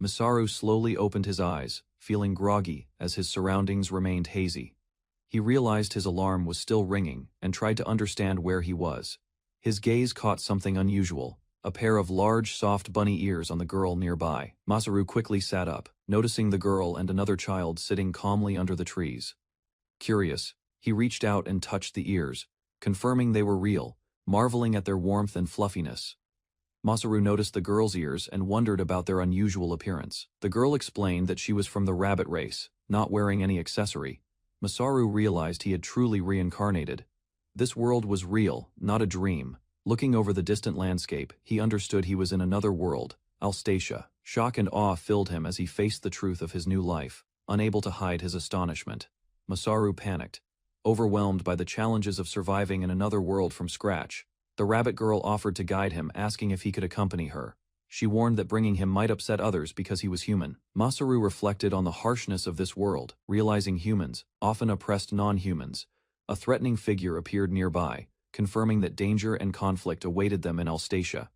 Masaru slowly opened his eyes, feeling groggy as his surroundings remained hazy. He realized his alarm was still ringing and tried to understand where he was. His gaze caught something unusual, a pair of large, soft bunny ears on the girl nearby. Masaru quickly sat up, noticing the girl and another child sitting calmly under the trees. Curious, he reached out and touched the ears, confirming they were real, marveling at their warmth and fluffiness. Masaru noticed the girl's ears and wondered about their unusual appearance. The girl explained that she was from the rabbit race, not wearing any accessory. Masaru realized he had truly reincarnated. This world was real, not a dream. Looking over the distant landscape, he understood he was in another world, Alstacia. Shock and awe filled him as he faced the truth of his new life, unable to hide his astonishment. Masaru panicked, overwhelmed by the challenges of surviving in another world from scratch. The rabbit girl offered to guide him, asking if he could accompany her. She warned that bringing him might upset others because he was human. Masaru reflected on the harshness of this world, realizing humans often oppressed non-humans. A threatening figure appeared nearby, confirming that danger and conflict awaited them in Alstacia.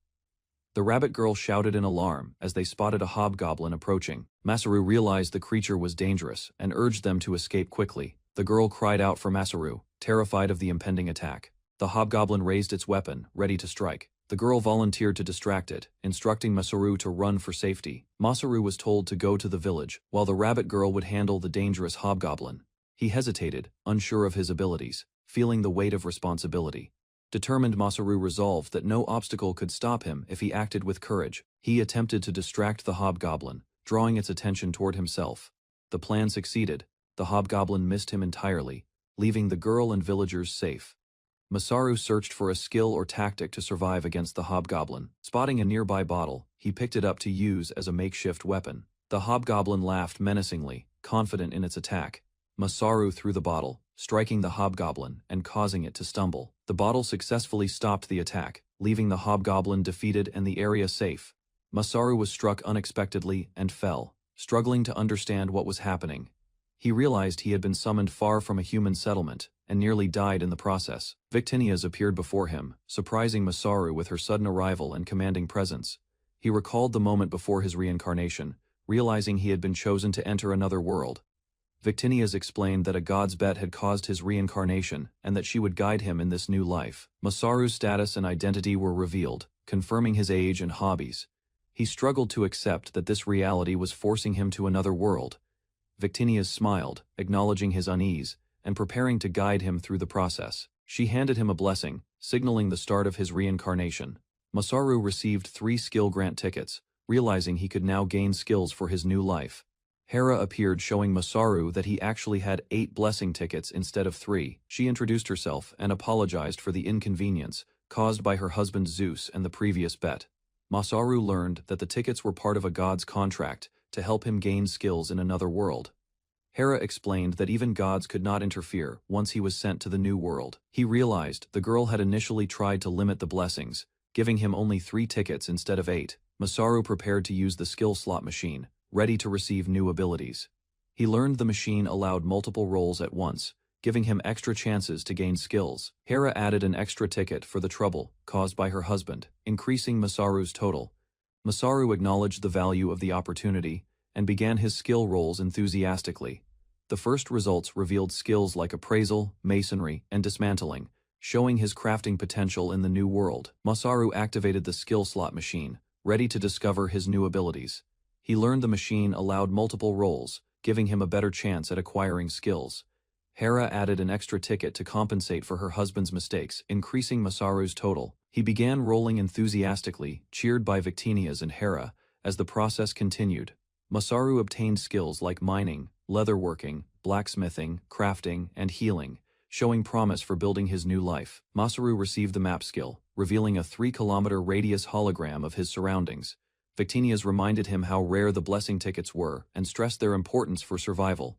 The rabbit girl shouted in alarm as they spotted a hobgoblin approaching. Masaru realized the creature was dangerous and urged them to escape quickly. The girl cried out for Masaru, terrified of the impending attack. The hobgoblin raised its weapon, ready to strike. The girl volunteered to distract it, instructing Masaru to run for safety. Masaru was told to go to the village, while the rabbit girl would handle the dangerous hobgoblin. He hesitated, unsure of his abilities, feeling the weight of responsibility. Determined, Masaru resolved that no obstacle could stop him if he acted with courage. He attempted to distract the hobgoblin, drawing its attention toward himself. The plan succeeded. The hobgoblin missed him entirely, leaving the girl and villagers safe. Masaru searched for a skill or tactic to survive against the hobgoblin. Spotting a nearby bottle, he picked it up to use as a makeshift weapon. The hobgoblin laughed menacingly, confident in its attack. Masaru threw the bottle, striking the hobgoblin and causing it to stumble. The bottle successfully stopped the attack, leaving the hobgoblin defeated and the area safe. Masaru was struck unexpectedly and fell, struggling to understand what was happening. He realized he had been summoned far from a human settlement, and nearly died in the process. Victinias appeared before him, surprising Masaru with her sudden arrival and commanding presence. He recalled the moment before his reincarnation, realizing he had been chosen to enter another world. Victinias explained that a god's bet had caused his reincarnation, and that she would guide him in this new life. Masaru's status and identity were revealed, confirming his age and hobbies. He struggled to accept that this reality was forcing him to another world. Victinias smiled, acknowledging his unease, and preparing to guide him through the process. She handed him a blessing, signaling the start of his reincarnation. Masaru received 3 skill grant tickets, realizing he could now gain skills for his new life. Hera appeared, showing Masaru that he actually had 8 blessing tickets instead of 3. She introduced herself and apologized for the inconvenience caused by her husband Zeus and the previous bet. Masaru learned that the tickets were part of a god's contract to help him gain skills in another world. Hera explained that even gods could not interfere once he was sent to the new world. He realized the girl had initially tried to limit the blessings, giving him only 3 tickets instead of 8. Masaru prepared to use the skill slot machine, ready to receive new abilities. He learned the machine allowed multiple rolls at once, giving him extra chances to gain skills. Hera added an extra ticket for the trouble caused by her husband, increasing Masaru's total. Masaru acknowledged the value of the opportunity and began his skill rolls enthusiastically. The first results revealed skills like appraisal, masonry, and dismantling, showing his crafting potential in the new world. Masaru activated the skill slot machine, ready to discover his new abilities. He learned the machine allowed multiple rolls, giving him a better chance at acquiring skills. Hera added an extra ticket to compensate for her husband's mistakes, increasing Masaru's total. He began rolling enthusiastically, cheered by Victinias and Hera, as the process continued. Masaru obtained skills like mining, leatherworking, blacksmithing, crafting, and healing, showing promise for building his new life. Masaru received the map skill, revealing a 3-kilometer radius hologram of his surroundings. Victinias reminded him how rare the blessing tickets were and stressed their importance for survival.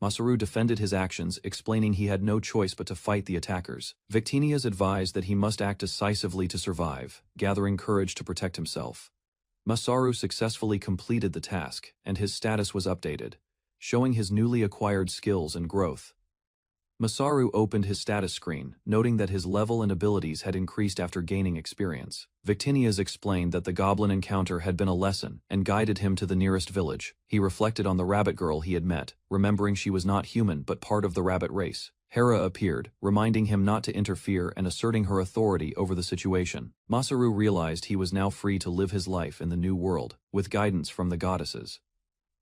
Masaru defended his actions, explaining he had no choice but to fight the attackers. Victinias advised that he must act decisively to survive, gathering courage to protect himself. Masaru successfully completed the task, and his status was updated, showing his newly acquired skills and growth. Masaru opened his status screen, noting that his level and abilities had increased after gaining experience. Victinias explained that the goblin encounter had been a lesson and guided him to the nearest village. He reflected on the rabbit girl he had met, remembering she was not human but part of the rabbit race. Hera appeared, reminding him not to interfere and asserting her authority over the situation. Masaru realized he was now free to live his life in the new world, with guidance from the goddesses.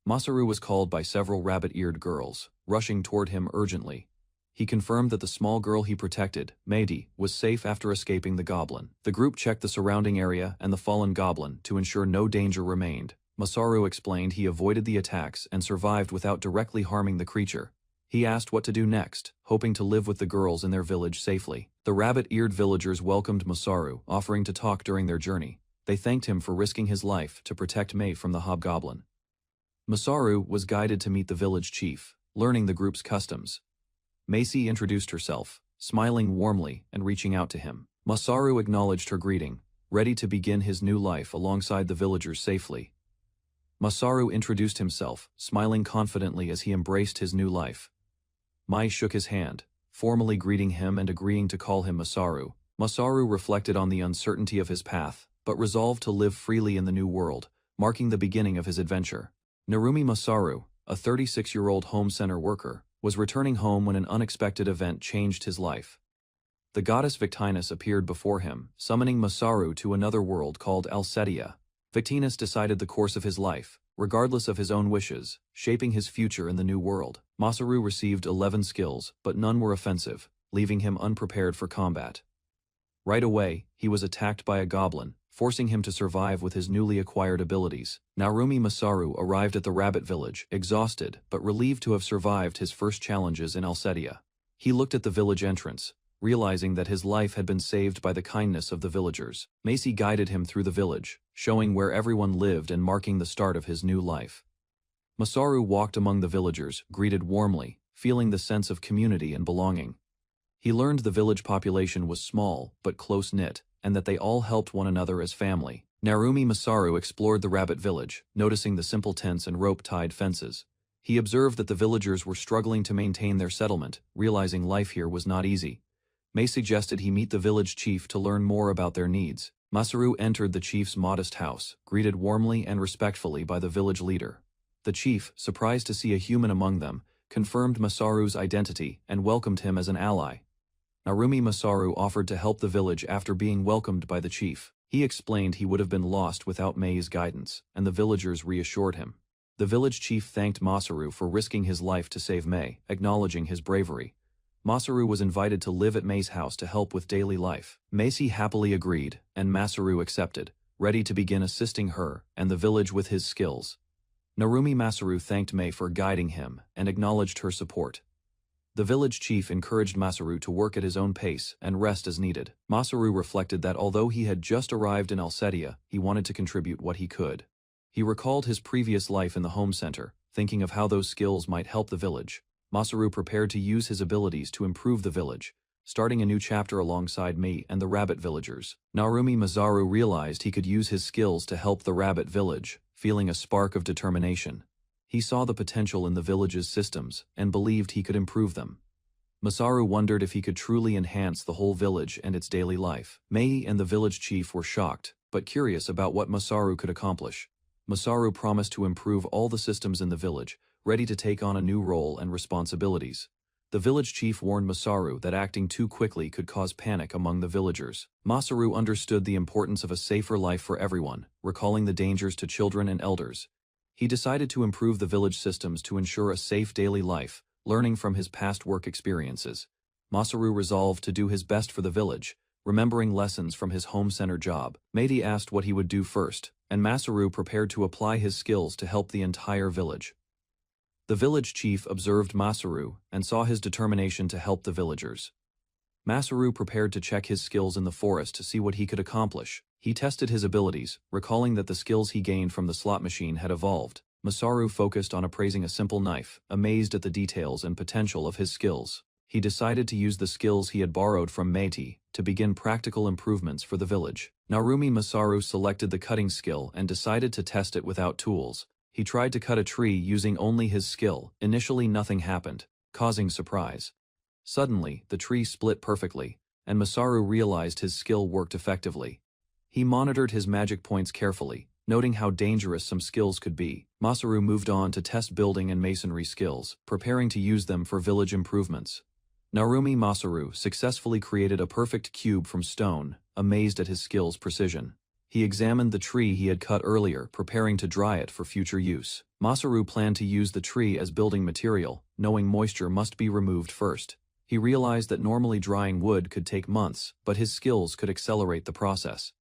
Masaru was called by several rabbit-eared girls, rushing toward him urgently. He confirmed that the small girl he protected, Meidi, was safe after escaping the goblin. The group checked the surrounding area and the fallen goblin to ensure no danger remained. Masaru explained he avoided the attacks and survived without directly harming the creature. He asked what to do next, hoping to live with the girls in their village safely. The rabbit-eared villagers welcomed Masaru, offering to talk during their journey. They thanked him for risking his life to protect Mei from the hobgoblin. Masaru was guided to meet the village chief, learning the group's customs. Macy introduced herself, smiling warmly and reaching out to him. Masaru acknowledged her greeting, ready to begin his new life alongside the villagers safely. Masaru introduced himself, smiling confidently as he embraced his new life. Mai shook his hand, formally greeting him and agreeing to call him Masaru. Masaru reflected on the uncertainty of his path, but resolved to live freely in the new world, marking the beginning of his adventure. Narumi Masaru, a 36-year-old home center worker, was returning home when an unexpected event changed his life. The goddess Victinus appeared before him, summoning Masaru to another world called Alcetia. Victinus decided the course of his life, regardless of his own wishes, shaping his future in the new world. Masaru received 11 skills, but none were offensive, leaving him unprepared for combat. Right away, he was attacked by a goblin, forcing him to survive with his newly acquired abilities. Narumi Masaru arrived at the rabbit village, exhausted but relieved to have survived his first challenges in Alcetia. He looked at the village entrance, realizing that his life had been saved by the kindness of the villagers. Macy guided him through the village, showing where everyone lived and marking the start of his new life. Masaru walked among the villagers, greeted warmly, feeling the sense of community and belonging. He learned the village population was small but close-knit, and that they all helped one another as family. Narumi Masaru explored the rabbit village, noticing the simple tents and rope-tied fences. He observed that the villagers were struggling to maintain their settlement, realizing life here was not easy. May suggested he meet the village chief to learn more about their needs. Masaru entered the chief's modest house, greeted warmly and respectfully by the village leader. The chief, surprised to see a human among them, confirmed Masaru's identity and welcomed him as an ally. Narumi Masaru offered to help the village after being welcomed by the chief. He explained he would have been lost without Mei's guidance, and the villagers reassured him. The village chief thanked Masaru for risking his life to save Mei, acknowledging his bravery. Masaru was invited to live at Mei's house to help with daily life. Macy happily agreed, and Masaru accepted, ready to begin assisting her and the village with his skills. Narumi Masaru thanked Mei for guiding him and acknowledged her support. The village chief encouraged Masaru to work at his own pace and rest as needed. Masaru reflected that although he had just arrived in Alcetia, he wanted to contribute what he could. He recalled his previous life in the home center, thinking of how those skills might help the village. Masaru prepared to use his abilities to improve the village, starting a new chapter alongside Mei and the rabbit villagers. Narumi Masaru realized he could use his skills to help the rabbit village, feeling a spark of determination. He saw the potential in the village's systems and believed he could improve them. Masaru wondered if he could truly enhance the whole village and its daily life. Mei and the village chief were shocked, but curious about what Masaru could accomplish. Masaru promised to improve all the systems in the village, ready to take on a new role and responsibilities. The village chief warned Masaru that acting too quickly could cause panic among the villagers. Masaru understood the importance of a safer life for everyone, recalling the dangers to children and elders. He decided to improve the village systems to ensure a safe daily life, learning from his past work experiences. Masaru resolved to do his best for the village, remembering lessons from his home center job. Meidi asked what he would do first, and Masaru prepared to apply his skills to help the entire village. The village chief observed Masaru and saw his determination to help the villagers. Masaru prepared to check his skills in the forest to see what he could accomplish. He tested his abilities, recalling that the skills he gained from the slot machine had evolved. Masaru focused on appraising a simple knife, amazed at the details and potential of his skills. He decided to use the skills he had borrowed from Meiti to begin practical improvements for the village. Narumi Masaru selected the cutting skill and decided to test it without tools. He tried to cut a tree using only his skill. Initially nothing happened, causing surprise. Suddenly, the tree split perfectly, and Masaru realized his skill worked effectively. He monitored his magic points carefully, noting how dangerous some skills could be. Masaru moved on to test building and masonry skills, preparing to use them for village improvements. Narumi Masaru successfully created a perfect cube from stone, amazed at his skill's precision. He examined the tree he had cut earlier, preparing to dry it for future use. Masaru planned to use the tree as building material, knowing moisture must be removed first. He realized that normally drying wood could take months, but his skills could accelerate the process.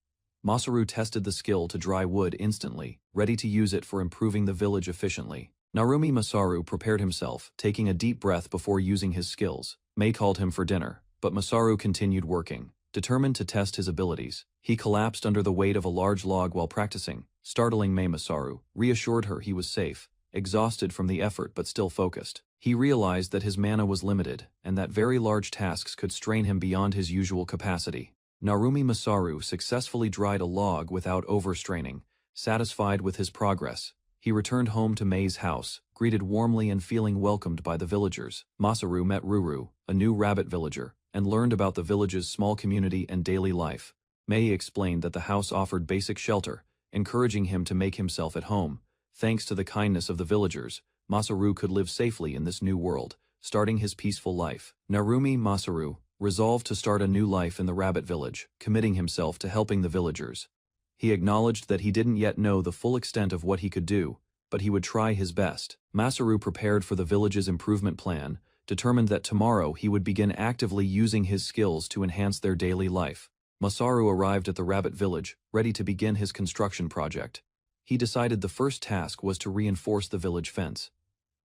Masaru tested the skill to dry wood instantly, ready to use it for improving the village efficiently. Narumi Masaru prepared himself, taking a deep breath before using his skills. Mei called him for dinner, but Masaru continued working, determined to test his abilities. He collapsed under the weight of a large log while practicing, startling Mei. Masaru reassured her he was safe, exhausted from the effort but still focused. He realized that his mana was limited, and that very large tasks could strain him beyond his usual capacity. Narumi Masaru successfully dried a log without overstraining. Satisfied with his progress, he returned home to Mei's house, greeted warmly and feeling welcomed by the villagers. Masaru met Ruru, a new rabbit villager, and learned about the village's small community and daily life. Mei explained that the house offered basic shelter, encouraging him to make himself at home. Thanks to the kindness of the villagers, Masaru could live safely in this new world, starting his peaceful life. Narumi Masaru resolved to start a new life in the rabbit village, committing himself to helping the villagers. He acknowledged that he didn't yet know the full extent of what he could do, but he would try his best. Masaru prepared for the village's improvement plan, determined that tomorrow he would begin actively using his skills to enhance their daily life. Masaru arrived at the rabbit village, ready to begin his construction project. He decided the first task was to reinforce the village fence.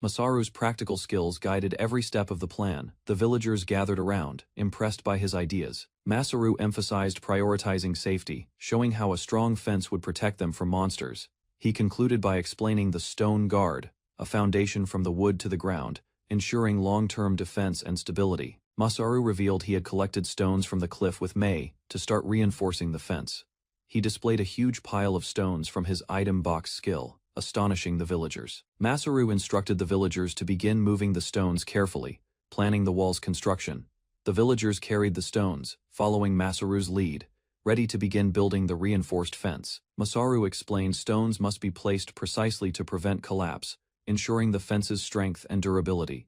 Masaru's practical skills guided every step of the plan. The villagers gathered around, impressed by his ideas. Masaru emphasized prioritizing safety, showing how a strong fence would protect them from monsters. He concluded by explaining the stone guard, a foundation from the wood to the ground, ensuring long-term defense and stability. Masaru revealed he had collected stones from the cliff with Mei to start reinforcing the fence. He displayed a huge pile of stones from his item box skill, astonishing the villagers. Masaru instructed the villagers to begin moving the stones carefully, planning the wall's construction. The villagers carried the stones, following Masaru's lead, ready to begin building the reinforced fence. Masaru explained stones must be placed precisely to prevent collapse, ensuring the fence's strength and durability.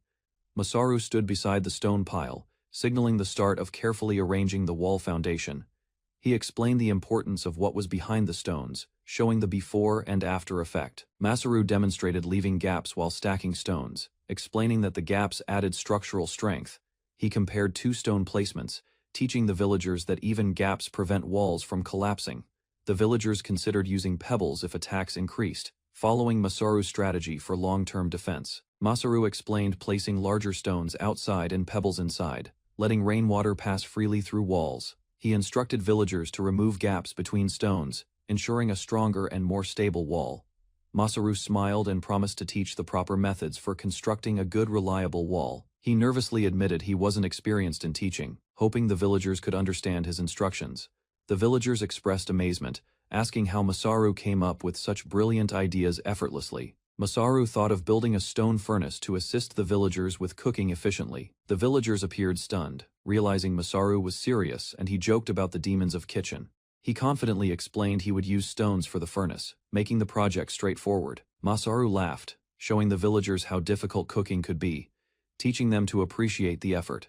Masaru stood beside the stone pile, signaling the start of carefully arranging the wall foundation. He explained the importance of what was behind the stones, showing the before and after effect. Masaru demonstrated leaving gaps while stacking stones, explaining that the gaps added structural strength. He compared two stone placements, teaching the villagers that even gaps prevent walls from collapsing. The villagers considered using pebbles if attacks increased, following Masaru's strategy for long-term defense. Masaru explained placing larger stones outside and pebbles inside, letting rainwater pass freely through walls. He instructed villagers to remove gaps between stones, ensuring a stronger and more stable wall. Masaru smiled and promised to teach the proper methods for constructing a good, reliable wall. He nervously admitted he wasn't experienced in teaching, hoping the villagers could understand his instructions. The villagers expressed amazement, asking how Masaru came up with such brilliant ideas effortlessly. Masaru thought of building a stone furnace to assist the villagers with cooking efficiently. The villagers appeared stunned, realizing Masaru was serious, and he joked about the demons of kitchen. He confidently explained he would use stones for the furnace, making the project straightforward. Masaru laughed, showing the villagers how difficult cooking could be, teaching them to appreciate the effort.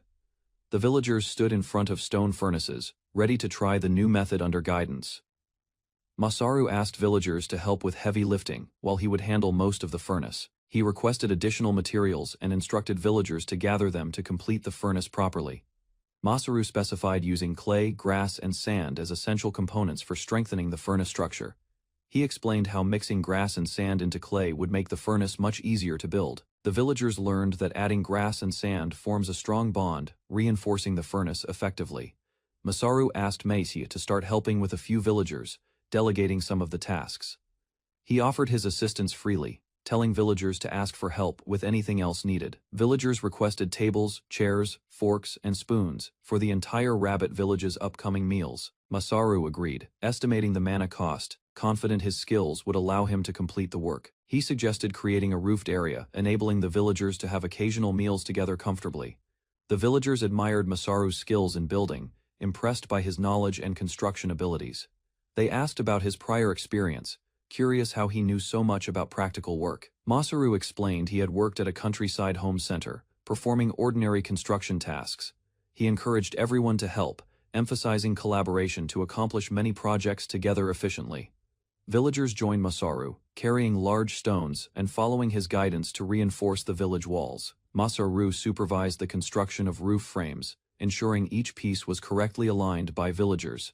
The villagers stood in front of stone furnaces, ready to try the new method under guidance. Masaru asked villagers to help with heavy lifting, while he would handle most of the furnace. He requested additional materials and instructed villagers to gather them to complete the furnace properly. Masaru specified using clay, grass, and sand as essential components for strengthening the furnace structure. He explained how mixing grass and sand into clay would make the furnace much easier to build. The villagers learned that adding grass and sand forms a strong bond, reinforcing the furnace effectively. Masaru asked Meisi to start helping with a few villagers, delegating some of the tasks. He offered his assistance freely, telling villagers to ask for help with anything else needed. Villagers requested tables, chairs, forks, and spoons for the entire rabbit village's upcoming meals. Masaru agreed, estimating the mana cost, confident his skills would allow him to complete the work. He suggested creating a roofed area, enabling the villagers to have occasional meals together comfortably. The villagers admired Masaru's skills in building, impressed by his knowledge and construction abilities. They asked about his prior experience, curious how he knew so much about practical work. Masaru explained he had worked at a countryside home center, performing ordinary construction tasks. He encouraged everyone to help, emphasizing collaboration to accomplish many projects together efficiently. Villagers joined Masaru, carrying large stones and following his guidance to reinforce the village walls. Masaru supervised the construction of roof frames, ensuring each piece was correctly aligned by villagers.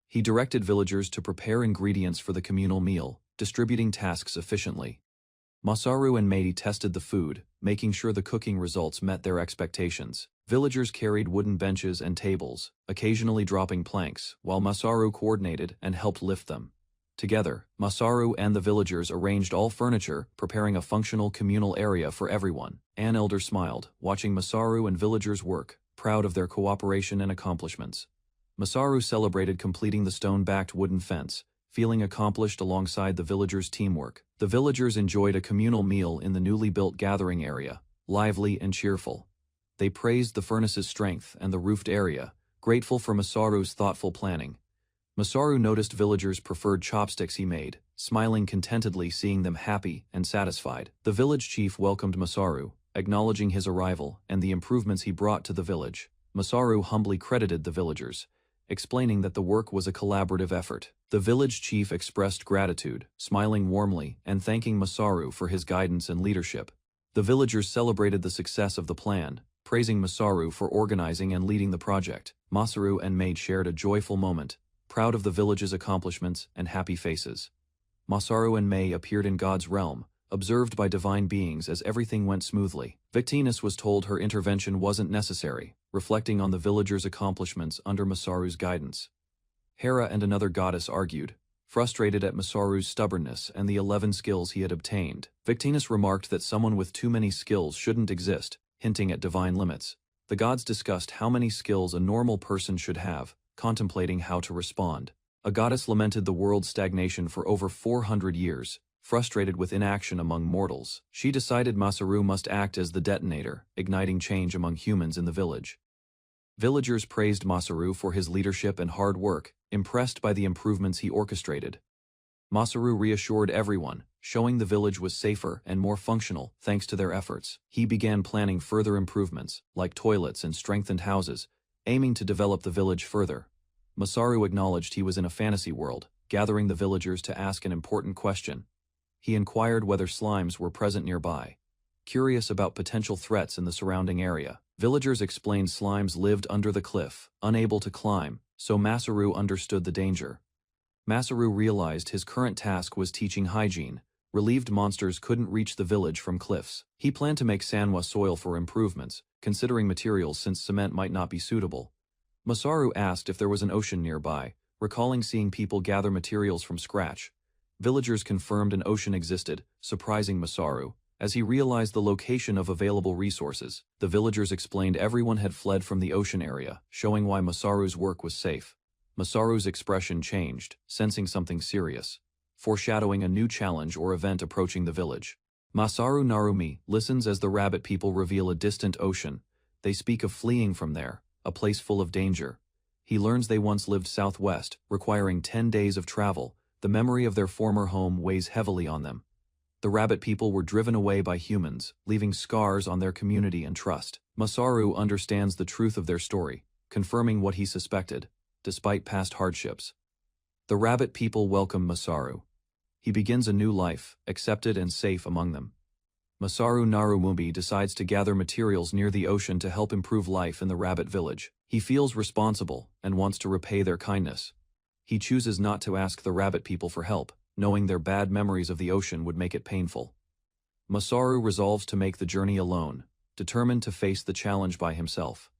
He directed villagers to prepare ingredients for the communal meal, distributing tasks efficiently. Masaru and Meidi tested the food, making sure the cooking results met their expectations. Villagers carried wooden benches and tables, occasionally dropping planks, while Masaru coordinated and helped lift them. Together, Masaru and the villagers arranged all furniture, preparing a functional communal area for everyone. An elder smiled, watching Masaru and villagers work, proud of their cooperation and accomplishments. Masaru celebrated completing the stone-backed wooden fence, feeling accomplished alongside the villagers' teamwork. The villagers enjoyed a communal meal in the newly built gathering area, lively and cheerful. They praised the furnace's strength and the roofed area, grateful for Masaru's thoughtful planning. Masaru noticed villagers preferred chopsticks he made, smiling contentedly seeing them happy and satisfied. The village chief welcomed Masaru, acknowledging his arrival and the improvements he brought to the village. Masaru humbly credited the villagers, explaining that the work was a collaborative effort. The village chief expressed gratitude, smiling warmly and thanking Masaru for his guidance and leadership. The villagers celebrated the success of the plan, praising Masaru for organizing and leading the project. Masaru and Maid shared a joyful moment, proud of the village's accomplishments and happy faces. Masaru and Mei appeared in God's realm, observed by divine beings as everything went smoothly. Victinus was told her intervention wasn't necessary, reflecting on the villagers' accomplishments under Masaru's guidance. Hera and another goddess argued, frustrated at Masaru's stubbornness and the 11 skills he had obtained. Victinus remarked that someone with too many skills shouldn't exist, hinting at divine limits. The gods discussed how many skills a normal person should have, contemplating how to respond. A goddess lamented the world's stagnation for over 400 years, frustrated with inaction among mortals. She decided Masaru must act as the detonator, igniting change among humans in the village. Villagers praised Masaru for his leadership and hard work, impressed by the improvements he orchestrated. Masaru reassured everyone, showing the village was safer and more functional thanks to their efforts. He began planning further improvements, like toilets and strengthened houses, aiming to develop the village further. Masaru acknowledged he was in a fantasy world, gathering the villagers to ask an important question. He inquired whether slimes were present nearby. Curious about potential threats in the surrounding area, villagers explained slimes lived under the cliff, unable to climb, so Masaru understood the danger. Masaru realized his current task was teaching hygiene. Relieved monsters couldn't reach the village from cliffs. He planned to make Sanhwa soil for improvements, considering materials since cement might not be suitable. Masaru asked if there was an ocean nearby, recalling seeing people gather materials from scratch. Villagers confirmed an ocean existed, surprising Masaru, as he realized the location of available resources. The villagers explained everyone had fled from the ocean area, showing why Masaru's work was safe. Masaru's expression changed, sensing something serious, foreshadowing a new challenge or event approaching the village. Masaru Narumi listens as the rabbit people reveal a distant ocean. They speak of fleeing from there, a place full of danger. He learns they once lived southwest, requiring 10 days of travel. The memory of their former home weighs heavily on them. The rabbit people were driven away by humans, leaving scars on their community and trust. Masaru understands the truth of their story, confirming what he suspected, despite past hardships. The rabbit people welcome Masaru. He begins a new life, accepted and safe among them. Masaru Narumumi decides to gather materials near the ocean to help improve life in the rabbit village. He feels responsible and wants to repay their kindness. He chooses not to ask the rabbit people for help, knowing their bad memories of the ocean would make it painful. Masaru resolves to make the journey alone, determined to face the challenge by himself.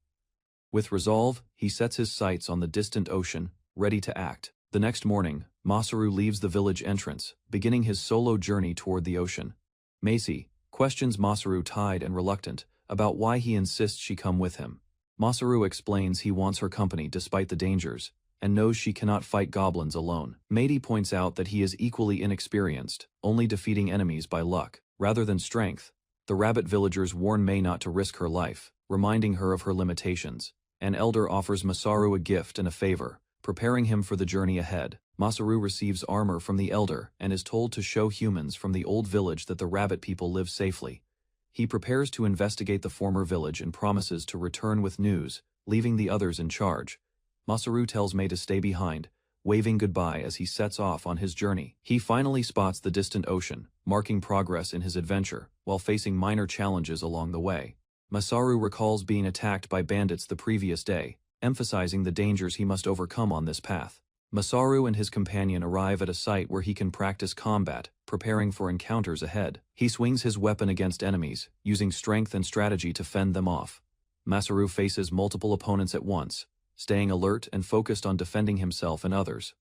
With resolve, he sets his sights on the distant ocean, ready to act. The next morning, Masaru leaves the village entrance, beginning his solo journey toward the ocean. Macy questions Masaru, tired and reluctant, about why he insists she come with him. Masaru explains he wants her company despite the dangers, and knows she cannot fight goblins alone. Meidi points out that he is equally inexperienced, only defeating enemies by luck, rather than strength. The rabbit villagers warn Mei not to risk her life, reminding her of her limitations. An elder offers Masaru a gift and a favor, preparing him for the journey ahead. Masaru receives armor from the elder and is told to show humans from the old village that the rabbit people live safely. He prepares to investigate the former village and promises to return with news, leaving the others in charge. Masaru tells Mei to stay behind, waving goodbye as he sets off on his journey. He finally spots the distant ocean, marking progress in his adventure, while facing minor challenges along the way. Masaru recalls being attacked by bandits the previous day, emphasizing the dangers he must overcome on this path. Masaru and his companion arrive at a site where he can practice combat, preparing for encounters ahead. He swings his weapon against enemies, using strength and strategy to fend them off. Masaru faces multiple opponents at once, staying alert and focused on defending himself and others.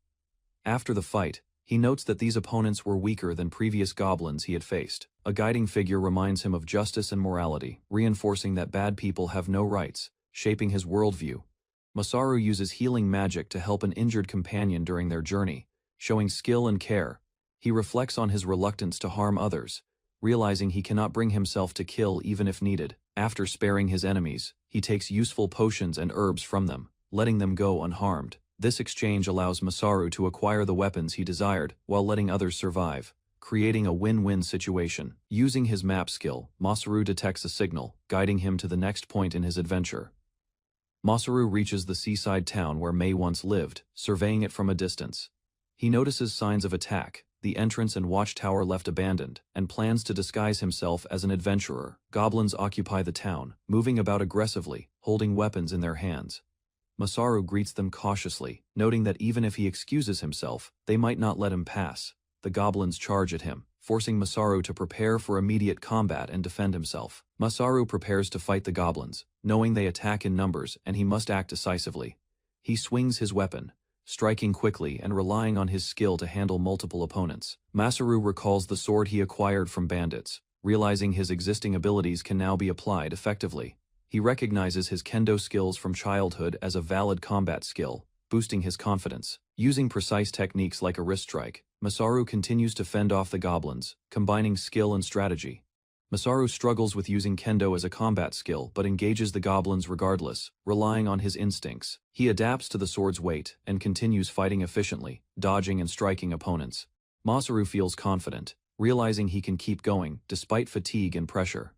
After the fight, he notes that these opponents were weaker than previous goblins he had faced. A guiding figure reminds him of justice and morality, reinforcing that bad people have no rights, shaping his worldview. Masaru uses healing magic to help an injured companion during their journey, showing skill and care. He reflects on his reluctance to harm others, realizing he cannot bring himself to kill even if needed. After sparing his enemies, he takes useful potions and herbs from them, letting them go unharmed. This exchange allows Masaru to acquire the weapons he desired while letting others survive, creating a win-win situation. Using his map skill, Masaru detects a signal, guiding him to the next point in his adventure. Masaru reaches the seaside town where Mei once lived, surveying it from a distance. He notices signs of attack, the entrance and watchtower left abandoned, and plans to disguise himself as an adventurer. Goblins occupy the town, moving about aggressively, holding weapons in their hands. Masaru greets them cautiously, noting that even if he excuses himself, they might not let him pass. The goblins charge at him, forcing Masaru to prepare for immediate combat and defend himself. Masaru prepares to fight the goblins, knowing they attack in numbers and he must act decisively. He swings his weapon, striking quickly and relying on his skill to handle multiple opponents. Masaru recalls the sword he acquired from bandits, realizing his existing abilities can now be applied effectively. He recognizes his kendo skills from childhood as a valid combat skill, boosting his confidence. Using precise techniques like a wrist strike, Masaru continues to fend off the goblins, combining skill and strategy. Masaru struggles with using kendo as a combat skill but engages the goblins regardless, relying on his instincts. He adapts to the sword's weight and continues fighting efficiently, dodging and striking opponents. Masaru feels confident, realizing he can keep going despite fatigue and pressure.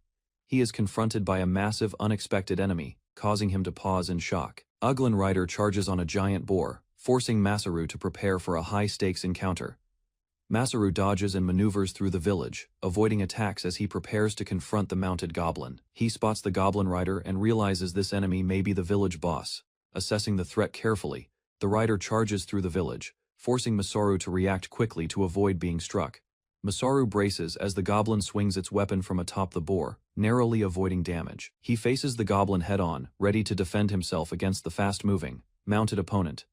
He is confronted by a massive unexpected enemy, causing him to pause in shock. Uglin Rider charges on a giant boar, forcing Masaru to prepare for a high-stakes encounter. Masaru dodges and maneuvers through the village, avoiding attacks as he prepares to confront the mounted goblin. He spots the Goblin Rider and realizes this enemy may be the village boss. Assessing the threat carefully, the rider charges through the village, forcing Masaru to react quickly to avoid being struck. Masaru braces as the goblin swings its weapon from atop the boar, narrowly avoiding damage. He faces the goblin head-on, ready to defend himself against the fast-moving, mounted opponent.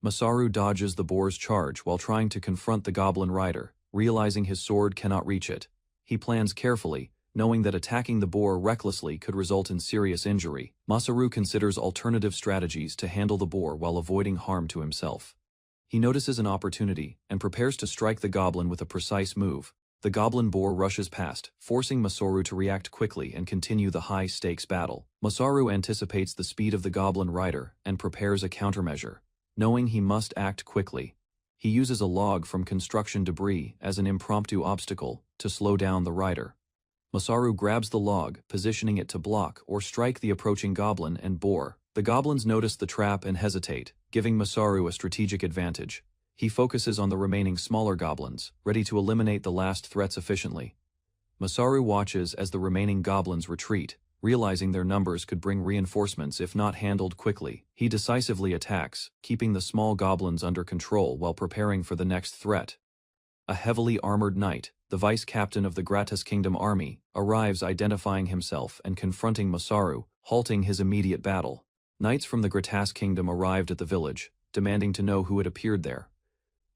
Masaru dodges the boar's charge while trying to confront the Goblin Rider, realizing his sword cannot reach it. He plans carefully, knowing that attacking the boar recklessly could result in serious injury. Masaru considers alternative strategies to handle the boar while avoiding harm to himself. He notices an opportunity and prepares to strike the goblin with a precise move. The goblin boar rushes past, forcing Masaru to react quickly and continue the high-stakes battle. Masaru anticipates the speed of the Goblin Rider and prepares a countermeasure. Knowing he must act quickly, he uses a log from construction debris as an impromptu obstacle to slow down the rider. Masaru grabs the log, positioning it to block or strike the approaching goblin and boar. The goblins notice the trap and hesitate, giving Masaru a strategic advantage. He focuses on the remaining smaller goblins, ready to eliminate the last threats efficiently. Masaru watches as the remaining goblins retreat, realizing their numbers could bring reinforcements if not handled quickly. He decisively attacks, keeping the small goblins under control while preparing for the next threat. A heavily armored knight, the vice-captain of the Gratis Kingdom army, arrives identifying himself and confronting Masaru, halting his immediate battle. Knights from the Gratis Kingdom arrived at the village, demanding to know who had appeared there.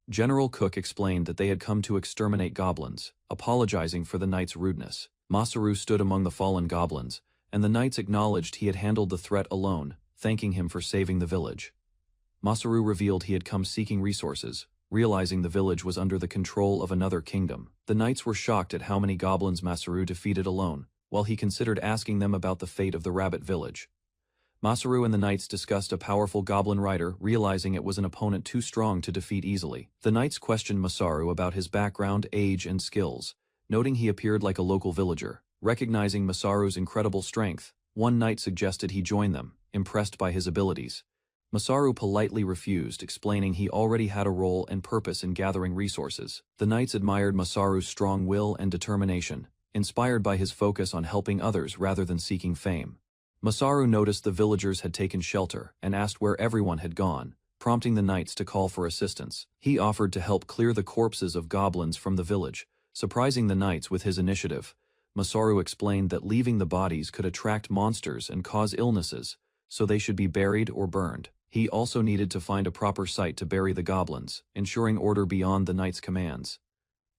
General Cook explained that they had come to exterminate goblins, apologizing for the knight's rudeness. Masaru stood among the fallen goblins, and the knights acknowledged he had handled the threat alone, thanking him for saving the village. Masaru revealed he had come seeking resources, realizing the village was under the control of another kingdom. The knights were shocked at how many goblins Masaru defeated alone, while he considered asking them about the fate of the rabbit village. Masaru and the knights discussed a powerful goblin rider, realizing it was an opponent too strong to defeat easily. The knights questioned Masaru about his background, age, and skills, noting he appeared like a local villager. Recognizing Masaru's incredible strength, one knight suggested he join them, impressed by his abilities. Masaru politely refused, explaining he already had a role and purpose in gathering resources. The knights admired Masaru's strong will and determination, inspired by his focus on helping others rather than seeking fame. Masaru noticed the villagers had taken shelter and asked where everyone had gone, prompting the knights to call for assistance. He offered to help clear the corpses of goblins from the village, surprising the knights with his initiative. Masaru explained that leaving the bodies could attract monsters and cause illnesses, so they should be buried or burned. He also needed to find a proper site to bury the goblins, ensuring order beyond the knights' commands.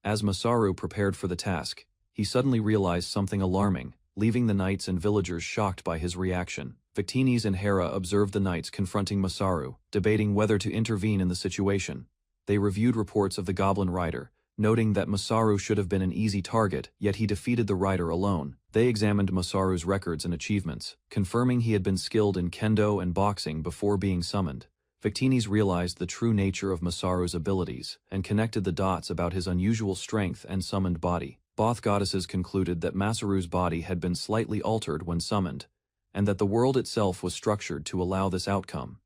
As Masaru prepared for the task, he suddenly realized something alarming, leaving the knights and villagers shocked by his reaction. Victinis and Hera observed the knights confronting Masaru, debating whether to intervene in the situation. They reviewed reports of the goblin rider, noting that Masaru should have been an easy target, yet he defeated the rider alone. They examined Masaru's records and achievements, confirming he had been skilled in kendo and boxing before being summoned. Victinis realized the true nature of Masaru's abilities and connected the dots about his unusual strength and summoned body. Both goddesses concluded that Masaru's body had been slightly altered when summoned, and that the world itself was structured to allow this outcome.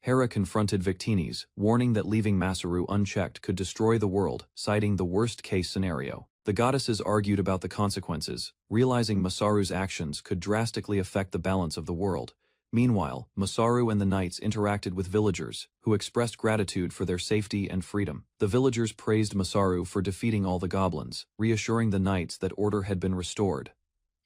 Hera confronted Victinis, warning that leaving Masaru unchecked could destroy the world, citing the worst-case scenario. The goddesses argued about the consequences, realizing Masaru's actions could drastically affect the balance of the world. Meanwhile, Masaru and the knights interacted with villagers, who expressed gratitude for their safety and freedom. The villagers praised Masaru for defeating all the goblins, reassuring the knights that order had been restored.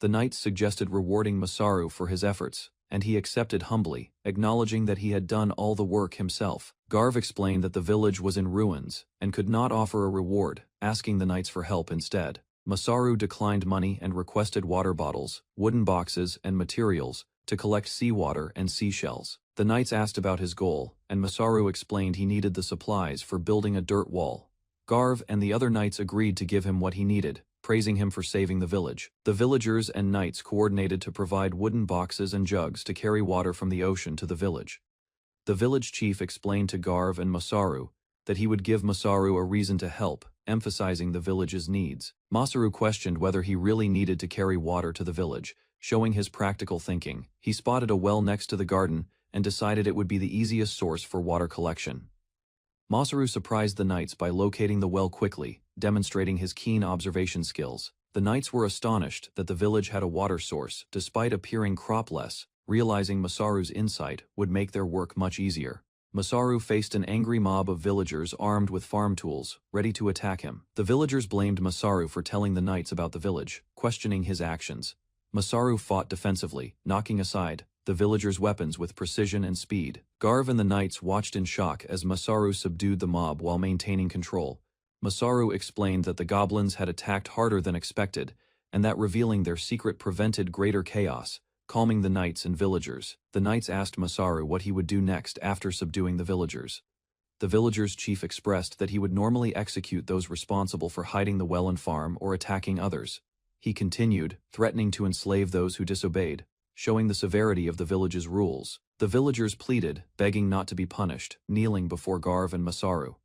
The knights suggested rewarding Masaru for his efforts, and he accepted humbly, acknowledging that he had done all the work himself. Garv explained that the village was in ruins and could not offer a reward, asking the knights for help instead. Masaru declined money and requested water bottles, wooden boxes, and materials to collect seawater and seashells. The knights asked about his goal, and Masaru explained he needed the supplies for building a dirt wall. Garv and the other knights agreed to give him what he needed, praising him for saving the village. The villagers and knights coordinated to provide wooden boxes and jugs to carry water from the ocean to the village. The village chief explained to Garv and Masaru that he would give Masaru a reason to help, emphasizing the village's needs. Masaru questioned whether he really needed to carry water to the village, showing his practical thinking. He spotted a well next to the garden and decided it would be the easiest source for water collection. Masaru surprised the knights by locating the well quickly, demonstrating his keen observation skills. The knights were astonished that the village had a water source, despite appearing cropless, realizing Masaru's insight would make their work much easier. Masaru faced an angry mob of villagers armed with farm tools, ready to attack him. The villagers blamed Masaru for telling the knights about the village, questioning his actions. Masaru fought defensively, knocking aside the villagers' weapons with precision and speed. Garv and the knights watched in shock as Masaru subdued the mob while maintaining control. Masaru explained that the goblins had attacked harder than expected, and that revealing their secret prevented greater chaos, calming the knights and villagers. The knights asked Masaru what he would do next after subduing the villagers. The villagers' chief expressed that he would normally execute those responsible for hiding the well and farm or attacking others. He continued, threatening to enslave those who disobeyed, showing the severity of the village's rules. The villagers pleaded, begging not to be punished, kneeling before Garv and Masaru.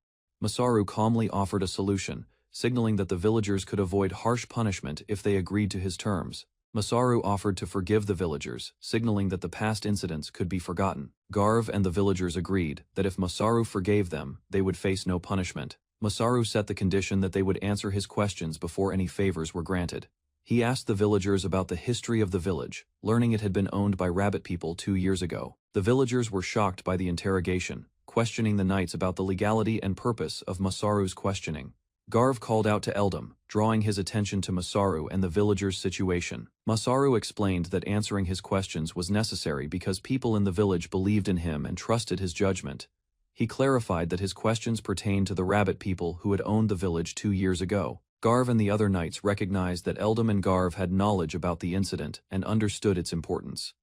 Masaru calmly offered a solution, signaling that the villagers could avoid harsh punishment if they agreed to his terms. Masaru offered to forgive the villagers, signaling that the past incidents could be forgotten. Garv and the villagers agreed that if Masaru forgave them, they would face no punishment. Masaru set the condition that they would answer his questions before any favors were granted. He asked the villagers about the history of the village, learning it had been owned by rabbit people 2 years ago. The villagers were shocked by the interrogation, questioning the knights about the legality and purpose of Masaru's questioning. Garv called out to Eldam, drawing his attention to Masaru and the villagers' situation. Masaru explained that answering his questions was necessary because people in the village believed in him and trusted his judgment. He clarified that his questions pertained to the rabbit people who had owned the village 2 years ago. Garv and the other knights recognized that Eldam and Garv had knowledge about the incident and understood its importance.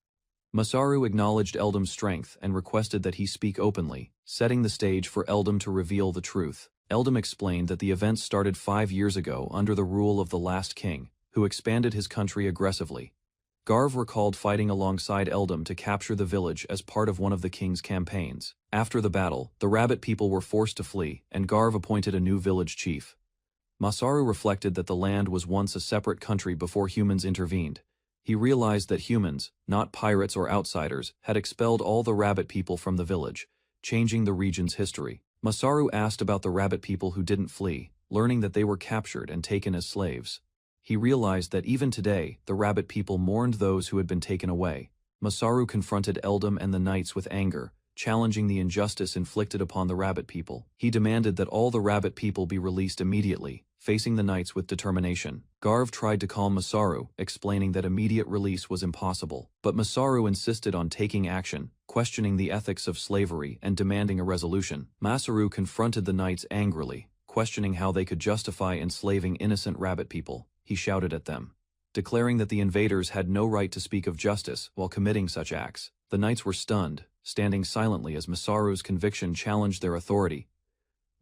Masaru acknowledged Eldam's strength and requested that he speak openly, setting the stage for Eldam to reveal the truth. Eldam explained that the events started 5 years ago under the rule of the last king, who expanded his country aggressively. Garv recalled fighting alongside Eldam to capture the village as part of one of the king's campaigns. After the battle, the rabbit people were forced to flee, and Garv appointed a new village chief. Masaru reflected that the land was once a separate country before humans intervened. He realized that humans, not pirates or outsiders, had expelled all the rabbit people from the village, changing the region's history. Masaru asked about the rabbit people who didn't flee, learning that they were captured and taken as slaves. He realized that even today, the rabbit people mourned those who had been taken away. Masaru confronted Eldam and the knights with anger, challenging the injustice inflicted upon the rabbit people. He demanded that all the rabbit people be released immediately, facing the knights with determination. Garv tried to calm Masaru, explaining that immediate release was impossible. But Masaru insisted on taking action, questioning the ethics of slavery and demanding a resolution. Masaru confronted the knights angrily, questioning how they could justify enslaving innocent rabbit people. He shouted at them, declaring that the invaders had no right to speak of justice while committing such acts. The knights were stunned, standing silently as Masaru's conviction challenged their authority.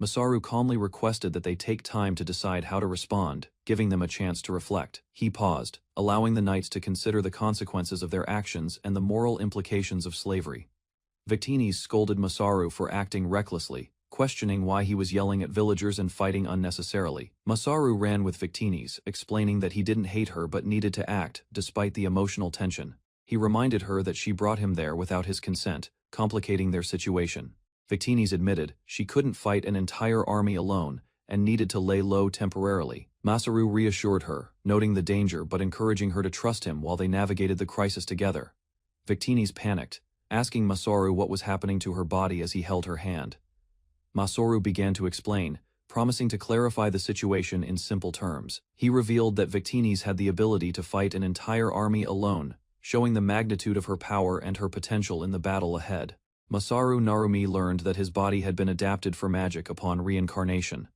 Masaru calmly requested that they take time to decide how to respond, giving them a chance to reflect. He paused, allowing the knights to consider the consequences of their actions and the moral implications of slavery. Victines scolded Masaru for acting recklessly, questioning why he was yelling at villagers and fighting unnecessarily. Masaru ran with Victines, explaining that he didn't hate her but needed to act, despite the emotional tension. He reminded her that she brought him there without his consent, complicating their situation. Victines admitted she couldn't fight an entire army alone and needed to lay low temporarily. Masaru reassured her, noting the danger but encouraging her to trust him while they navigated the crisis together. Victines panicked, asking Masaru what was happening to her body as he held her hand. Masaru began to explain, promising to clarify the situation in simple terms. He revealed that Victines had the ability to fight an entire army alone, showing the magnitude of her power and her potential in the battle ahead. Masaru Narumi learned that his body had been adapted for magic upon reincarnation.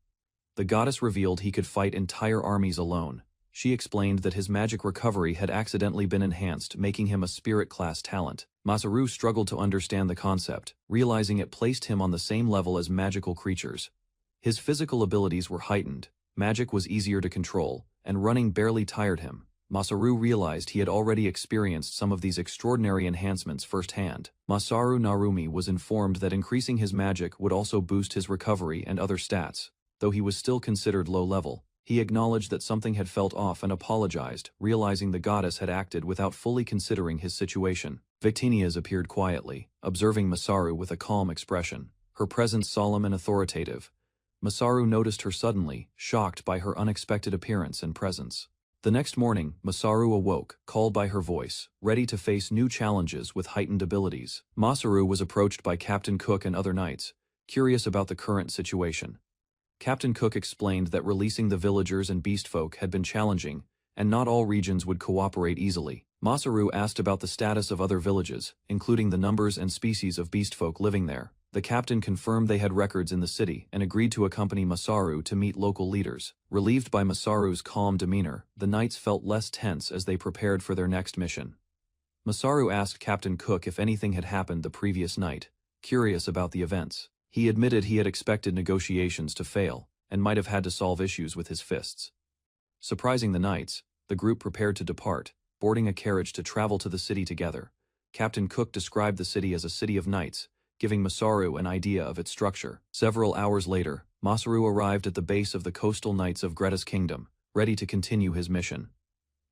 The goddess revealed he could fight entire armies alone. She explained that his magic recovery had accidentally been enhanced, making him a spirit-class talent. Masaru struggled to understand the concept, realizing it placed him on the same level as magical creatures. His physical abilities were heightened, magic was easier to control, and running barely tired him. Masaru realized he had already experienced some of these extraordinary enhancements firsthand. Masaru Narumi was informed that increasing his magic would also boost his recovery and other stats. Though he was still considered low-level, he acknowledged that something had felt off and apologized, realizing the goddess had acted without fully considering his situation. Victinias appeared quietly, observing Masaru with a calm expression, her presence solemn and authoritative. Masaru noticed her suddenly, shocked by her unexpected appearance and presence. The next morning, Masaru awoke, called by her voice, ready to face new challenges with heightened abilities. Masaru was approached by Captain Cook and other knights, curious about the current situation. Captain Cook explained that releasing the villagers and beastfolk had been challenging, and not all regions would cooperate easily. Masaru asked about the status of other villages, including the numbers and species of beastfolk living there. The captain confirmed they had records in the city and agreed to accompany Masaru to meet local leaders. Relieved by Masaru's calm demeanor, the knights felt less tense as they prepared for their next mission. Masaru asked Captain Cook if anything had happened the previous night, curious about the events. He admitted he had expected negotiations to fail, and might have had to solve issues with his fists. Surprising the knights, the group prepared to depart, boarding a carriage to travel to the city together. Captain Cook described the city as a city of knights, giving Masaru an idea of its structure. Several hours later, Masaru arrived at the base of the coastal knights of Greta's kingdom, ready to continue his mission.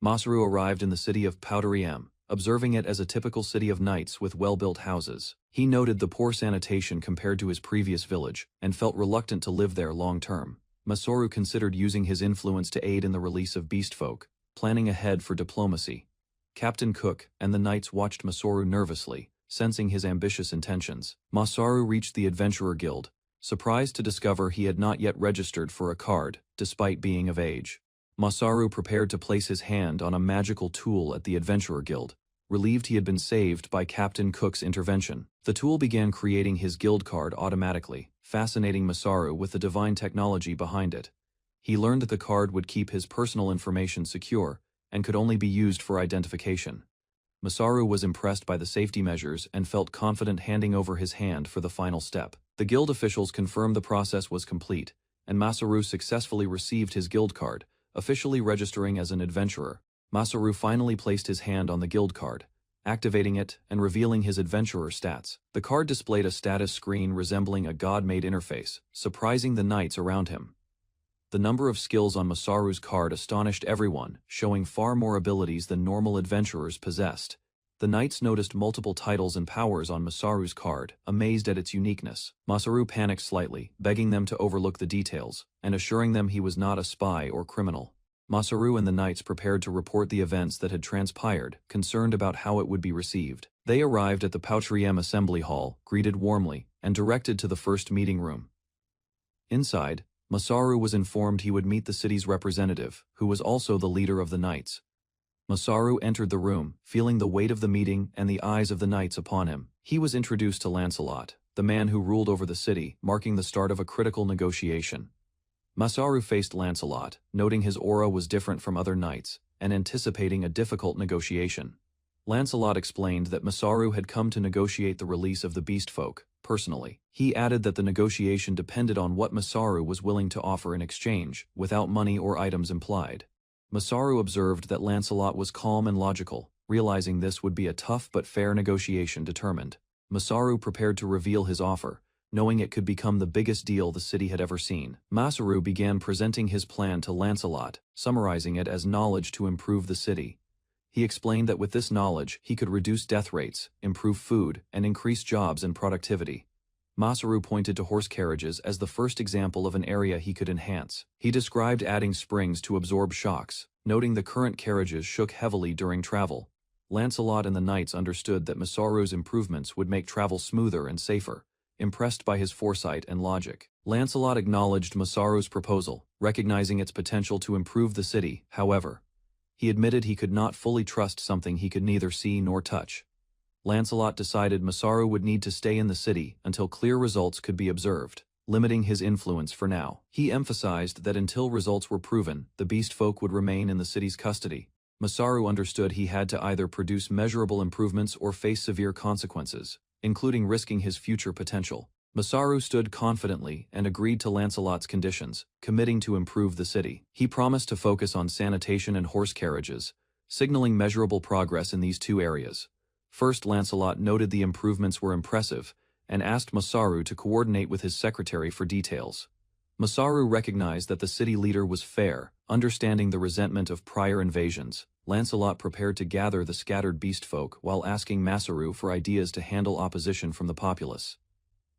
Masaru arrived in the city of Powderiem, observing it as a typical city of knights with well-built houses. He noted the poor sanitation compared to his previous village, and felt reluctant to live there long-term. Masaru considered using his influence to aid in the release of beastfolk, planning ahead for diplomacy. Captain Cook and the knights watched Masaru nervously, sensing his ambitious intentions. Masaru reached the Adventurer Guild, surprised to discover he had not yet registered for a card, despite being of age. Masaru prepared to place his hand on a magical tool at the Adventurer Guild, relieved he had been saved by Captain Cook's intervention. The tool began creating his guild card automatically, fascinating Masaru with the divine technology behind it. He learned that the card would keep his personal information secure and could only be used for identification. Masaru was impressed by the safety measures and felt confident handing over his hand for the final step. The guild officials confirmed the process was complete, and Masaru successfully received his guild card, officially registering as an adventurer. Masaru finally placed his hand on the guild card, activating it and revealing his adventurer stats. The card displayed a status screen resembling a god-made interface, surprising the knights around him. The number of skills on Masaru's card astonished everyone, showing far more abilities than normal adventurers possessed. The knights noticed multiple titles and powers on Masaru's card, amazed at its uniqueness. Masaru panicked slightly, begging them to overlook the details, and assuring them he was not a spy or criminal. Masaru and the knights prepared to report the events that had transpired, concerned about how it would be received. They arrived at the Poutriem Assembly Hall, greeted warmly, and directed to the first meeting room. Inside, Masaru was informed he would meet the city's representative, who was also the leader of the knights. Masaru entered the room, feeling the weight of the meeting and the eyes of the knights upon him. He was introduced to Lancelot, the man who ruled over the city, marking the start of a critical negotiation. Masaru faced Lancelot, noting his aura was different from other knights, and anticipating a difficult negotiation. Lancelot explained that Masaru had come to negotiate the release of the beast folk, personally. He added that the negotiation depended on what Masaru was willing to offer in exchange, without money or items implied. Masaru observed that Lancelot was calm and logical, realizing this would be a tough but fair negotiation determined. Masaru prepared to reveal his offer, knowing it could become the biggest deal the city had ever seen. Masaru began presenting his plan to Lancelot, summarizing it as knowledge to improve the city. He explained that with this knowledge, he could reduce death rates, improve food, and increase jobs and productivity. Masaru pointed to horse carriages as the first example of an area he could enhance. He described adding springs to absorb shocks, noting the current carriages shook heavily during travel. Lancelot and the knights understood that Masaru's improvements would make travel smoother and safer, impressed by his foresight and logic. Lancelot acknowledged Masaru's proposal, recognizing its potential to improve the city. However, he admitted he could not fully trust something he could neither see nor touch. Lancelot decided Masaru would need to stay in the city until clear results could be observed, limiting his influence for now. He emphasized that until results were proven, the beast folk would remain in the city's custody. Masaru understood he had to either produce measurable improvements or face severe consequences, including risking his future potential. Masaru stood confidently and agreed to Lancelot's conditions, committing to improve the city. He promised to focus on sanitation and horse carriages, signaling measurable progress in these two areas. First, Lancelot noted the improvements were impressive and asked Masaru to coordinate with his secretary for details. Masaru recognized that the city leader was fair, understanding the resentment of prior invasions. Lancelot prepared to gather the scattered beast folk while asking Masaru for ideas to handle opposition from the populace.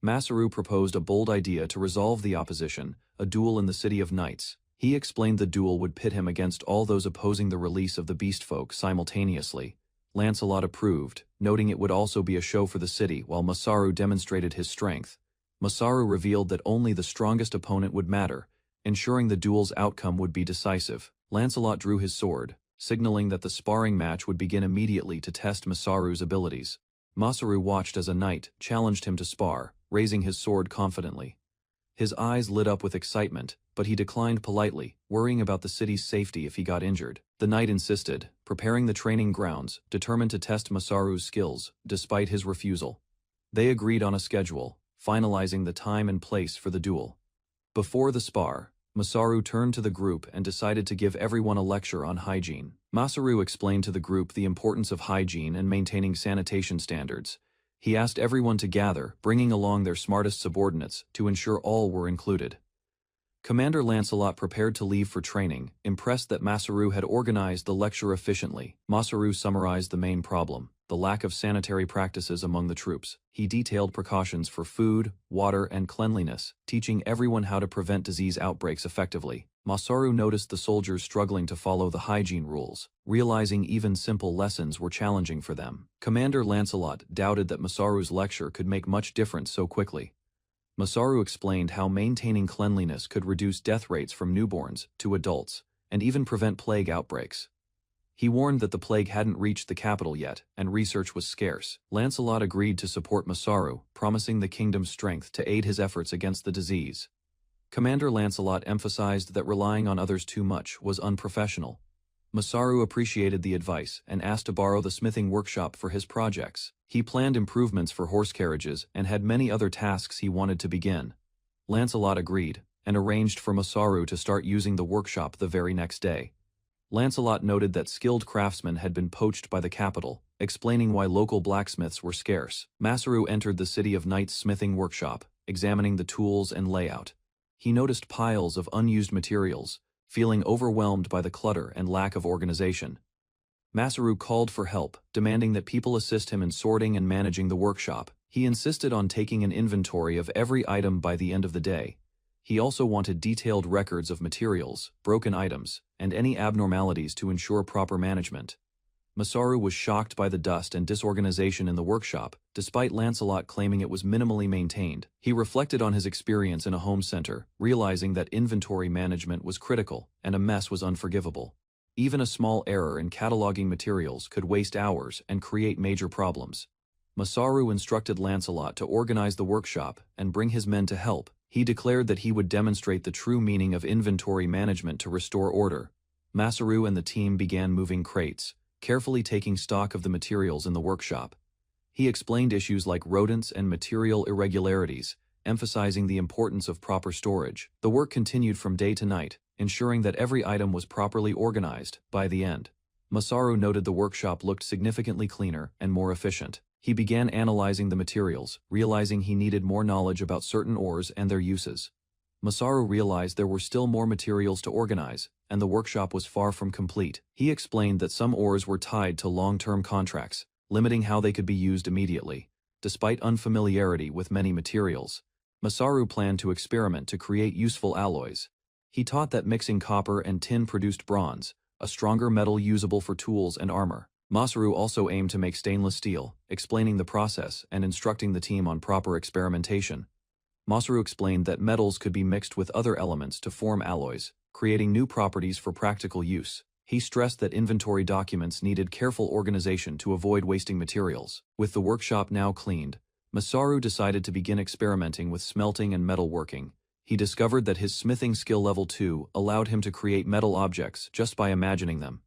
Masaru proposed a bold idea to resolve the opposition, a duel in the City of Knights. He explained the duel would pit him against all those opposing the release of the beast folk simultaneously. Lancelot approved, noting it would also be a show for the city while Masaru demonstrated his strength. Masaru revealed that only the strongest opponent would matter, ensuring the duel's outcome would be decisive. Lancelot drew his sword, signaling that the sparring match would begin immediately to test Masaru's abilities. Masaru watched as a knight challenged him to spar, raising his sword confidently. His eyes lit up with excitement, but he declined politely, worrying about the city's safety if he got injured. The knight insisted, preparing the training grounds, determined to test Masaru's skills, despite his refusal. They agreed on a schedule, finalizing the time and place for the duel. Before the spar, Masaru turned to the group and decided to give everyone a lecture on hygiene. Masaru explained to the group the importance of hygiene and maintaining sanitation standards. He asked everyone to gather, bringing along their smartest subordinates, to ensure all were included. Commander Lancelot prepared to leave for training, impressed that Masaru had organized the lecture efficiently. Masaru summarized the main problem, the lack of sanitary practices among the troops. He detailed precautions for food, water, and cleanliness, teaching everyone how to prevent disease outbreaks effectively. Masaru noticed the soldiers struggling to follow the hygiene rules, realizing even simple lessons were challenging for them. Commander Lancelot doubted that Masaru's lecture could make much difference so quickly. Masaru explained how maintaining cleanliness could reduce death rates from newborns to adults, and even prevent plague outbreaks. He warned that the plague hadn't reached the capital yet, and research was scarce. Lancelot agreed to support Masaru, promising the kingdom's strength to aid his efforts against the disease. Commander Lancelot emphasized that relying on others too much was unprofessional. Masaru appreciated the advice and asked to borrow the smithing workshop for his projects. He planned improvements for horse carriages and had many other tasks he wanted to begin. Lancelot agreed, and arranged for Masaru to start using the workshop the very next day. Lancelot noted that skilled craftsmen had been poached by the capital, explaining why local blacksmiths were scarce. Masaru entered the City of Knight's smithing workshop, examining the tools and layout. He noticed piles of unused materials, feeling overwhelmed by the clutter and lack of organization. Masaru called for help, demanding that people assist him in sorting and managing the workshop. He insisted on taking an inventory of every item by the end of the day. He also wanted detailed records of materials, broken items, and any abnormalities to ensure proper management. Masaru was shocked by the dust and disorganization in the workshop, despite Lancelot claiming it was minimally maintained. He reflected on his experience in a home center, realizing that inventory management was critical, and a mess was unforgivable. Even a small error in cataloging materials could waste hours and create major problems. Masaru instructed Lancelot to organize the workshop and bring his men to help. He declared that he would demonstrate the true meaning of inventory management to restore order. Masaru and the team began moving crates, carefully taking stock of the materials in the workshop. He explained issues like rodents and material irregularities, emphasizing the importance of proper storage. The work continued from day to night, ensuring that every item was properly organized. By the end, Masaru noted the workshop looked significantly cleaner and more efficient. He began analyzing the materials, realizing he needed more knowledge about certain ores and their uses. Masaru realized there were still more materials to organize, and the workshop was far from complete. He explained that some ores were tied to long-term contracts, limiting how they could be used immediately. Despite unfamiliarity with many materials, Masaru planned to experiment to create useful alloys. He taught that mixing copper and tin produced bronze, a stronger metal usable for tools and armor. Masaru also aimed to make stainless steel, explaining the process and instructing the team on proper experimentation. Masaru explained that metals could be mixed with other elements to form alloys, creating new properties for practical use. He stressed that inventory documents needed careful organization to avoid wasting materials. With the workshop now cleaned, Masaru decided to begin experimenting with smelting and metalworking. He discovered that his smithing skill level 2 allowed him to create metal objects just by imagining them.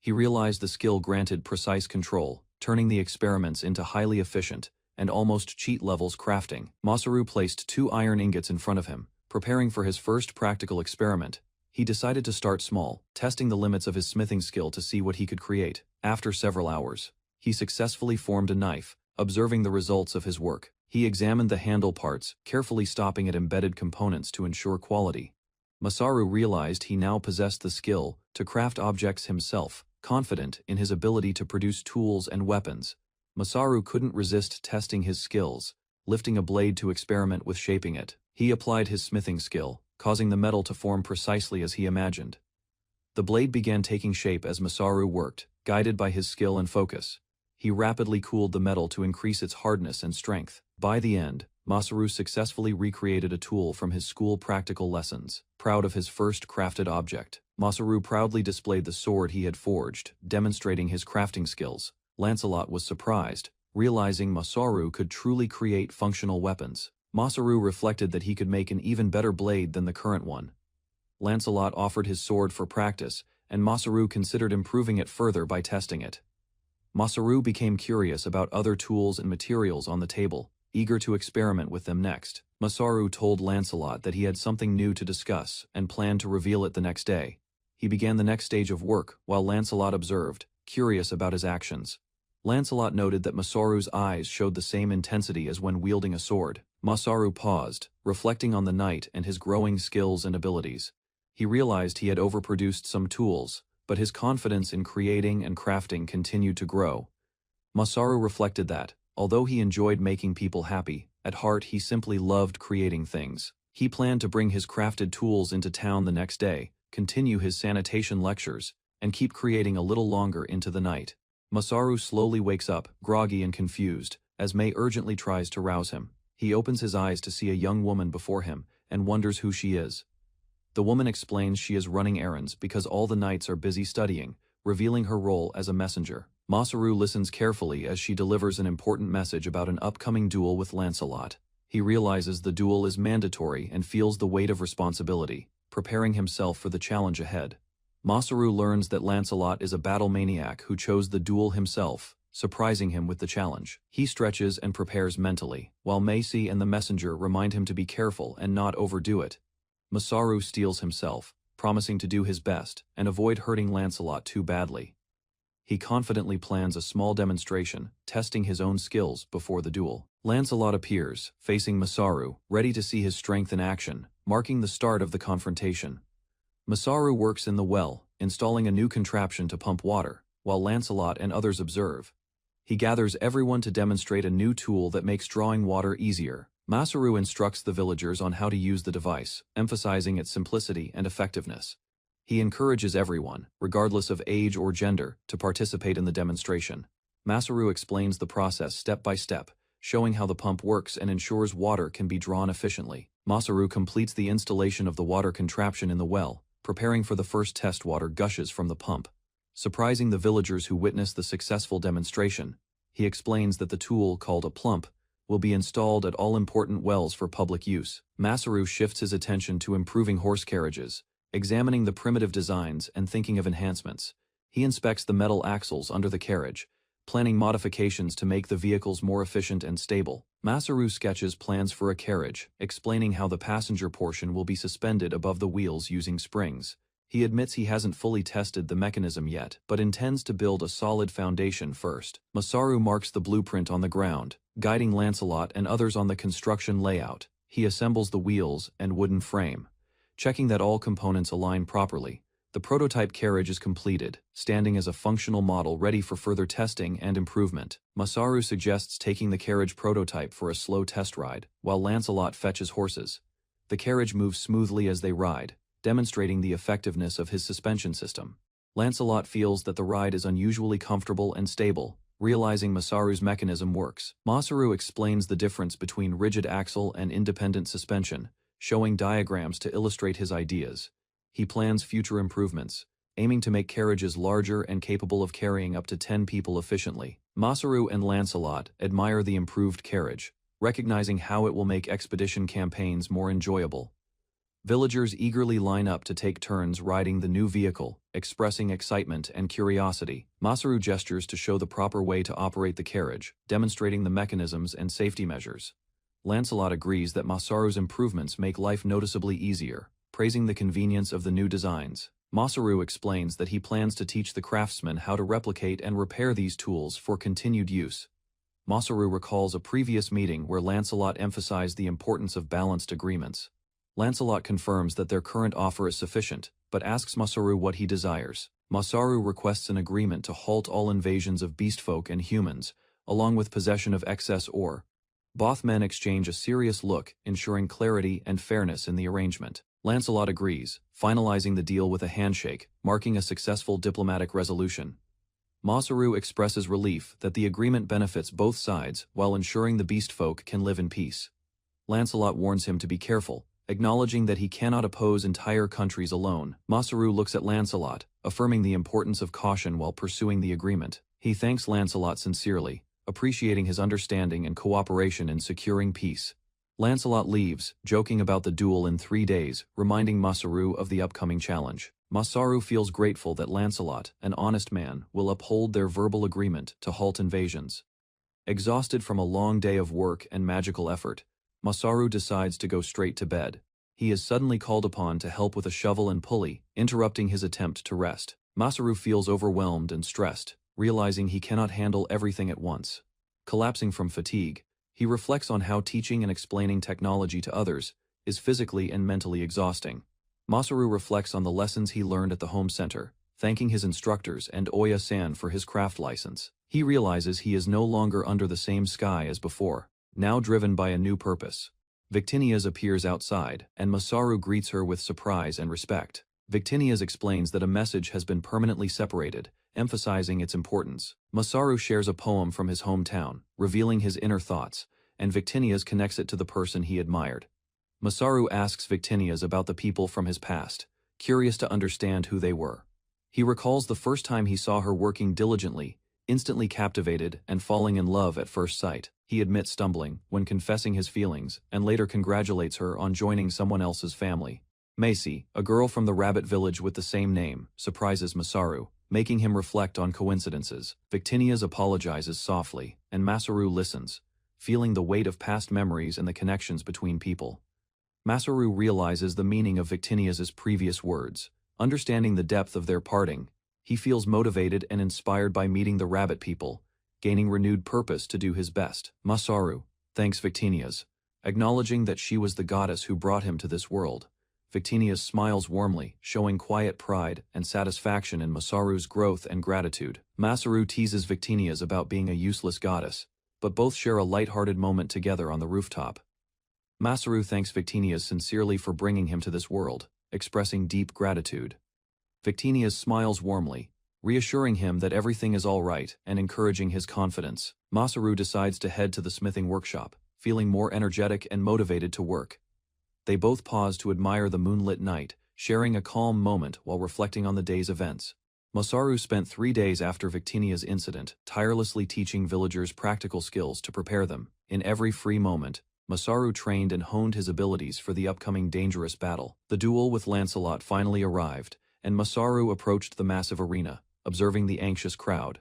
He realized the skill granted precise control, turning the experiments into highly efficient and almost cheat levels crafting. Masaru placed 2 iron ingots in front of him, preparing for his first practical experiment. He decided to start small, testing the limits of his smithing skill to see what he could create. After several hours, he successfully formed a knife. Observing the results of his work, he examined the handle parts, carefully stopping at embedded components to ensure quality. Masaru realized he now possessed the skill to craft objects himself. Confident in his ability to produce tools and weapons, Masaru couldn't resist testing his skills, lifting a blade to experiment with shaping it. He applied his smithing skill, causing the metal to form precisely as he imagined. The blade began taking shape as Masaru worked, guided by his skill and focus. He rapidly cooled the metal to increase its hardness and strength. By the end, Masaru successfully recreated a tool from his school practical lessons. Proud of his first crafted object, Masaru proudly displayed the sword he had forged, demonstrating his crafting skills. Lancelot was surprised, realizing Masaru could truly create functional weapons. Masaru reflected that he could make an even better blade than the current one. Lancelot offered his sword for practice, and Masaru considered improving it further by testing it. Masaru became curious about other tools and materials on the table, eager to experiment with them next. Masaru told Lancelot that he had something new to discuss and planned to reveal it the next day. He began the next stage of work while Lancelot observed, curious about his actions. Lancelot noted that Masaru's eyes showed the same intensity as when wielding a sword. Masaru paused, reflecting on the knight and his growing skills and abilities. He realized he had overproduced some tools, but his confidence in creating and crafting continued to grow. Masaru reflected that, although he enjoyed making people happy, at heart he simply loved creating things. He planned to bring his crafted tools into town the next day, continue his sanitation lectures, and keep creating a little longer into the night. Masaru slowly wakes up, groggy and confused, as May urgently tries to rouse him. He opens his eyes to see a young woman before him, and wonders who she is. The woman explains she is running errands because all the knights are busy studying, revealing her role as a messenger. Masaru listens carefully as she delivers an important message about an upcoming duel with Lancelot. He realizes the duel is mandatory and feels the weight of responsibility, preparing himself for the challenge ahead. Masaru learns that Lancelot is a battle maniac who chose the duel himself, surprising him with the challenge. He stretches and prepares mentally, while Macy and the messenger remind him to be careful and not overdo it. Masaru steels himself, promising to do his best and avoid hurting Lancelot too badly. He confidently plans a small demonstration, testing his own skills before the duel. Lancelot appears, facing Masaru, ready to see his strength in action, marking the start of the confrontation. Masaru works in the well, installing a new contraption to pump water, while Lancelot and others observe. He gathers everyone to demonstrate a new tool that makes drawing water easier. Masaru instructs the villagers on how to use the device, emphasizing its simplicity and effectiveness. He encourages everyone, regardless of age or gender, to participate in the demonstration. Masaru explains the process step by step, showing how the pump works and ensures water can be drawn efficiently. Masaru completes the installation of the water contraption in the well, preparing for the first test. Water gushes from the pump. Surprising the villagers who witness the successful demonstration, he explains that the tool, called a plump, will be installed at all important wells for public use. Masaru shifts his attention to improving horse carriages, examining the primitive designs and thinking of enhancements. He inspects the metal axles under the carriage, planning modifications to make the vehicles more efficient and stable. Masaru sketches plans for a carriage, explaining how the passenger portion will be suspended above the wheels using springs. He admits he hasn't fully tested the mechanism yet, but intends to build a solid foundation first. Masaru marks the blueprint on the ground, guiding Lancelot and others on the construction layout. He assembles the wheels and wooden frame, checking that all components align properly. The prototype carriage is completed, standing as a functional model ready for further testing and improvement. Masaru suggests taking the carriage prototype for a slow test ride, while Lancelot fetches horses. The carriage moves smoothly as they ride, demonstrating the effectiveness of his suspension system. Lancelot feels that the ride is unusually comfortable and stable, realizing Masaru's mechanism works. Masaru explains the difference between rigid axle and independent suspension, showing diagrams to illustrate his ideas. He plans future improvements, aiming to make carriages larger and capable of carrying up to 10 people efficiently. Masaru and Lancelot admire the improved carriage, recognizing how it will make expedition campaigns more enjoyable. Villagers eagerly line up to take turns riding the new vehicle, expressing excitement and curiosity. Masaru gestures to show the proper way to operate the carriage, demonstrating the mechanisms and safety measures. Lancelot agrees that Masaru's improvements make life noticeably easier, praising the convenience of the new designs. Masaru explains that he plans to teach the craftsmen how to replicate and repair these tools for continued use. Masaru recalls a previous meeting where Lancelot emphasized the importance of balanced agreements. Lancelot confirms that their current offer is sufficient, but asks Masaru what he desires. Masaru requests an agreement to halt all invasions of beastfolk and humans, along with possession of excess ore. Both men exchange a serious look, ensuring clarity and fairness in the arrangement. Lancelot agrees, finalizing the deal with a handshake, marking a successful diplomatic resolution. Masaru expresses relief that the agreement benefits both sides while ensuring the beastfolk can live in peace. Lancelot warns him to be careful, acknowledging that he cannot oppose entire countries alone. Masaru looks at Lancelot, affirming the importance of caution while pursuing the agreement. He thanks Lancelot sincerely, appreciating his understanding and cooperation in securing peace. Lancelot leaves, joking about the duel in 3 days, reminding Masaru of the upcoming challenge. Masaru feels grateful that Lancelot, an honest man, will uphold their verbal agreement to halt invasions. Exhausted from a long day of work and magical effort, Masaru decides to go straight to bed. He is suddenly called upon to help with a shovel and pulley, interrupting his attempt to rest. Masaru feels overwhelmed and stressed, realizing he cannot handle everything at once. Collapsing from fatigue, he reflects on how teaching and explaining technology to others is physically and mentally exhausting. Masaru reflects on the lessons he learned at the home center, thanking his instructors and Oya-san for his craft license. He realizes he is no longer under the same sky as before, now driven by a new purpose. Victinias appears outside, and Masaru greets her with surprise and respect. Victinias explains that a message has been permanently separated, emphasizing its importance. Masaru shares a poem from his hometown, revealing his inner thoughts, and Victinias connects it to the person he admired. Masaru asks Victinias about the people from his past, curious to understand who they were. He recalls the first time he saw her working diligently, instantly captivated and falling in love at first sight. He admits stumbling when confessing his feelings and later congratulates her on joining someone else's family. Macy, a girl from the rabbit village with the same name, surprises Masaru, making him reflect on coincidences. Victinias apologizes softly, and Masaru listens, feeling the weight of past memories and the connections between people. Masaru realizes the meaning of Victinia's previous words. Understanding the depth of their parting, he feels motivated and inspired by meeting the rabbit people, gaining renewed purpose to do his best. Masaru thanks Victinia's, acknowledging that she was the goddess who brought him to this world. Victinia's smiles warmly, showing quiet pride and satisfaction in Masaru's growth and gratitude. Masaru teases Victinia's about being a useless goddess, but both share a light-hearted moment together on the rooftop. Masaru thanks Victinia's sincerely for bringing him to this world, expressing deep gratitude. Victinia's smiles warmly, reassuring him that everything is all right and encouraging his confidence. Masaru decides to head to the smithing workshop, feeling more energetic and motivated to work. They both pause to admire the moonlit night, sharing a calm moment while reflecting on the day's events. Masaru spent 3 days after Victinia's incident, tirelessly teaching villagers practical skills to prepare them. In every free moment, Masaru trained and honed his abilities for the upcoming dangerous battle. The duel with Lancelot finally arrived, and Masaru approached the massive arena, observing the anxious crowd.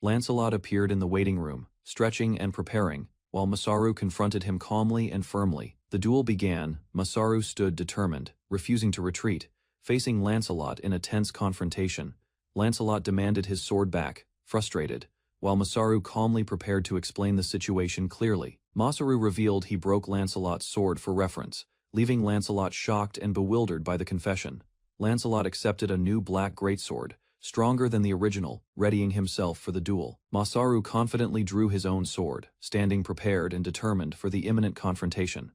Lancelot appeared in the waiting room, stretching and preparing, while Masaru confronted him calmly and firmly. The duel began. Masaru stood determined, refusing to retreat, facing Lancelot in a tense confrontation. Lancelot demanded his sword back, frustrated, while Masaru calmly prepared to explain the situation clearly. Masaru revealed he broke Lancelot's sword for reference, leaving Lancelot shocked and bewildered by the confession. Lancelot accepted a new black greatsword, stronger than the original, readying himself for the duel. Masaru confidently drew his own sword, standing prepared and determined for the imminent confrontation.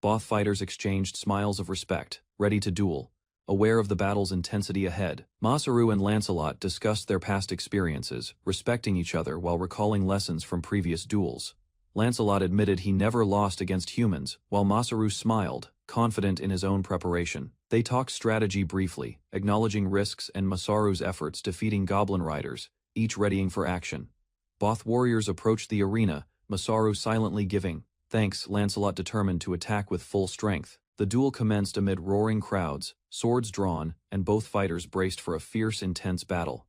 Both fighters exchanged smiles of respect, ready to duel, aware of the battle's intensity ahead. Masaru and Lancelot discussed their past experiences, respecting each other while recalling lessons from previous duels. Lancelot admitted he never lost against humans, while Masaru smiled, confident in his own preparation. They talked strategy briefly, acknowledging risks and Masaru's efforts defeating goblin riders, each readying for action. Both warriors approached the arena, Masaru silently giving thanks. Lancelot determined to attack with full strength. The duel commenced amid roaring crowds, swords drawn, and both fighters braced for a fierce, intense battle.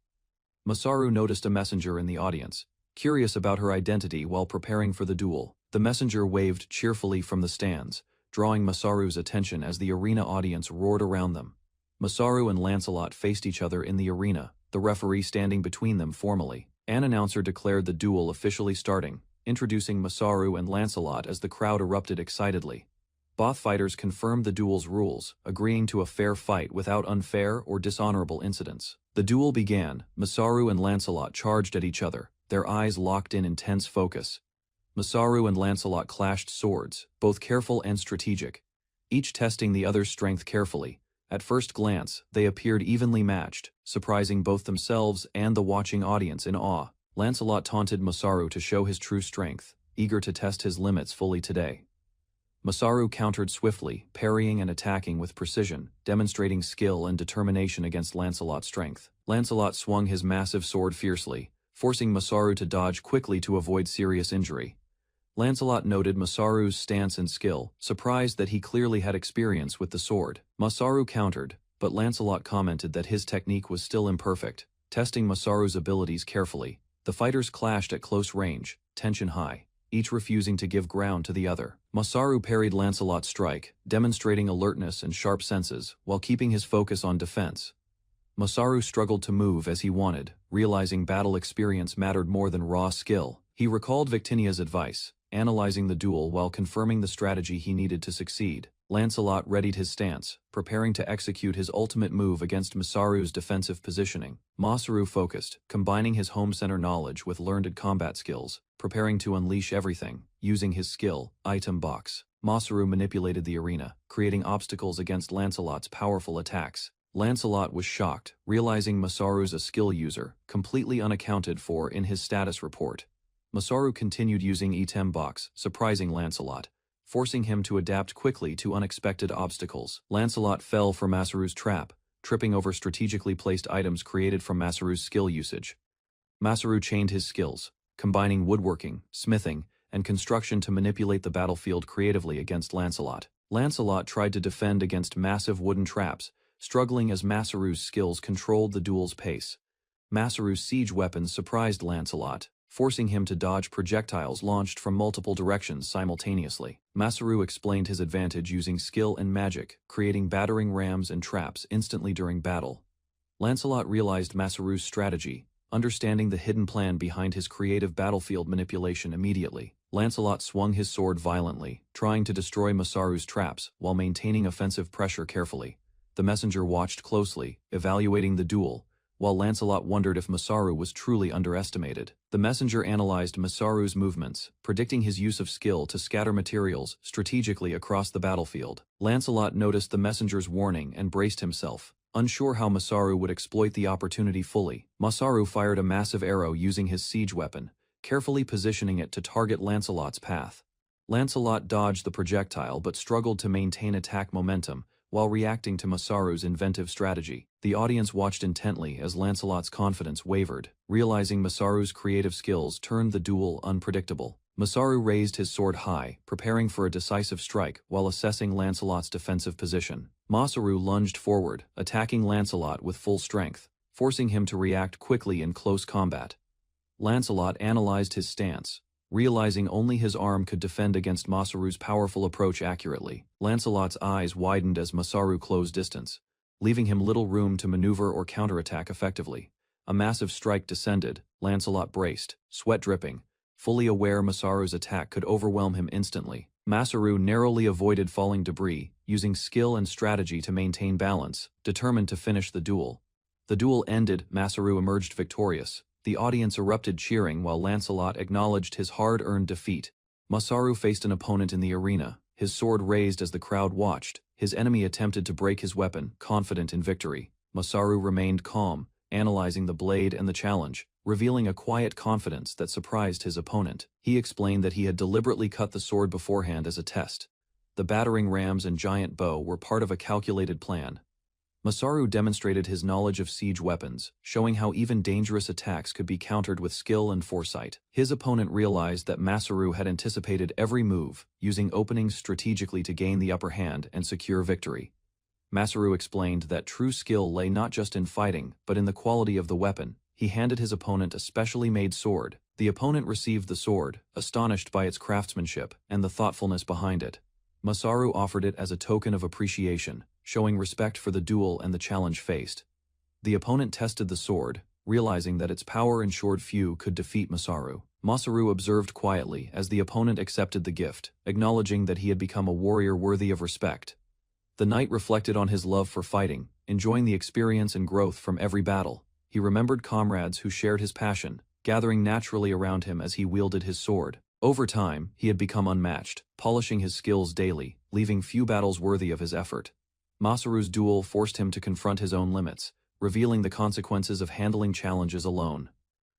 Masaru noticed a messenger in the audience, curious about her identity while preparing for the duel. The messenger waved cheerfully from the stands, drawing Masaru's attention as the arena audience roared around them. Masaru and Lancelot faced each other in the arena, the referee standing between them formally. An announcer declared the duel officially starting, introducing Masaru and Lancelot as the crowd erupted excitedly. Both fighters confirmed the duel's rules, agreeing to a fair fight without unfair or dishonorable incidents. The duel began. Masaru and Lancelot charged at each other, their eyes locked in intense focus. Masaru and Lancelot clashed swords, both careful and strategic, each testing the other's strength carefully. At first glance, they appeared evenly matched, surprising both themselves and the watching audience in awe. Lancelot taunted Masaru to show his true strength, eager to test his limits fully today. Masaru countered swiftly, parrying and attacking with precision, demonstrating skill and determination against Lancelot's strength. Lancelot swung his massive sword fiercely, forcing Masaru to dodge quickly to avoid serious injury. Lancelot noted Masaru's stance and skill, surprised that he clearly had experience with the sword. Masaru countered, but Lancelot commented that his technique was still imperfect, testing Masaru's abilities carefully. The fighters clashed at close range, tension high, each refusing to give ground to the other. Masaru parried Lancelot's strike, demonstrating alertness and sharp senses, while keeping his focus on defense. Masaru struggled to move as he wanted, realizing battle experience mattered more than raw skill. He recalled Victinia's advice, analyzing the duel while confirming the strategy he needed to succeed. Lancelot readied his stance, preparing to execute his ultimate move against Masaru's defensive positioning. Masaru focused, combining his home center knowledge with learned combat skills, preparing to unleash everything. Using his skill, item box, Masaru manipulated the arena, creating obstacles against Lancelot's powerful attacks. Lancelot was shocked, realizing Masaru's a skill user, completely unaccounted for in his status report. Masaru continued using item box, surprising Lancelot, forcing him to adapt quickly to unexpected obstacles. Lancelot fell for Masaru's trap, tripping over strategically placed items created from Masaru's skill usage. Masaru chained his skills, combining woodworking, smithing, and construction to manipulate the battlefield creatively against Lancelot. Lancelot tried to defend against massive wooden traps, struggling as Masaru's skills controlled the duel's pace. Masaru's siege weapons surprised Lancelot, forcing him to dodge projectiles launched from multiple directions simultaneously. Masaru explained his advantage using skill and magic, creating battering rams and traps instantly during battle. Lancelot realized Masaru's strategy, understanding the hidden plan behind his creative battlefield manipulation immediately. Lancelot swung his sword violently, trying to destroy Masaru's traps while maintaining offensive pressure carefully. The messenger watched closely, evaluating the duel, while Lancelot wondered if Masaru was truly underestimated. The messenger analyzed Masaru's movements, predicting his use of skill to scatter materials strategically across the battlefield. Lancelot noticed the messenger's warning and braced himself, unsure how Masaru would exploit the opportunity fully. Masaru fired a massive arrow using his siege weapon, carefully positioning it to target Lancelot's path. Lancelot dodged the projectile but struggled to maintain attack momentum while reacting to Masaru's inventive strategy. The audience watched intently as Lancelot's confidence wavered, realizing Masaru's creative skills turned the duel unpredictable. Masaru raised his sword high, preparing for a decisive strike while assessing Lancelot's defensive position. Masaru lunged forward, attacking Lancelot with full strength, forcing him to react quickly in close combat. Lancelot analyzed his stance, realizing only his arm could defend against Masaru's powerful approach accurately. Lancelot's eyes widened as Masaru closed distance, leaving him little room to maneuver or counterattack effectively. A massive strike descended. Lancelot braced, sweat dripping, fully aware Masaru's attack could overwhelm him instantly. Masaru narrowly avoided falling debris, using skill and strategy to maintain balance, determined to finish the duel. The duel ended. Masaru emerged victorious. The audience erupted cheering while Lancelot acknowledged his hard-earned defeat. Masaru faced an opponent in the arena, his sword raised as the crowd watched. His enemy attempted to break his weapon, confident in victory. Masaru remained calm, analyzing the blade and the challenge, revealing a quiet confidence that surprised his opponent. He explained that he had deliberately cut the sword beforehand as a test. The battering rams and giant bow were part of a calculated plan. Masaru demonstrated his knowledge of siege weapons, showing how even dangerous attacks could be countered with skill and foresight. His opponent realized that Masaru had anticipated every move, using openings strategically to gain the upper hand and secure victory. Masaru explained that true skill lay not just in fighting, but in the quality of the weapon. He handed his opponent a specially made sword. The opponent received the sword, astonished by its craftsmanship and the thoughtfulness behind it. Masaru offered it as a token of appreciation, showing respect for the duel and the challenge faced. The opponent tested the sword, realizing that its power ensured few could defeat Masaru. Masaru observed quietly as the opponent accepted the gift, acknowledging that he had become a warrior worthy of respect. The knight reflected on his love for fighting, enjoying the experience and growth from every battle. He remembered comrades who shared his passion, gathering naturally around him as he wielded his sword. Over time, he had become unmatched, polishing his skills daily, leaving few battles worthy of his effort. Masaru's duel forced him to confront his own limits, revealing the consequences of handling challenges alone.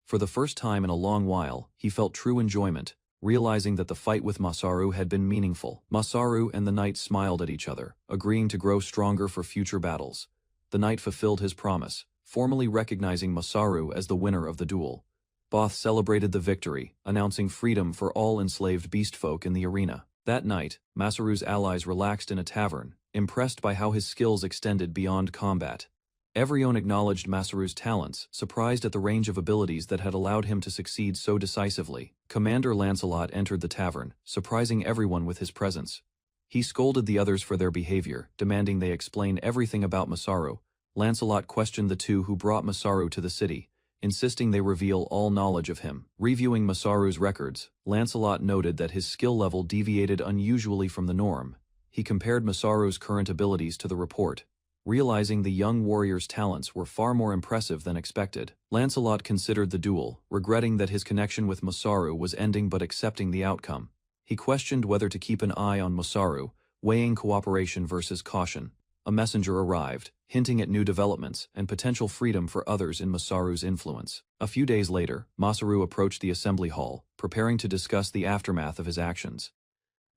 For the first time in a long while, he felt true enjoyment, realizing that the fight with Masaru had been meaningful. Masaru and the knight smiled at each other, agreeing to grow stronger for future battles. The knight fulfilled his promise, formally recognizing Masaru as the winner of the duel. Both celebrated the victory, announcing freedom for all enslaved beastfolk in the arena. That night, Masaru's allies relaxed in a tavern, impressed by how his skills extended beyond combat. Everyone acknowledged Masaru's talents, surprised at the range of abilities that had allowed him to succeed so decisively. Commander Lancelot entered the tavern, surprising everyone with his presence. He scolded the others for their behavior, demanding they explain everything about Masaru. Lancelot questioned the two who brought Masaru to the city, insisting they reveal all knowledge of him. Reviewing Masaru's records, Lancelot noted that his skill level deviated unusually from the norm. He compared Masaru's current abilities to the report, realizing the young warrior's talents were far more impressive than expected. Lancelot considered the duel, regretting that his connection with Masaru was ending but accepting the outcome. He questioned whether to keep an eye on Masaru, weighing cooperation versus caution. A messenger arrived, hinting at new developments and potential freedom for others in Masaru's influence. A few days later, Masaru approached the assembly hall, preparing to discuss the aftermath of his actions.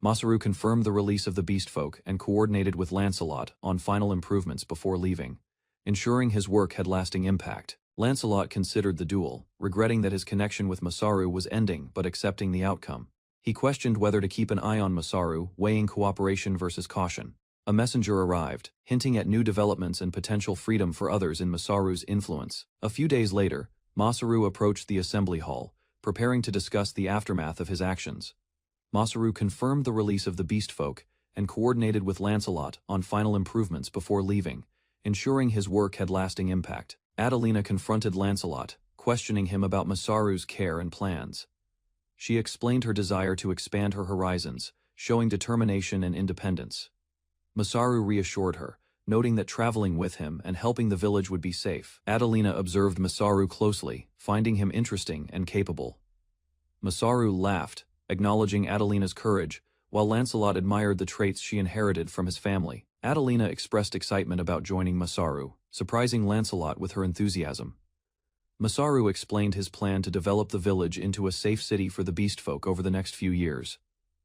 Masaru confirmed the release of the beastfolk and coordinated with Lancelot on final improvements before leaving, ensuring his work had lasting impact. Lancelot considered the duel, regretting that his connection with Masaru was ending but accepting the outcome. He questioned whether to keep an eye on Masaru, weighing cooperation versus caution. A messenger arrived, hinting at new developments and potential freedom for others in Masaru's influence. A few days later, Masaru approached the assembly hall, preparing to discuss the aftermath of his actions. Masaru confirmed the release of the beast folk and coordinated with Lancelot on final improvements before leaving, ensuring his work had lasting impact. Adelina confronted Lancelot, questioning him about Masaru's care and plans. She explained her desire to expand her horizons, showing determination and independence. Masaru reassured her, noting that traveling with him and helping the village would be safe. Adelina observed Masaru closely, finding him interesting and capable. Masaru laughed, acknowledging Adelina's courage, while Lancelot admired the traits she inherited from his family. Adelina expressed excitement about joining Masaru, surprising Lancelot with her enthusiasm. Masaru explained his plan to develop the village into a safe city for the beast folk over the next few years.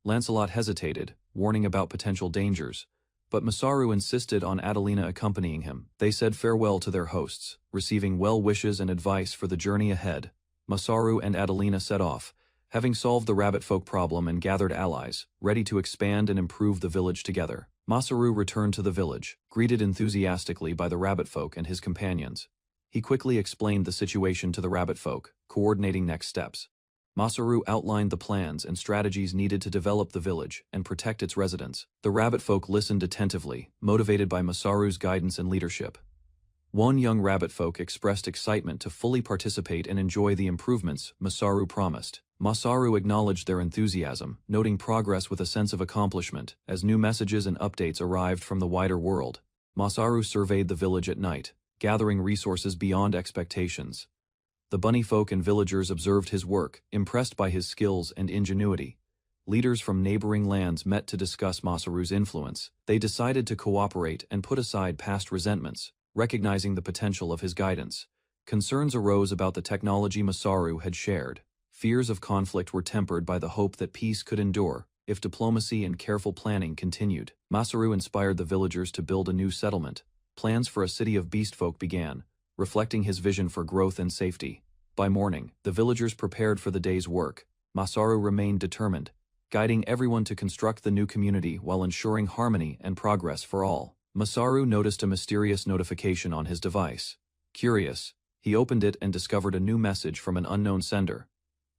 Lancelot hesitated, warning about potential dangers, but Masaru insisted on Adelina accompanying him. They said farewell to their hosts, receiving well wishes and advice for the journey ahead. Masaru and Adelina set off, having solved the rabbit folk problem and gathered allies, ready to expand and improve the village together. Masaru returned to the village, greeted enthusiastically by the rabbit folk and his companions. He quickly explained the situation to the rabbit folk, coordinating next steps. Masaru outlined the plans and strategies needed to develop the village and protect its residents. The rabbit folk listened attentively, motivated by Masaru's guidance and leadership. One young rabbit folk expressed excitement to fully participate and enjoy the improvements Masaru promised. Masaru acknowledged their enthusiasm, noting progress with a sense of accomplishment as new messages and updates arrived from the wider world. Masaru surveyed the village at night, gathering resources beyond expectations. The bunny folk and villagers observed his work, impressed by his skills and ingenuity. Leaders from neighboring lands met to discuss Masaru's influence. They decided to cooperate and put aside past resentments, recognizing the potential of his guidance. Concerns arose about the technology Masaru had shared. Fears of conflict were tempered by the hope that peace could endure if diplomacy and careful planning continued. Masaru inspired the villagers to build a new settlement. Plans for a city of beast folk began, reflecting his vision for growth and safety. By morning, the villagers prepared for the day's work. Masaru remained determined, guiding everyone to construct the new community while ensuring harmony and progress for all. Masaru noticed a mysterious notification on his device. Curious, he opened it and discovered a new message from an unknown sender.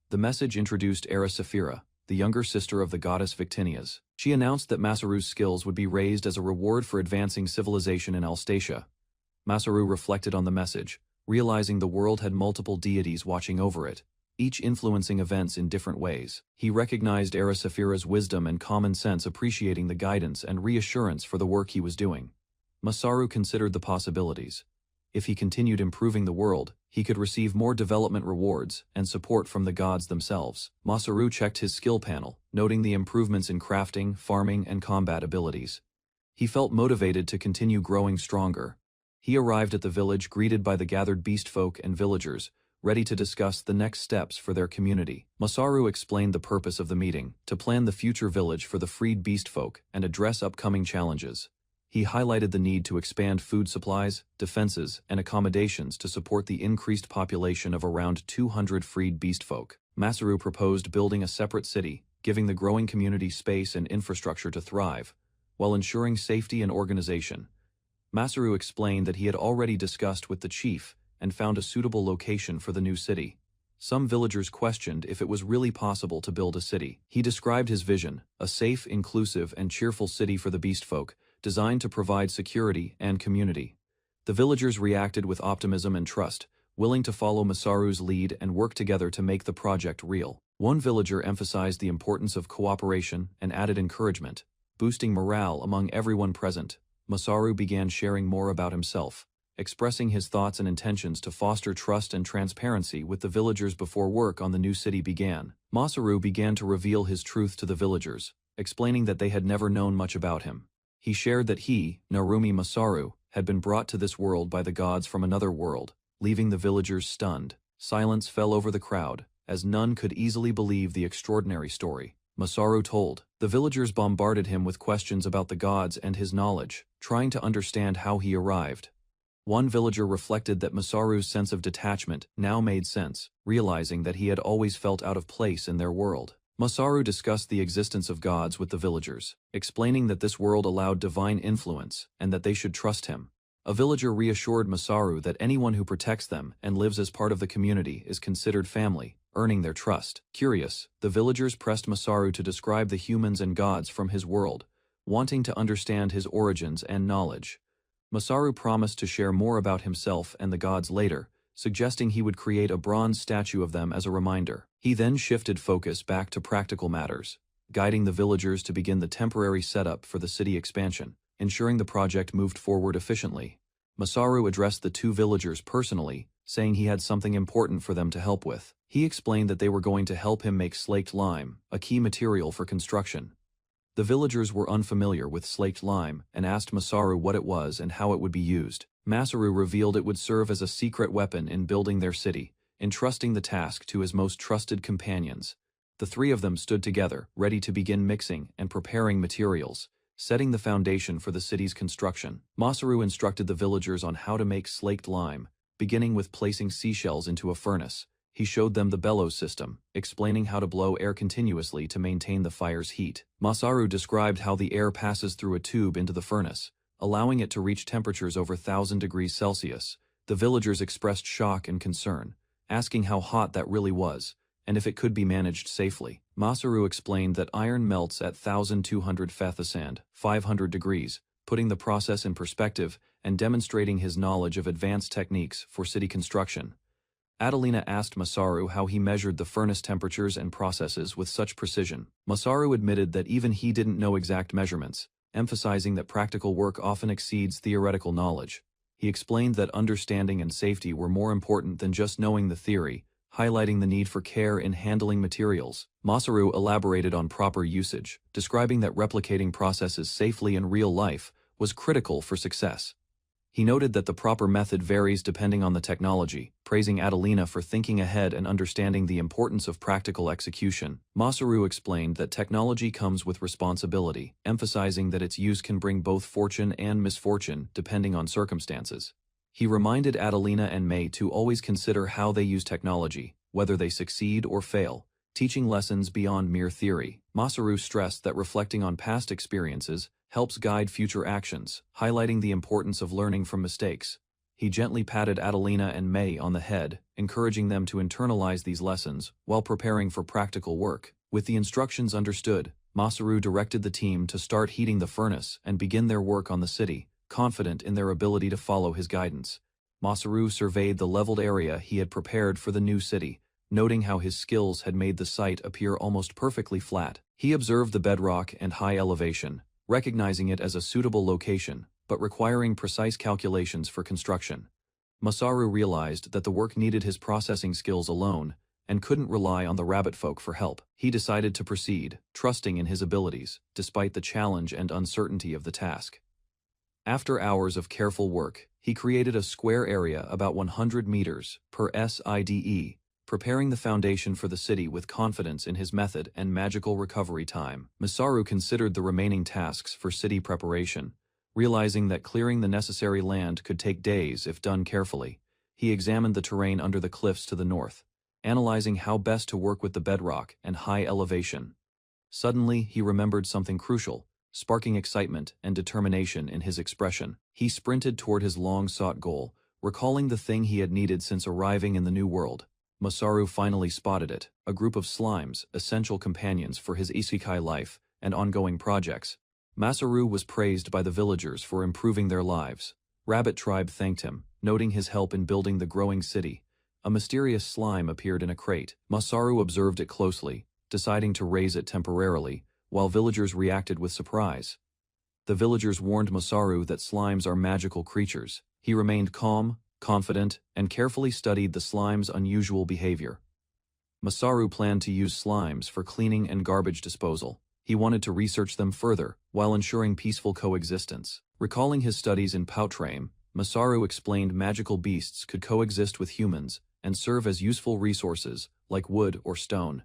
The message introduced Saphira, the younger sister of the goddess Victinias. She announced that Masaru's skills would be raised as a reward for advancing civilization in Alstatia. Masaru reflected on the message, realizing the world had multiple deities watching over it, each influencing events in different ways. He recognized Saphira's wisdom and common sense, appreciating the guidance and reassurance for the work he was doing. Masaru considered the possibilities. If he continued improving the world, he could receive more development rewards and support from the gods themselves. Masaru checked his skill panel, noting the improvements in crafting, farming, and combat abilities. He felt motivated to continue growing stronger. He arrived at the village greeted by the gathered beast folk and villagers, ready to discuss the next steps for their community. Masaru explained the purpose of the meeting, to plan the future village for the freed beast folk and address upcoming challenges. He highlighted the need to expand food supplies, defenses, and accommodations to support the increased population of around 200 freed beast folk. Masaru proposed building a separate city, giving the growing community space and infrastructure to thrive, while ensuring safety and organization. Masaru explained that he had already discussed with the chief and found a suitable location for the new city. Some villagers questioned if it was really possible to build a city. He described his vision, a safe, inclusive, and cheerful city for the beast folk, designed to provide security and community. The villagers reacted with optimism and trust, willing to follow Masaru's lead and work together to make the project real. One villager emphasized the importance of cooperation and added encouragement, boosting morale among everyone present. Masaru began sharing more about himself, expressing his thoughts and intentions to foster trust and transparency with the villagers before work on the new city began. Masaru began to reveal his truth to the villagers, explaining that they had never known much about him. He shared that he, Narumi Masaru, had been brought to this world by the gods from another world, leaving the villagers stunned. Silence fell over the crowd, as none could easily believe the extraordinary story Masaru told. The villagers bombarded him with questions about the gods and his knowledge, trying to understand how he arrived. One villager reflected that Masaru's sense of detachment now made sense, realizing that he had always felt out of place in their world. Masaru discussed the existence of gods with the villagers, explaining that this world allowed divine influence and that they should trust him. A villager reassured Masaru that anyone who protects them and lives as part of the community is considered family, earning their trust. Curious, the villagers pressed Masaru to describe the humans and gods from his world, wanting to understand his origins and knowledge. Masaru promised to share more about himself and the gods later, suggesting he would create a bronze statue of them as a reminder. He then shifted focus back to practical matters, guiding the villagers to begin the temporary setup for the city expansion, ensuring the project moved forward efficiently. Masaru addressed the two villagers personally, saying he had something important for them to help with. He explained that they were going to help him make slaked lime, a key material for construction. The villagers were unfamiliar with slaked lime and asked Masaru what it was and how it would be used. Masaru revealed it would serve as a secret weapon in building their city, entrusting the task to his most trusted companions. The three of them stood together, ready to begin mixing and preparing materials, setting the foundation for the city's construction. Masaru instructed the villagers on how to make slaked lime, beginning with placing seashells into a furnace. He showed them the bellows system, explaining how to blow air continuously to maintain the fire's heat. Masaru described how the air passes through a tube into the furnace, allowing it to reach temperatures over 1,000 degrees Celsius. The villagers expressed shock and concern, asking how hot that really was, and if it could be managed safely. Masaru explained that iron melts at 1,200 Fethasand, 500 degrees, putting the process in perspective and demonstrating his knowledge of advanced techniques for city construction. Adelina asked Masaru how he measured the furnace temperatures and processes with such precision. Masaru admitted that even he didn't know exact measurements, emphasizing that practical work often exceeds theoretical knowledge. He explained that understanding and safety were more important than just knowing the theory, highlighting the need for care in handling materials. Masaru elaborated on proper usage, describing that replicating processes safely in real life was critical for success. He noted that the proper method varies depending on the technology, praising Adelina for thinking ahead and understanding the importance of practical execution. Masaru explained that technology comes with responsibility, emphasizing that its use can bring both fortune and misfortune depending on circumstances. He reminded Adelina and May to always consider how they use technology, whether they succeed or fail, teaching lessons beyond mere theory. Masaru stressed that reflecting on past experiences helps guide future actions, highlighting the importance of learning from mistakes. He gently patted Adelina and May on the head, encouraging them to internalize these lessons while preparing for practical work. With the instructions understood, Masaru directed the team to start heating the furnace and begin their work on the city, confident in their ability to follow his guidance. Masaru surveyed the leveled area he had prepared for the new city, noting how his skills had made the site appear almost perfectly flat. He observed the bedrock and high elevation, recognizing it as a suitable location, but requiring precise calculations for construction. Masaru realized that the work needed his processing skills alone, and couldn't rely on the rabbit folk for help. He decided to proceed, trusting in his abilities, despite the challenge and uncertainty of the task. After hours of careful work, he created a square area about 100 meters per SIDE, preparing the foundation for the city with confidence in his method and magical recovery time. Masaru considered the remaining tasks for city preparation, realizing that clearing the necessary land could take days if done carefully. He examined the terrain under the cliffs to the north, analyzing how best to work with the bedrock and high elevation. Suddenly, he remembered something crucial, sparking excitement and determination in his expression. He sprinted toward his long-sought goal, recalling the thing he had needed since arriving in the new world. Masaru finally spotted it, a group of slimes, essential companions for his Isekai life and ongoing projects. Masaru was praised by the villagers for improving their lives. Rabbit Tribe thanked him, noting his help in building the growing city. A mysterious slime appeared in a crate. Masaru observed it closely, deciding to raise it temporarily, while villagers reacted with surprise. The villagers warned Masaru that slimes are magical creatures. He remained calm, confident, and carefully studied the slime's unusual behavior. Masaru planned to use slimes for cleaning and garbage disposal. He wanted to research them further, while ensuring peaceful coexistence. Recalling his studies in Poutrame, Masaru explained magical beasts could coexist with humans and serve as useful resources, like wood or stone.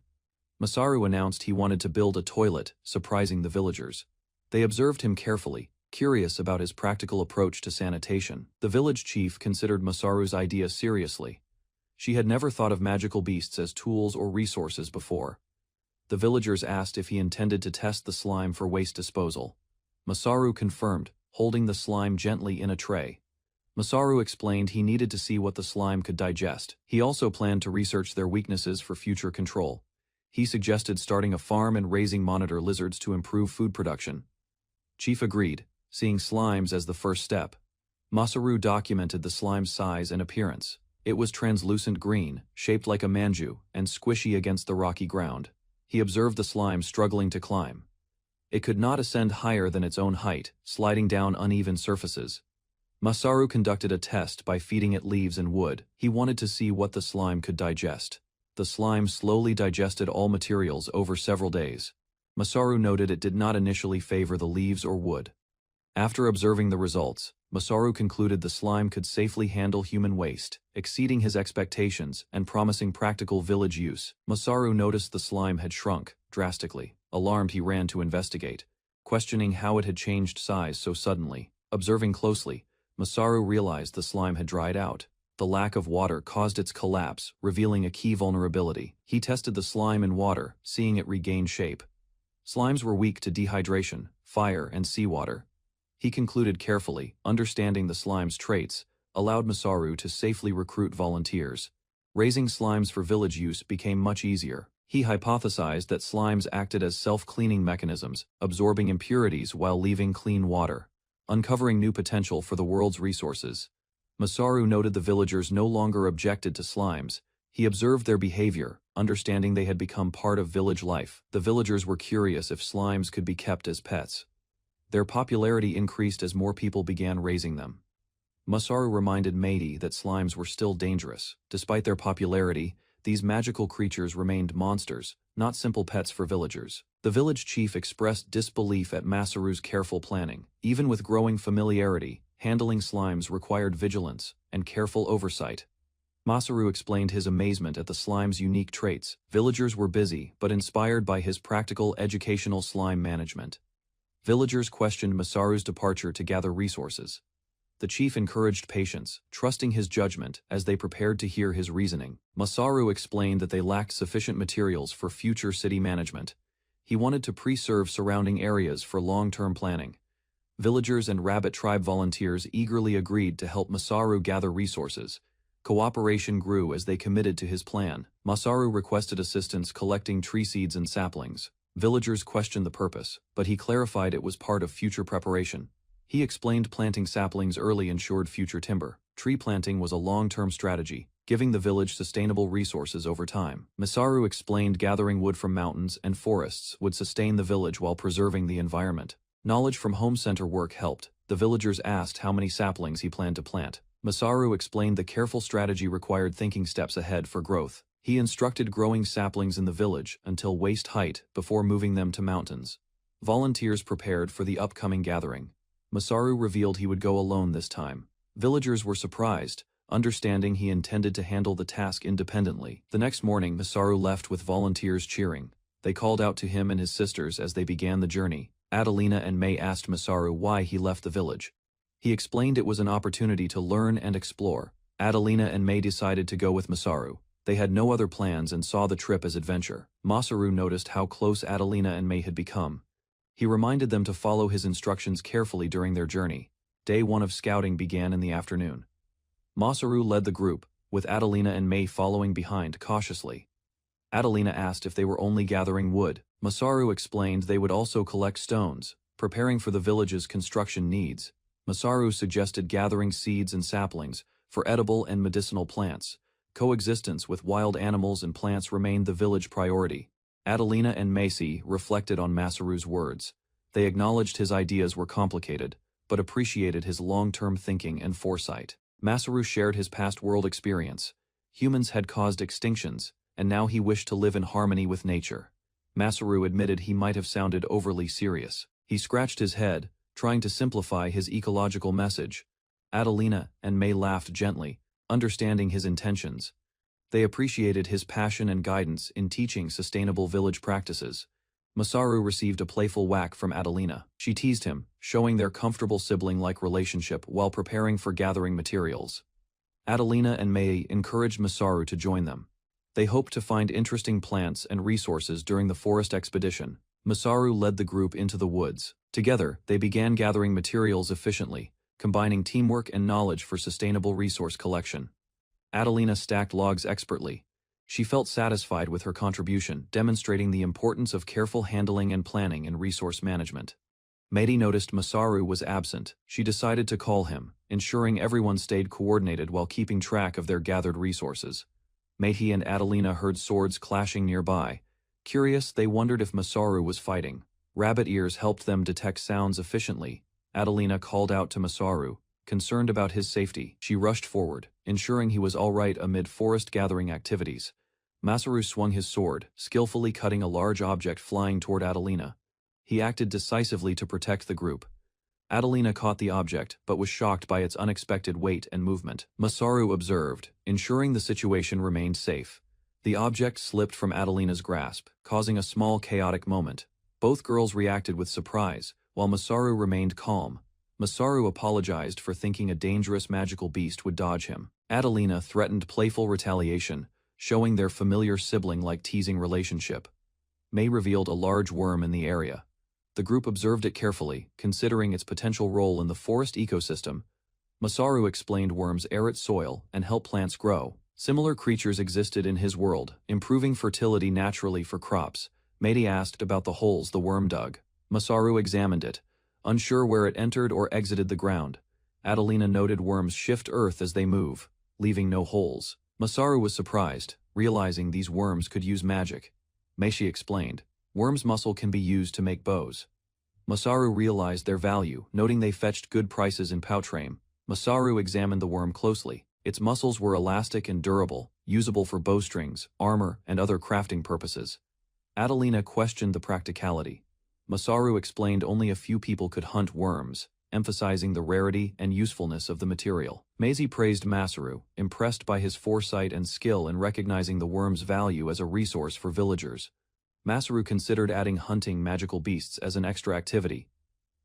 Masaru announced he wanted to build a toilet, surprising the villagers. They observed him carefully, curious about his practical approach to sanitation. The village chief considered Masaru's idea seriously. She had never thought of magical beasts as tools or resources before. The villagers asked if he intended to test the slime for waste disposal. Masaru confirmed, holding the slime gently in a tray. Masaru explained he needed to see what the slime could digest. He also planned to research their weaknesses for future control. He suggested starting a farm and raising monitor lizards to improve food production. Chief agreed, seeing slimes as the first step. Masaru documented the slime's size and appearance. It was translucent green, shaped like a manju, and squishy against the rocky ground. He observed the slime struggling to climb. It could not ascend higher than its own height, sliding down uneven surfaces. Masaru conducted a test by feeding it leaves and wood. He wanted to see what the slime could digest. The slime slowly digested all materials over several days. Masaru noted it did not initially favor the leaves or wood. After observing the results, Masaru concluded the slime could safely handle human waste, exceeding his expectations and promising practical village use. Masaru noticed the slime had shrunk drastically. Alarmed, he ran to investigate, questioning how it had changed size so suddenly. Observing closely, Masaru realized the slime had dried out. The lack of water caused its collapse, revealing a key vulnerability. He tested the slime in water, seeing it regain shape. Slimes were weak to dehydration, fire, and seawater. He concluded carefully, understanding the slime's traits, allowed Masaru to safely recruit volunteers. Raising slimes for village use became much easier. He hypothesized that slimes acted as self-cleaning mechanisms, absorbing impurities while leaving clean water, uncovering new potential for the world's resources. Masaru noted the villagers no longer objected to slimes. He observed their behavior, understanding they had become part of village life. The villagers were curious if slimes could be kept as pets. Their popularity increased as more people began raising them. Masaru reminded Meidi that slimes were still dangerous. Despite their popularity, these magical creatures remained monsters, not simple pets for villagers. The village chief expressed disbelief at Masaru's careful planning. Even with growing familiarity, handling slimes required vigilance and careful oversight. Masaru explained his amazement at the slime's unique traits. Villagers were busy, but inspired by his practical educational slime management. Villagers questioned Masaru's departure to gather resources. The chief encouraged patience, trusting his judgment as they prepared to hear his reasoning. Masaru explained that they lacked sufficient materials for future city management. He wanted to preserve surrounding areas for long-term planning. Villagers and rabbit tribe volunteers eagerly agreed to help Masaru gather resources. Cooperation grew as they committed to his plan. Masaru requested assistance collecting tree seeds and saplings. Villagers questioned the purpose, but he clarified it was part of future preparation. He explained planting saplings early ensured future timber. Tree planting was a long-term strategy, giving the village sustainable resources over time. Masaru explained gathering wood from mountains and forests would sustain the village while preserving the environment. Knowledge from home center work helped. The villagers asked how many saplings he planned to plant. Masaru explained the careful strategy required thinking steps ahead for growth. He instructed growing saplings in the village until waist height before moving them to mountains. Volunteers prepared for the upcoming gathering. Masaru revealed he would go alone this time. Villagers were surprised, understanding he intended to handle the task independently. The next morning, Masaru left with volunteers cheering. They called out to him and his sisters as they began the journey. Adelina and May asked Masaru why he left the village. He explained it was an opportunity to learn and explore. Adelina and May decided to go with Masaru. They had no other plans and saw the trip as adventure. Masaru noticed how close Adelina and May had become. He reminded them to follow his instructions carefully during their journey. Day 1 of scouting began in the afternoon. Masaru led the group, with Adelina and May following behind cautiously. Adelina asked if they were only gathering wood. Masaru explained they would also collect stones, preparing for the village's construction needs. Masaru suggested gathering seeds and saplings for edible and medicinal plants. Coexistence with wild animals and plants remained the village priority. Adelina and Macy reflected on Masaru's words. They acknowledged his ideas were complicated, but appreciated his long-term thinking and foresight. Masaru shared his past world experience. Humans had caused extinctions, and now he wished to live in harmony with nature. Masaru admitted he might have sounded overly serious. He scratched his head, trying to simplify his ecological message. Adelina and May laughed gently, understanding his intentions. They appreciated his passion and guidance in teaching sustainable village practices. Masaru received a playful whack from Adelina. She teased him, showing their comfortable sibling-like relationship while preparing for gathering materials. Adelina and May encouraged Masaru to join them. They hoped to find interesting plants and resources during the forest expedition. Masaru led the group into the woods. Together, they began gathering materials efficiently, combining teamwork and knowledge for sustainable resource collection. Adelina stacked logs expertly. She felt satisfied with her contribution, demonstrating the importance of careful handling and planning in resource management. Mei noticed Masaru was absent. She decided to call him, ensuring everyone stayed coordinated while keeping track of their gathered resources. Mei and Adelina heard swords clashing nearby. Curious, they wondered if Masaru was fighting. Rabbit ears helped them detect sounds efficiently. Adelina called out to Masaru, concerned about his safety. She rushed forward, ensuring he was all right amid forest gathering activities. Masaru swung his sword, skillfully cutting a large object flying toward Adelina. He acted decisively to protect the group. Adelina caught the object, but was shocked by its unexpected weight and movement. Masaru observed, ensuring the situation remained safe. The object slipped from Adelina's grasp, causing a small chaotic moment. Both girls reacted with surprise, while Masaru remained calm. Masaru apologized for thinking a dangerous magical beast would dodge him. Adelina threatened playful retaliation, showing their familiar sibling-like teasing relationship. Mei revealed a large worm in the area. The group observed it carefully, considering its potential role in the forest ecosystem. Masaru explained worms aerate soil and help plants grow. Similar creatures existed in his world, improving fertility naturally for crops. Mei asked about the holes the worm dug. Masaru examined it, unsure where it entered or exited the ground. Adelina noted worms shift earth as they move, leaving no holes. Masaru was surprised, realizing these worms could use magic. Mei explained, worms' muscle can be used to make bows. Masaru realized their value, noting they fetched good prices in pouchframe. Masaru examined the worm closely. Its muscles were elastic and durable, usable for bowstrings, armor, and other crafting purposes. Adelina questioned the practicality. Masaru explained only a few people could hunt worms, emphasizing the rarity and usefulness of the material. Mei praised Masaru, impressed by his foresight and skill in recognizing the worm's value as a resource for villagers. Masaru considered adding hunting magical beasts as an extra activity.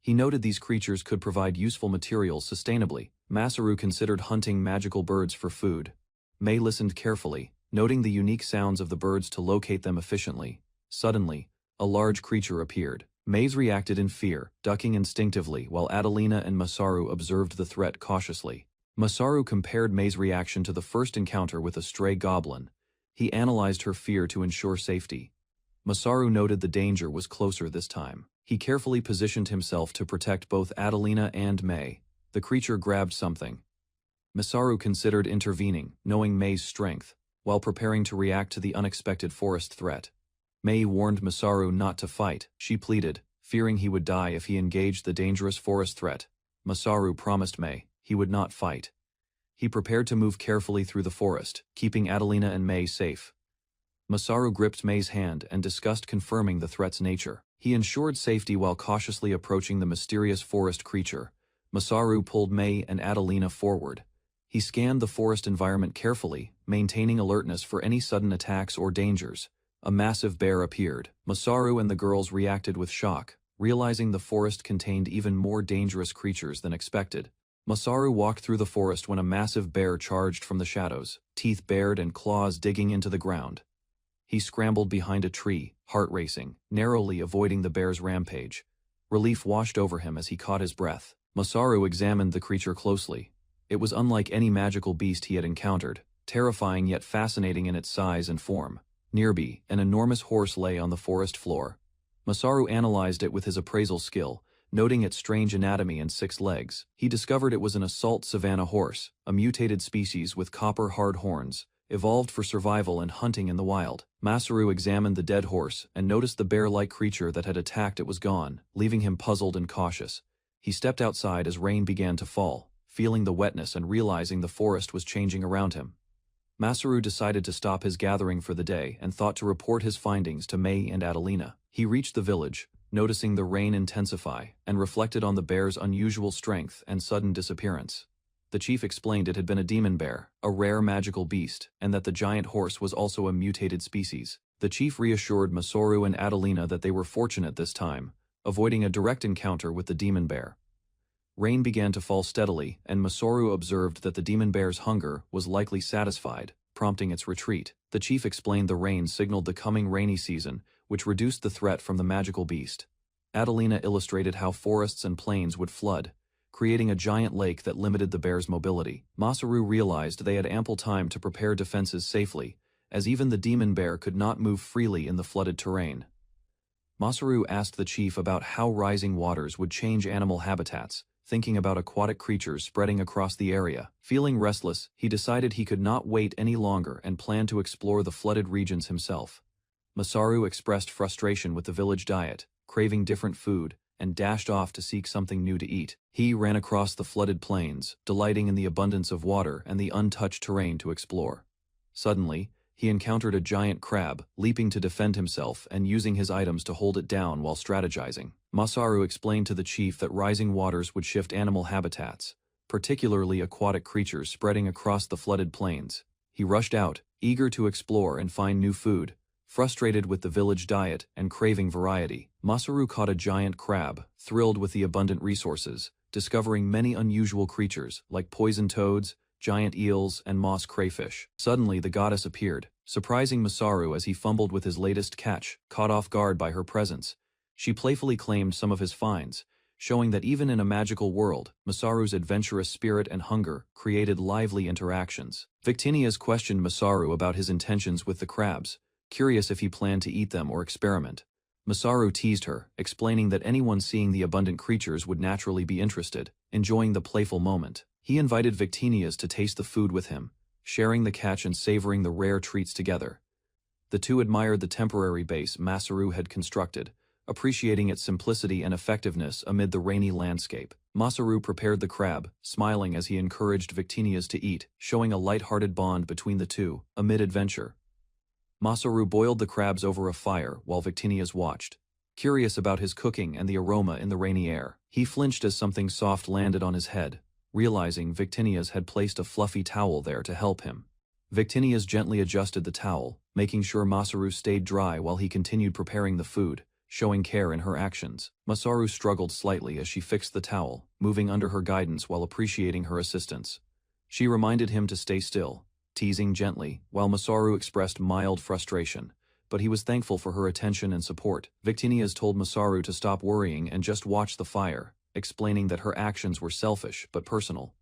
He noted these creatures could provide useful materials sustainably. Masaru considered hunting magical birds for food. Mei listened carefully, noting the unique sounds of the birds to locate them efficiently. Suddenly, a large creature appeared. Mei reacted in fear, ducking instinctively while Adelina and Masaru observed the threat cautiously. Masaru compared Mei's reaction to the first encounter with a stray goblin. He analyzed her fear to ensure safety. Masaru noted the danger was closer this time. He carefully positioned himself to protect both Adelina and Mei. The creature grabbed something. Masaru considered intervening, knowing Mei's strength, while preparing to react to the unexpected forest threat. Mei warned Masaru not to fight. She pleaded, fearing he would die if he engaged the dangerous forest threat. Masaru promised Mei he would not fight. He prepared to move carefully through the forest, keeping Adelina and Mei safe. Masaru gripped Mei's hand and discussed confirming the threat's nature. He ensured safety while cautiously approaching the mysterious forest creature. Masaru pulled Mei and Adelina forward. He scanned the forest environment carefully, maintaining alertness for any sudden attacks or dangers. A massive bear appeared. Masaru and the girls reacted with shock, realizing the forest contained even more dangerous creatures than expected. Masaru walked through the forest when a massive bear charged from the shadows, teeth bared and claws digging into the ground. He scrambled behind a tree, heart racing, narrowly avoiding the bear's rampage. Relief washed over him as he caught his breath. Masaru examined the creature closely. It was unlike any magical beast he had encountered, terrifying yet fascinating in its size and form. Nearby, an enormous horse lay on the forest floor. Masaru analyzed it with his appraisal skill, noting its strange anatomy and 6 legs. He discovered it was an assault savanna horse, a mutated species with copper-hard horns, evolved for survival and hunting in the wild. Masaru examined the dead horse and noticed the bear-like creature that had attacked it was gone, leaving him puzzled and cautious. He stepped outside as rain began to fall, feeling the wetness and realizing the forest was changing around him. Masaru decided to stop his gathering for the day and thought to report his findings to Mei and Adelina. He reached the village, noticing the rain intensify, and reflected on the bear's unusual strength and sudden disappearance. The chief explained it had been a demon bear, a rare magical beast, and that the giant horse was also a mutated species. The chief reassured Masaru and Adelina that they were fortunate this time, avoiding a direct encounter with the demon bear. Rain began to fall steadily, and Masaru observed that the demon bear's hunger was likely satisfied, prompting its retreat. The chief explained the rain signaled the coming rainy season, which reduced the threat from the magical beast. Adelina illustrated how forests and plains would flood, creating a giant lake that limited the bear's mobility. Masaru realized they had ample time to prepare defenses safely, as even the demon bear could not move freely in the flooded terrain. Masaru asked the chief about how rising waters would change animal habitats, thinking about aquatic creatures spreading across the area. Feeling restless, he decided he could not wait any longer and planned to explore the flooded regions himself. Masaru expressed frustration with the village diet, craving different food, and dashed off to seek something new to eat. He ran across the flooded plains, delighting in the abundance of water and the untouched terrain to explore. Suddenly, he encountered a giant crab, leaping to defend himself and using his items to hold it down while strategizing. Masaru explained to the chief that rising waters would shift animal habitats, particularly aquatic creatures spreading across the flooded plains. He rushed out, eager to explore and find new food. Frustrated with the village diet and craving variety, Masaru caught a giant crab, thrilled with the abundant resources, discovering many unusual creatures like poison toads, giant eels, and moss crayfish. Suddenly the goddess appeared, surprising Masaru as he fumbled with his latest catch, caught off guard by her presence. She playfully claimed some of his finds, showing that even in a magical world, Masaru's adventurous spirit and hunger created lively interactions. Victinias questioned Masaru about his intentions with the crabs, curious if he planned to eat them or experiment. Masaru teased her, explaining that anyone seeing the abundant creatures would naturally be interested, enjoying the playful moment. He invited Victinias to taste the food with him, sharing the catch and savoring the rare treats together. The two admired the temporary base Masaru had constructed, appreciating its simplicity and effectiveness amid the rainy landscape. Masaru prepared the crab, smiling as he encouraged Victinias to eat, showing a light-hearted bond between the two, amid adventure. Masaru boiled the crabs over a fire while Victinias watched, curious about his cooking and the aroma in the rainy air. He flinched as something soft landed on his head, realizing Victinias had placed a fluffy towel there to help him. Victinias gently adjusted the towel, making sure Masaru stayed dry while he continued preparing the food, showing care in her actions. Masaru struggled slightly as she fixed the towel, moving under her guidance while appreciating her assistance. She reminded him to stay still, teasing gently, while Masaru expressed mild frustration, but he was thankful for her attention and support. Victinias told Masaru to stop worrying and just watch the fire, explaining that her actions were selfish but personal.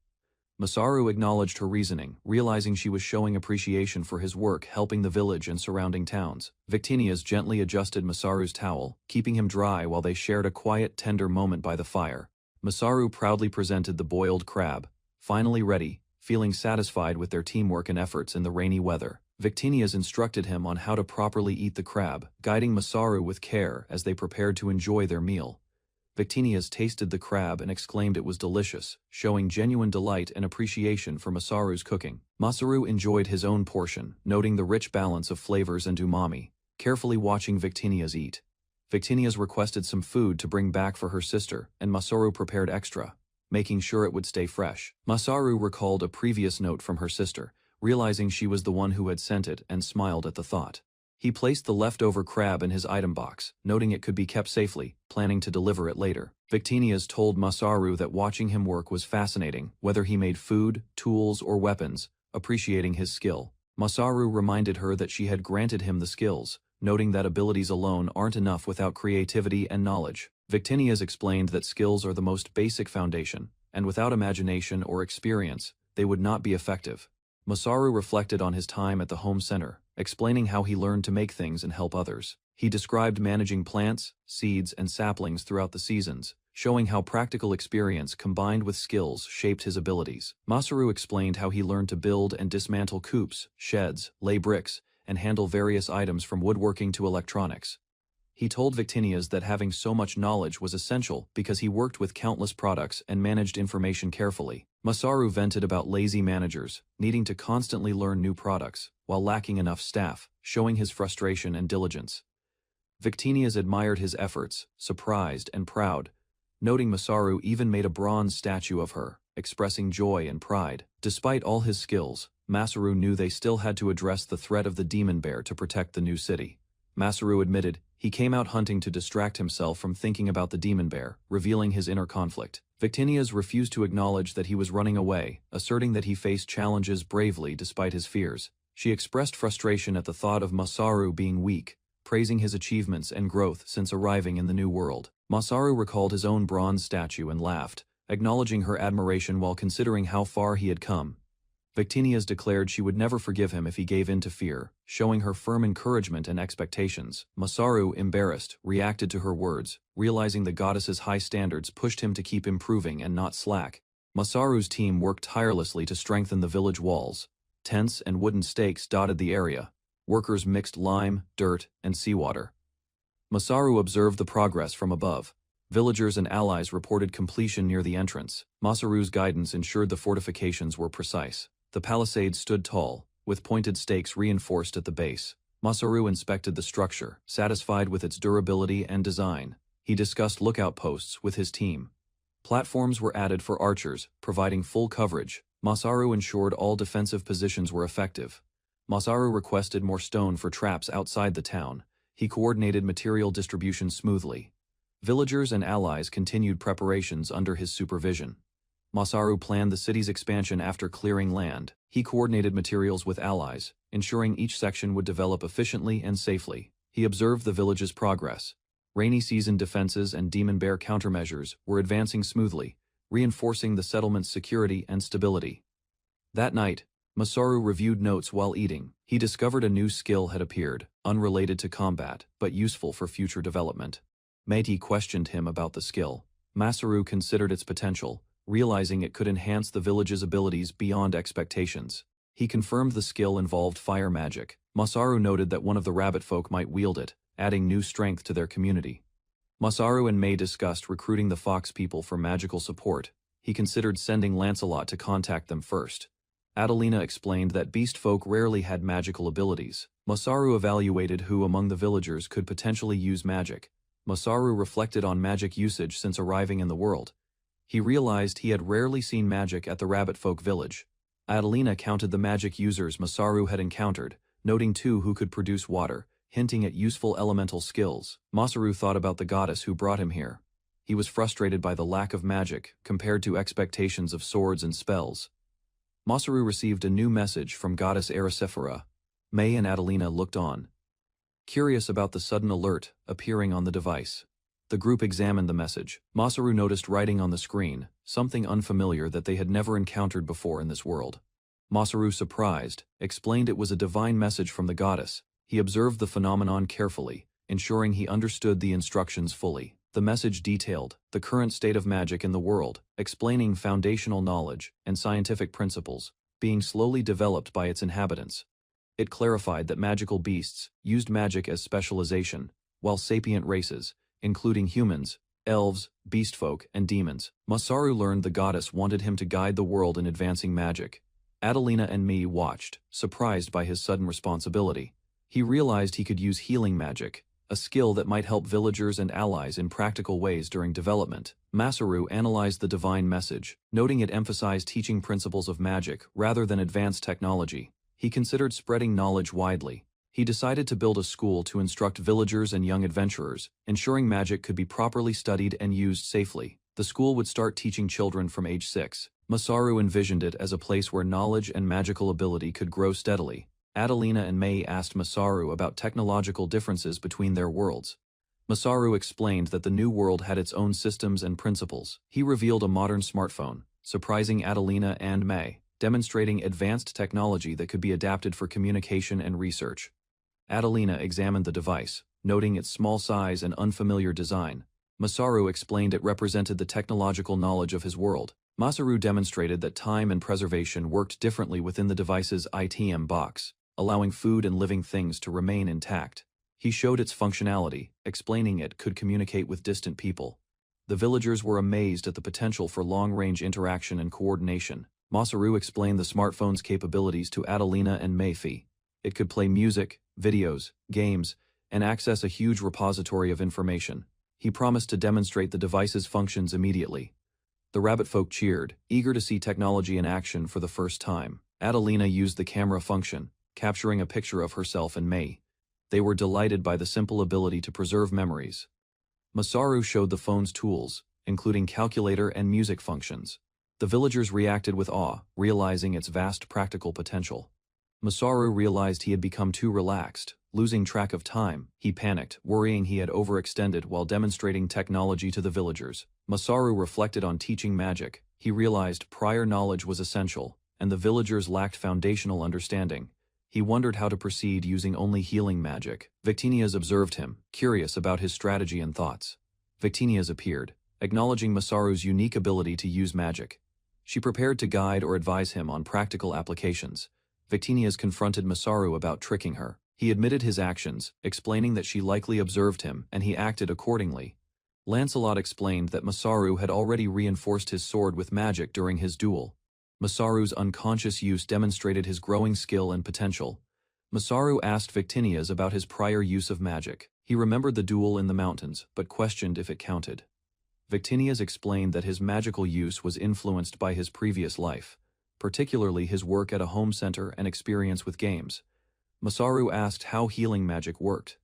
Masaru acknowledged her reasoning, realizing she was showing appreciation for his work helping the village and surrounding towns. Victinias gently adjusted Masaru's towel, keeping him dry while they shared a quiet, tender moment by the fire. Masaru proudly presented the boiled crab, finally ready, feeling satisfied with their teamwork and efforts in the rainy weather. Victinias instructed him on how to properly eat the crab, guiding Masaru with care as they prepared to enjoy their meal. Victinias tasted the crab and exclaimed it was delicious, showing genuine delight and appreciation for Masaru's cooking. Masaru enjoyed his own portion, noting the rich balance of flavors and umami, carefully watching Victinias eat. Victinias requested some food to bring back for her sister, and Masaru prepared extra, making sure it would stay fresh. Masaru recalled a previous note from her sister, realizing she was the one who had sent it, and smiled at the thought. He placed the leftover crab in his item box, noting it could be kept safely, planning to deliver it later. Victinias told Masaru that watching him work was fascinating, whether he made food, tools, or weapons, appreciating his skill. Masaru reminded her that she had granted him the skills, noting that abilities alone aren't enough without creativity and knowledge. Victinias explained that skills are the most basic foundation, and without imagination or experience, they would not be effective. Masaru reflected on his time at the home center, explaining how he learned to make things and help others. He described managing plants, seeds, and saplings throughout the seasons, showing how practical experience combined with skills shaped his abilities. Masaru explained how he learned to build and dismantle coops, sheds, lay bricks, and handle various items from woodworking to electronics. He told Victinias that having so much knowledge was essential because he worked with countless products and managed information carefully. Masaru vented about lazy managers, needing to constantly learn new products, while lacking enough staff, showing his frustration and diligence. Victinias admired his efforts, surprised and proud, noting Masaru even made a bronze statue of her, expressing joy and pride. Despite all his skills, Masaru knew they still had to address the threat of the demon bear to protect the new city. Masaru admitted he came out hunting to distract himself from thinking about the demon bear, revealing his inner conflict. Victinias refused to acknowledge that he was running away, asserting that he faced challenges bravely despite his fears. She expressed frustration at the thought of Masaru being weak, praising his achievements and growth since arriving in the new world. Masaru recalled his own bronze statue and laughed, acknowledging her admiration while considering how far he had come. Victinias declared she would never forgive him if he gave in to fear, showing her firm encouragement and expectations. Masaru, embarrassed, reacted to her words, realizing the goddess's high standards pushed him to keep improving and not slack. Masaru's team worked tirelessly to strengthen the village walls. Tents and wooden stakes dotted the area. Workers mixed lime, dirt, and seawater. Masaru observed the progress from above. Villagers and allies reported completion near the entrance. Masaru's guidance ensured the fortifications were precise. The palisade stood tall, with pointed stakes reinforced at the base. Masaru inspected the structure, satisfied with its durability and design. He discussed lookout posts with his team. Platforms were added for archers, providing full coverage. Masaru ensured all defensive positions were effective. Masaru requested more stone for traps outside the town. He coordinated material distribution smoothly. Villagers and allies continued preparations under his supervision. Masaru planned the city's expansion after clearing land. He coordinated materials with allies, ensuring each section would develop efficiently and safely. He observed the village's progress. Rainy season defenses and demon bear countermeasures were advancing smoothly, reinforcing the settlement's security and stability. That night, Masaru reviewed notes while eating. He discovered a new skill had appeared, unrelated to combat, but useful for future development. Meiti questioned him about the skill. Masaru considered its potential, realizing it could enhance the village's abilities beyond expectations. He confirmed the skill involved fire magic. Masaru noted that one of the rabbit folk might wield it, adding new strength to their community. Masaru and Mei discussed recruiting the fox people for magical support. He considered sending Lancelot to contact them first. Adelina explained that beast folk rarely had magical abilities. Masaru evaluated who among the villagers could potentially use magic. Masaru reflected on magic usage since arriving in the world. He realized he had rarely seen magic at the rabbit folk village. Adelina counted the magic users Masaru had encountered, noting two who could produce water, hinting at useful elemental skills. Masaru thought about the goddess who brought him here. He was frustrated by the lack of magic compared to expectations of swords and spells. Masaru received a new message from goddess Ericephora. Mei and Adelina looked on, curious about the sudden alert appearing on the device. The group examined the message. Masaru noticed writing on the screen, something unfamiliar that they had never encountered before in this world. Masaru, surprised, explained it was a divine message from the goddess. He observed the phenomenon carefully, ensuring he understood the instructions fully. The message detailed the current state of magic in the world, explaining foundational knowledge and scientific principles being slowly developed by its inhabitants. It clarified that magical beasts used magic as specialization, while sapient races, including humans, elves, beastfolk, and demons. Masaru learned the goddess wanted him to guide the world in advancing magic. Adelina and Mei watched, surprised by his sudden responsibility. He realized he could use healing magic, a skill that might help villagers and allies in practical ways during development. Masaru analyzed the divine message, noting it emphasized teaching principles of magic rather than advanced technology. He considered spreading knowledge widely. He decided to build a school to instruct villagers and young adventurers, ensuring magic could be properly studied and used safely. The school would start teaching children from age 6. Masaru envisioned it as a place where knowledge and magical ability could grow steadily. Adelina and Mei asked Masaru about technological differences between their worlds. Masaru explained that the new world had its own systems and principles. He revealed a modern smartphone, surprising Adelina and Mei, demonstrating advanced technology that could be adapted for communication and research. Adelina examined the device, noting its small size and unfamiliar design. Masaru explained it represented the technological knowledge of his world. Masaru demonstrated that time and preservation worked differently within the device's ITM box, allowing food and living things to remain intact. He showed its functionality, explaining it could communicate with distant people. The villagers were amazed at the potential for long-range interaction and coordination. Masaru explained the smartphone's capabilities to Adelina and Mei. It could play music, videos, games, and access a huge repository of information. He promised to demonstrate the device's functions immediately. The rabbit folk cheered, eager to see technology in action for the first time. Adelina used the camera function, capturing a picture of herself and Mei. They were delighted by the simple ability to preserve memories. Masaru showed the phone's tools, including calculator and music functions. The villagers reacted with awe, realizing its vast practical potential. Masaru realized he had become too relaxed, Losing track of time, he panicked, worrying he had overextended while demonstrating technology to the villagers. Masaru reflected on teaching magic. He realized prior knowledge was essential, and the villagers lacked foundational understanding. He wondered how to proceed using only healing magic. Victinias observed him, curious about his strategy and thoughts. Victinias appeared, acknowledging Masaru's unique ability to use magic. She prepared to guide or advise him on practical applications. Victinias confronted Masaru about tricking her. He admitted his actions, explaining that she likely observed him, and he acted accordingly. Lancelot explained that Masaru had already reinforced his sword with magic during his duel. Masaru's unconscious use demonstrated his growing skill and potential. Masaru asked Victinias about his prior use of magic. He remembered the duel in the mountains, but questioned if it counted. Victinias explained that his magical use was influenced by his previous life, particularly his work at a home center and experience with games. Masaru asked how healing magic worked.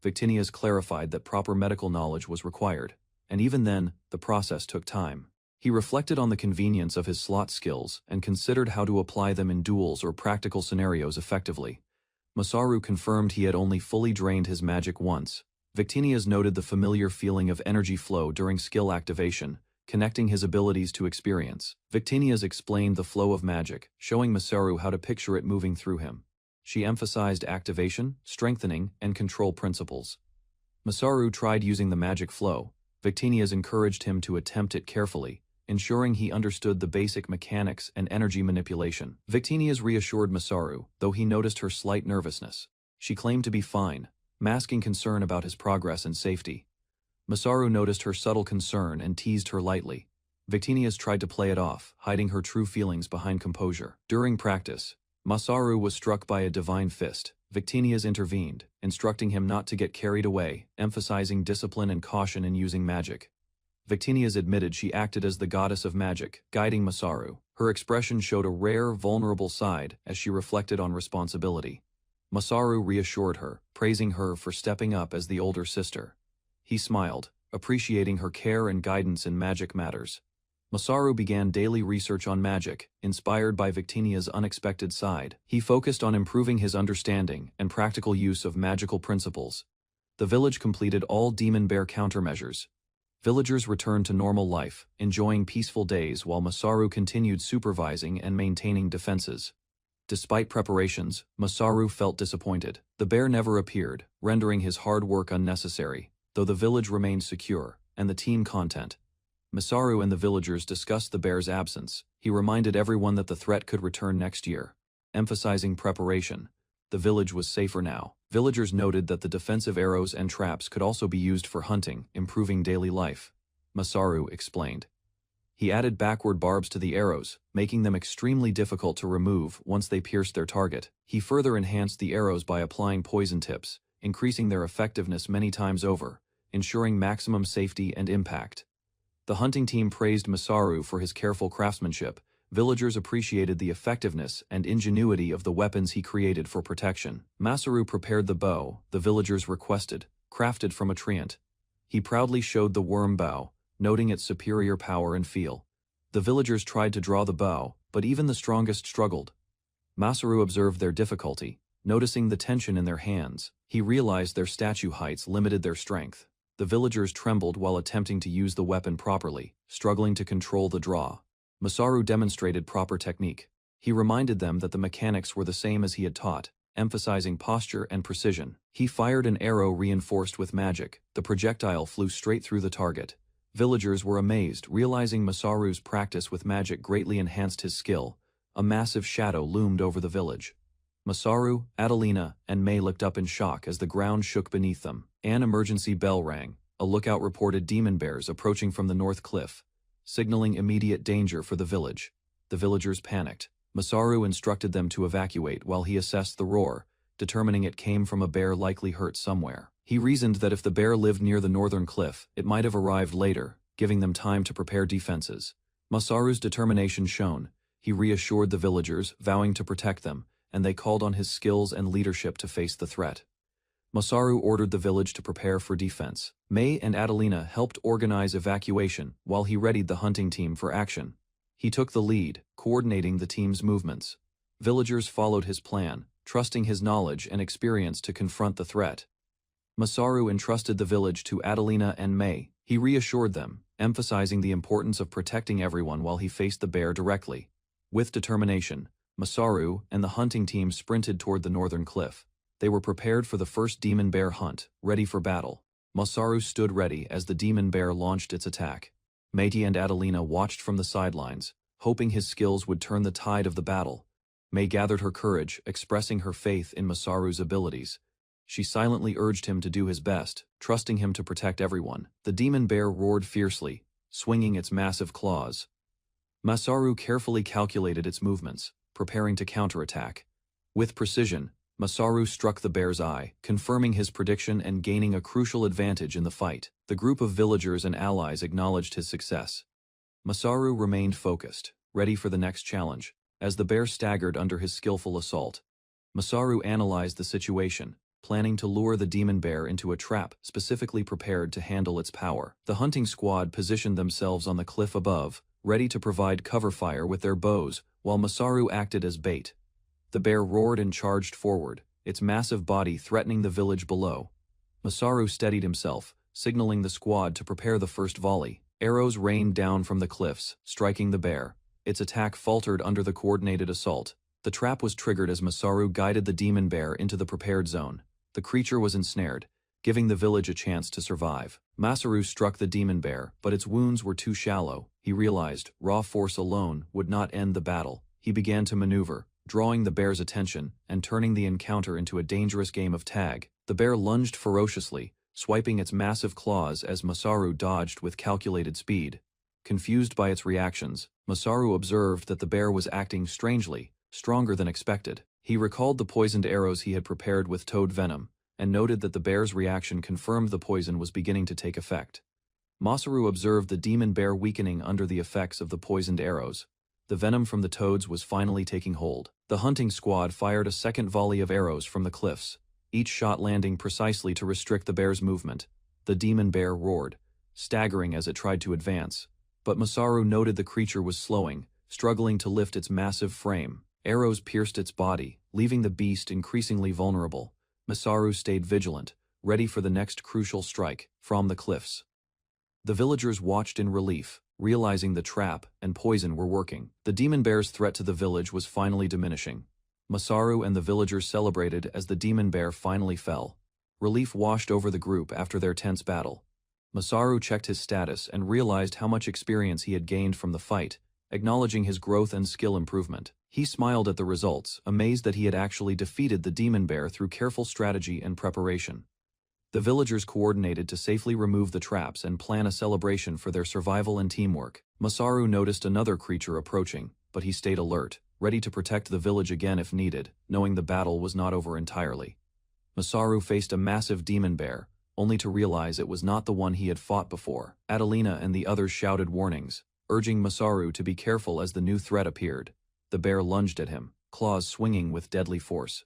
Victinias clarified that proper medical knowledge was required, and even then, the process took time. He reflected on the convenience of his slot skills and considered how to apply them in duels or practical scenarios effectively. Masaru confirmed he had only fully drained his magic once. Victinias noted the familiar feeling of energy flow during skill activation, connecting his abilities to experience. Victinias explained the flow of magic, showing Masaru how to picture it moving through him. She emphasized activation, strengthening, and control principles. Masaru tried using the magic flow. Victinias encouraged him to attempt it carefully, ensuring he understood the basic mechanics and energy manipulation. Victinias reassured Masaru, though he noticed her slight nervousness. She claimed to be fine, masking concern about his progress and safety. Masaru noticed her subtle concern and teased her lightly. Victinias tried to play it off, hiding her true feelings behind composure. During practice, Masaru was struck by a divine fist. Victinias intervened, instructing him not to get carried away, emphasizing discipline and caution in using magic. Victinias admitted she acted as the goddess of magic, guiding Masaru. Her expression showed a rare, vulnerable side as she reflected on responsibility. Masaru reassured her, praising her for stepping up as the older sister. He smiled, appreciating her care and guidance in magic matters. Masaru began daily research on magic, inspired by Victinia's unexpected side. He focused on improving his understanding and practical use of magical principles. The village completed all demon bear countermeasures. Villagers returned to normal life, enjoying peaceful days while Masaru continued supervising and maintaining defenses. Despite preparations, Masaru felt disappointed. The bear never appeared, rendering his hard work unnecessary, though the village remained secure, and the team content. Masaru and the villagers discussed the bear's absence. He reminded everyone that the threat could return next year. Emphasizing preparation, the village was safer now. Villagers noted that the defensive arrows and traps could also be used for hunting, improving daily life. Masaru explained. He added backward barbs to the arrows, making them extremely difficult to remove once they pierced their target. He further enhanced the arrows by applying poison tips, increasing their effectiveness many times over, ensuring maximum safety and impact. The hunting team praised Masaru for his careful craftsmanship. Villagers appreciated the effectiveness and ingenuity of the weapons he created for protection. Masaru prepared the bow the villagers requested, crafted from a treant. He proudly showed the worm bow, noting its superior power and feel. The villagers tried to draw the bow, but even the strongest struggled. Masaru observed their difficulty, noticing the tension in their hands. He realized their statue heights limited their strength. The villagers trembled while attempting to use the weapon properly, struggling to control the draw. Masaru demonstrated proper technique. He reminded them that the mechanics were the same as he had taught, emphasizing posture and precision. He fired an arrow reinforced with magic. The projectile flew straight through the target. Villagers were amazed, realizing Masaru's practice with magic greatly enhanced his skill. A massive shadow loomed over the village. Masaru, Adelina, and May looked up in shock as the ground shook beneath them. An emergency bell rang. A lookout reported demon bears approaching from the north cliff, signaling immediate danger for the village. The villagers panicked. Masaru instructed them to evacuate while he assessed the roar, determining it came from a bear likely hurt somewhere. He reasoned that if the bear lived near the northern cliff, it might have arrived later, giving them time to prepare defenses. Masaru's determination shone. He reassured the villagers, vowing to protect them, and they called on his skills and leadership to face the threat. Masaru ordered the village to prepare for defense. May and Adelina helped organize evacuation while he readied the hunting team for action. He took the lead, coordinating the team's movements. Villagers followed his plan, trusting his knowledge and experience to confront the threat. Masaru entrusted the village to Adelina and May. He reassured them, emphasizing the importance of protecting everyone while he faced the bear directly. With determination, Masaru and the hunting team sprinted toward the northern cliff. They were prepared for the first demon bear hunt, ready for battle. Masaru stood ready as the demon bear launched its attack. Meiji and Adelina watched from the sidelines, hoping his skills would turn the tide of the battle. May gathered her courage, expressing her faith in Masaru's abilities. She silently urged him to do his best, trusting him to protect everyone. The demon bear roared fiercely, swinging its massive claws. Masaru carefully calculated its movements, preparing to counterattack. With precision, Masaru struck the bear's eye, confirming his prediction and gaining a crucial advantage in the fight. The group of villagers and allies acknowledged his success. Masaru remained focused, ready for the next challenge, as the bear staggered under his skillful assault. Masaru analyzed the situation, planning to lure the demon bear into a trap specifically prepared to handle its power. The hunting squad positioned themselves on the cliff above, ready to provide cover fire with their bows, while Masaru acted as bait. The bear roared and charged forward, its massive body threatening the village below. Masaru steadied himself, signaling the squad to prepare the first volley. Arrows rained down from the cliffs, striking the bear. Its attack faltered under the coordinated assault. The trap was triggered as Masaru guided the demon bear into the prepared zone. The creature was ensnared, giving the village a chance to survive. Masaru struck the demon bear, but its wounds were too shallow. He realized raw force alone would not end the battle. He began to maneuver, drawing the bear's attention and turning the encounter into a dangerous game of tag. The bear lunged ferociously, swiping its massive claws as Masaru dodged with calculated speed. Confused by its reactions, Masaru observed that the bear was acting strangely, stronger than expected. He recalled the poisoned arrows he had prepared with toad venom, and noted that the bear's reaction confirmed the poison was beginning to take effect. Masaru observed the demon bear weakening under the effects of the poisoned arrows. The venom from the toads was finally taking hold. The hunting squad fired a second volley of arrows from the cliffs, each shot landing precisely to restrict the bear's movement. The demon bear roared, staggering as it tried to advance. But Masaru noted the creature was slowing, struggling to lift its massive frame. Arrows pierced its body, leaving the beast increasingly vulnerable. Masaru stayed vigilant, ready for the next crucial strike from the cliffs. The villagers watched in relief, realizing the trap and poison were working. The demon bear's threat to the village was finally diminishing. Masaru and the villagers celebrated as the demon bear finally fell. Relief washed over the group after their tense battle. Masaru checked his status and realized how much experience he had gained from the fight, acknowledging his growth and skill improvement. He smiled at the results, amazed that he had actually defeated the demon bear through careful strategy and preparation. The villagers coordinated to safely remove the traps and plan a celebration for their survival and teamwork. Masaru noticed another creature approaching, but he stayed alert, ready to protect the village again if needed, knowing the battle was not over entirely. Masaru faced a massive demon bear, only to realize it was not the one he had fought before. Adelina and the others shouted warnings, urging Masaru to be careful as the new threat appeared. The bear lunged at him, claws swinging with deadly force.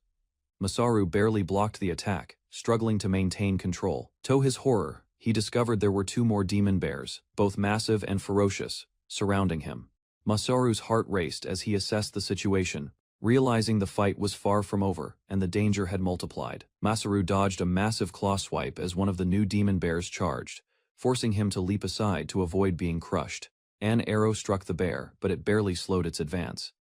Masaru barely blocked the attack, struggling to maintain control. To his horror, he discovered there were two more demon bears, both massive and ferocious, surrounding him. Masaru's heart raced as he assessed the situation, realizing the fight was far from over and the danger had multiplied. Masaru dodged a massive claw swipe as one of the new demon bears charged, forcing him to leap aside to avoid being crushed. An arrow struck the bear, but it barely slowed its advance.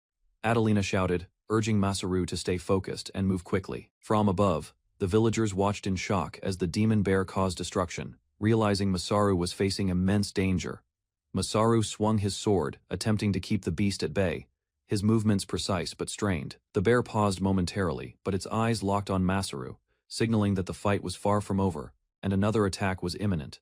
Adelina shouted, urging Masaru to stay focused and move quickly. From above, the villagers watched in shock as the demon bear caused destruction, realizing Masaru was facing immense danger. Masaru swung his sword, attempting to keep the beast at bay, his movements precise but strained. The bear paused momentarily, but its eyes locked on Masaru, signaling that the fight was far from over, and another attack was imminent.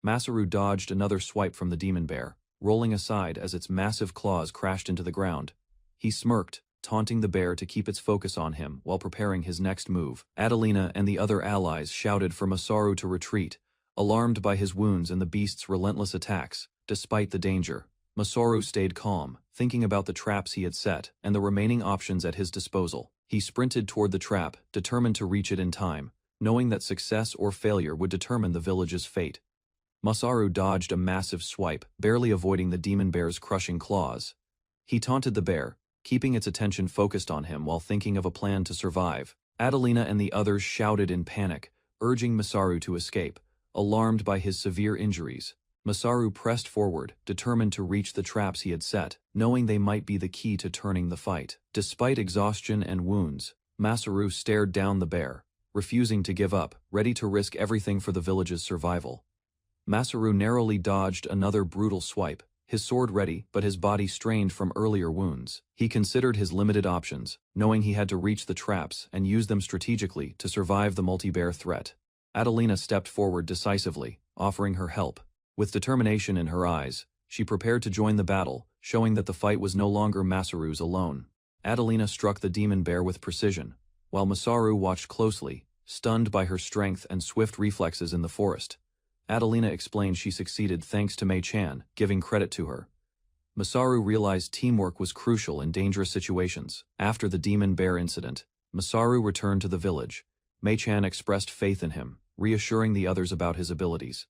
Masaru dodged another swipe from the demon bear, rolling aside as its massive claws crashed into the ground. He smirked, taunting the bear to keep its focus on him while preparing his next move. Adelina and the other allies shouted for Masaru to retreat, alarmed by his wounds and the beast's relentless attacks. Despite the danger, Masaru stayed calm, thinking about the traps he had set and the remaining options at his disposal. He sprinted toward the trap, determined to reach it in time, knowing that success or failure would determine the village's fate. Masaru dodged a massive swipe, barely avoiding the demon bear's crushing claws. He taunted the bear, keeping its attention focused on him while thinking of a plan to survive. Adelina and the others shouted in panic, urging Masaru to escape, alarmed by his severe injuries. Masaru pressed forward, determined to reach the traps he had set, knowing they might be the key to turning the fight. Despite exhaustion and wounds, Masaru stared down the bear, refusing to give up, ready to risk everything for the village's survival. Masaru narrowly dodged another brutal swipe, his sword ready but his body strained from earlier wounds. He considered his limited options, knowing he had to reach the traps and use them strategically to survive the multi-bear threat. Adelina stepped forward decisively, offering her help. With determination in her eyes, she prepared to join the battle, showing that the fight was no longer Masaru's alone. Adelina struck the demon bear with precision, while Masaru watched closely, stunned by her strength and swift reflexes in the forest. Adelina explained she succeeded thanks to Mei-chan, giving credit to her. Masaru realized teamwork was crucial in dangerous situations. After the demon bear incident, Masaru returned to the village. Mei-chan expressed faith in him, reassuring the others about his abilities.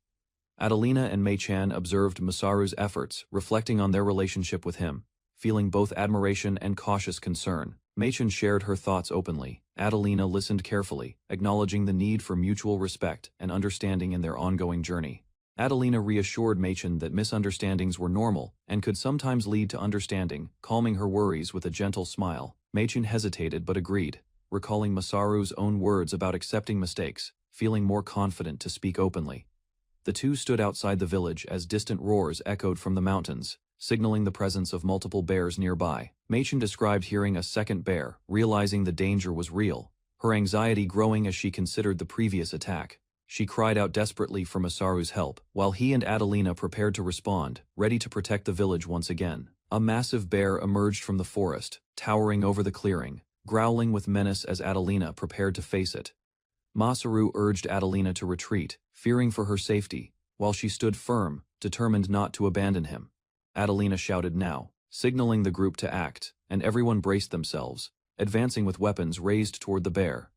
Adelina and Mei-chan observed Masaru's efforts, reflecting on their relationship with him, feeling both admiration and cautious concern. Mei-chan shared her thoughts openly. Adelina listened carefully, acknowledging the need for mutual respect and understanding in their ongoing journey. Adelina reassured Mei-chan that misunderstandings were normal and could sometimes lead to understanding, calming her worries with a gentle smile. Mei-chan hesitated but agreed, recalling Masaru's own words about accepting mistakes, feeling more confident to speak openly. The two stood outside the village as distant roars echoed from the mountains, signaling the presence of multiple bears nearby. Mei-chan described hearing a second bear, realizing the danger was real, her anxiety growing as she considered the previous attack. She cried out desperately for Masaru's help, while he and Adelina prepared to respond, ready to protect the village once again. A massive bear emerged from the forest, towering over the clearing, growling with menace as Adelina prepared to face it. Masaru urged Adelina to retreat, fearing for her safety, while she stood firm, determined not to abandon him. Adelina shouted now, signaling the group to act, and everyone braced themselves, advancing with weapons raised toward the bear.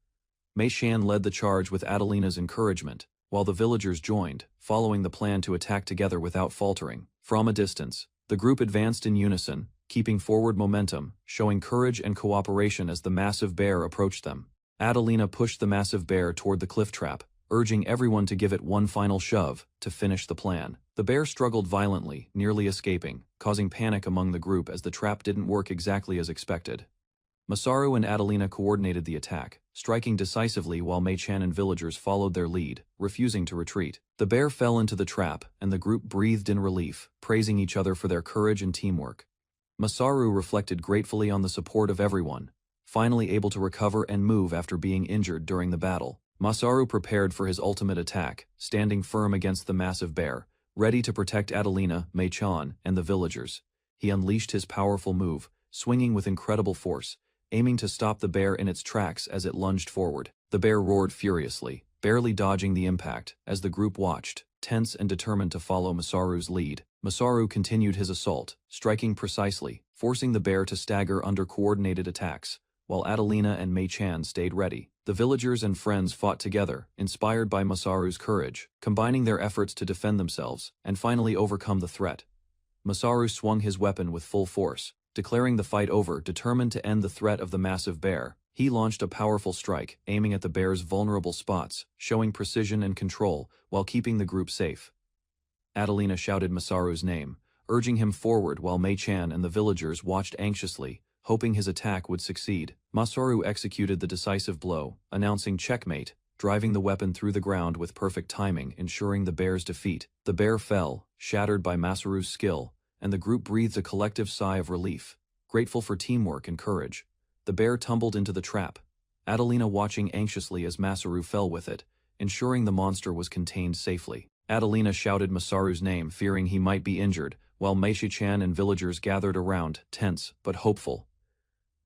Mei-chan led the charge with Adelina's encouragement, while the villagers joined, following the plan to attack together without faltering. From a distance, the group advanced in unison, keeping forward momentum, showing courage and cooperation as the massive bear approached them. Adelina pushed the massive bear toward the cliff trap, urging everyone to give it one final shove to finish the plan. The bear struggled violently, nearly escaping, causing panic among the group as the trap didn't work exactly as expected. Masaru and Adelina coordinated the attack, striking decisively while Mei-chan and villagers followed their lead, refusing to retreat. The bear fell into the trap, and the group breathed in relief, praising each other for their courage and teamwork. Masaru reflected gratefully on the support of everyone, finally able to recover and move after being injured during the battle. Masaru prepared for his ultimate attack, standing firm against the massive bear, ready to protect Adelina, Mei-chan, and the villagers. He unleashed his powerful move, swinging with incredible force, aiming to stop the bear in its tracks as it lunged forward. The bear roared furiously, barely dodging the impact, as the group watched, tense and determined to follow Masaru's lead. Masaru continued his assault, striking precisely, forcing the bear to stagger under coordinated attacks, while Adelina and Mei-chan stayed ready. The villagers and friends fought together, inspired by Masaru's courage, combining their efforts to defend themselves and finally overcome the threat. Masaru swung his weapon with full force, declaring the fight over, determined to end the threat of the massive bear. He launched a powerful strike, aiming at the bear's vulnerable spots, showing precision and control while keeping the group safe. Adelina shouted Masaru's name, urging him forward while Mei-chan and the villagers watched anxiously, hoping his attack would succeed. Masaru executed the decisive blow, announcing checkmate, driving the weapon through the ground with perfect timing, ensuring the bear's defeat. The bear fell, shattered by Masaru's skill, and the group breathed a collective sigh of relief, grateful for teamwork and courage. The bear tumbled into the trap, Adelina watching anxiously as Masaru fell with it, ensuring the monster was contained safely. Adelina shouted Masaru's name, fearing he might be injured, while Mei-chan and villagers gathered around, tense but hopeful.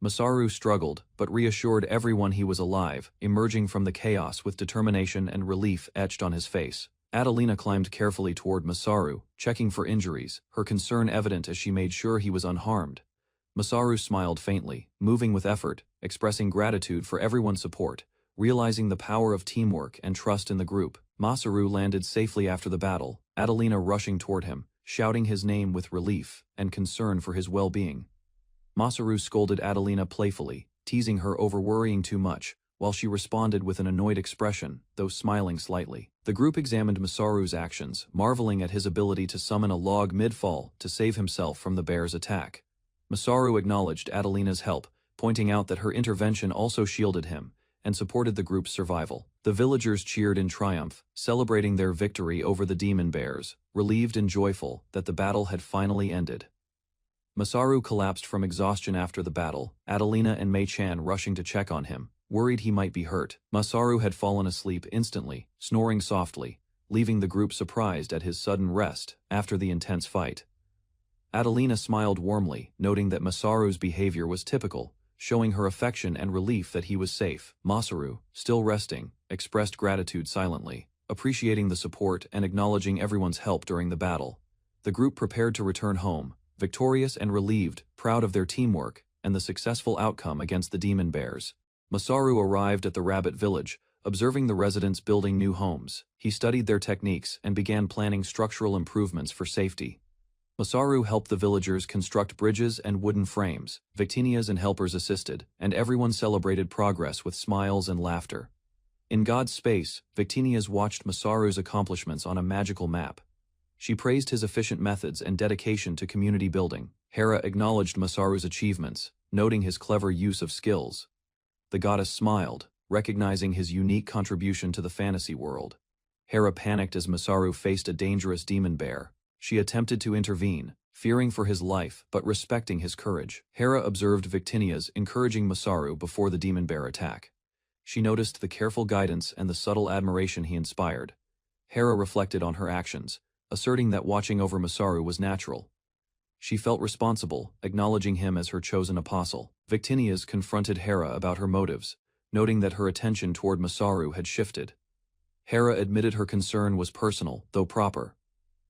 Masaru struggled, but reassured everyone he was alive, emerging from the chaos with determination and relief etched on his face. Adelina climbed carefully toward Masaru, checking for injuries, her concern evident as she made sure he was unharmed. Masaru smiled faintly, moving with effort, expressing gratitude for everyone's support, realizing the power of teamwork and trust in the group. Masaru landed safely after the battle, Adelina rushing toward him, shouting his name with relief and concern for his well-being. Masaru scolded Adelina playfully, teasing her over worrying too much, while she responded with an annoyed expression, though smiling slightly. The group examined Masaru's actions, marveling at his ability to summon a log mid-fall to save himself from the bear's attack. Masaru acknowledged Adelina's help, pointing out that her intervention also shielded him and supported the group's survival. The villagers cheered in triumph, celebrating their victory over the demon bears, relieved and joyful that the battle had finally ended. Masaru collapsed from exhaustion after the battle, Adelina and Mei-chan rushing to check on him, worried he might be hurt. Masaru had fallen asleep instantly, snoring softly, leaving the group surprised at his sudden rest after the intense fight. Adelina smiled warmly, noting that Masaru's behavior was typical, showing her affection and relief that he was safe. Masaru, still resting, expressed gratitude silently, appreciating the support and acknowledging everyone's help during the battle. The group prepared to return home, victorious and relieved, proud of their teamwork and the successful outcome against the demon bears. Masaru arrived at the rabbit village, observing the residents building new homes. He studied their techniques and began planning structural improvements for safety. Masaru helped the villagers construct bridges and wooden frames. Victinias and helpers assisted, and everyone celebrated progress with smiles and laughter. In God's space, Victinias watched Masaru's accomplishments on a magical map. She praised his efficient methods and dedication to community building. Hera acknowledged Masaru's achievements, noting his clever use of skills. The goddess smiled, recognizing his unique contribution to the fantasy world. Hera panicked as Masaru faced a dangerous demon bear. She attempted to intervene, fearing for his life but respecting his courage. Hera observed Victinias encouraging Masaru before the demon bear attack. She noticed the careful guidance and the subtle admiration he inspired. Hera reflected on her actions, asserting that watching over Masaru was natural. She felt responsible, acknowledging him as her chosen apostle. Victinias confronted Hera about her motives, noting that her attention toward Masaru had shifted. Hera admitted her concern was personal, though proper.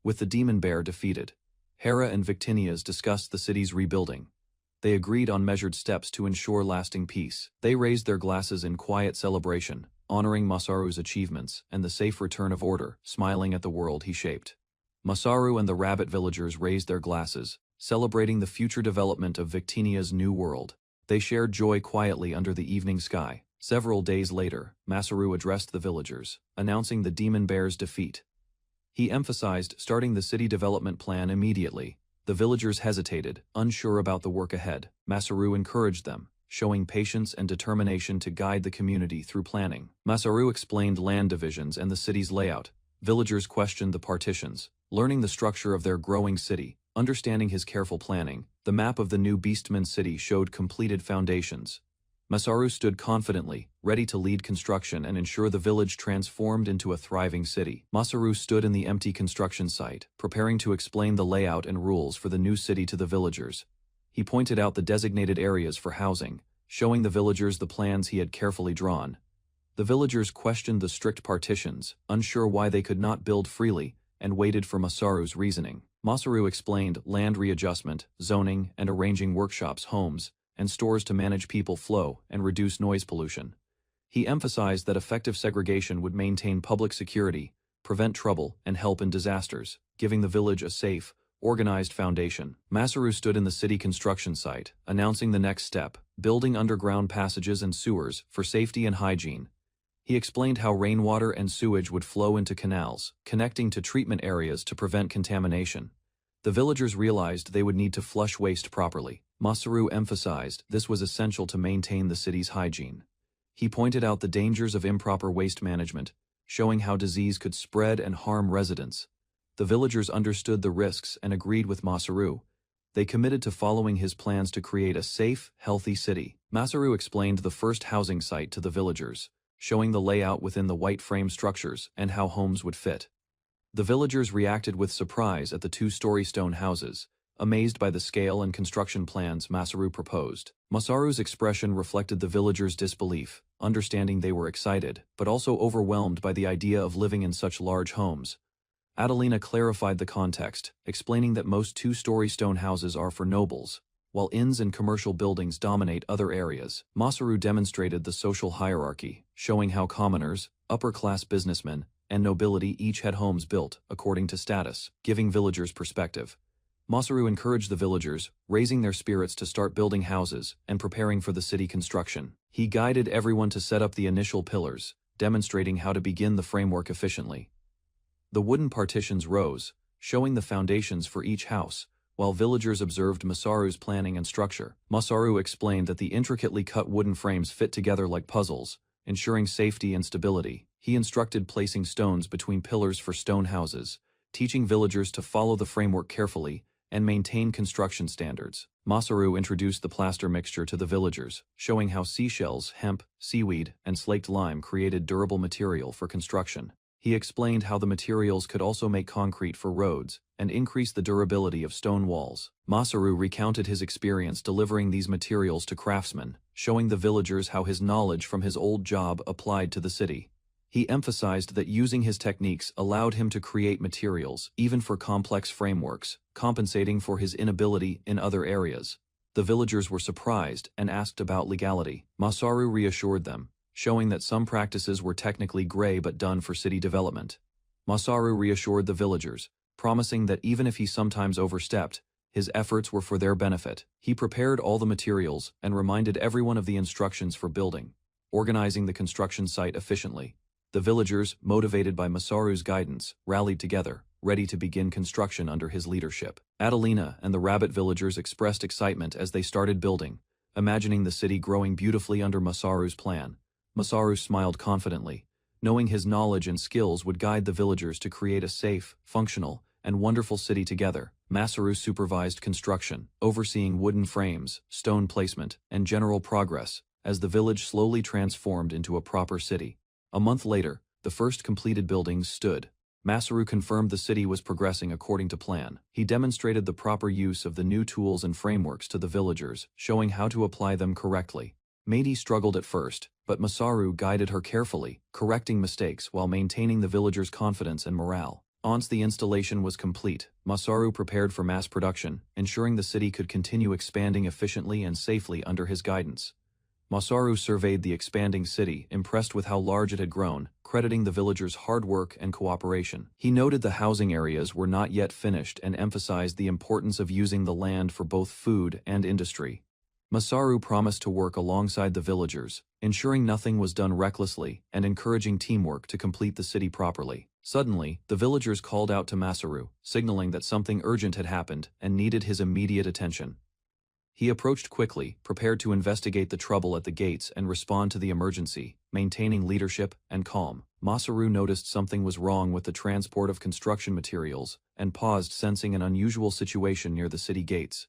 With the demon bear defeated, Hera and Victinias discussed the city's rebuilding. They agreed on measured steps to ensure lasting peace. They raised their glasses in quiet celebration, honoring Masaru's achievements and the safe return of order, smiling at the world he shaped. Masaru and the rabbit villagers raised their glasses, celebrating the future development of Victinia's new world. They shared joy quietly under the evening sky. Several days later, Masaru addressed the villagers, announcing the demon bear's defeat. He emphasized starting the city development plan immediately. The villagers hesitated, unsure about the work ahead. Masaru encouraged them, showing patience and determination to guide the community through planning. Masaru explained land divisions and the city's layout. Villagers questioned the partitions, learning the structure of their growing city. Understanding his careful planning, the map of the new Beastman city showed completed foundations. Masaru stood confidently, ready to lead construction and ensure the village transformed into a thriving city. Masaru stood in the empty construction site, preparing to explain the layout and rules for the new city to the villagers. He pointed out the designated areas for housing, showing the villagers the plans he had carefully drawn. The villagers questioned the strict partitions, unsure why they could not build freely, and waited for Masaru's reasoning. Masaru explained land readjustment, zoning, and arranging workshops, homes, and stores to manage people flow and reduce noise pollution. He emphasized that effective segregation would maintain public security, prevent trouble, and help in disasters, giving the village a safe, organized foundation. Masaru stood in the city construction site, announcing the next step, building underground passages and sewers for safety and hygiene. He explained how rainwater and sewage would flow into canals, connecting to treatment areas to prevent contamination. The villagers realized they would need to flush waste properly. Masaru emphasized this was essential to maintain the city's hygiene. He pointed out the dangers of improper waste management, showing how disease could spread and harm residents. The villagers understood the risks and agreed with Masaru. They committed to following his plans to create a safe, healthy city. Masaru explained the first housing site to the villagers, showing the layout within the white frame structures and how homes would fit. The villagers reacted with surprise at the two-story stone houses, amazed by the scale and construction plans Masaru proposed. Masaru's expression reflected the villagers' disbelief, understanding they were excited, but also overwhelmed by the idea of living in such large homes. Adelina clarified the context, explaining that most two-story stone houses are for nobles, while inns and commercial buildings dominate other areas. Masaru demonstrated the social hierarchy, showing how commoners, upper-class businessmen, and nobility each had homes built according to status, giving villagers perspective. Masaru encouraged the villagers, raising their spirits to start building houses and preparing for the city construction. He guided everyone to set up the initial pillars, demonstrating how to begin the framework efficiently. The wooden partitions rose, showing the foundations for each house, while villagers observed Masaru's planning and structure. Masaru explained that the intricately cut wooden frames fit together like puzzles, ensuring safety and stability. He instructed placing stones between pillars for stone houses, teaching villagers to follow the framework carefully and maintain construction standards. Masaru introduced the plaster mixture to the villagers, showing how seashells, hemp, seaweed, and slaked lime created durable material for construction. He explained how the materials could also make concrete for roads and increase the durability of stone walls. Masaru recounted his experience delivering these materials to craftsmen, showing the villagers how his knowledge from his old job applied to the city. He emphasized that using his techniques allowed him to create materials even for complex frameworks, compensating for his inability in other areas. The villagers were surprised and asked about legality. Masaru reassured them, showing that some practices were technically gray but done for city development. Masaru reassured the villagers, promising that even if he sometimes overstepped, his efforts were for their benefit. He prepared all the materials and reminded everyone of the instructions for building, organizing the construction site efficiently. The villagers, motivated by Masaru's guidance, rallied together, ready to begin construction under his leadership. Adelina and the rabbit villagers expressed excitement as they started building, imagining the city growing beautifully under Masaru's plan. Masaru smiled confidently, knowing his knowledge and skills would guide the villagers to create a safe, functional, and wonderful city together. Masaru supervised construction, overseeing wooden frames, stone placement, and general progress, as the village slowly transformed into a proper city. A month later, the first completed buildings stood. Masaru confirmed the city was progressing according to plan. He demonstrated the proper use of the new tools and frameworks to the villagers, showing how to apply them correctly. Meidi struggled at first, but Masaru guided her carefully, correcting mistakes while maintaining the villagers' confidence and morale. Once the installation was complete, Masaru prepared for mass production, ensuring the city could continue expanding efficiently and safely under his guidance. Masaru surveyed the expanding city, impressed with how large it had grown, crediting the villagers' hard work and cooperation. He noted the housing areas were not yet finished and emphasized the importance of using the land for both food and industry. Masaru promised to work alongside the villagers, ensuring nothing was done recklessly and encouraging teamwork to complete the city properly. Suddenly, the villagers called out to Masaru, signaling that something urgent had happened and needed his immediate attention. He approached quickly, prepared to investigate the trouble at the gates and respond to the emergency, maintaining leadership and calm. Masaru noticed something was wrong with the transport of construction materials and paused, sensing an unusual situation near the city gates.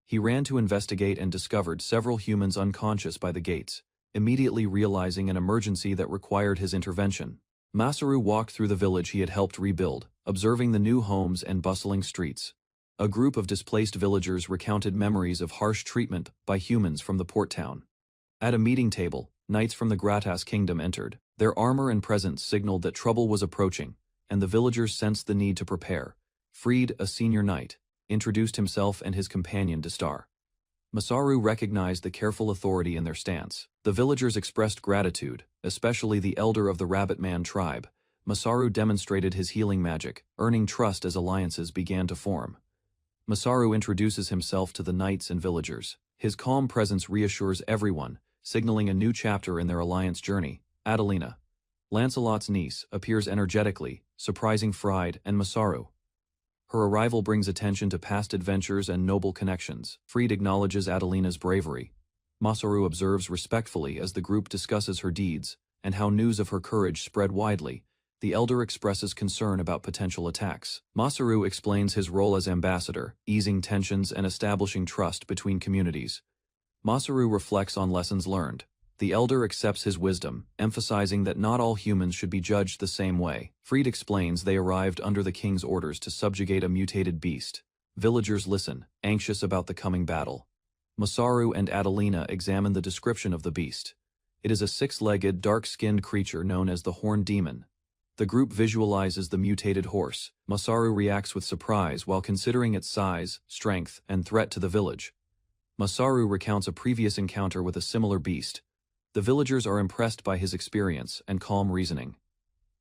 He ran to investigate and discovered several humans unconscious by the gates, immediately realizing an emergency that required his intervention. Masaru walked through the village he had helped rebuild, observing the new homes and bustling streets. A group of displaced villagers recounted memories of harsh treatment by humans from the port town. At a meeting table, knights from the Gratas kingdom entered. Their armor and presence signaled that trouble was approaching, and the villagers sensed the need to prepare. Freed, a senior knight, introduced himself and his companion Distar. Masaru recognized the careful authority in their stance. The villagers expressed gratitude, especially the elder of the Rabbit Man tribe. Masaru demonstrated his healing magic, earning trust as alliances began to form. Masaru introduces himself to the knights and villagers. His calm presence reassures everyone, signaling a new chapter in their alliance journey. Adelina, Lancelot's niece, appears energetically, surprising Fried and Masaru. Her arrival brings attention to past adventures and noble connections. Fried acknowledges Adelina's bravery. Masaru observes respectfully as the group discusses her deeds and how news of her courage spread widely. The elder expresses concern about potential attacks. Masaru explains his role as ambassador, easing tensions and establishing trust between communities. Masaru reflects on lessons learned. The elder accepts his wisdom, emphasizing that not all humans should be judged the same way. Fried explains they arrived under the king's orders to subjugate a mutated beast. Villagers listen, anxious about the coming battle. Masaru and Adelina examine the description of the beast. It is a six-legged, dark-skinned creature known as the Horned Demon. The group visualizes the mutated horse. Masaru reacts with surprise while considering its size, strength, and threat to the village. Masaru recounts a previous encounter with a similar beast. The villagers are impressed by his experience and calm reasoning.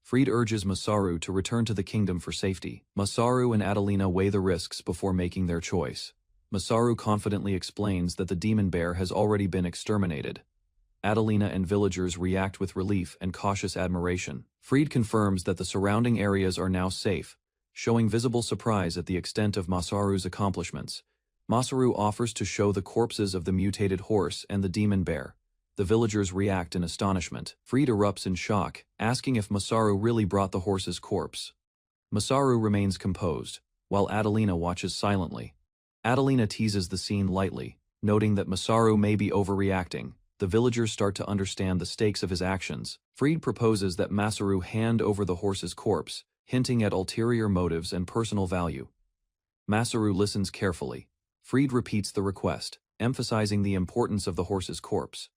Fried urges Masaru to return to the kingdom for safety. Masaru and Adelina weigh the risks before making their choice. Masaru confidently explains that the demon bear has already been exterminated. Adelina and villagers react with relief and cautious admiration. Fried confirms that the surrounding areas are now safe, showing visible surprise at the extent of Masaru's accomplishments. Masaru offers to show the corpses of the mutated horse and the demon bear. The villagers react in astonishment. Fried erupts in shock, asking if Masaru really brought the horse's corpse. Masaru remains composed, while Adelina watches silently. Adelina teases the scene lightly, noting that Masaru may be overreacting. The villagers start to understand the stakes of his actions. Fried proposes that Masaru hand over the horse's corpse, hinting at ulterior motives and personal value. Masaru listens carefully. Fried repeats the request, emphasizing the importance of the horse's corpse.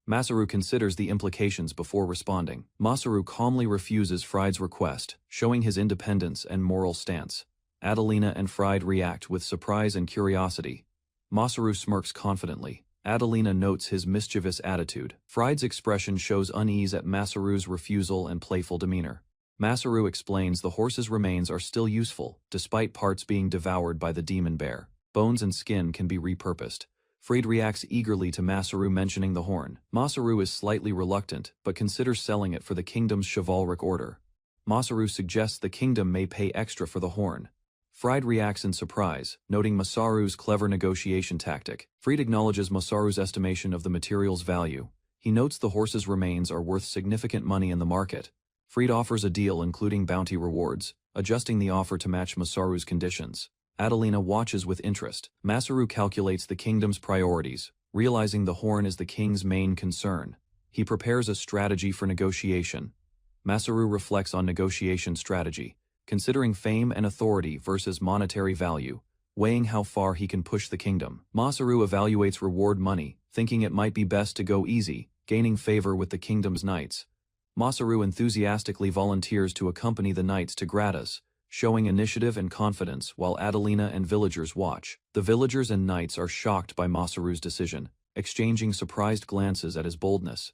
Masaru considers the implications before responding. Masaru calmly refuses Fried's request, showing his independence and moral stance. Adelina and Fried react with surprise and curiosity. Masaru smirks confidently. Adelina notes his mischievous attitude. Fried's expression shows unease at Masaru's refusal and playful demeanor. Masaru explains the horse's remains are still useful, despite parts being devoured by the demon bear. Bones and skin can be repurposed. Fried reacts eagerly to Masaru mentioning the horn. Masaru is slightly reluctant, but considers selling it for the kingdom's chivalric order. Masaru suggests the kingdom may pay extra for the horn. Fried reacts in surprise, noting Masaru's clever negotiation tactic. Fried acknowledges Masaru's estimation of the material's value. He notes the horse's remains are worth significant money in the market. Fried offers a deal including bounty rewards, adjusting the offer to match Masaru's conditions. Adelina watches with interest. Masaru calculates the kingdom's priorities, realizing the horn is the king's main concern. He prepares a strategy for negotiation. Masaru reflects on negotiation strategy, considering fame and authority versus monetary value, weighing how far he can push the kingdom. Masaru evaluates reward money, thinking it might be best to go easy, gaining favor with the kingdom's knights. Masaru enthusiastically volunteers to accompany the knights to Gratis, showing initiative and confidence while Adelina and villagers watch. The villagers and knights are shocked by Masaru's decision, exchanging surprised glances at his boldness.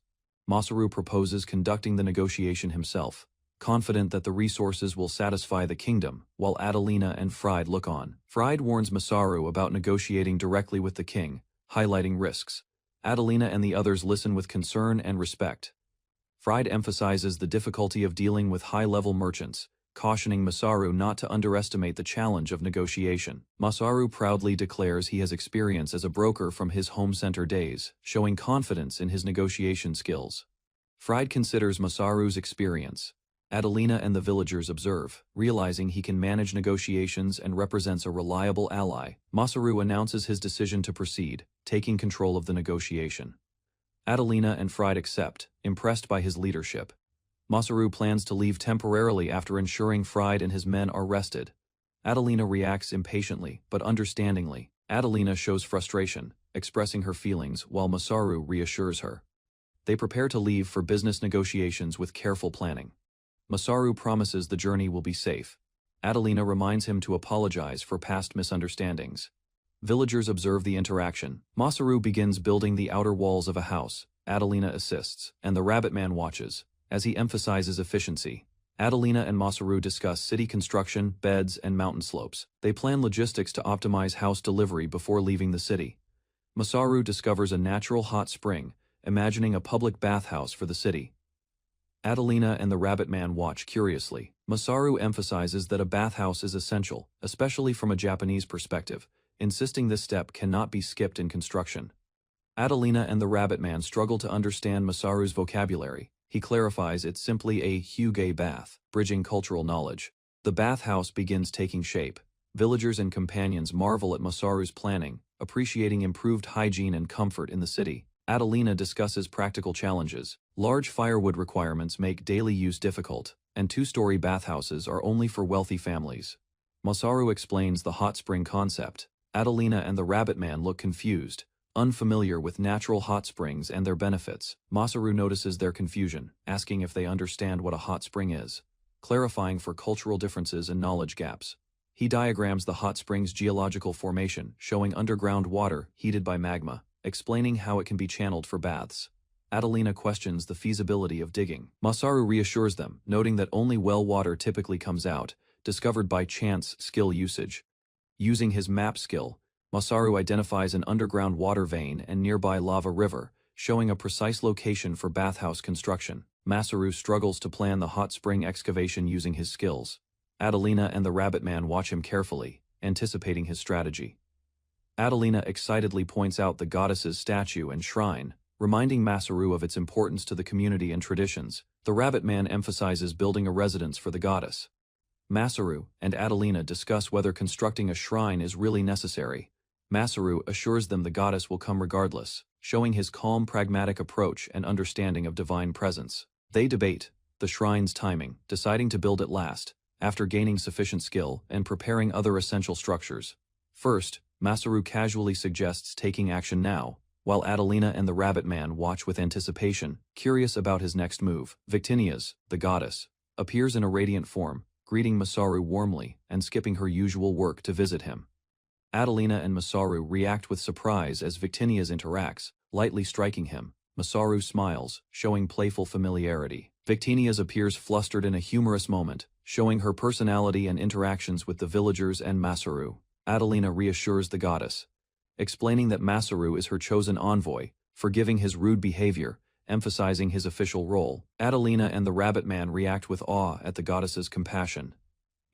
Masaru proposes conducting the negotiation himself, confident that the resources will satisfy the kingdom, while Adelina and Fried look on. Fried warns Masaru about negotiating directly with the king, highlighting risks. Adelina and the others listen with concern and respect. Fried emphasizes the difficulty of dealing with high-level merchants, cautioning Masaru not to underestimate the challenge of negotiation. Masaru proudly declares he has experience as a broker from his home center days, showing confidence in his negotiation skills. Fried considers Masaru's experience. Adelina and the villagers observe, realizing he can manage negotiations and represents a reliable ally. Masaru announces his decision to proceed, taking control of the negotiation. Adelina and Fried accept, impressed by his leadership. Masaru plans to leave temporarily after ensuring Fried and his men are rested. Adelina reacts impatiently, but understandingly. Adelina shows frustration, expressing her feelings while Masaru reassures her. They prepare to leave for business negotiations with careful planning. Masaru promises the journey will be safe. Adelina reminds him to apologize for past misunderstandings. Villagers observe the interaction. Masaru begins building the outer walls of a house. Adelina assists, and the rabbit man watches, as he emphasizes efficiency. Adelina and Masaru discuss city construction, beds, and mountain slopes. They plan logistics to optimize house delivery before leaving the city. Masaru discovers a natural hot spring, imagining a public bathhouse for the city. Adelina and the rabbit man watch curiously. Masaru emphasizes that a bathhouse is essential, especially from a Japanese perspective, insisting this step cannot be skipped in construction. Adelina and the rabbit man struggle to understand Masaru's vocabulary. He clarifies it's simply a hygge bath, bridging cultural knowledge. The bathhouse begins taking shape. Villagers and companions marvel at Masaru's planning, appreciating improved hygiene and comfort in the city. Adelina discusses practical challenges. Large firewood requirements make daily use difficult, and two-story bathhouses are only for wealthy families. Masaru explains the hot spring concept. Adelina and the rabbit man look confused, unfamiliar with natural hot springs and their benefits. Masaru notices their confusion, asking if they understand what a hot spring is, clarifying for cultural differences and knowledge gaps. He diagrams the hot spring's geological formation, showing underground water heated by magma, explaining how it can be channeled for baths. Adelina questions the feasibility of digging. Masaru reassures them, noting that only well water typically comes out, discovered by chance skill usage. Using his map skill, Masaru identifies an underground water vein and nearby lava river, showing a precise location for bathhouse construction. Masaru struggles to plan the hot spring excavation using his skills. Adelina and the Rabbit Man watch him carefully, anticipating his strategy. Adelina excitedly points out the goddess's statue and shrine, reminding Masaru of its importance to the community and traditions. The Rabbit Man emphasizes building a residence for the goddess. Masaru and Adelina discuss whether constructing a shrine is really necessary. Masaru assures them the goddess will come regardless, showing his calm, pragmatic approach and understanding of divine presence. They debate the shrine's timing, deciding to build it last, after gaining sufficient skill and preparing other essential structures. First, Masaru casually suggests taking action now, while Adelina and the Rabbit Man watch with anticipation, curious about his next move. Victinias, the goddess, appears in a radiant form, greeting Masaru warmly and skipping her usual work to visit him. Adelina and Masaru react with surprise as Victinias interacts, lightly striking him. Masaru smiles, showing playful familiarity. Victinias appears flustered in a humorous moment, showing her personality and interactions with the villagers and Masaru. Adelina reassures the goddess, explaining that Masaru is her chosen envoy, forgiving his rude behavior, emphasizing his official role. Adelina and the Rabbit Man react with awe at the goddess's compassion.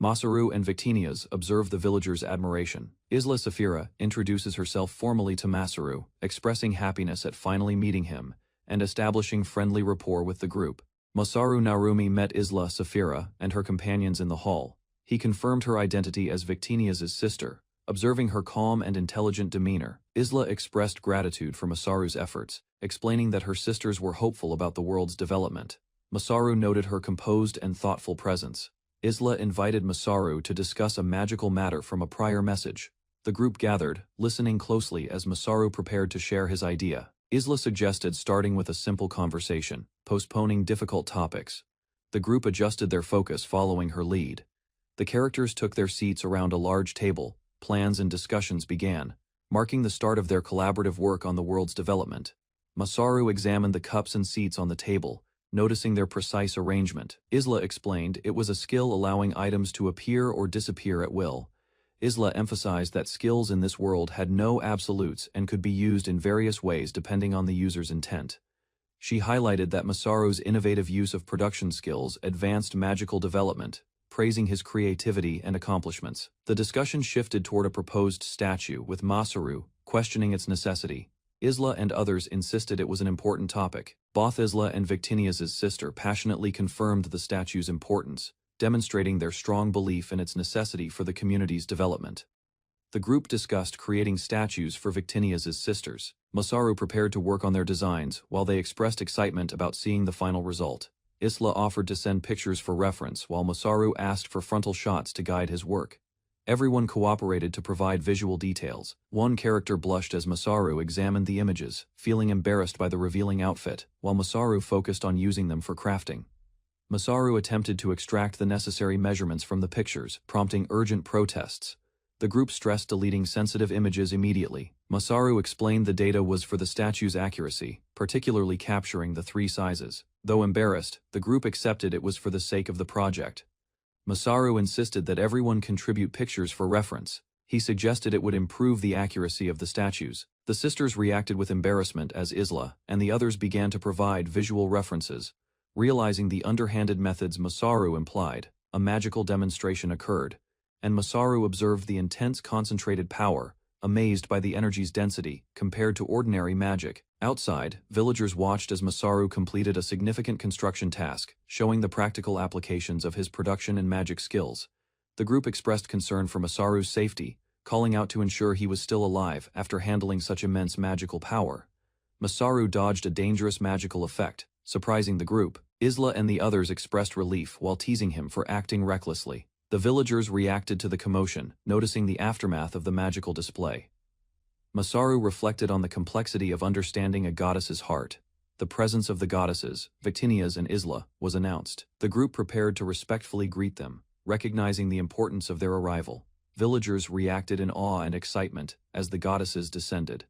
Masaru and Victinias observe the villagers' admiration. Isla Safira introduces herself formally to Masaru, expressing happiness at finally meeting him and establishing friendly rapport with the group. Masaru Narumi met Isla Safira and her companions in the hall. He confirmed her identity as Victinias' sister. Observing her calm and intelligent demeanor, Isla expressed gratitude for Masaru's efforts, explaining that her sisters were hopeful about the world's development. Masaru noted her composed and thoughtful presence. Isla invited Masaru to discuss a magical matter from a prior message. The group gathered, listening closely as Masaru prepared to share his idea. Isla suggested starting with a simple conversation, postponing difficult topics. The group adjusted their focus following her lead. The characters took their seats around a large table. Plans and discussions began, marking the start of their collaborative work on the world's development. Masaru examined the cups and seats on the table, noticing their precise arrangement. Isla explained it was a skill allowing items to appear or disappear at will. Isla emphasized that skills in this world had no absolutes and could be used in various ways depending on the user's intent. She highlighted that Masaru's innovative use of production skills advanced magical development, praising his creativity and accomplishments. The discussion shifted toward a proposed statue, with Masaru questioning its necessity. Isla and others insisted it was an important topic. Both Isla and Victinias' sister passionately confirmed the statue's importance, demonstrating their strong belief in its necessity for the community's development. The group discussed creating statues for Victinias' sisters. Masaru prepared to work on their designs, while they expressed excitement about seeing the final result. Isla offered to send pictures for reference, while Masaru asked for frontal shots to guide his work. Everyone cooperated to provide visual details. One character blushed as Masaru examined the images, feeling embarrassed by the revealing outfit, while Masaru focused on using them for crafting. Masaru attempted to extract the necessary measurements from the pictures, prompting urgent protests. The group stressed deleting sensitive images immediately. Masaru explained the data was for the statue's accuracy, particularly capturing the 3 sizes. Though embarrassed, the group accepted it was for the sake of the project. Masaru insisted that everyone contribute pictures for reference. He suggested it would improve the accuracy of the statues. The sisters reacted with embarrassment as Isla and the others began to provide visual references. Realizing the underhanded methods Masaru implied, a magical demonstration occurred, and Masaru observed the intense concentrated power, amazed by the energy's density compared to ordinary magic. Outside, villagers watched as Masaru completed a significant construction task, showing the practical applications of his production and magic skills. The group expressed concern for Masaru's safety, calling out to ensure he was still alive after handling such immense magical power. Masaru dodged a dangerous magical effect, surprising the group. Isla and the others expressed relief while teasing him for acting recklessly. The villagers reacted to the commotion, noticing the aftermath of the magical display. Masaru reflected on the complexity of understanding a goddess's heart. The presence of the goddesses, Victinias and Isla, was announced. The group prepared to respectfully greet them, recognizing the importance of their arrival. Villagers reacted in awe and excitement as the goddesses descended.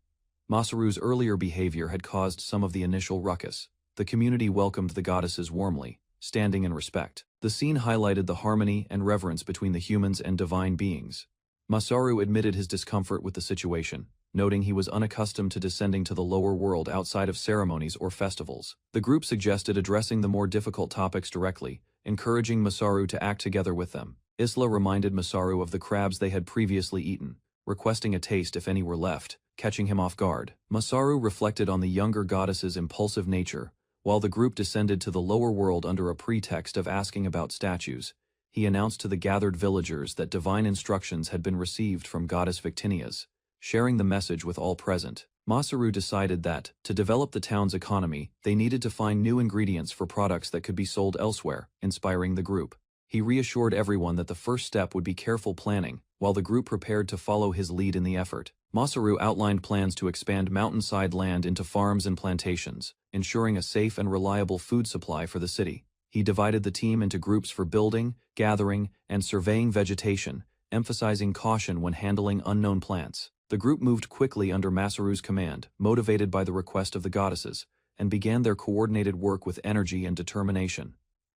Masaru's earlier behavior had caused some of the initial ruckus. The community welcomed the goddesses warmly, standing in respect. The scene highlighted the harmony and reverence between the humans and divine beings. Masaru admitted his discomfort with the situation, noting he was unaccustomed to descending to the lower world outside of ceremonies or festivals. The group suggested addressing the more difficult topics directly, encouraging Masaru to act together with them. Isla reminded Masaru of the crabs they had previously eaten, requesting a taste if any were left, catching him off guard. Masaru reflected on the younger goddess's impulsive nature, while the group descended to the lower world under a pretext of asking about statues. He announced to the gathered villagers that divine instructions had been received from goddess Victinias, sharing the message with all present. Masaru decided that, to develop the town's economy, they needed to find new ingredients for products that could be sold elsewhere, inspiring the group. He reassured everyone that the first step would be careful planning, while the group prepared to follow his lead in the effort. Masaru outlined plans to expand mountainside land into farms and plantations, ensuring a safe and reliable food supply for the city. He divided the team into groups for building, gathering, and surveying vegetation, emphasizing caution when handling unknown plants. The group moved quickly under Masaru's command, motivated by the request of the goddesses, and began their coordinated work with energy and determination.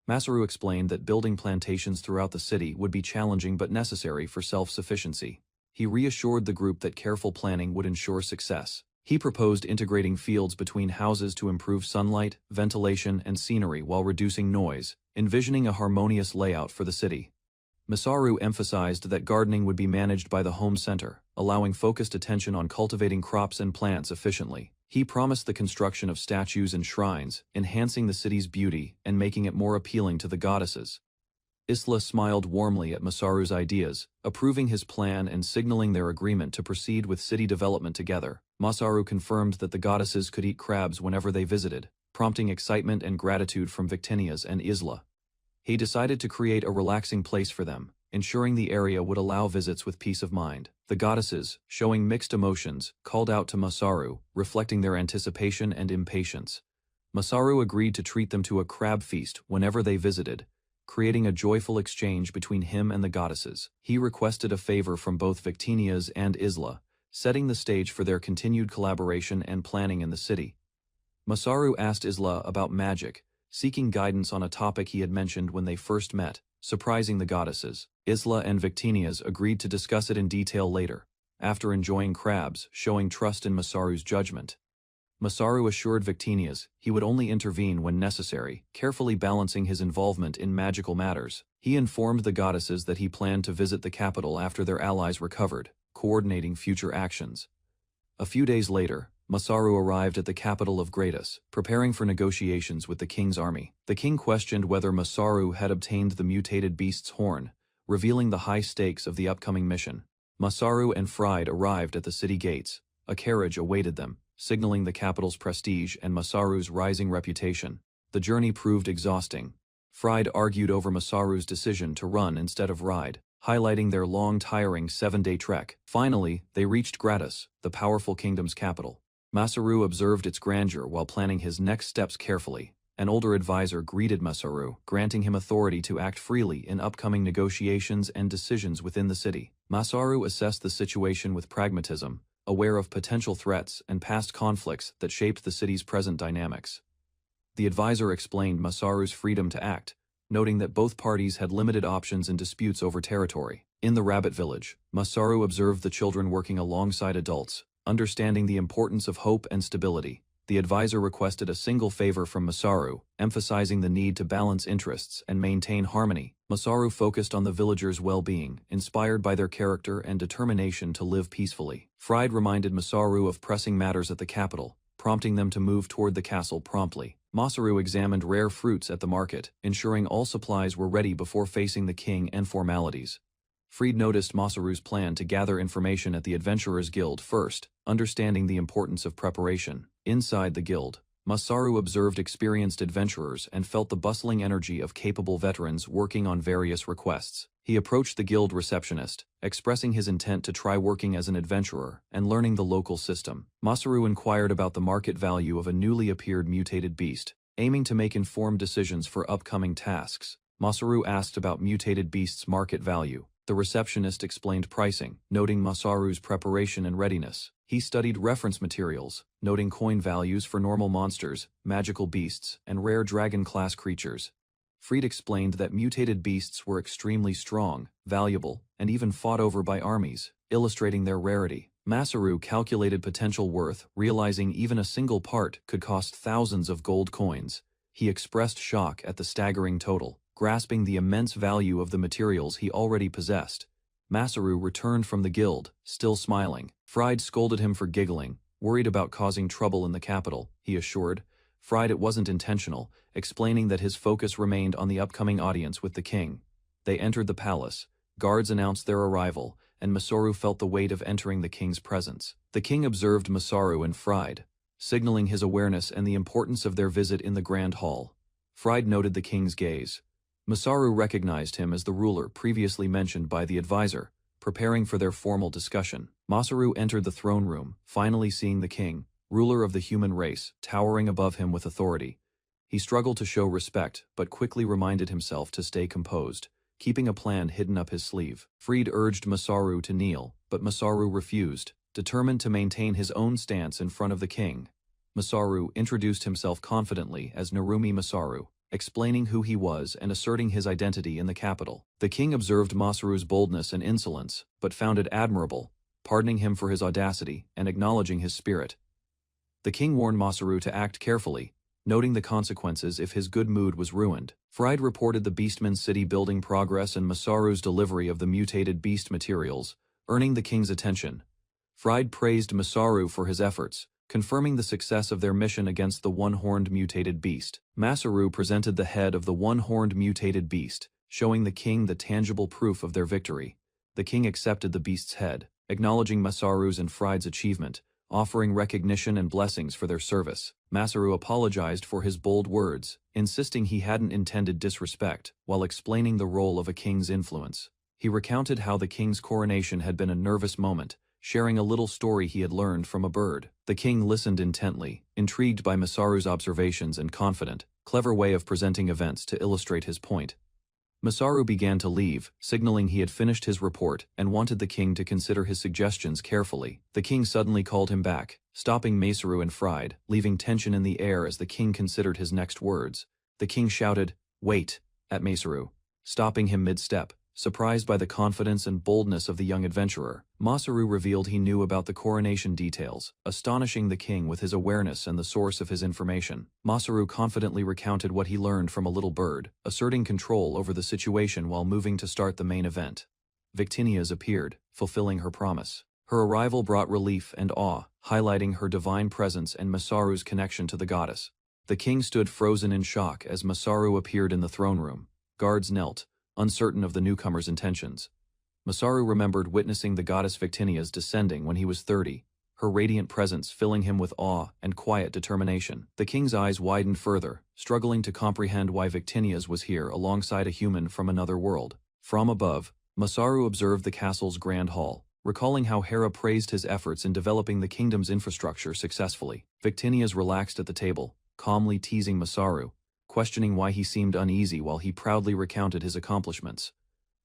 Masaru explained that building plantations throughout the city would be challenging but necessary for self-sufficiency. He reassured the group that careful planning would ensure success. He proposed integrating fields between houses to improve sunlight, ventilation, and scenery while reducing noise, envisioning a harmonious layout for the city. Masaru emphasized that gardening would be managed by the home center, allowing focused attention on cultivating crops and plants efficiently. He promised the construction of statues and shrines, enhancing the city's beauty and making it more appealing to the goddesses. Isla smiled warmly at Masaru's ideas, approving his plan and signaling their agreement to proceed with city development together. Masaru confirmed that the goddesses could eat crabs whenever they visited, prompting excitement and gratitude from Victinias and Isla. He decided to create a relaxing place for them, ensuring the area would allow visits with peace of mind. The goddesses, showing mixed emotions, called out to Masaru, reflecting their anticipation and impatience. Masaru agreed to treat them to a crab feast whenever they visited, creating a joyful exchange between him and the goddesses. He requested a favor from both Victinias and Isla, setting the stage for their continued collaboration and planning in the city. Masaru asked Isla about magic, seeking guidance on a topic he had mentioned when they first met, surprising the goddesses. Isla and Victinias agreed to discuss it in detail later, after enjoying crabs, showing trust in Masaru's judgment. Masaru assured Victinias he would only intervene when necessary, carefully balancing his involvement in magical matters. He informed the goddesses that he planned to visit the capital after their allies recovered, coordinating future actions. A few days later, Masaru arrived at the capital of Gratus, preparing for negotiations with the king's army. The king questioned whether Masaru had obtained the mutated beast's horn, revealing the high stakes of the upcoming mission. Masaru and Fried arrived at the city gates. A carriage awaited them, signaling the capital's prestige and Masaru's rising reputation. The journey proved exhausting. Fried argued over Masaru's decision to run instead of ride, highlighting their long, tiring 7-day trek. Finally, they reached Gratus, the powerful kingdom's capital. Masaru observed its grandeur while planning his next steps carefully. An older advisor greeted Masaru, granting him authority to act freely in upcoming negotiations and decisions within the city. Masaru assessed the situation with pragmatism, aware of potential threats and past conflicts that shaped the city's present dynamics. The advisor explained Masaru's freedom to act, noting that both parties had limited options in disputes over territory. In the rabbit village, Masaru observed the children working alongside adults, understanding the importance of hope and stability. The advisor requested a single favor from Masaru, emphasizing the need to balance interests and maintain harmony. Masaru focused on the villagers' well-being, inspired by their character and determination to live peacefully. Fried reminded Masaru of pressing matters at the capital, prompting them to move toward the castle promptly. Masaru examined rare fruits at the market, ensuring all supplies were ready before facing the king and formalities. Fried noticed Masaru's plan to gather information at the Adventurers Guild first, understanding the importance of preparation. Inside the guild, Masaru observed experienced adventurers and felt the bustling energy of capable veterans working on various requests. He approached the guild receptionist, expressing his intent to try working as an adventurer and learning the local system. Masaru inquired about the market value of a newly appeared mutated beast, aiming to make informed decisions for upcoming tasks. Masaru asked about mutated beasts' market value, The receptionist explained pricing, noting Masaru's preparation and readiness. He studied reference materials, noting coin values for normal monsters, magical beasts, and rare dragon-class creatures. Fried explained that mutated beasts were extremely strong, valuable, and even fought over by armies, illustrating their rarity. Masaru calculated potential worth, realizing even a single part could cost thousands of gold coins. He expressed shock at the staggering total, grasping the immense value of the materials he already possessed. Masaru returned from the guild, still smiling. Fried scolded him for giggling, worried about causing trouble in the capital, he assured. Fried it wasn't intentional, explaining that his focus remained on the upcoming audience with the king. They entered the palace. Guards announced their arrival, and Masaru felt the weight of entering the king's presence. The king observed Masaru and Fried, signaling his awareness and the importance of their visit in the grand hall. Fried noted the king's gaze. Masaru recognized him as the ruler previously mentioned by the advisor, preparing for their formal discussion. Masaru entered the throne room, finally seeing the king, ruler of the human race, towering above him with authority. He struggled to show respect, but quickly reminded himself to stay composed, keeping a plan hidden up his sleeve. Fried urged Masaru to kneel, but Masaru refused, determined to maintain his own stance in front of the king. Masaru introduced himself confidently as Narumi Masaru, explaining who he was and asserting his identity in the capital. The king observed Masaru's boldness and insolence, but found it admirable, pardoning him for his audacity and acknowledging his spirit. The king warned Masaru to act carefully, noting the consequences if his good mood was ruined. Fried reported the Beastman's city building progress and Masaru's delivery of the mutated beast materials, earning the king's attention. Fried praised Masaru for his efforts, confirming the success of their mission against the one-horned mutated beast. Masaru presented the head of the one-horned mutated beast, showing the king the tangible proof of their victory. The king accepted the beast's head, acknowledging Masaru's and Fried's achievement, offering recognition and blessings for their service. Masaru apologized for his bold words, insisting he hadn't intended disrespect, while explaining the role of a king's influence. He recounted how the king's coronation had been a nervous moment, sharing a little story he had learned from a bird. The king listened intently, intrigued by Masaru's observations and confident, clever way of presenting events to illustrate his point. Masaru began to leave, signaling he had finished his report and wanted the king to consider his suggestions carefully. The king suddenly called him back, stopping Masaru and Fried, leaving tension in the air as the king considered his next words. The king shouted, "Wait," at Masaru, stopping him mid-step. Surprised by the confidence and boldness of the young adventurer, Masaru revealed he knew about the coronation details, astonishing the king with his awareness and the source of his information. Masaru confidently recounted what he learned from a little bird, asserting control over the situation while moving to start the main event. Victinia's appeared, fulfilling her promise. Her arrival brought relief and awe, highlighting her divine presence and Masaru's connection to the goddess. The king stood frozen in shock as Masaru appeared in the throne room. Guards knelt, uncertain of the newcomer's intentions. Masaru remembered witnessing the goddess Victinia's descending when he was 30, her radiant presence filling him with awe and quiet determination. The king's eyes widened further, struggling to comprehend why Victinia's was here alongside a human from another world. From above, Masaru observed the castle's grand hall, recalling how Hera praised his efforts in developing the kingdom's infrastructure successfully. Victinia's relaxed at the table, calmly teasing Masaru, questioning why he seemed uneasy while he proudly recounted his accomplishments.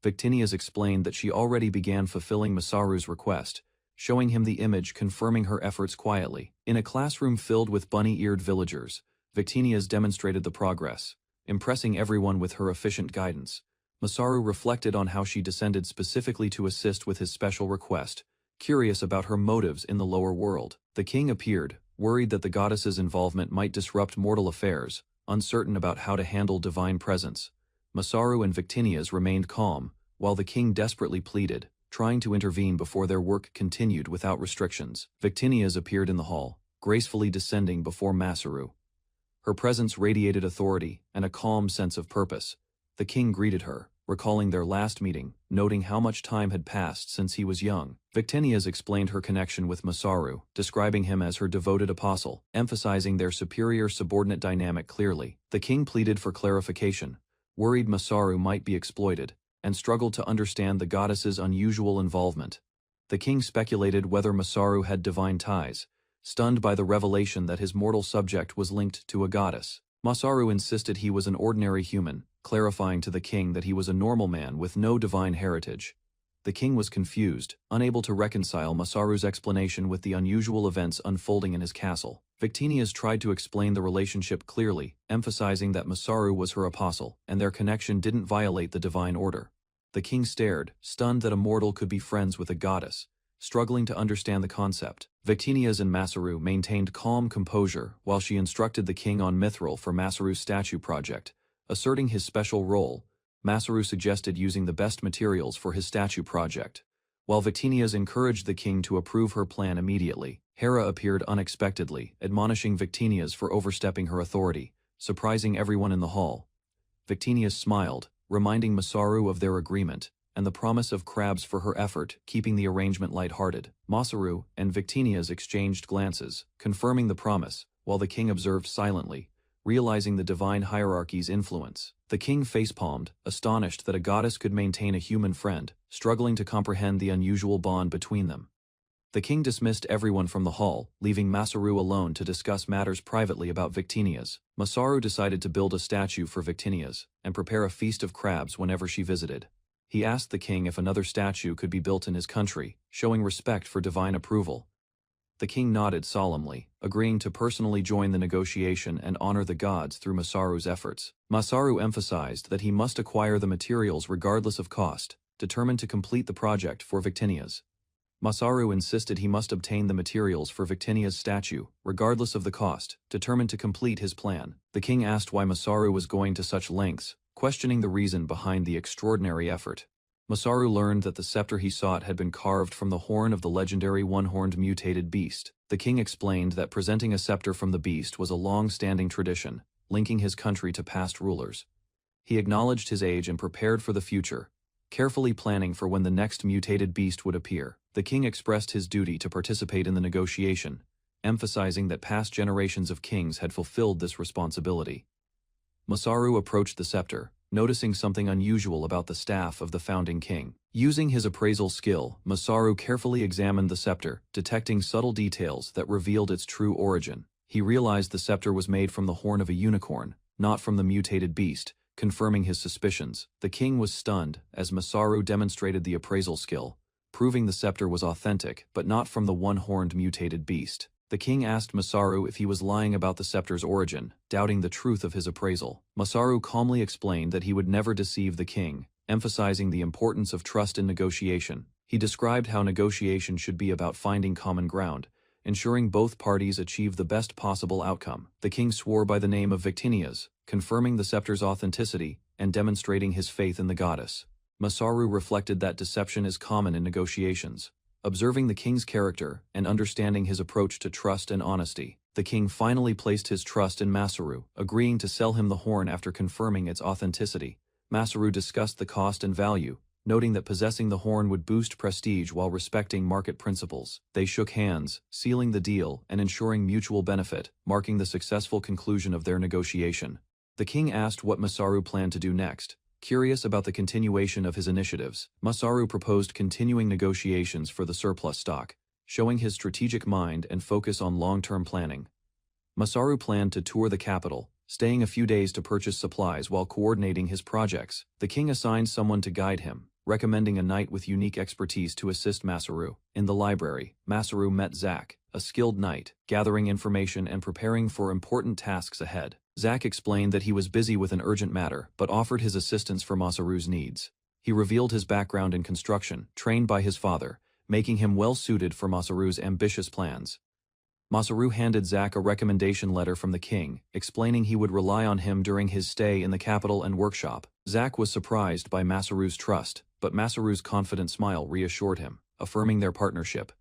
Victinia's explained that she already began fulfilling Masaru's request, showing him the image confirming her efforts quietly. In a classroom filled with bunny-eared villagers, Victinia's demonstrated the progress, impressing everyone with her efficient guidance. Masaru reflected on how she descended specifically to assist with his special request, curious about her motives in the lower world. The king appeared, worried that the goddess's involvement might disrupt mortal affairs, uncertain about how to handle divine presence. Masaru and Victinia's remained calm, while the king desperately pleaded, trying to intervene before their work continued without restrictions. Victinia's appeared in the hall, gracefully descending before Masaru. Her presence radiated authority and a calm sense of purpose. The king greeted her, recalling their last meeting, noting how much time had passed since he was young. Victinia's explained her connection with Masaru, describing him as her devoted apostle, emphasizing their superior-subordinate dynamic clearly. The king pleaded for clarification, worried Masaru might be exploited, and struggled to understand the goddess's unusual involvement. The king speculated whether Masaru had divine ties, stunned by the revelation that his mortal subject was linked to a goddess. Masaru insisted he was an ordinary human, clarifying to the king that he was a normal man with no divine heritage. The king was confused, unable to reconcile Masaru's explanation with the unusual events unfolding in his castle. Victinias tried to explain the relationship clearly, emphasizing that Masaru was her apostle, and their connection didn't violate the divine order. The king stared, stunned that a mortal could be friends with a goddess, struggling to understand the concept. Victinias and Masaru maintained calm composure while she instructed the king on mithril for Masaru's statue project. Asserting his special role, Masaru suggested using the best materials for his statue project, while Victinias encouraged the king to approve her plan immediately. Hera appeared unexpectedly, admonishing Victinias for overstepping her authority, surprising everyone in the hall. Victinias smiled, reminding Masaru of their agreement, and the promise of crabs for her effort, keeping the arrangement lighthearted. Masaru and Victinias exchanged glances, confirming the promise, while the king observed silently, realizing the divine hierarchy's influence. The king facepalmed, astonished that a goddess could maintain a human friend, struggling to comprehend the unusual bond between them. The king dismissed everyone from the hall, leaving Masaru alone to discuss matters privately about Victinias. Masaru decided to build a statue for Victinias, and prepare a feast of crabs whenever she visited. He asked the king if another statue could be built in his country, showing respect for divine approval. The king nodded solemnly, agreeing to personally join the negotiation and honor the gods through Masaru's efforts. Masaru emphasized that he must acquire the materials regardless of cost, determined to complete the project for Victinias. Masaru insisted he must obtain the materials for Victinia's statue, regardless of the cost, determined to complete his plan. The king asked why Masaru was going to such lengths, questioning the reason behind the extraordinary effort. Masaru learned that the scepter he sought had been carved from the horn of the legendary one-horned mutated beast. The king explained that presenting a scepter from the beast was a long-standing tradition, linking his country to past rulers. He acknowledged his age and prepared for the future, carefully planning for when the next mutated beast would appear. The king expressed his duty to participate in the negotiation, emphasizing that past generations of kings had fulfilled this responsibility. Masaru approached the scepter, noticing something unusual about the staff of the founding king. Using his appraisal skill, Masaru carefully examined the scepter, detecting subtle details that revealed its true origin. He realized the scepter was made from the horn of a unicorn, not from the mutated beast, confirming his suspicions. The king was stunned as Masaru demonstrated the appraisal skill, proving the scepter was authentic, but not from the one-horned mutated beast. The king asked Masaru if he was lying about the scepter's origin, doubting the truth of his appraisal. Masaru calmly explained that he would never deceive the king, emphasizing the importance of trust in negotiation. He described how negotiation should be about finding common ground, ensuring both parties achieve the best possible outcome. The king swore by the name of Victinias, confirming the scepter's authenticity and demonstrating his faith in the goddess. Masaru reflected that deception is common in negotiations. Observing the king's character and understanding his approach to trust and honesty, the king finally placed his trust in Masaru, agreeing to sell him the horn after confirming its authenticity. Masaru discussed the cost and value, noting that possessing the horn would boost prestige while respecting market principles. They shook hands, sealing the deal and ensuring mutual benefit, marking the successful conclusion of their negotiation. The king asked what Masaru planned to do next. Curious about the continuation of his initiatives, Masaru proposed continuing negotiations for the surplus stock, showing his strategic mind and focus on long-term planning. Masaru planned to tour the capital, staying a few days to purchase supplies while coordinating his projects. The king assigned someone to guide him, recommending a knight with unique expertise to assist Masaru. In the library, Masaru met Zack, a skilled knight, gathering information and preparing for important tasks ahead. Zack explained that he was busy with an urgent matter, but offered his assistance for Masaru's needs. He revealed his background in construction, trained by his father, making him well-suited for Masaru's ambitious plans. Masaru handed Zack a recommendation letter from the king, explaining he would rely on him during his stay in the capital and workshop. Zack was surprised by Masaru's trust, but Masaru's confident smile reassured him, affirming their partnership.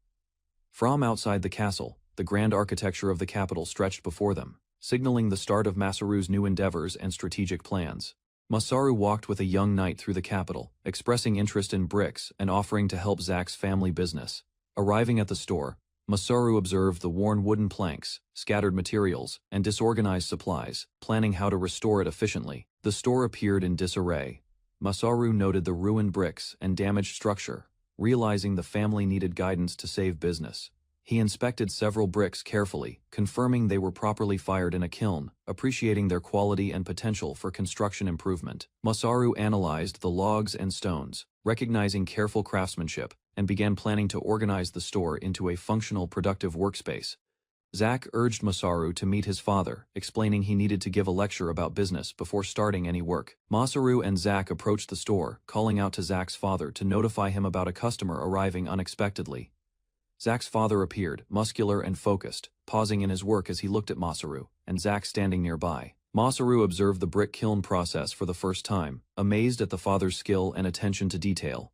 From outside the castle, the grand architecture of the capital stretched before them, signaling the start of Masaru's new endeavors and strategic plans. Masaru walked with a young knight through the capital, expressing interest in bricks and offering to help Zack's family business. Arriving at the store, Masaru observed the worn wooden planks, scattered materials, and disorganized supplies, planning how to restore it efficiently. The store appeared in disarray. Masaru noted the ruined bricks and damaged structure, realizing the family needed guidance to save business. He inspected several bricks carefully, confirming they were properly fired in a kiln, appreciating their quality and potential for construction improvement. Masaru analyzed the logs and stones, recognizing careful craftsmanship, and began planning to organize the store into a functional, productive workspace. Zack urged Masaru to meet his father, explaining he needed to give a lecture about business before starting any work. Masaru and Zack approached the store, calling out to Zack's father to notify him about a customer arriving unexpectedly. Zack's father appeared, muscular and focused, pausing in his work as he looked at Masaru, and Zack standing nearby. Masaru observed the brick kiln process for the first time, amazed at the father's skill and attention to detail.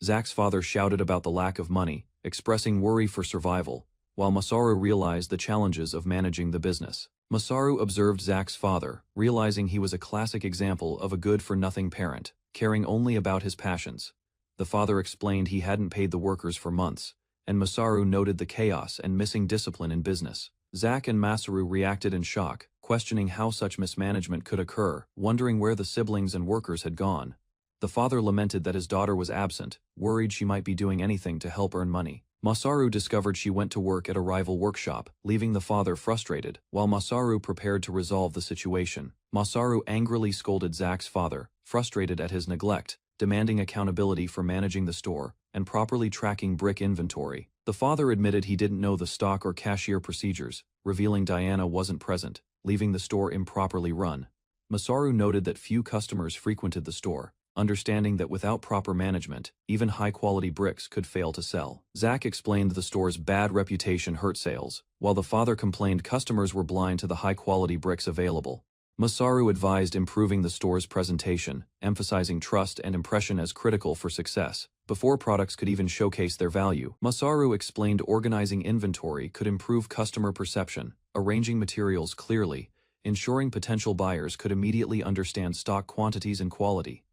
Zack's father shouted about the lack of money, expressing worry for survival, while Masaru realized the challenges of managing the business. Masaru observed Zack's father, realizing he was a classic example of a good-for-nothing parent, caring only about his passions. The father explained he hadn't paid the workers for months, and Masaru noted the chaos and missing discipline in business. Zack and Masaru reacted in shock, questioning how such mismanagement could occur, wondering where the siblings and workers had gone. The father lamented that his daughter was absent, worried she might be doing anything to help earn money. Masaru discovered she went to work at a rival workshop, leaving the father frustrated. While Masaru prepared to resolve the situation, Masaru angrily scolded Zack's father, frustrated at his neglect, demanding accountability for managing the store and properly tracking brick inventory. The father admitted he didn't know the stock or cashier procedures, revealing Diana wasn't present, leaving the store improperly run. Masaru noted that few customers frequented the store, understanding that without proper management, even high-quality bricks could fail to sell. Zack explained the store's bad reputation hurt sales, while the father complained customers were blind to the high-quality bricks available. Masaru advised improving the store's presentation, emphasizing trust and impression as critical for success. Before products could even showcase their value, Masaru explained organizing inventory could improve customer perception, arranging materials clearly, ensuring potential buyers could immediately understand stock quantities and quality.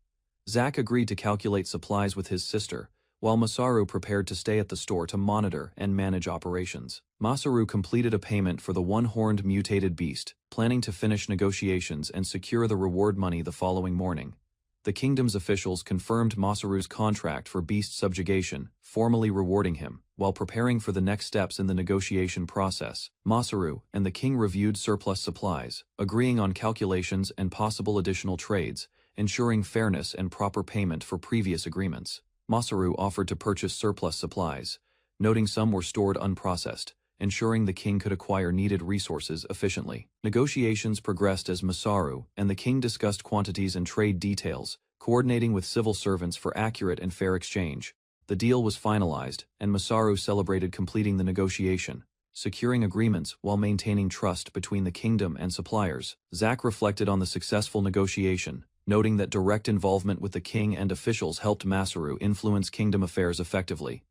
Zack agreed to calculate supplies with his sister, while Masaru prepared to stay at the store to monitor and manage operations. Masaru completed a payment for the one-horned mutated beast, planning to finish negotiations and secure the reward money the following morning. The kingdom's officials confirmed Masaru's contract for beast subjugation, formally rewarding him. While preparing for the next steps in the negotiation process, Masaru and the king reviewed surplus supplies, agreeing on calculations and possible additional trades, ensuring fairness and proper payment for previous agreements. Masaru offered to purchase surplus supplies, noting some were stored unprocessed, ensuring the king could acquire needed resources efficiently. Negotiations progressed as Masaru and the king discussed quantities and trade details, coordinating with civil servants for accurate and fair exchange. The deal was finalized, and Masaru celebrated completing the negotiation, securing agreements while maintaining trust between the kingdom and suppliers. Zack reflected on the successful negotiation, noting that direct involvement with the king and officials helped Masaru influence kingdom affairs effectively.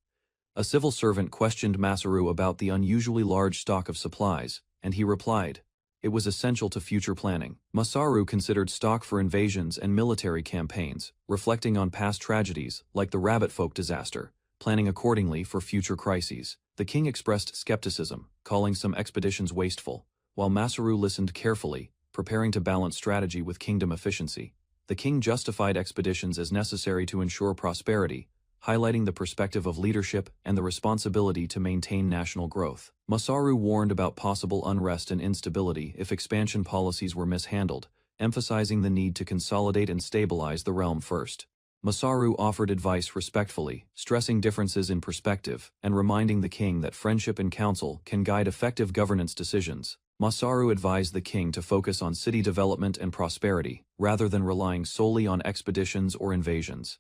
A civil servant questioned Masaru about the unusually large stock of supplies, and he replied, it was essential to future planning. Masaru considered stock for invasions and military campaigns, reflecting on past tragedies like the rabbit folk disaster, planning accordingly for future crises. The king expressed skepticism, calling some expeditions wasteful, while Masaru listened carefully, preparing to balance strategy with kingdom efficiency. The king justified expeditions as necessary to ensure prosperity, highlighting the perspective of leadership and the responsibility to maintain national growth. Masaru warned about possible unrest and instability if expansion policies were mishandled, emphasizing the need to consolidate and stabilize the realm first. Masaru offered advice respectfully, stressing differences in perspective and reminding the king that friendship and counsel can guide effective governance decisions. Masaru advised the king to focus on city development and prosperity, rather than relying solely on expeditions or invasions.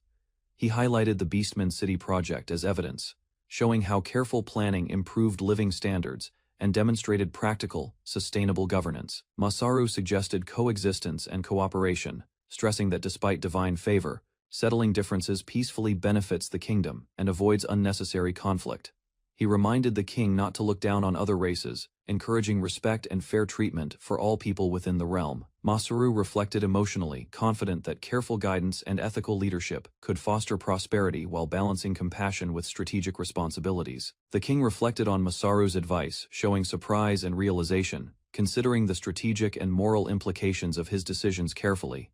He highlighted the Beastman City project as evidence, showing how careful planning improved living standards and demonstrated practical, sustainable governance. Masaru suggested coexistence and cooperation, stressing that despite divine favor, settling differences peacefully benefits the kingdom and avoids unnecessary conflict. He reminded the king not to look down on other races, encouraging respect and fair treatment for all people within the realm. Masaru reflected emotionally, confident that careful guidance and ethical leadership could foster prosperity while balancing compassion with strategic responsibilities. The king reflected on Masaru's advice, showing surprise and realization, considering the strategic and moral implications of his decisions carefully.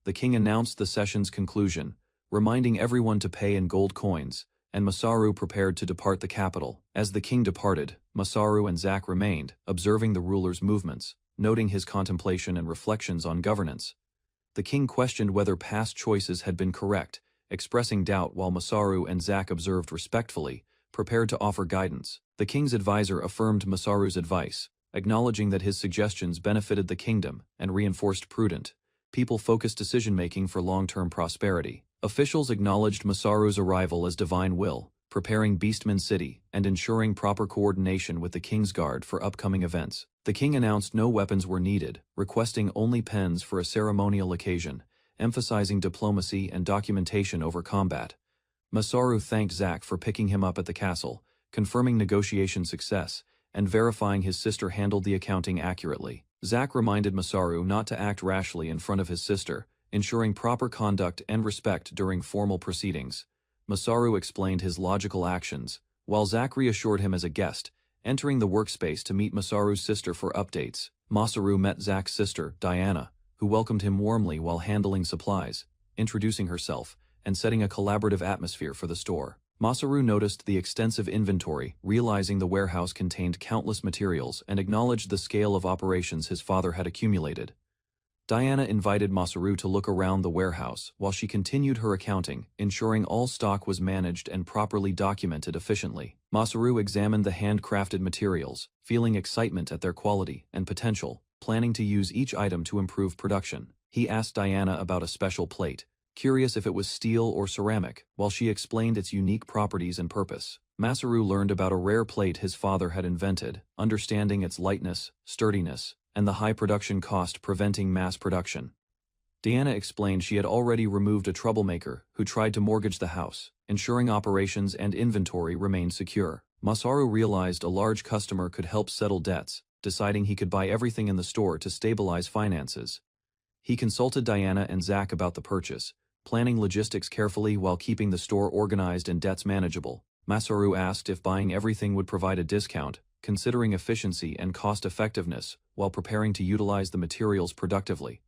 The king announced the session's conclusion, reminding everyone to pay in gold coins, and Masaru prepared to depart the capital. As the king departed, Masaru and Zack remained, observing the ruler's movements, noting his contemplation and reflections on governance. The king questioned whether past choices had been correct, expressing doubt while Masaru and Zack observed respectfully, prepared to offer guidance. The king's advisor affirmed Masaru's advice, acknowledging that his suggestions benefited the kingdom and reinforced prudent, people-focused decision-making for long-term prosperity. Officials acknowledged Masaru's arrival as divine will, preparing Beastman City and ensuring proper coordination with the King's Guard for upcoming events. The king announced no weapons were needed, requesting only pens for a ceremonial occasion, emphasizing diplomacy and documentation over combat. Masaru thanked Zack for picking him up at the castle, confirming negotiation success, and verifying his sister handled the accounting accurately. Zack reminded Masaru not to act rashly in front of his sister, ensuring proper conduct and respect during formal proceedings. Masaru explained his logical actions, while Zack reassured him as a guest, entering the workspace to meet Masaru's sister for updates. Masaru met Zack's sister, Diana, who welcomed him warmly while handling supplies, introducing herself, and setting a collaborative atmosphere for the store. Masaru noticed the extensive inventory, realizing the warehouse contained countless materials, and acknowledged the scale of operations his father had accumulated. Diana invited Masaru to look around the warehouse while she continued her accounting, ensuring all stock was managed and properly documented efficiently. Masaru examined the handcrafted materials, feeling excitement at their quality and potential, planning to use each item to improve production. He asked Diana about a special plate, curious if it was steel or ceramic, while she explained its unique properties and purpose. Masaru learned about a rare plate his father had invented, understanding its lightness, sturdiness, and the high production cost preventing mass production. Diana explained she had already removed a troublemaker who tried to mortgage the house, ensuring operations and inventory remained secure. Masaru realized a large customer could help settle debts, deciding he could buy everything in the store to stabilize finances. He consulted Diana and Zack about the purchase, planning logistics carefully while keeping the store organized and debts manageable. Masaru asked if buying everything would provide a discount, considering efficiency and cost-effectiveness while preparing to utilize the materials productively.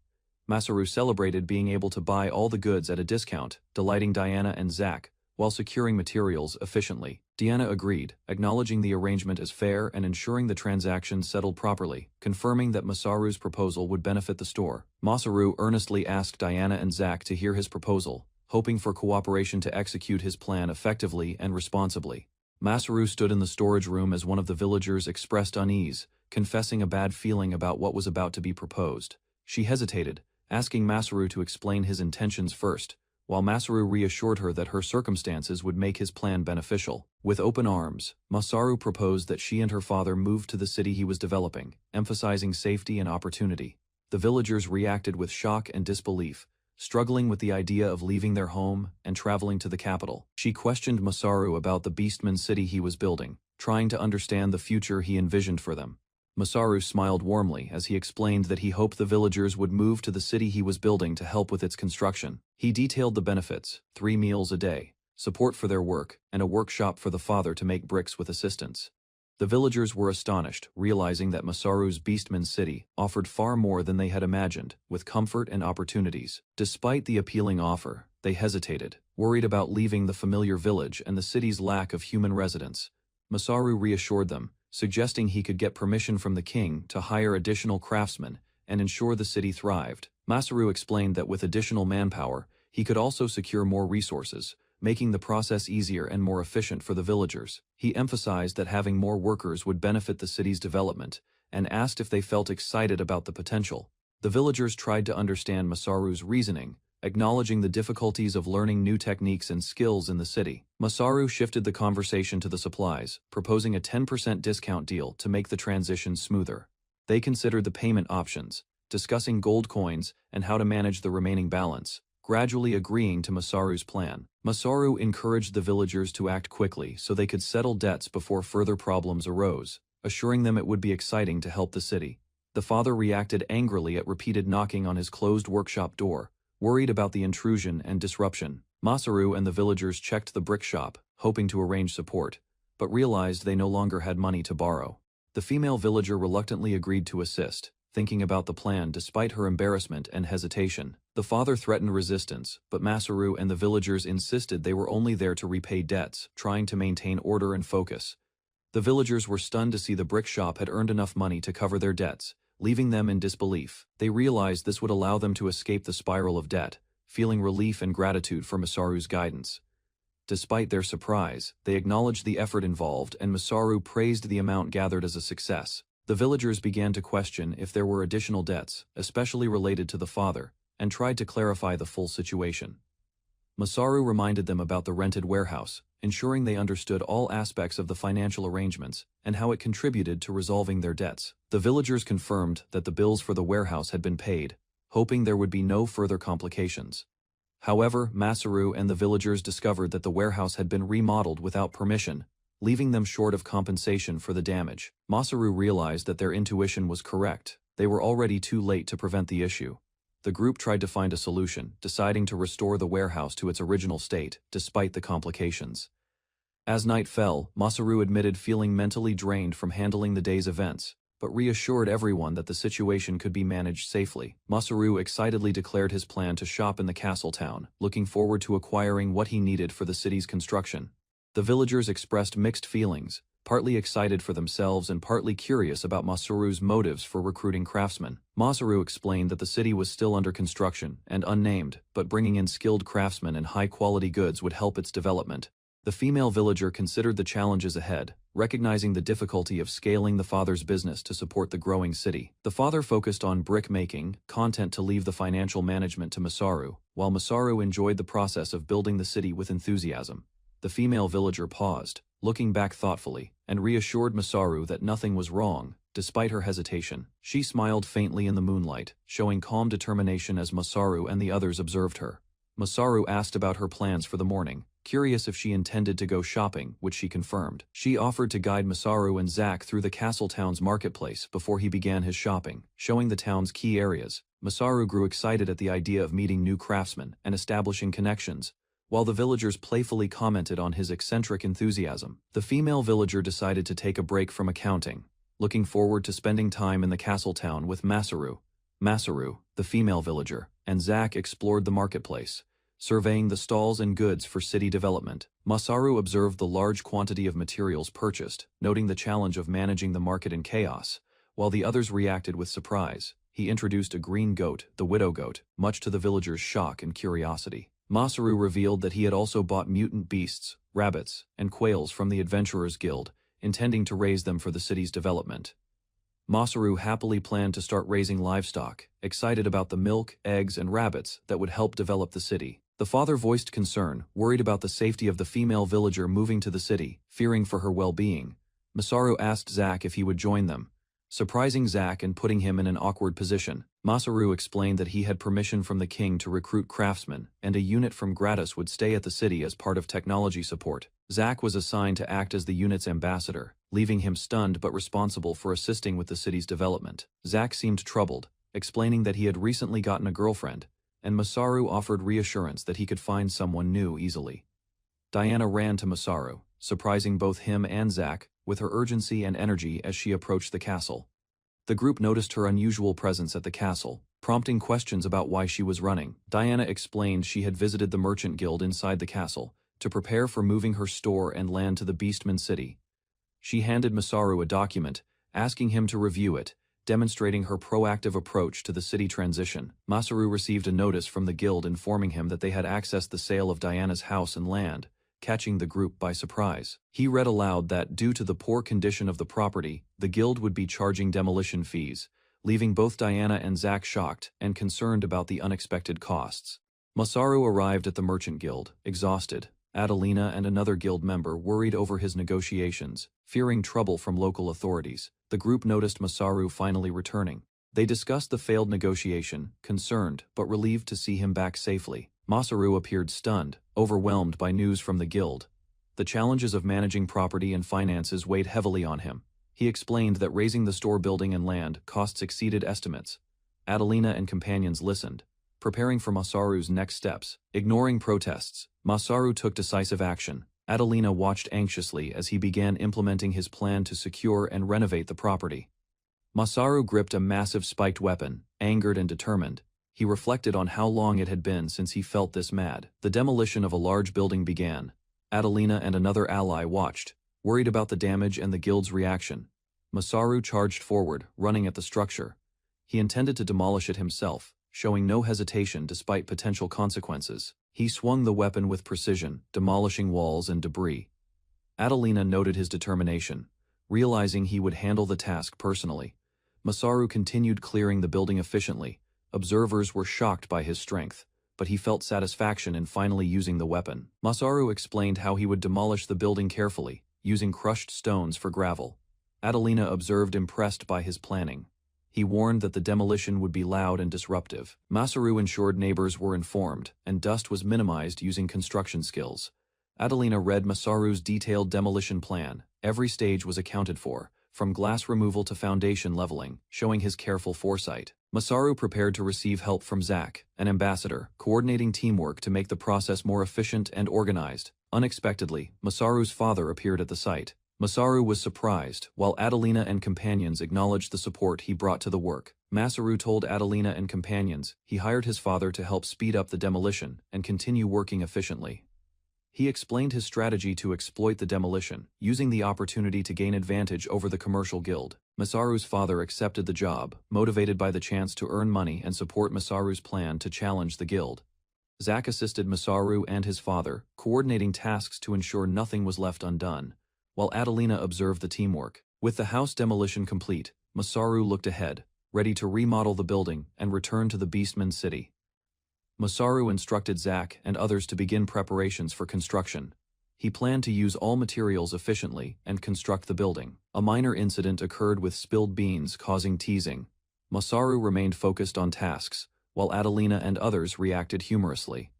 Masaru celebrated being able to buy all the goods at a discount, delighting Diana and Zack, while securing materials efficiently. Diana agreed, acknowledging the arrangement as fair and ensuring the transaction settled properly, confirming that Masaru's proposal would benefit the store. Masaru earnestly asked Diana and Zack to hear his proposal, hoping for cooperation to execute his plan effectively and responsibly. Masaru stood in the storage room as one of the villagers expressed unease, confessing a bad feeling about what was about to be proposed. She hesitated, asking Masaru to explain his intentions first, while Masaru reassured her that her circumstances would make his plan beneficial. With open arms, Masaru proposed that she and her father move to the city he was developing, emphasizing safety and opportunity. The villagers reacted with shock and disbelief, struggling with the idea of leaving their home and traveling to the capital. She questioned Masaru about the Beastman City he was building, trying to understand the future he envisioned for them. Masaru smiled warmly as he explained that he hoped the villagers would move to the city he was building to help with its construction. He detailed the benefits: 3 meals a day, support for their work, and a workshop for the father to make bricks with assistance. The villagers were astonished, realizing that Masaru's Beastman City offered far more than they had imagined, with comfort and opportunities. Despite the appealing offer, they hesitated, worried about leaving the familiar village and the city's lack of human residents. Masaru reassured them, suggesting he could get permission from the king to hire additional craftsmen and ensure the city thrived. Masaru explained that with additional manpower, he could also secure more resources, making the process easier and more efficient for the villagers. He emphasized that having more workers would benefit the city's development, and asked if they felt excited about the potential. The villagers tried to understand Masaru's reasoning, acknowledging the difficulties of learning new techniques and skills in the city. Masaru shifted the conversation to the supplies, proposing a 10% discount deal to make the transition smoother. They considered the payment options, discussing gold coins and how to manage the remaining balance, gradually agreeing to Masaru's plan. Masaru encouraged the villagers to act quickly so they could settle debts before further problems arose, assuring them it would be exciting to help the city. The father reacted angrily at repeated knocking on his closed workshop door, worried about the intrusion and disruption. Masaru and the villagers checked the brick shop, hoping to arrange support, but realized they no longer had money to borrow. The female villager reluctantly agreed to assist, thinking about the plan despite her embarrassment and hesitation. The father threatened resistance, but Masaru and the villagers insisted they were only there to repay debts, trying to maintain order and focus. The villagers were stunned to see the brick shop had earned enough money to cover their debts, leaving them in disbelief. They realized this would allow them to escape the spiral of debt, feeling relief and gratitude for Masaru's guidance. Despite their surprise, they acknowledged the effort involved and Masaru praised the amount gathered as a success. The villagers began to question if there were additional debts, especially related to the father, and tried to clarify the full situation. Masaru reminded them about the rented warehouse, ensuring they understood all aspects of the financial arrangements and how it contributed to resolving their debts. The villagers confirmed that the bills for the warehouse had been paid, hoping there would be no further complications. However, Masaru and the villagers discovered that the warehouse had been remodeled without permission, leaving them short of compensation for the damage. Masaru realized that their intuition was correct. They were already too late to prevent the issue. The group tried to find a solution, deciding to restore the warehouse to its original state, despite the complications. As night fell, Masaru admitted feeling mentally drained from handling the day's events, but reassured everyone that the situation could be managed safely. Masaru excitedly declared his plan to shop in the castle town, looking forward to acquiring what he needed for the city's construction. The villagers expressed mixed feelings, partly excited for themselves and partly curious about Masaru's motives for recruiting craftsmen. Masaru explained that the city was still under construction and unnamed, but bringing in skilled craftsmen and high-quality goods would help its development. The female villager considered the challenges ahead, recognizing the difficulty of scaling the father's business to support the growing city. The father focused on brick-making, content to leave the financial management to Masaru, while Masaru enjoyed the process of building the city with enthusiasm. The female villager paused, looking back thoughtfully, and reassured Masaru that nothing was wrong, despite her hesitation. She smiled faintly in the moonlight, showing calm determination as Masaru and the others observed her. Masaru asked about her plans for the morning, curious if she intended to go shopping, which she confirmed. She offered to guide Masaru and Zack through the castle town's marketplace before he began his shopping, showing the town's key areas. Masaru grew excited at the idea of meeting new craftsmen and establishing connections, while the villagers playfully commented on his eccentric enthusiasm. The female villager decided to take a break from accounting, looking forward to spending time in the castle town with Masaru. Masaru, the female villager, and Zack explored the marketplace, surveying the stalls and goods for city development. Masaru observed the large quantity of materials purchased, noting the challenge of managing the market in chaos, while the others reacted with surprise. He introduced a green goat, the widow goat, much to the villagers' shock and curiosity. Masaru revealed that he had also bought mutant beasts, rabbits, and quails from the Adventurers Guild, intending to raise them for the city's development. Masaru happily planned to start raising livestock, excited about the milk, eggs, and rabbits that would help develop the city. The father voiced concern, worried about the safety of the female villager moving to the city, fearing for her well-being. Masaru asked Zack if he would join them, surprising Zack and putting him in an awkward position. Masaru explained that he had permission from the king to recruit craftsmen, and a unit from Gratis would stay at the city as part of technology support. Zack was assigned to act as the unit's ambassador, leaving him stunned but responsible for assisting with the city's development. Zack seemed troubled, explaining that he had recently gotten a girlfriend, and Masaru offered reassurance that he could find someone new easily. Diana ran to Masaru, surprising both him and Zack with her urgency and energy as she approached the castle. The group noticed her unusual presence at the castle, prompting questions about why she was running. Diana explained she had visited the merchant guild inside the castle to prepare for moving her store and land to the Beastman City. She handed Masaru a document, asking him to review it, demonstrating her proactive approach to the city transition. Masaru received a notice from the guild informing him that they had accessed the sale of Diana's house and land, catching the group by surprise. He read aloud that, due to the poor condition of the property, the guild would be charging demolition fees, leaving both Diana and Zack shocked and concerned about the unexpected costs. Masaru arrived at the merchant guild, exhausted. Adelina and another guild member worried over his negotiations, fearing trouble from local authorities. The group noticed Masaru finally returning. They discussed the failed negotiation, concerned but relieved to see him back safely. Masaru appeared stunned, overwhelmed by news from the guild. The challenges of managing property and finances weighed heavily on him. He explained that raising the store building and land costs exceeded estimates. Adelina and companions listened, preparing for Masaru's next steps. Ignoring protests, Masaru took decisive action. Adelina watched anxiously as he began implementing his plan to secure and renovate the property. Masaru gripped a massive spiked weapon, angered and determined. He reflected on how long it had been since he felt this mad. The demolition of a large building began. Adelina and another ally watched, worried about the damage and the guild's reaction. Masaru charged forward, running at the structure. He intended to demolish it himself, showing no hesitation despite potential consequences. He swung the weapon with precision, demolishing walls and debris. Adelina noted his determination, realizing he would handle the task personally. Masaru continued clearing the building efficiently. Observers were shocked by his strength, but he felt satisfaction in finally using the weapon. Masaru explained how he would demolish the building carefully, using crushed stones for gravel. Adelina observed, impressed by his planning. He warned that the demolition would be loud and disruptive. Masaru ensured neighbors were informed, and dust was minimized using construction skills. Adelina read Masaru's detailed demolition plan. Every stage was accounted for, from glass removal to foundation leveling, showing his careful foresight. Masaru prepared to receive help from Zack, an ambassador, coordinating teamwork to make the process more efficient and organized. Unexpectedly, Masaru's father appeared at the site. Masaru was surprised, while Adelina and companions acknowledged the support he brought to the work. Masaru told Adelina and companions he hired his father to help speed up the demolition and continue working efficiently. He explained his strategy to exploit the demolition, using the opportunity to gain advantage over the commercial guild. Masaru's father accepted the job, motivated by the chance to earn money and support Masaru's plan to challenge the guild. Zack assisted Masaru and his father, coordinating tasks to ensure nothing was left undone, while Adelina observed the teamwork. With the house demolition complete, Masaru looked ahead, ready to remodel the building and return to the Beastman city. Masaru instructed Zack and others to begin preparations for construction. He planned to use all materials efficiently and construct the building. A minor incident occurred with spilled beans causing teasing. Masaru remained focused on tasks, while Adelina and others reacted humorously.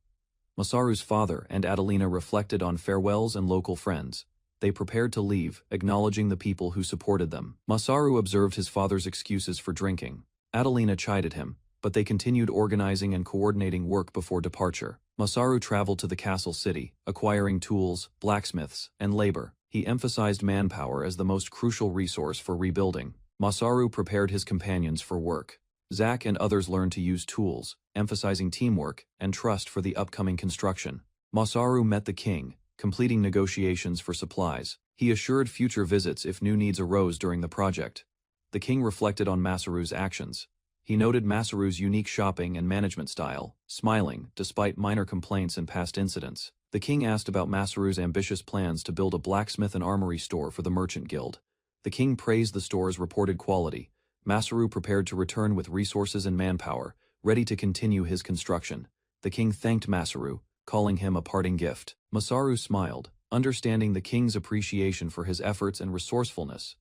Masaru's father and Adelina reflected on farewells and local friends. They prepared to leave, acknowledging the people who supported them. Masaru observed his father's excuses for drinking. Adelina chided him, but they continued organizing and coordinating work before departure. Masaru traveled to the castle city, acquiring tools, blacksmiths, and labor. He emphasized manpower as the most crucial resource for rebuilding. Masaru prepared his companions for work. Zack and others learned to use tools, emphasizing teamwork and trust for the upcoming construction. Masaru met the king, completing negotiations for supplies. He assured future visits if new needs arose during the project. The king reflected on Masaru's actions. He noted Masaru's unique shopping and management style, smiling despite minor complaints and past incidents. The king asked about Masaru's ambitious plans to build a blacksmith and armory store for the merchant guild. The king praised the store's reported quality. Masaru prepared to return with resources and manpower, ready to continue his construction. The king thanked Masaru, calling him a parting gift. Masaru smiled, understanding the king's appreciation for his efforts and resourcefulness.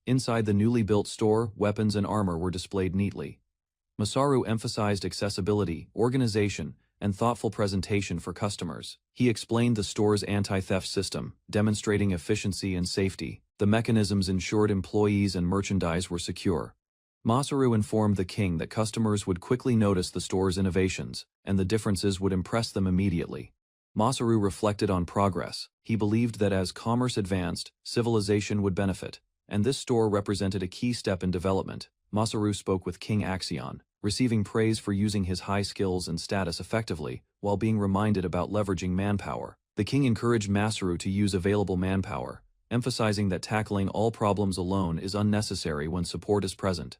Inside the newly built store, weapons and armor were displayed neatly. Masaru emphasized accessibility, organization, and thoughtful presentation for customers. He explained the store's anti-theft system, demonstrating efficiency and safety. The mechanisms ensured employees and merchandise were secure. Masaru informed the king that customers would quickly notice the store's innovations, and the differences would impress them immediately. Masaru reflected on progress. He believed that as commerce advanced, civilization would benefit, and this store represented a key step in development. Masaru spoke with King Axion, receiving praise for using his high skills and status effectively, while being reminded about leveraging manpower. The king encouraged Masaru to use available manpower, emphasizing that tackling all problems alone is unnecessary when support is present.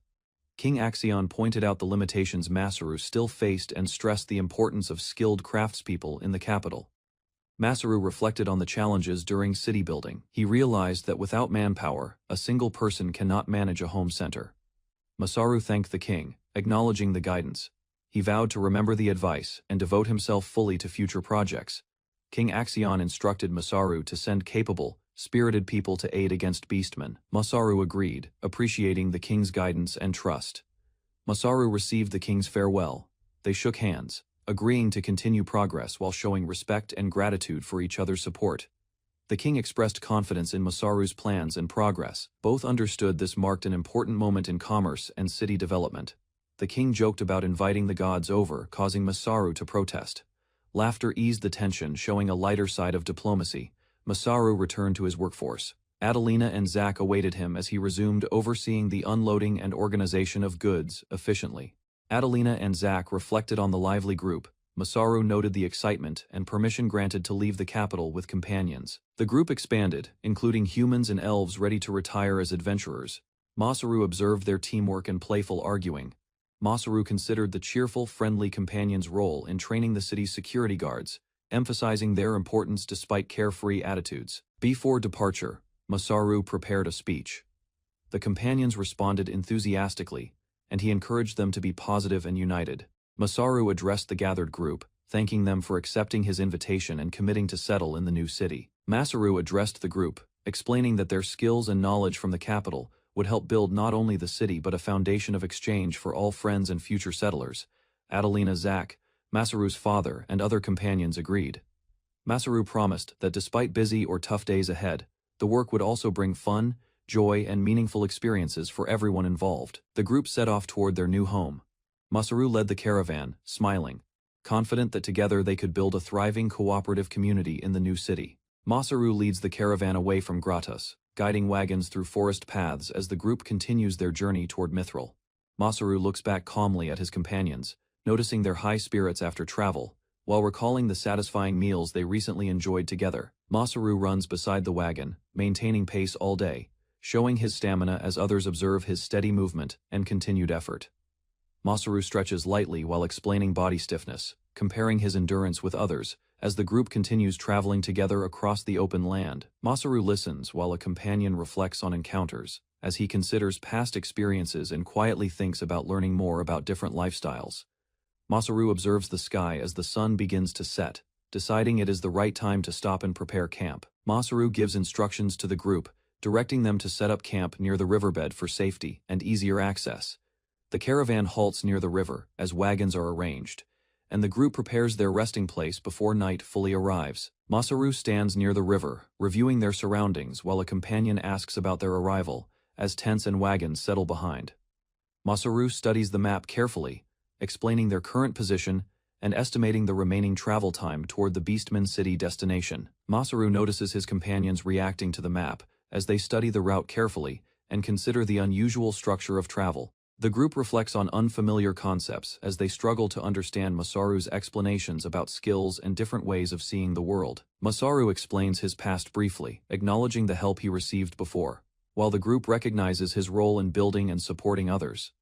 King Axion pointed out the limitations Masaru still faced and stressed the importance of skilled craftspeople in the capital. Masaru reflected on the challenges during city building. He realized that without manpower, a single person cannot manage a home center. Masaru thanked the king, acknowledging the guidance. He vowed to remember the advice and devote himself fully to future projects. King Axion instructed Masaru to send capable, spirited people to aid against beastmen. Masaru agreed, appreciating the king's guidance and trust. Masaru received the king's farewell. They shook hands, agreeing to continue progress while showing respect and gratitude for each other's support. The king expressed confidence in Masaru's plans and progress. Both understood this marked an important moment in commerce and city development. The king joked about inviting the gods over, causing Masaru to protest. Laughter eased the tension, showing a lighter side of diplomacy. Masaru returned to his workforce. Adelina and Zack awaited him as he resumed overseeing the unloading and organization of goods efficiently. Adelina and Zack reflected on the lively group. Masaru noted the excitement and permission granted to leave the capital with companions. The group expanded, including humans and elves ready to retire as adventurers. Masaru observed their teamwork and playful arguing. Masaru considered the cheerful, friendly companion's role in training the city's security guards, emphasizing their importance despite carefree attitudes. Before departure, Masaru prepared a speech. The companions responded enthusiastically, and he encouraged them to be positive and united. Masaru addressed the gathered group, thanking them for accepting his invitation and committing to settle in the new city. Masaru addressed the group, explaining that their skills and knowledge from the capital would help build not only the city but a foundation of exchange for all friends and future settlers. Adelina, Zack, Masaru's father, and other companions agreed. Masaru promised that despite busy or tough days ahead, the work would also bring fun, joy, and meaningful experiences for everyone involved. The group set off toward their new home. Masaru led the caravan, smiling, confident that together they could build a thriving cooperative community in the new city. Masaru leads the caravan away from Gratus, guiding wagons through forest paths as the group continues their journey toward Mithril. Masaru looks back calmly at his companions, noticing their high spirits after travel, while recalling the satisfying meals they recently enjoyed together. Masaru runs beside the wagon, maintaining pace all day, showing his stamina as others observe his steady movement and continued effort. Masaru stretches lightly while explaining body stiffness, comparing his endurance with others, as the group continues traveling together across the open land. Masaru listens while a companion reflects on encounters, as he considers past experiences and quietly thinks about learning more about different lifestyles. Masaru observes the sky as the sun begins to set, deciding it is the right time to stop and prepare camp. Masaru gives instructions to the group, directing them to set up camp near the riverbed for safety and easier access. The caravan halts near the river as wagons are arranged, and the group prepares their resting place before night fully arrives. Masaru stands near the river, reviewing their surroundings while a companion asks about their arrival, as tents and wagons settle behind. Masaru studies the map carefully, explaining their current position and estimating the remaining travel time toward the Beastman City destination. Masaru notices his companions reacting to the map as they study the route carefully and consider the unusual structure of travel. The group reflects on unfamiliar concepts as they struggle to understand Masaru's explanations about skills and different ways of seeing the world. Masaru explains his past briefly, acknowledging the help he received before, while the group recognizes his role in building and supporting others.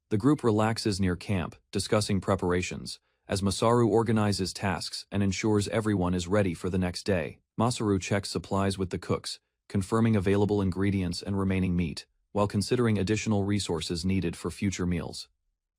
The group relaxes near camp, discussing preparations, as Masaru organizes tasks and ensures everyone is ready for the next day. Masaru checks supplies with the cooks, confirming available ingredients and remaining meat, while considering additional resources needed for future meals.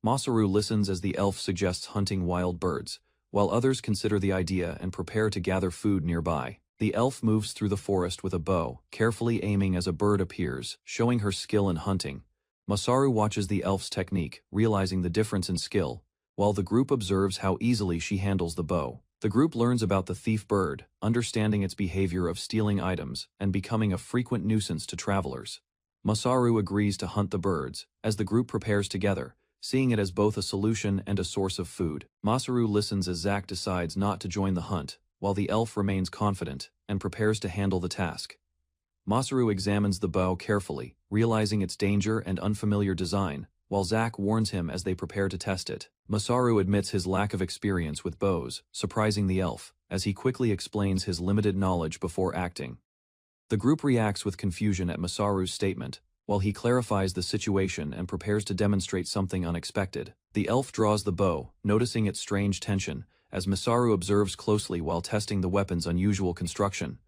Masaru listens as the elf suggests hunting wild birds, while others consider the idea and prepare to gather food nearby. The elf moves through the forest with a bow, carefully aiming as a bird appears, showing her skill in hunting. Masaru watches the elf's technique, realizing the difference in skill, while the group observes how easily she handles the bow. The group learns about the thief bird, understanding its behavior of stealing items and becoming a frequent nuisance to travelers. Masaru agrees to hunt the birds, as the group prepares together, seeing it as both a solution and a source of food. Masaru listens as Zack decides not to join the hunt, while the elf remains confident and prepares to handle the task. Masaru examines the bow carefully, realizing its danger and unfamiliar design, while Zack warns him as they prepare to test it. Masaru admits his lack of experience with bows, surprising the elf, as he quickly explains his limited knowledge before acting. The group reacts with confusion at Masaru's statement, while he clarifies the situation and prepares to demonstrate something unexpected. The elf draws the bow, noticing its strange tension, as Masaru observes closely while testing the weapon's unusual construction.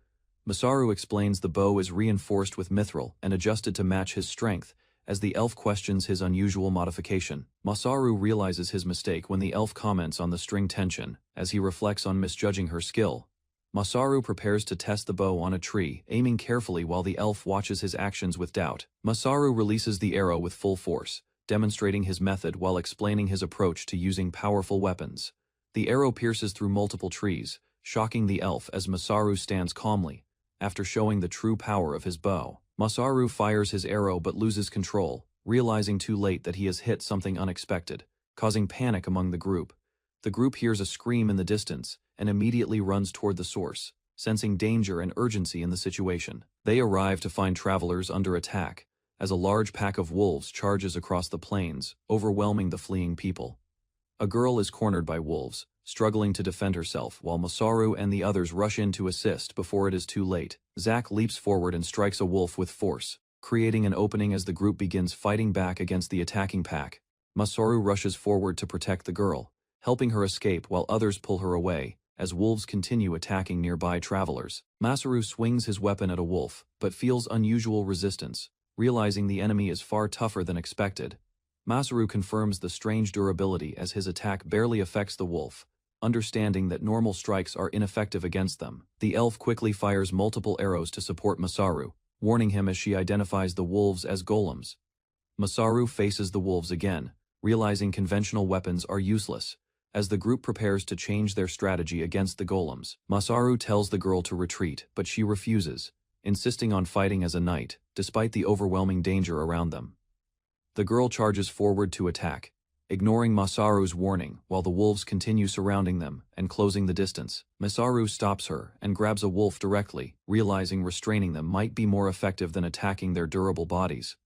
Masaru explains the bow is reinforced with mithril and adjusted to match his strength, as the elf questions his unusual modification. Masaru realizes his mistake when the elf comments on the string tension, as he reflects on misjudging her skill. Masaru prepares to test the bow on a tree, aiming carefully while the elf watches his actions with doubt. Masaru releases the arrow with full force, demonstrating his method while explaining his approach to using powerful weapons. The arrow pierces through multiple trees, shocking the elf as Masaru stands calmly. After showing the true power of his bow, Masaru fires his arrow but loses control, realizing too late that he has hit something unexpected, causing panic among the group. The group hears a scream in the distance and immediately runs toward the source, sensing danger and urgency in the situation. They arrive to find travelers under attack, as a large pack of wolves charges across the plains, overwhelming the fleeing people. A girl is cornered by wolves, struggling to defend herself while Masaru and the others rush in to assist before it is too late. Zack leaps forward and strikes a wolf with force, creating an opening as the group begins fighting back against the attacking pack. Masaru rushes forward to protect the girl, helping her escape while others pull her away, as wolves continue attacking nearby travelers. Masaru swings his weapon at a wolf, but feels unusual resistance. Realizing the enemy is far tougher than expected, Masaru confirms the strange durability as his attack barely affects the wolf, understanding that normal strikes are ineffective against them. The elf quickly fires multiple arrows to support Masaru, warning him as she identifies the wolves as golems. Masaru faces the wolves again, realizing conventional weapons are useless. As the group prepares to change their strategy against the golems, Masaru tells the girl to retreat, but she refuses, insisting on fighting as a knight, despite the overwhelming danger around them. The girl charges forward to attack, ignoring Masaru's warning while the wolves continue surrounding them and closing the distance. Masaru stops her and grabs a wolf directly, realizing restraining them might be more effective than attacking their durable bodies.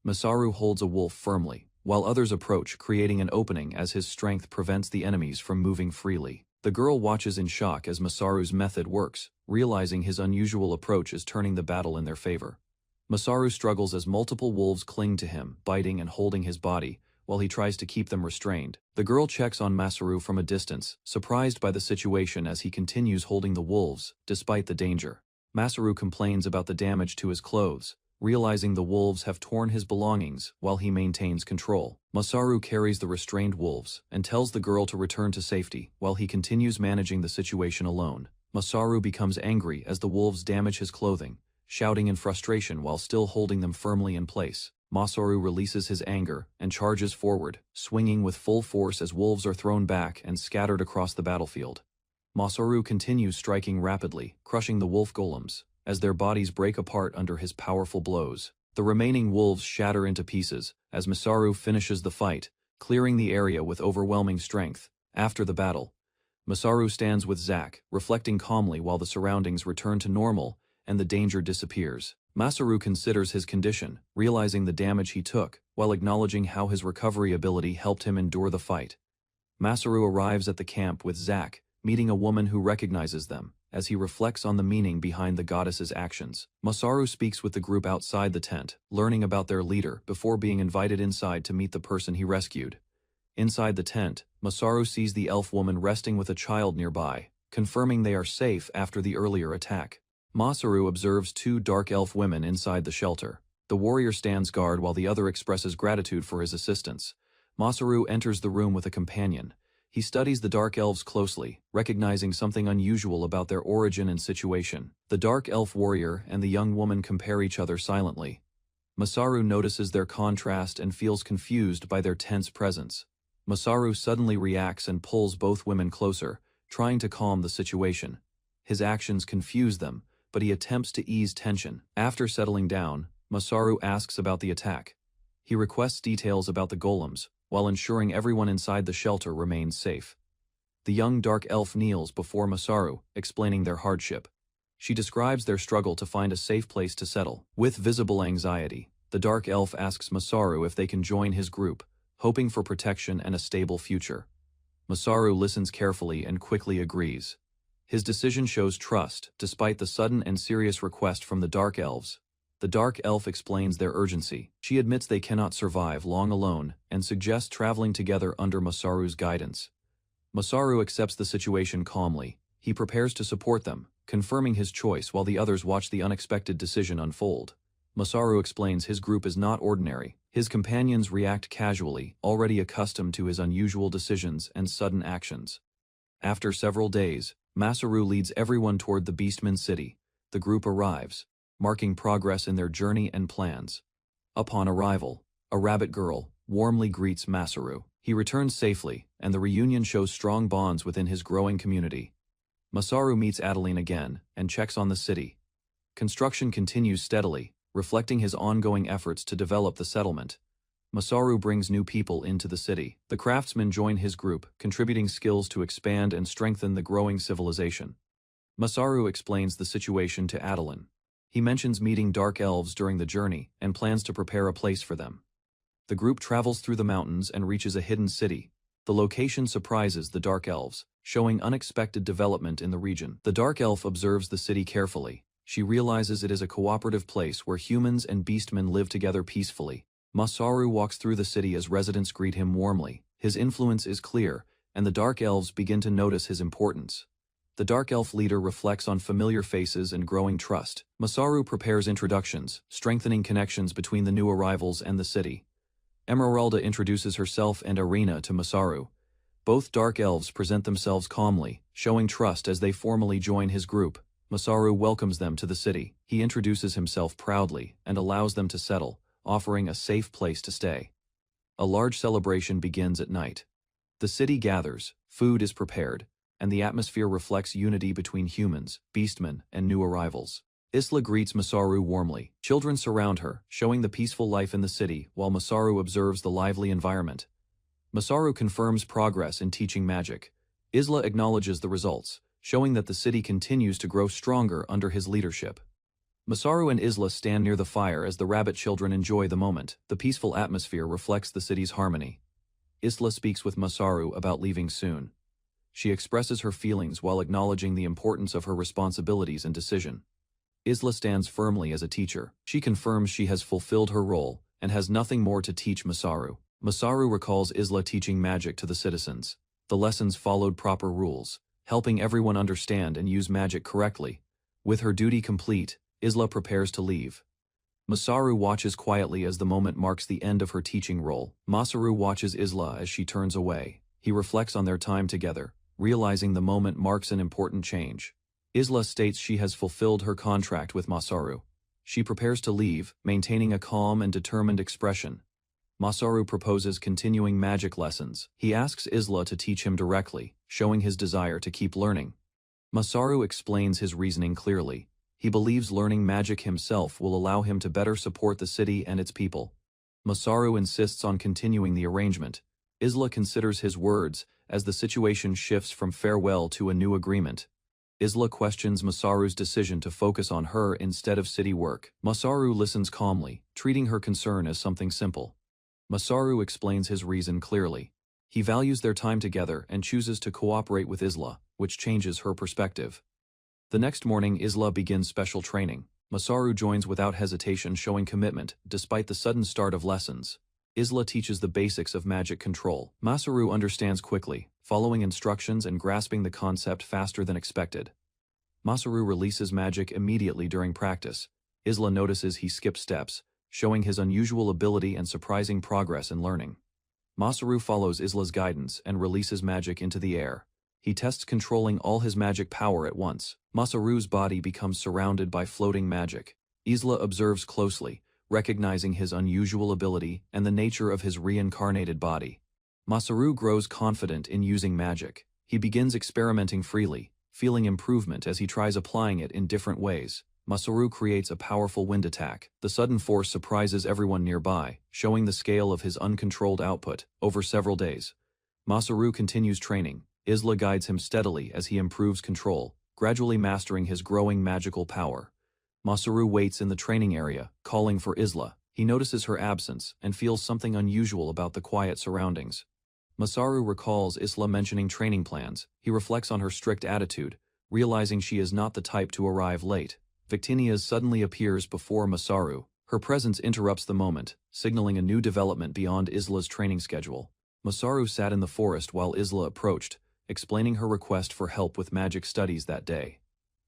Masaru holds a wolf firmly, while others approach, creating an opening as his strength prevents the enemies from moving freely. The girl watches in shock as Masaru's method works, realizing his unusual approach is turning the battle in their favor. Masaru struggles as multiple wolves cling to him, biting and holding his body, while he tries to keep them restrained. The girl checks on Masaru from a distance, surprised by the situation as he continues holding the wolves, despite the danger. Masaru complains about the damage to his clothes, realizing the wolves have torn his belongings while he maintains control. Masaru carries the restrained wolves and tells the girl to return to safety while he continues managing the situation alone. Masaru becomes angry as the wolves damage his clothing, shouting in frustration while still holding them firmly in place. Masaru releases his anger and charges forward, swinging with full force as wolves are thrown back and scattered across the battlefield. Masaru continues striking rapidly, crushing the wolf golems, as their bodies break apart under his powerful blows. The remaining wolves shatter into pieces as Masaru finishes the fight, clearing the area with overwhelming strength. After the battle, Masaru stands with Zack, reflecting calmly while the surroundings return to normal and the danger disappears. Masaru considers his condition, realizing the damage he took, while acknowledging how his recovery ability helped him endure the fight. Masaru arrives at the camp with Zack, meeting a woman who recognizes them, as he reflects on the meaning behind the goddess's actions. Masaru speaks with the group outside the tent, learning about their leader before being invited inside to meet the person he rescued. Inside the tent, Masaru sees the elf woman resting with a child nearby, confirming they are safe after the earlier attack. Masaru observes two dark elf women inside the shelter. The warrior stands guard while the other expresses gratitude for his assistance. Masaru enters the room with a companion. He studies the dark elves closely, recognizing something unusual about their origin and situation. The dark elf warrior and the young woman compare each other silently. Masaru notices their contrast and feels confused by their tense presence. Masaru suddenly reacts and pulls both women closer, trying to calm the situation. His actions confuse them, but he attempts to ease tension. After settling down, Masaru asks about the attack. He requests details about the golems, while ensuring everyone inside the shelter remains safe. The young dark elf kneels before Masaru, explaining their hardship. She describes their struggle to find a safe place to settle. With visible anxiety, the dark elf asks Masaru if they can join his group, hoping for protection and a stable future. Masaru listens carefully and quickly agrees. His decision shows trust, despite the sudden and serious request from the Dark Elves. The Dark Elf explains their urgency. She admits they cannot survive long alone and suggests traveling together under Masaru's guidance. Masaru accepts the situation calmly. He prepares to support them, confirming his choice while the others watch the unexpected decision unfold. Masaru explains his group is not ordinary. His companions react casually, already accustomed to his unusual decisions and sudden actions. After several days, Masaru leads everyone toward the Beastman city. The group arrives, marking progress in their journey and plans. Upon arrival, a rabbit girl warmly greets Masaru. He returns safely, and the reunion shows strong bonds within his growing community. Masaru meets Adeline again and checks on the city. Construction continues steadily, reflecting his ongoing efforts to develop the settlement. Masaru brings new people into the city. The craftsmen join his group, contributing skills to expand and strengthen the growing civilization. Masaru explains the situation to Adeline. He mentions meeting dark elves during the journey and plans to prepare a place for them. The group travels through the mountains and reaches a hidden city. The location surprises the dark elves, showing unexpected development in the region. The dark elf observes the city carefully. She realizes it is a cooperative place where humans and beastmen live together peacefully. Masaru walks through the city as residents greet him warmly. His influence is clear, and the Dark Elves begin to notice his importance. The Dark Elf leader reflects on familiar faces and growing trust. Masaru prepares introductions, strengthening connections between the new arrivals and the city. Emeralda introduces herself and Arena to Masaru. Both Dark Elves present themselves calmly, showing trust as they formally join his group. Masaru welcomes them to the city. He introduces himself proudly and allows them to settle, offering a safe place to stay. A large celebration begins at night. The city gathers, food is prepared, and the atmosphere reflects unity between humans, beastmen, and new arrivals. Isla greets Masaru warmly. Children surround her, showing the peaceful life in the city, while Masaru observes the lively environment. Masaru confirms progress in teaching magic. Isla acknowledges the results, showing that the city continues to grow stronger under his leadership. Masaru and Isla stand near the fire as the rabbit children enjoy the moment. The peaceful atmosphere reflects the city's harmony. Isla speaks with Masaru about leaving soon. She expresses her feelings while acknowledging the importance of her responsibilities and decision. Isla stands firmly as a teacher. She confirms she has fulfilled her role and has nothing more to teach Masaru. Masaru recalls Isla teaching magic to the citizens. The lessons followed proper rules, helping everyone understand and use magic correctly. With her duty complete, Isla prepares to leave. Masaru watches quietly as the moment marks the end of her teaching role. Masaru watches Isla as she turns away. He reflects on their time together, realizing the moment marks an important change. Isla states she has fulfilled her contract with Masaru. She prepares to leave, maintaining a calm and determined expression. Masaru proposes continuing magic lessons. He asks Isla to teach him directly, showing his desire to keep learning. Masaru explains his reasoning clearly. He believes learning magic himself will allow him to better support the city and its people. Masaru insists on continuing the arrangement. Isla considers his words as the situation shifts from farewell to a new agreement. Isla questions Masaru's decision to focus on her instead of city work. Masaru listens calmly, treating her concern as something simple. Masaru explains his reason clearly. He values their time together and chooses to cooperate with Isla, which changes her perspective. The next morning, Isla begins special training. Masaru joins without hesitation, showing commitment, despite the sudden start of lessons. Isla teaches the basics of magic control. Masaru understands quickly, following instructions and grasping the concept faster than expected. Masaru releases magic immediately during practice. Isla notices he skips steps, showing his unusual ability and surprising progress in learning. Masaru follows Isla's guidance and releases magic into the air. He tests controlling all his magic power at once. Masaru's body becomes surrounded by floating magic. Isla observes closely, recognizing his unusual ability and the nature of his reincarnated body. Masaru grows confident in using magic. He begins experimenting freely, feeling improvement as he tries applying it in different ways. Masaru creates a powerful wind attack. The sudden force surprises everyone nearby, showing the scale of his uncontrolled output over several days. Masaru continues training. Isla guides him steadily as he improves control, gradually mastering his growing magical power. Masaru waits in the training area, calling for Isla. He notices her absence and feels something unusual about the quiet surroundings. Masaru recalls Isla mentioning training plans. He reflects on her strict attitude, realizing she is not the type to arrive late. Victinias suddenly appears before Masaru. Her presence interrupts the moment, signaling a new development beyond Isla's training schedule. Masaru sat in the forest while Isla approached, explaining her request for help with magic studies that day.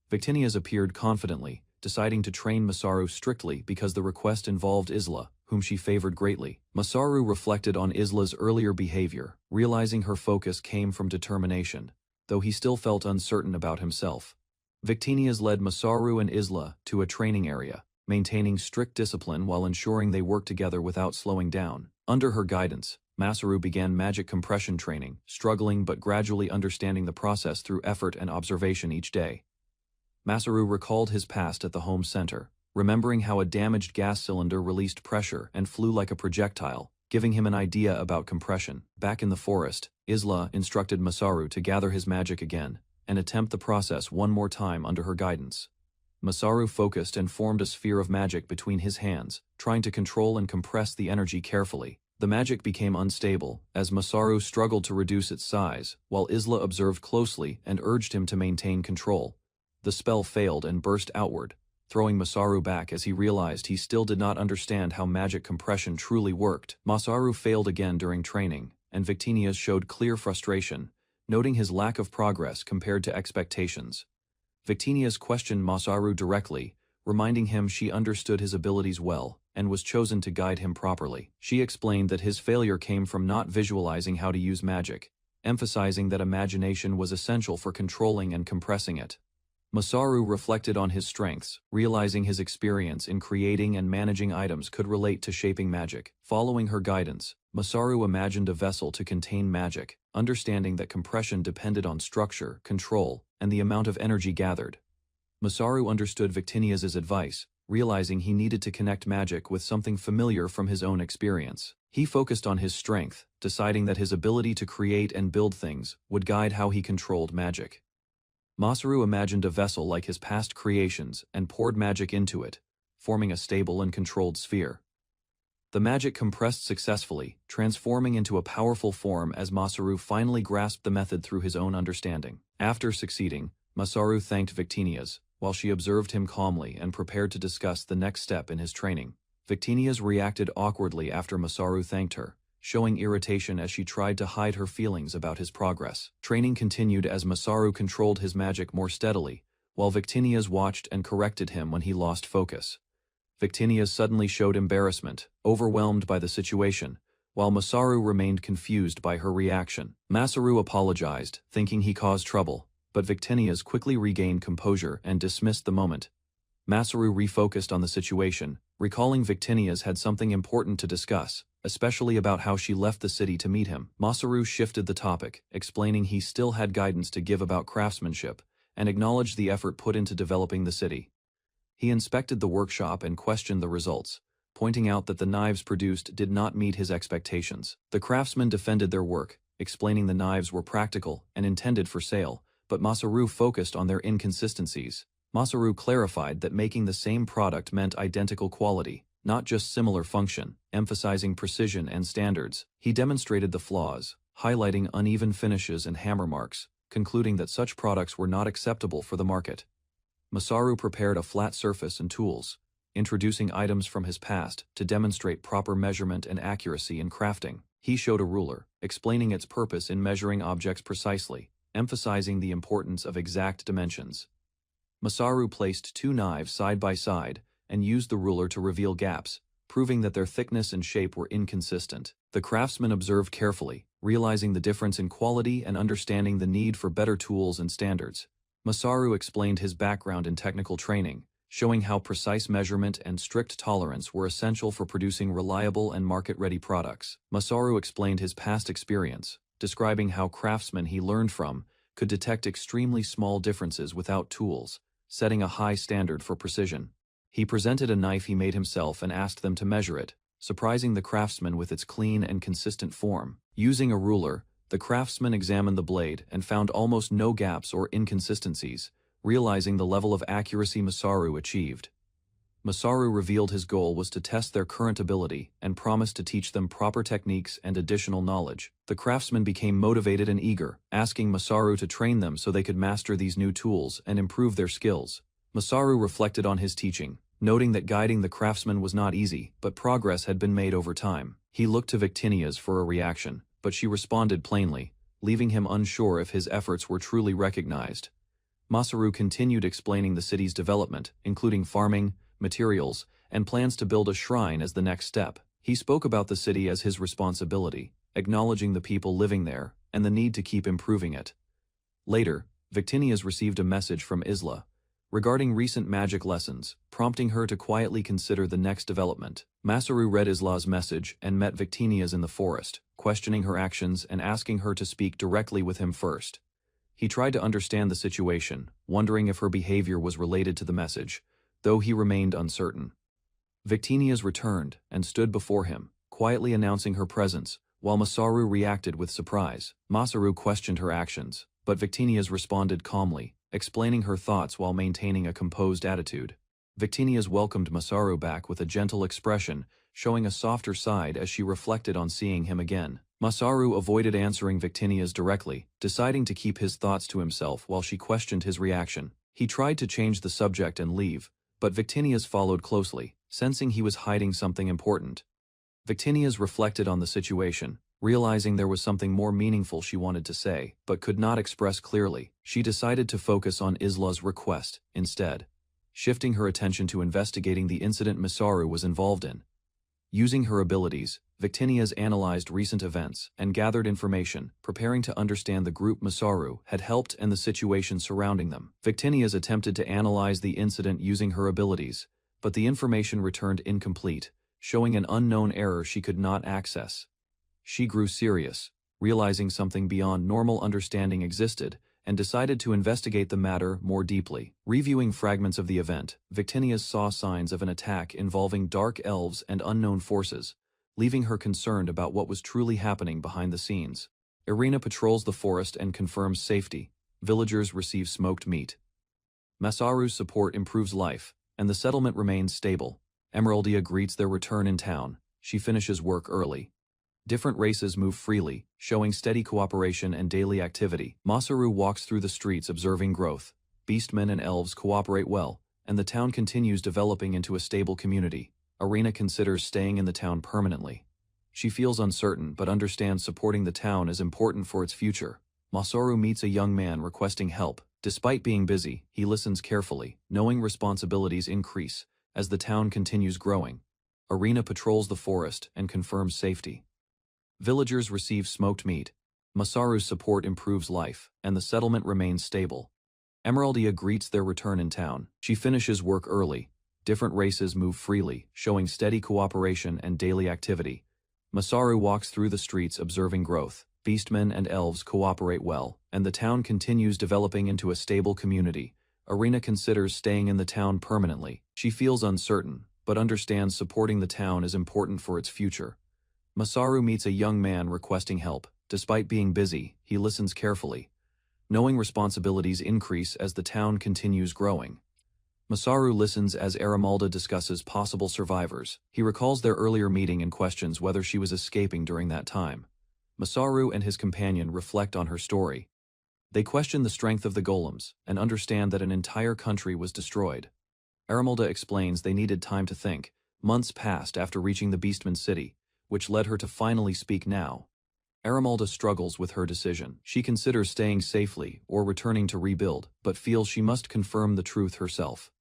Victinias appeared confidently, deciding to train Masaru strictly because the request involved Isla, whom she favored greatly. Masaru reflected on Isla's earlier behavior, realizing her focus came from determination, though he still felt uncertain about himself. Victinias led Masaru and Isla to a training area, maintaining strict discipline while ensuring they worked together without slowing down. Under her guidance, Masaru began magic compression training, struggling but gradually understanding the process through effort and observation each day. Masaru recalled his past at the home center, remembering how a damaged gas cylinder released pressure and flew like a projectile, giving him an idea about compression. Back in the forest, Isla instructed Masaru to gather his magic again and attempt the process one more time under her guidance. Masaru focused and formed a sphere of magic between his hands, trying to control and compress the energy carefully. The magic became unstable, as Masaru struggled to reduce its size, while Isla observed closely and urged him to maintain control. The spell failed and burst outward. throwing Masaru back as he realized he still did not understand how magic compression truly worked. Masaru failed again during training, and Victinius showed clear frustration, noting his lack of progress compared to expectations. Victinius questioned Masaru directly, reminding him she understood his abilities well and was chosen to guide him properly. She explained that his failure came from not visualizing how to use magic, emphasizing that imagination was essential for controlling and compressing it. Masaru reflected on his strengths, realizing his experience in creating and managing items could relate to shaping magic. Following her guidance, Masaru imagined a vessel to contain magic, understanding that compression depended on structure, control, and the amount of energy gathered. Masaru understood Victinius's advice, realizing he needed to connect magic with something familiar from his own experience. He focused on his strength, deciding that his ability to create and build things would guide how he controlled magic. Masaru imagined a vessel like his past creations and poured magic into it, forming a stable and controlled sphere. The magic compressed successfully, transforming into a powerful form as Masaru finally grasped the method through his own understanding. After succeeding, Masaru thanked Victinius, while she observed him calmly and prepared to discuss the next step in his training. Victinius reacted awkwardly after Masaru thanked her, showing irritation as she tried to hide her feelings about his progress. Training continued as Masaru controlled his magic more steadily, while Victinius watched and corrected him when he lost focus. Victinius suddenly showed embarrassment, overwhelmed by the situation, while Masaru remained confused by her reaction. Masaru apologized, thinking he caused trouble, but Victinius quickly regained composure and dismissed the moment. Masaru refocused on the situation, recalling Victinius had something important to discuss, especially about how she left the city to meet him. Masaru shifted the topic, explaining he still had guidance to give about craftsmanship, and acknowledged the effort put into developing the city. He inspected the workshop and questioned the results, pointing out that the knives produced did not meet his expectations. The craftsmen defended their work, explaining the knives were practical and intended for sale, but Masaru focused on their inconsistencies. Masaru clarified that making the same product meant identical quality, not just similar function, emphasizing precision and standards. He demonstrated the flaws, highlighting uneven finishes and hammer marks, concluding that such products were not acceptable for the market. Masaru prepared a flat surface and tools, introducing items from his past to demonstrate proper measurement and accuracy in crafting. He showed a ruler, explaining its purpose in measuring objects precisely, emphasizing the importance of exact dimensions. Masaru placed two knives side by side and used the ruler to reveal gaps, proving that their thickness and shape were inconsistent. The craftsman observed carefully, realizing the difference in quality and understanding the need for better tools and standards. Masaru explained his background in technical training, showing how precise measurement and strict tolerance were essential for producing reliable and market-ready products. Masaru explained his past experience, describing how craftsmen he learned from could detect extremely small differences without tools, setting a high standard for precision. He presented a knife he made himself and asked them to measure it, surprising the craftsman with its clean and consistent form. Using a ruler, the craftsman examined the blade and found almost no gaps or inconsistencies, realizing the level of accuracy Masaru achieved. Masaru revealed his goal was to test their current ability and promised to teach them proper techniques and additional knowledge. The craftsmen became motivated and eager, asking Masaru to train them so they could master these new tools and improve their skills. Masaru reflected on his teaching, noting that guiding the craftsmen was not easy, but progress had been made over time. He looked to Victinius for a reaction, but she responded plainly, leaving him unsure if his efforts were truly recognized. Masaru continued explaining the city's development, including farming, materials, and plans to build a shrine as the next step. He spoke about the city as his responsibility, acknowledging the people living there and the need to keep improving it. Later, Victinius received a message from Isla regarding recent magic lessons, prompting her to quietly consider the next development. Masaru read Isla's message and met Victinius in the forest, questioning her actions and asking her to speak directly with him first. He tried to understand the situation, wondering if her behavior was related to the message, though he remained uncertain. Victinius returned and stood before him, quietly announcing her presence, while Masaru reacted with surprise. Masaru questioned her actions, but Victinius responded calmly, explaining her thoughts while maintaining a composed attitude. Victinius welcomed Masaru back with a gentle expression, showing a softer side as she reflected on seeing him again. Masaru avoided answering Victinius directly, deciding to keep his thoughts to himself while she questioned his reaction. He tried to change the subject and leave, but Victinius followed closely, sensing he was hiding something important. Victinius reflected on the situation, realizing there was something more meaningful she wanted to say, but could not express clearly. She decided to focus on Isla's request instead, shifting her attention to investigating the incident Masaru was involved in. Using her abilities, Victinius analyzed recent events and gathered information, preparing to understand the group Masaru had helped and the situation surrounding them. Victinius attempted to analyze the incident using her abilities, but the information returned incomplete, showing an unknown error she could not access. She grew serious, realizing something beyond normal understanding existed, and decided to investigate the matter more deeply. Reviewing fragments of the event, Victinius saw signs of an attack involving dark elves and unknown forces, leaving her concerned about what was truly happening behind the scenes. Irina patrols the forest and confirms safety. Villagers receive smoked meat. Masaru's support improves life, and the settlement remains stable. Emeraldia greets their return in town. She finishes work early. Different races move freely, showing steady cooperation and daily activity. Masaru walks through the streets observing growth. Beastmen and elves cooperate well, and the town continues developing into a stable community. Irina considers staying in the town permanently. She feels uncertain but understands supporting the town is important for its future. Masaru meets a young man requesting help. Despite being busy, he listens carefully, knowing responsibilities increase as the town continues growing. Irina patrols the forest and confirms safety. Villagers receive smoked meat. Masaru's support improves life, and the settlement remains stable. Emeraldia greets their return in town. She finishes work early. Different races move freely, showing steady cooperation and daily activity. Masaru walks through the streets observing growth. Beastmen and elves cooperate well, and the town continues developing into a stable community. Irina considers staying in the town permanently. She feels uncertain, but understands supporting the town is important for its future. Masaru meets a young man requesting help. Despite being busy, he listens carefully, knowing responsibilities increase as the town continues growing. Masaru listens as Aramalda discusses possible survivors. He recalls their earlier meeting and questions whether she was escaping during that time. Masaru and his companion reflect on her story. They question the strength of the golems and understand that an entire country was destroyed. Aramalda explains they needed time to think. Months passed after reaching the Beastman city, which led her to finally speak now. Aramalda struggles with her decision. She considers staying safely or returning to rebuild, but feels she must confirm the truth herself.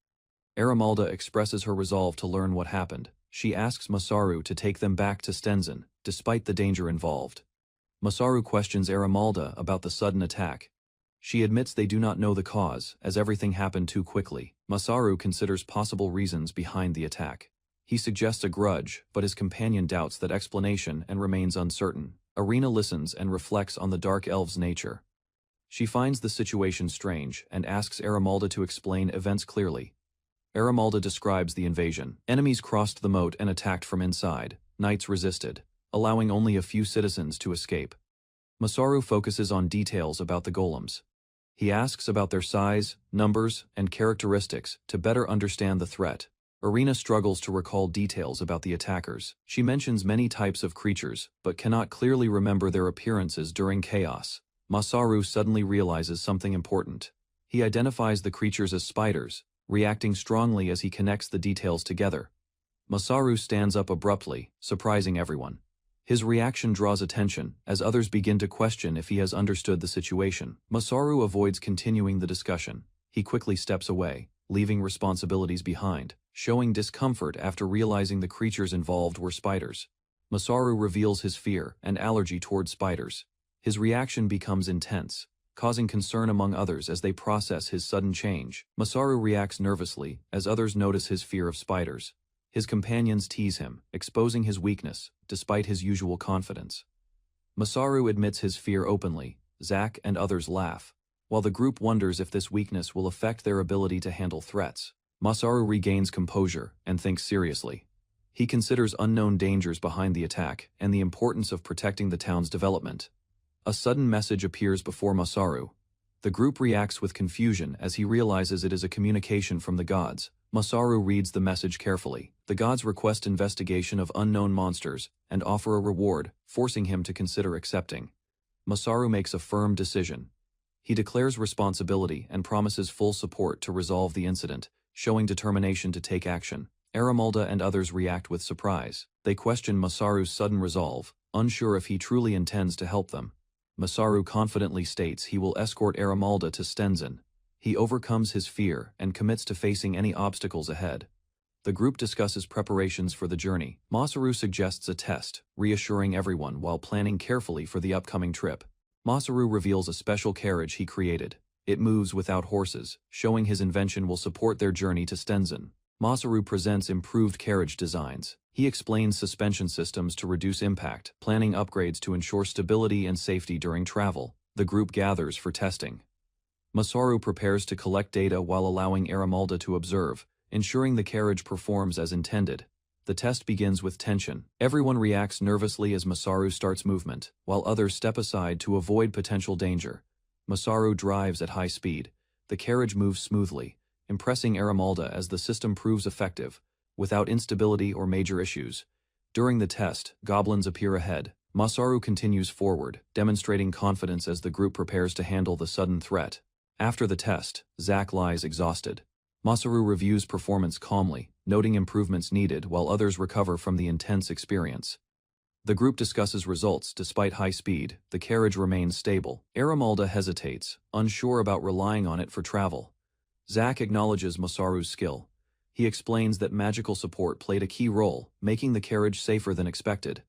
Aramalda expresses her resolve to learn what happened. She asks Masaru to take them back to Stenzen, despite the danger involved. Masaru questions Aramalda about the sudden attack. She admits they do not know the cause, as everything happened too quickly. Masaru considers possible reasons behind the attack. He suggests a grudge, but his companion doubts that explanation and remains uncertain. Irina listens and reflects on the Dark Elf's nature. She finds the situation strange and asks Aramalda to explain events clearly. Aramalda describes the invasion. Enemies crossed the moat and attacked from inside. Knights resisted, allowing only a few citizens to escape. Masaru focuses on details about the golems. He asks about their size, numbers, and characteristics to better understand the threat. Irina struggles to recall details about the attackers. She mentions many types of creatures, but cannot clearly remember their appearances during chaos. Masaru suddenly realizes something important. He identifies the creatures as spiders, reacting strongly as he connects the details together. Masaru stands up abruptly, surprising everyone. His reaction draws attention, as others begin to question if he has understood the situation. Masaru avoids continuing the discussion. He quickly steps away, leaving responsibilities behind, showing discomfort after realizing the creatures involved were spiders. Masaru reveals his fear and allergy toward spiders. His reaction becomes intense, causing concern among others as they process his sudden change. Masaru reacts nervously as others notice his fear of spiders. His companions tease him, exposing his weakness, despite his usual confidence. Masaru admits his fear openly. Zack and others laugh, while the group wonders if this weakness will affect their ability to handle threats. Masaru regains composure and thinks seriously. He considers unknown dangers behind the attack and the importance of protecting the town's development. A sudden message appears before Masaru. The group reacts with confusion as he realizes it is a communication from the gods. Masaru reads the message carefully. The gods request investigation of unknown monsters and offer a reward, forcing him to consider accepting. Masaru makes a firm decision. He declares responsibility and promises full support to resolve the incident, showing determination to take action. Aramalda and others react with surprise. They question Masaru's sudden resolve, unsure if he truly intends to help them. Masaru confidently states he will escort Aramalda to Stenzen. He overcomes his fear and commits to facing any obstacles ahead. The group discusses preparations for the journey. Masaru suggests a test, reassuring everyone while planning carefully for the upcoming trip. Masaru reveals a special carriage he created. It moves without horses, showing his invention will support their journey to Stenzen. Masaru presents improved carriage designs. He explains suspension systems to reduce impact, planning upgrades to ensure stability and safety during travel. The group gathers for testing. Masaru prepares to collect data while allowing Aramalda to observe, ensuring the carriage performs as intended. The test begins with tension. Everyone reacts nervously as Masaru starts movement, while others step aside to avoid potential danger. Masaru drives at high speed. The carriage moves smoothly, impressing Aramalda as the system proves effective, without instability or major issues. During the test, goblins appear ahead. Masaru continues forward, demonstrating confidence as the group prepares to handle the sudden threat. After the test, Zack lies exhausted. Masaru reviews performance calmly, noting improvements needed while others recover from the intense experience. The group discusses results. Despite high speed, the carriage remains stable. Aramalda hesitates, unsure about relying on it for travel. Zack acknowledges Masaru's skill. He explains that magical support played a key role, making the carriage safer than expected.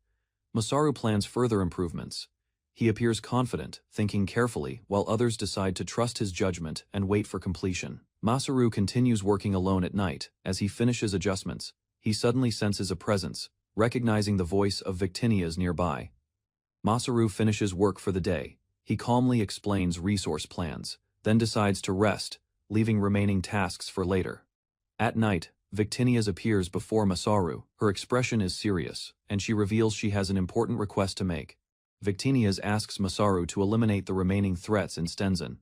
Masaru plans further improvements. He appears confident, thinking carefully, while others decide to trust his judgment and wait for completion. Masaru continues working alone at night. As he finishes adjustments, he suddenly senses a presence, recognizing the voice of Victinia's nearby. Masaru finishes work for the day. He calmly explains resource plans, then decides to rest, leaving remaining tasks for later. At night, Victinia's appears before Masaru. Her expression is serious, and she reveals she has an important request to make. Victinia's asks Masaru to eliminate the remaining threats in Stenzen.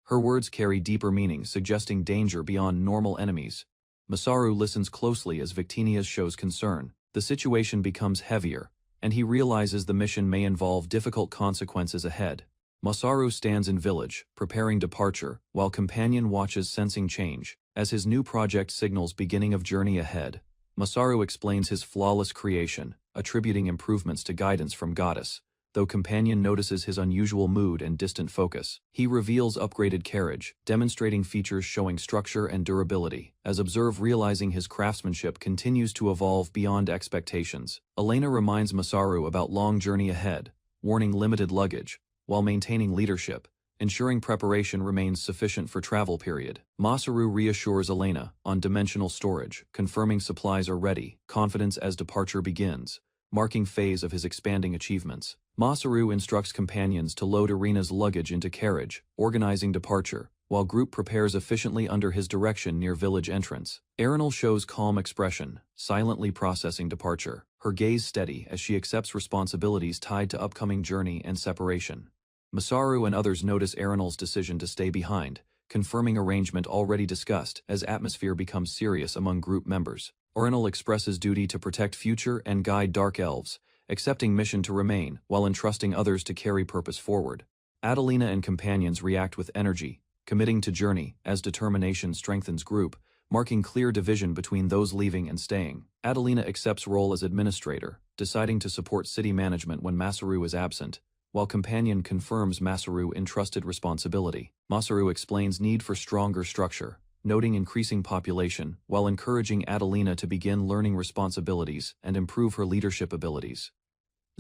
Her words carry deeper meaning, suggesting danger beyond normal enemies. Masaru listens closely as Victinia's shows concern. The situation becomes heavier, and he realizes the mission may involve difficult consequences ahead. Masaru stands in village, preparing departure, while companion watches, sensing change. As his new project signals beginning of journey ahead, Masaru explains his flawless creation, attributing improvements to guidance from Goddess. Though companion notices his unusual mood and distant focus, he reveals upgraded carriage, demonstrating features showing structure and durability. As observe, realizing his craftsmanship continues to evolve beyond expectations. Elena reminds Masaru about long journey ahead, warning limited luggage, while maintaining leadership, ensuring preparation remains sufficient for travel period. Masaru reassures Elena on dimensional storage, confirming supplies are ready, confidence as departure begins, marking phase of his expanding achievements. Masaru instructs companions to load Irina's luggage into carriage, organizing departure, while group prepares efficiently under his direction near village entrance. Erinal shows calm expression, silently processing departure, her gaze steady as she accepts responsibilities tied to upcoming journey and separation. Masaru and others notice Erinal's decision to stay behind, confirming arrangement already discussed as atmosphere becomes serious among group members. Erinal expresses duty to protect future and guide dark elves, accepting mission to remain while entrusting others to carry purpose forward. Adelina and companions react with energy, committing to journey as determination strengthens group, marking clear division between those leaving and staying. Adelina accepts role as administrator, deciding to support city management when Masaru is absent, while companion confirms Masaru entrusted responsibility. Masaru explains need for stronger structure, noting increasing population, while encouraging Adelina to begin learning responsibilities and improve her leadership abilities.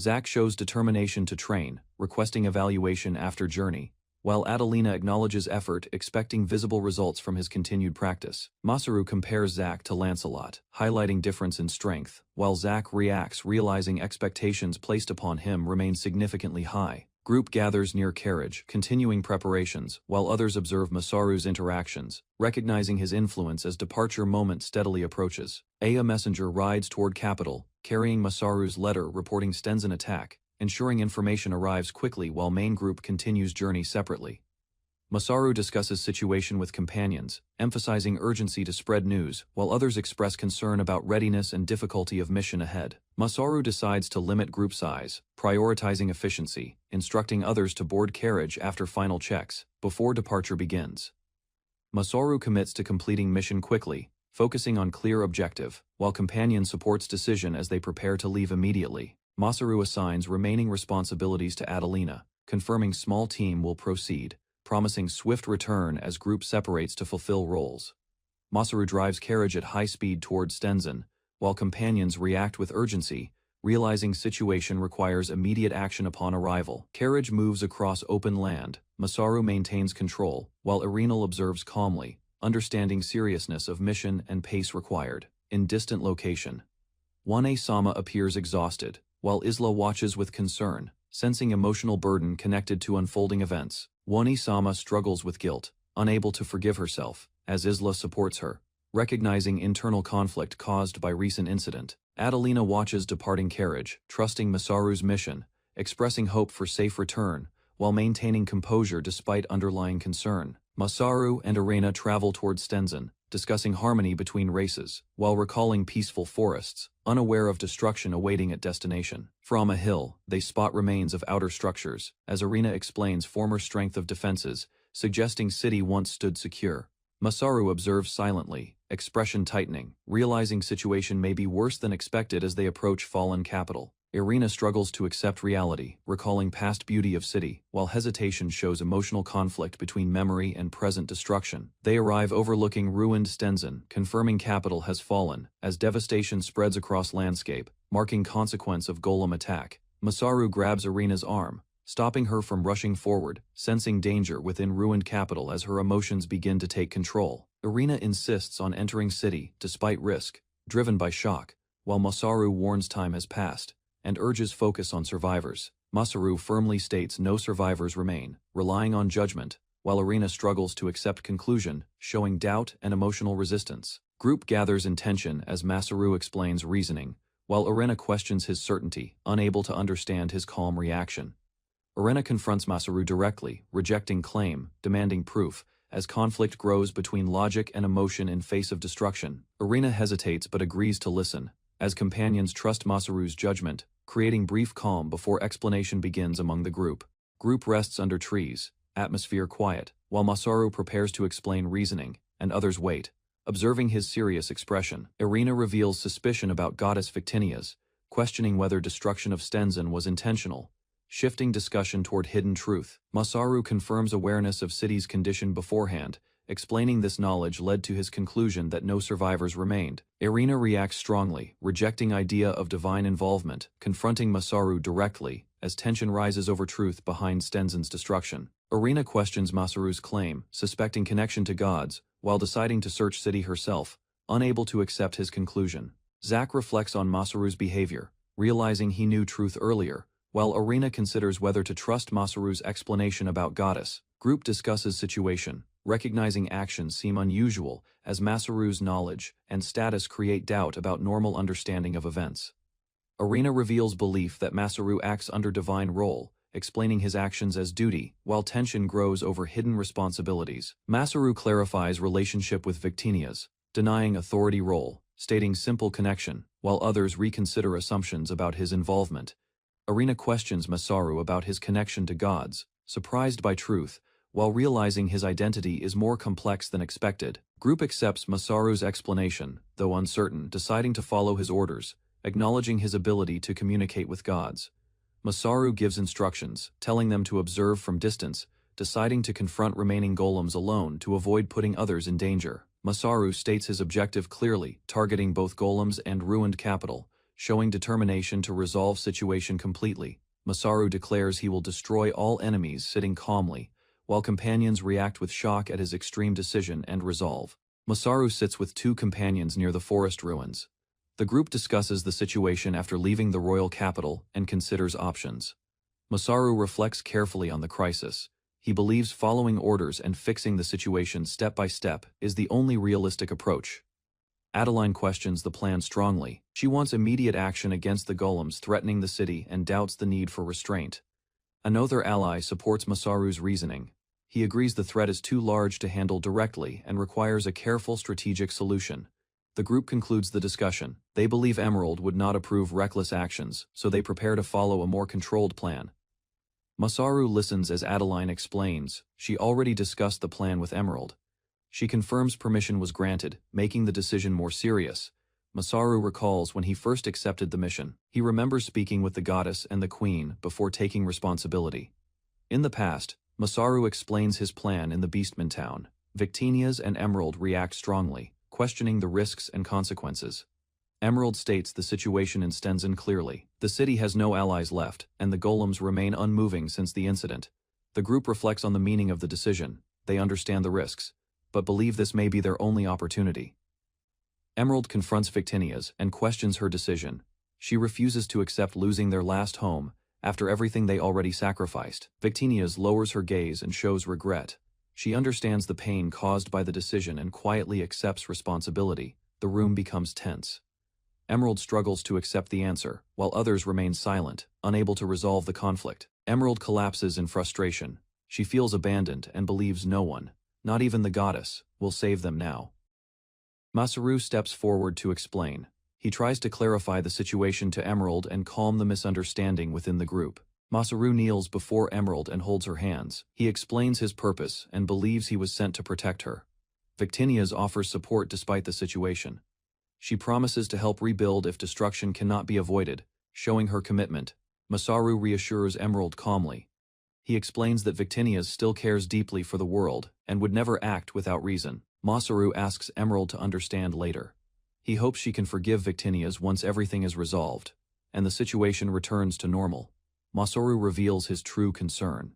Zack shows determination to train, requesting evaluation after journey, while Adelina acknowledges effort, expecting visible results from his continued practice. Masaru compares Zack to Lancelot, highlighting difference in strength, while Zack reacts, realizing expectations placed upon him remain significantly high. Group gathers near carriage, continuing preparations, while others observe Masaru's interactions, recognizing his influence as departure moment steadily approaches. A messenger rides toward capital, carrying Masaru's letter reporting Stenzen attack, ensuring information arrives quickly while main group continues journey separately. Masaru discusses situation with companions, emphasizing urgency to spread news, while others express concern about readiness and difficulty of mission ahead. Masaru decides to limit group size, prioritizing efficiency, instructing others to board carriage after final checks, before departure begins. Masaru commits to completing mission quickly, focusing on clear objective, while companion supports decision as they prepare to leave immediately. Masaru assigns remaining responsibilities to Adelina, confirming small team will proceed, promising swift return as group separates to fulfill roles. Masaru drives carriage at high speed toward Stenzen, while companions react with urgency, realizing situation requires immediate action upon arrival. Carriage moves across open land. Masaru maintains control, while Irenal observes calmly, understanding seriousness of mission and pace required. In distant location, Wane-sama appears exhausted, while Isla watches with concern, sensing emotional burden connected to unfolding events. Wane-sama struggles with guilt, unable to forgive herself, as Isla supports her, recognizing internal conflict caused by recent incident. Adelina watches departing carriage, trusting Masaru's mission, expressing hope for safe return, while maintaining composure despite underlying concern. Masaru and Irena travel towards Stenzen, discussing harmony between races, while recalling peaceful forests, unaware of destruction awaiting at destination. From a hill, they spot remains of outer structures, as Irena explains former strength of defenses, suggesting city once stood secure. Masaru observes silently, expression tightening, realizing situation may be worse than expected as they approach fallen capital. Irena struggles to accept reality, recalling past beauty of city, while hesitation shows emotional conflict between memory and present destruction. They arrive overlooking ruined Stenzen, confirming capital has fallen, as devastation spreads across landscape, marking consequence of golem attack. Masaru grabs Irena's arm, stopping her from rushing forward, sensing danger within ruined capital as her emotions begin to take control. Irena insists on entering city, despite risk, driven by shock, while Masaru warns time has passed, and urges focus on survivors. Masaru firmly states no survivors remain, relying on judgment, while Irena struggles to accept conclusion, showing doubt and emotional resistance. Group gathers in tension as Masaru explains reasoning, while Irena questions his certainty, unable to understand his calm reaction. Irena confronts Masaru directly, rejecting claim, demanding proof, as conflict grows between logic and emotion in face of destruction. Irena hesitates but agrees to listen, as companions trust Masaru's judgment, creating brief calm before explanation begins among the group. Group rests under trees, atmosphere quiet, while Masaru prepares to explain reasoning, and others wait, observing his serious expression. Irena reveals suspicion about goddess Victinia's, questioning whether destruction of Stenzen was intentional, shifting discussion toward hidden truth. Masaru confirms awareness of city's condition beforehand, explaining this knowledge led to his conclusion that no survivors remained. Irena reacts strongly, rejecting idea of divine involvement, confronting Masaru directly, as tension rises over truth behind Stenzen's destruction. Irena questions Masaru's claim, suspecting connection to gods, while deciding to search city herself, unable to accept his conclusion. Zack reflects on Masaru's behavior, realizing he knew truth earlier, while Irena considers whether to trust Masaru's explanation about goddess. Group discusses situation, recognizing actions seem unusual as Masaru's knowledge and status create doubt about normal understanding of events. Irena reveals belief that Masaru acts under divine role, explaining his actions as duty, while tension grows over hidden responsibilities. Masaru clarifies relationship with Victinia's, denying authority role, stating simple connection, while others reconsider assumptions about his involvement. Irena questions Masaru about his connection to gods, surprised by truth, while realizing his identity is more complex than expected. Group accepts Masaru's explanation, though uncertain, deciding to follow his orders, acknowledging his ability to communicate with gods. Masaru gives instructions, telling them to observe from distance, deciding to confront remaining golems alone to avoid putting others in danger. Masaru states his objective clearly, targeting both golems and ruined capital, showing determination to resolve situation completely. Masaru declares he will destroy all enemies, sitting calmly, while companions react with shock at his extreme decision and resolve. Masaru sits with two companions near the forest ruins. The group discusses the situation after leaving the royal capital and considers options. Masaru reflects carefully on the crisis. He believes following orders and fixing the situation step by step is the only realistic approach. Adeline questions the plan strongly. She wants immediate action against the golems threatening the city and doubts the need for restraint. Another ally supports Masaru's reasoning. He agrees the threat is too large to handle directly and requires a careful strategic solution. The group concludes the discussion. They believe Emerald would not approve reckless actions, so they prepare to follow a more controlled plan. Masaru listens as Adeline explains. She already discussed the plan with Emerald. She confirms permission was granted, making the decision more serious. Masaru recalls when he first accepted the mission. He remembers speaking with the goddess and the queen before taking responsibility. In the past, Masaru explains his plan in the Beastman town. Victinias and Emerald react strongly, questioning the risks and consequences. Emerald states the situation in Stenzen clearly. The city has no allies left, and the golems remain unmoving since the incident. The group reflects on the meaning of the decision. They understand the risks, but believe this may be their only opportunity. Emerald confronts Victinias and questions her decision. She refuses to accept losing their last home after everything they already sacrificed. Victinias lowers her gaze and shows regret. She understands the pain caused by the decision and quietly accepts responsibility. The room becomes tense. Emerald struggles to accept the answer, while others remain silent, unable to resolve the conflict. Emerald collapses in frustration. She feels abandoned and believes no one, not even the goddess, will save them now. Masaru steps forward to explain. He tries to clarify the situation to Emerald and calm the misunderstanding within the group. Masaru kneels before Emerald and holds her hands. He explains his purpose and believes he was sent to protect her. Victinias offers support despite the situation. She promises to help rebuild if destruction cannot be avoided, showing her commitment. Masaru reassures Emerald calmly. He explains that Victinias still cares deeply for the world and would never act without reason. Masaru asks Emerald to understand later. He hopes she can forgive Victinias once everything is resolved, and the situation returns to normal. Masaru reveals his true concern.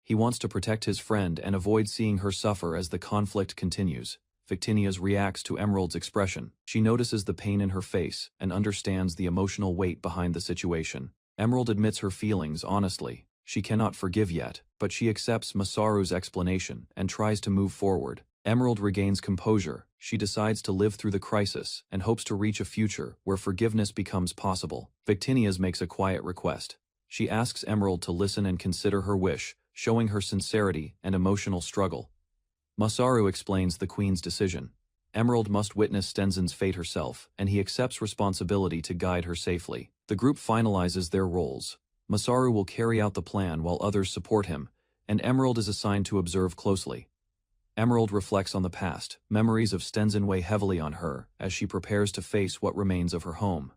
He wants to protect his friend and avoid seeing her suffer as the conflict continues. Victinias reacts to Emerald's expression. She notices the pain in her face and understands the emotional weight behind the situation. Emerald admits her feelings honestly. She cannot forgive yet, but she accepts Masaru's explanation and tries to move forward. Emerald regains composure. She decides to live through the crisis and hopes to reach a future where forgiveness becomes possible. Victinias makes a quiet request. She asks Emerald to listen and consider her wish, showing her sincerity and emotional struggle. Masaru explains the queen's decision. Emerald must witness Stenzen's fate herself, and he accepts responsibility to guide her safely. The group finalizes their roles. Masaru will carry out the plan while others support him, and Emerald is assigned to observe closely. Emerald reflects on the past. Memories of Stenzen weigh heavily on her as she prepares to face what remains of her home.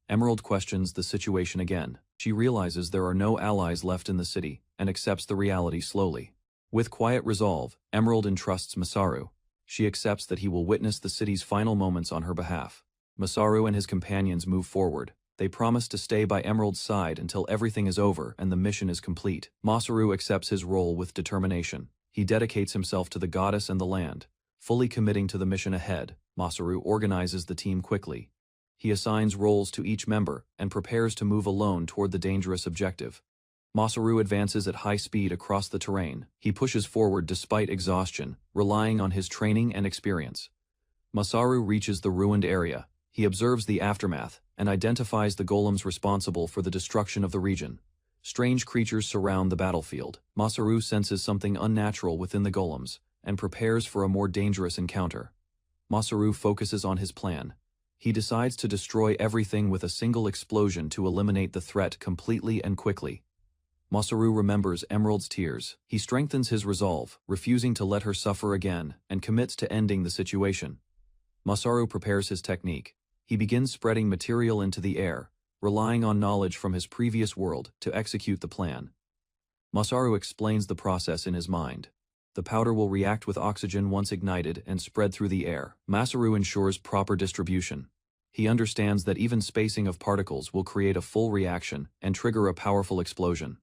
Emerald questions the situation again. She realizes there are no allies left in the city and accepts the reality slowly. With quiet resolve, Emerald entrusts Masaru. She accepts that he will witness the city's final moments on her behalf. Masaru and his companions move forward. They promise to stay by Emerald's side until everything is over and the mission is complete. Masaru accepts his role with determination. He dedicates himself to the goddess and the land. Fully committing to the mission ahead, Masaru organizes the team quickly. He assigns roles to each member and prepares to move alone toward the dangerous objective. Masaru advances at high speed across the terrain. He pushes forward despite exhaustion, relying on his training and experience. Masaru reaches the ruined area. He observes the aftermath and identifies the golems responsible for the destruction of the region. Strange creatures surround the battlefield. Masaru senses something unnatural within the golems and prepares for a more dangerous encounter. Masaru focuses on his plan. He decides to destroy everything with a single explosion to eliminate the threat completely and quickly. Masaru remembers Emerald's tears. He strengthens his resolve, refusing to let her suffer again, and commits to ending the situation. Masaru prepares his technique. He begins spreading material into the air, relying on knowledge from his previous world to execute the plan. Masaru explains the process in his mind. The powder will react with oxygen once ignited and spread through the air. Masaru ensures proper distribution. He understands that even spacing of particles will create a full reaction and trigger a powerful explosion.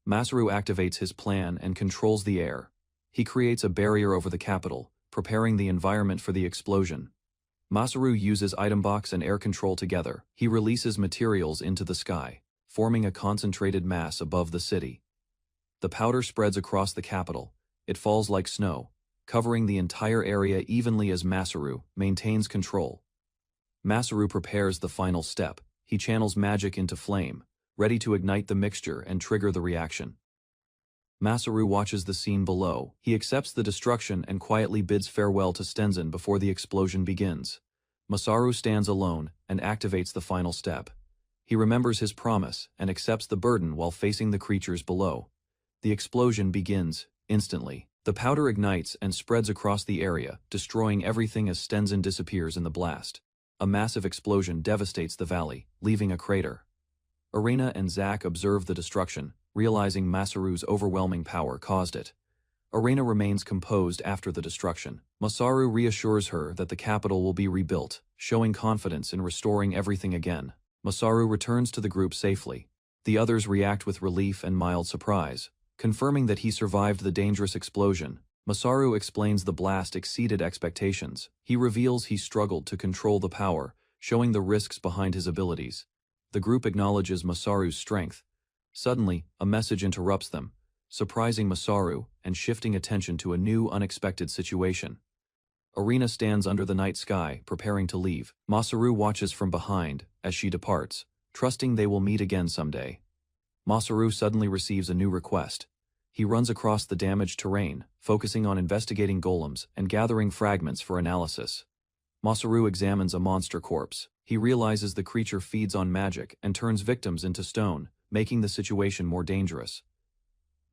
Masaru activates his plan and controls the air. He creates a barrier over the capital, preparing the environment for the explosion. Masaru uses item box and air control together. He releases materials into the sky, forming a concentrated mass above the city. The powder spreads across the capital. It falls like snow, covering the entire area evenly as Masaru maintains control. Masaru prepares the final step. He channels magic into flame, ready to ignite the mixture and trigger the reaction. Masaru watches the scene below. He accepts the destruction and quietly bids farewell to Stenzen before the explosion begins. Masaru stands alone and activates the final step. He remembers his promise and accepts the burden while facing the creatures below. The explosion begins instantly. The powder ignites and spreads across the area, destroying everything as Stenzen disappears in the blast. A massive explosion devastates the valley, leaving a crater. Arena and Zack observe the destruction, realizing Masaru's overwhelming power caused it. Arena remains composed after the destruction. Masaru reassures her that the capital will be rebuilt, showing confidence in restoring everything again. Masaru returns to the group safely. The others react with relief and mild surprise, confirming that he survived the dangerous explosion. Masaru explains the blast exceeded expectations. He reveals he struggled to control the power, showing the risks behind his abilities. The group acknowledges Masaru's strength. Suddenly, a message interrupts them, surprising Masaru and shifting attention to a new, unexpected situation. Arena stands under the night sky, preparing to leave. Masaru watches from behind as she departs, trusting they will meet again someday. Masaru suddenly receives a new request. He runs across the damaged terrain, focusing on investigating golems and gathering fragments for analysis. Masaru examines a monster corpse. He realizes the creature feeds on magic and turns victims into stone, making the situation more dangerous.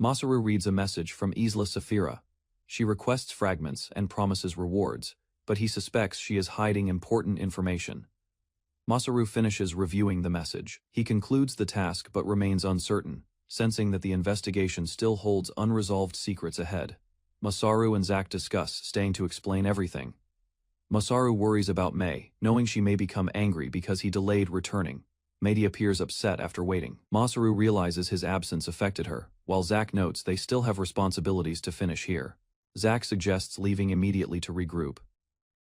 Masaru reads a message from Isla Saphira. She requests fragments and promises rewards, but he suspects she is hiding important information. Masaru finishes reviewing the message. He concludes the task but remains uncertain, sensing that the investigation still holds unresolved secrets ahead. Masaru and Zack discuss staying to explain everything. Masaru worries about Mei, knowing she may become angry because he delayed returning. Mei appears upset after waiting. Masaru realizes his absence affected her, while Zack notes they still have responsibilities to finish here. Zack suggests leaving immediately to regroup.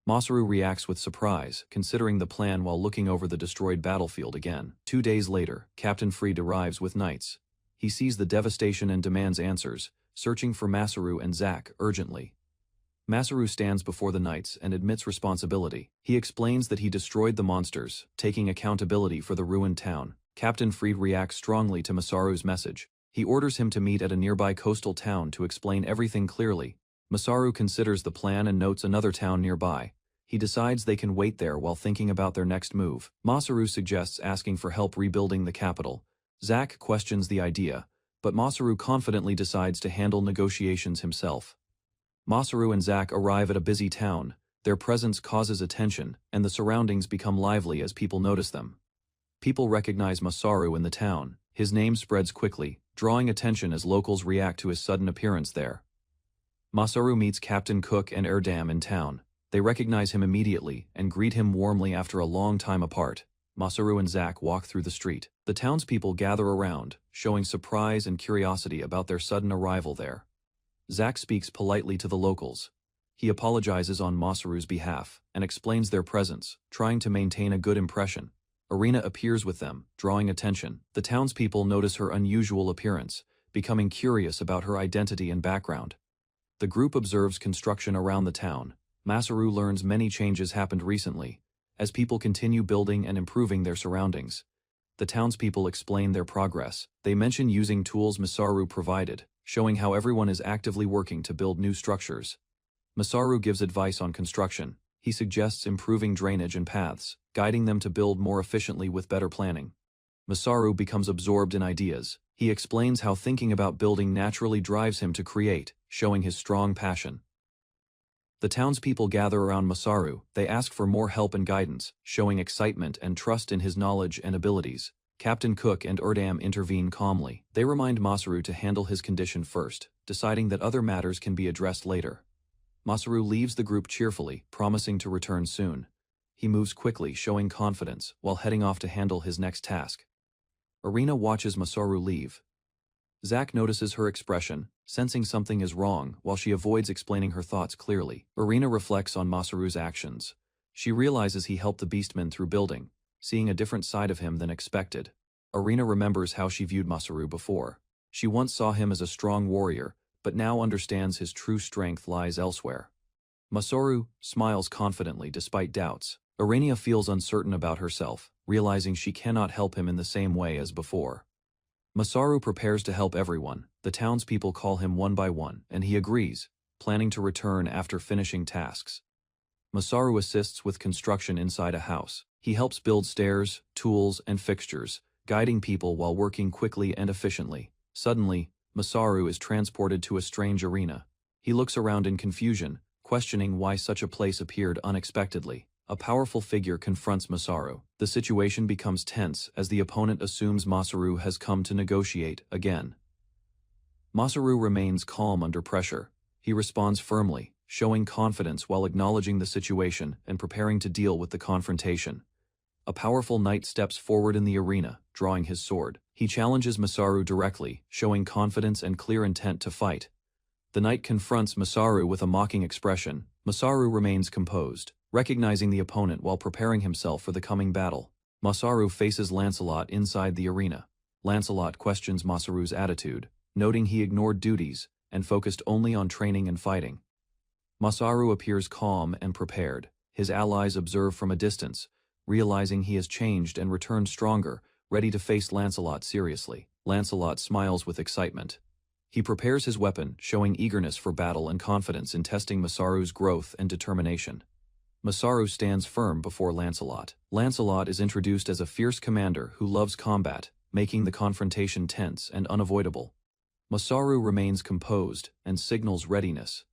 Masaru reacts with surprise, considering the plan while looking over the destroyed battlefield again. 2 days later, Captain Fried arrives with knights. He sees the devastation and demands answers, searching for Masaru and Zack urgently. Masaru stands before the knights and admits responsibility. He explains that he destroyed the monsters, taking accountability for the ruined town. Captain Fried reacts strongly to Masaru's message. He orders him to meet at a nearby coastal town to explain everything clearly. Masaru considers the plan and notes another town nearby. He decides they can wait there while thinking about their next move. Masaru suggests asking for help rebuilding the capital. Zack questions the idea, but Masaru confidently decides to handle negotiations himself. Masaru and Zack arrive at a busy town. Their presence causes attention, and the surroundings become lively as people notice them. People recognize Masaru in the town. His name spreads quickly, drawing attention as locals react to his sudden appearance there. Masaru meets Captain Cook and Erdam in town. They recognize him immediately and greet him warmly after a long time apart. Masaru and Zack walk through the street. The townspeople gather around, showing surprise and curiosity about their sudden arrival there. Zack speaks politely to the locals. He apologizes on Masaru's behalf and explains their presence, trying to maintain a good impression. Arena appears with them, drawing attention. The townspeople notice her unusual appearance, becoming curious about her identity and background. The group observes construction around the town. Masaru learns many changes happened recently, as people continue building and improving their surroundings. The townspeople explain their progress. They mention using tools Masaru provided, showing how everyone is actively working to build new structures. Masaru gives advice on construction. He suggests improving drainage and paths, guiding them to build more efficiently with better planning. Masaru becomes absorbed in ideas. He explains how thinking about building naturally drives him to create, showing his strong passion. The townspeople gather around Masaru. They ask for more help and guidance, showing excitement and trust in his knowledge and abilities. Captain Cook and Erdam intervene calmly. They remind Masaru to handle his condition first, deciding that other matters can be addressed later. Masaru leaves the group cheerfully, promising to return soon. He moves quickly, showing confidence, while heading off to handle his next task. Arena watches Masaru leave. Zack notices her expression, sensing something is wrong, while she avoids explaining her thoughts clearly. Arena reflects on Masaru's actions. She realizes he helped the beastmen through building, seeing a different side of him than expected. Arena remembers how she viewed Masaru before. She once saw him as a strong warrior, but now understands his true strength lies elsewhere. Masaru smiles confidently despite doubts. Arena feels uncertain about herself, realizing she cannot help him in the same way as before. Masaru prepares to help everyone. The townspeople call him one by one, and he agrees, planning to return after finishing tasks. Masaru assists with construction inside a house. He helps build stairs, tools, and fixtures, guiding people while working quickly and efficiently. Suddenly, Masaru is transported to a strange arena. He looks around in confusion, questioning why such a place appeared unexpectedly. A powerful figure confronts Masaru. The situation becomes tense as the opponent assumes Masaru has come to negotiate again. Masaru remains calm under pressure. He responds firmly, showing confidence while acknowledging the situation and preparing to deal with the confrontation. A powerful knight steps forward in the arena, drawing his sword. He challenges Masaru directly, showing confidence and clear intent to fight. The knight confronts Masaru with a mocking expression. Masaru remains composed, recognizing the opponent while preparing himself for the coming battle. Masaru faces Lancelot inside the arena. Lancelot questions Masaru's attitude, noting he ignored duties and focused only on training and fighting. Masaru appears calm and prepared. His allies observe from a distance, realizing he has changed and returned stronger, ready to face Lancelot seriously. Lancelot smiles with excitement. He prepares his weapon, showing eagerness for battle and confidence in testing Masaru's growth and determination. Masaru stands firm before Lancelot. Lancelot is introduced as a fierce commander who loves combat, making the confrontation tense and unavoidable. Masaru remains composed and signals readiness.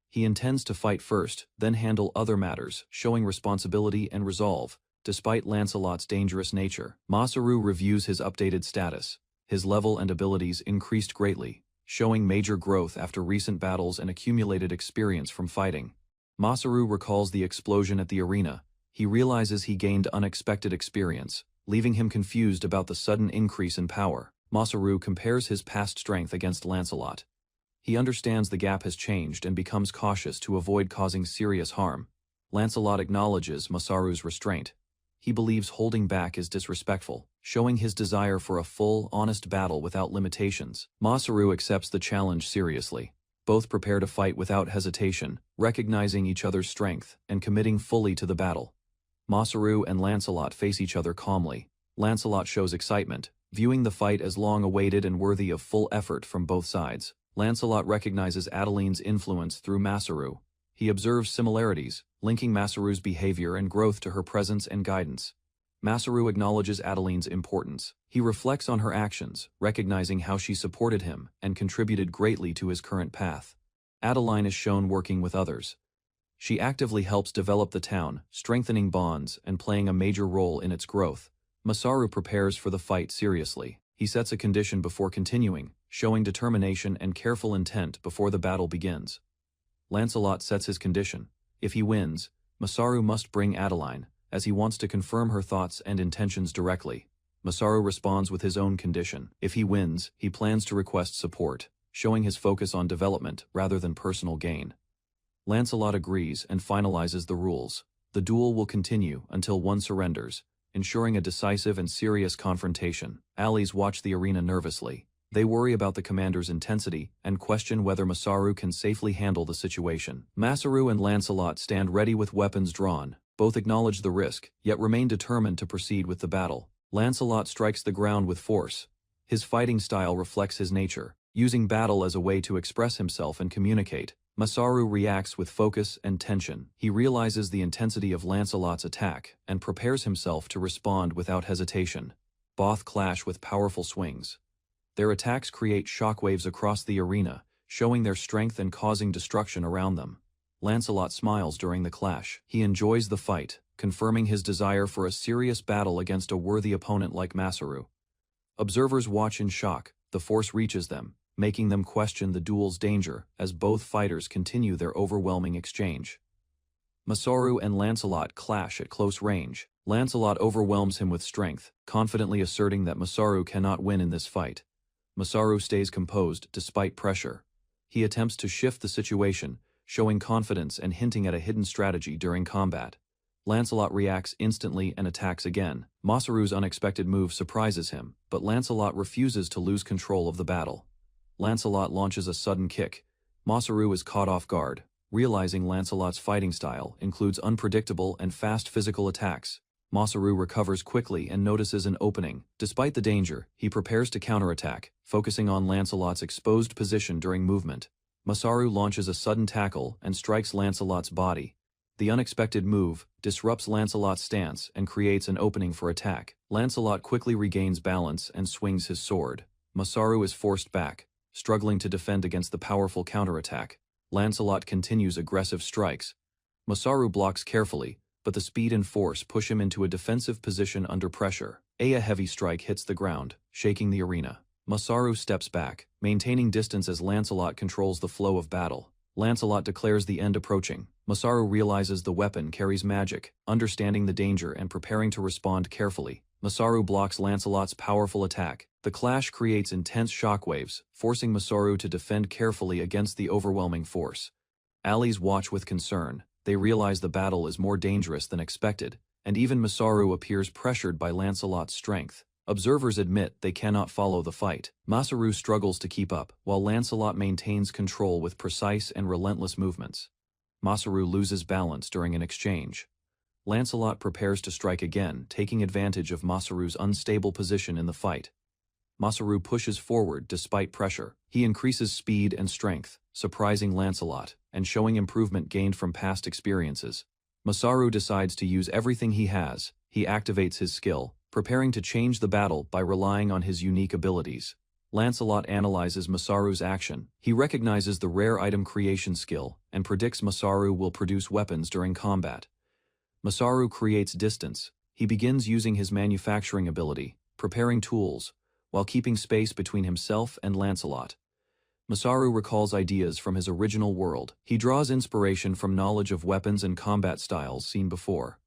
He intends to fight first, then handle other matters, showing responsibility and resolve. Despite Lancelot's dangerous nature, Masaru reviews his updated status. His level and abilities increased greatly, showing major growth after recent battles and accumulated experience from fighting. Masaru recalls the explosion at the arena. He realizes he gained unexpected experience, leaving him confused about the sudden increase in power. Masaru compares his past strength against Lancelot. He understands the gap has changed and becomes cautious to avoid causing serious harm. Lancelot acknowledges Masaru's restraint. He believes holding back is disrespectful, showing his desire for a full, honest battle without limitations. Masaru accepts the challenge seriously. Both prepare to fight without hesitation, recognizing each other's strength and committing fully to the battle. Masaru and Lancelot face each other calmly. Lancelot shows excitement, viewing the fight as long-awaited and worthy of full effort from both sides. Lancelot recognizes Adeline's influence through Masaru. He observes similarities, linking Masaru's behavior and growth to her presence and guidance. Masaru acknowledges Adeline's importance. He reflects on her actions, recognizing how she supported him and contributed greatly to his current path. Adeline is shown working with others. She actively helps develop the town, strengthening bonds and playing a major role in its growth. Masaru prepares for the fight seriously. He sets a condition before continuing, showing determination and careful intent before the battle begins. Lancelot sets his condition. If he wins, Masaru must bring Adeline, as he wants to confirm her thoughts and intentions directly. Masaru responds with his own condition. If he wins, he plans to request support, showing his focus on development rather than personal gain. Lancelot agrees and finalizes the rules. The duel will continue until one surrenders, ensuring a decisive and serious confrontation. Allies watch the arena nervously. They worry about the commander's intensity and question whether Masaru can safely handle the situation. Masaru and Lancelot stand ready with weapons drawn. Both acknowledge the risk, yet remain determined to proceed with the battle. Lancelot strikes the ground with force. His fighting style reflects his nature, using battle as a way to express himself and communicate. Masaru reacts with focus and tension. He realizes the intensity of Lancelot's attack and prepares himself to respond without hesitation. Both clash with powerful swings. Their attacks create shockwaves across the arena, showing their strength and causing destruction around them. Lancelot smiles during the clash. He enjoys the fight, confirming his desire for a serious battle against a worthy opponent like Masaru. Observers watch in shock. The force reaches them, making them question the duel's danger as both fighters continue their overwhelming exchange. Masaru and Lancelot clash at close range. Lancelot overwhelms him with strength, confidently asserting that Masaru cannot win in this fight. Masaru stays composed despite pressure. He attempts to shift the situation, showing confidence and hinting at a hidden strategy during combat. Lancelot reacts instantly and attacks again. Masaru's unexpected move surprises him, but Lancelot refuses to lose control of the battle. Lancelot launches a sudden kick. Masaru is caught off guard, realizing Lancelot's fighting style includes unpredictable and fast physical attacks. Masaru recovers quickly and notices an opening. Despite the danger, he prepares to counterattack, focusing on Lancelot's exposed position during movement. Masaru launches a sudden tackle and strikes Lancelot's body. The unexpected move disrupts Lancelot's stance and creates an opening for attack. Lancelot quickly regains balance and swings his sword. Masaru is forced back, struggling to defend against the powerful counterattack. Lancelot continues aggressive strikes. Masaru blocks carefully, but the speed and force push him into a defensive position under pressure. A heavy strike hits the ground, shaking the arena. Masaru steps back, maintaining distance as Lancelot controls the flow of battle. Lancelot declares the end approaching. Masaru realizes the weapon carries magic, understanding the danger and preparing to respond carefully. Masaru blocks Lancelot's powerful attack. The clash creates intense shockwaves, forcing Masaru to defend carefully against the overwhelming force. Allies watch with concern. They realize the battle is more dangerous than expected, and even Masaru appears pressured by Lancelot's strength. Observers admit they cannot follow the fight. Masaru struggles to keep up, while Lancelot maintains control with precise and relentless movements. Masaru loses balance during an exchange. Lancelot prepares to strike again, taking advantage of Masaru's unstable position in the fight. Masaru pushes forward despite pressure. He increases speed and strength, surprising Lancelot, and showing improvement gained from past experiences. Masaru decides to use everything he has. He activates his skill, preparing to change the battle by relying on his unique abilities. Lancelot analyzes Masaru's action. He recognizes the rare item creation skill and predicts Masaru will produce weapons during combat. Masaru creates distance. He begins using his manufacturing ability, preparing tools, while keeping space between himself and Lancelot. Masaru recalls ideas from his original world. He draws inspiration from knowledge of weapons and combat styles seen before.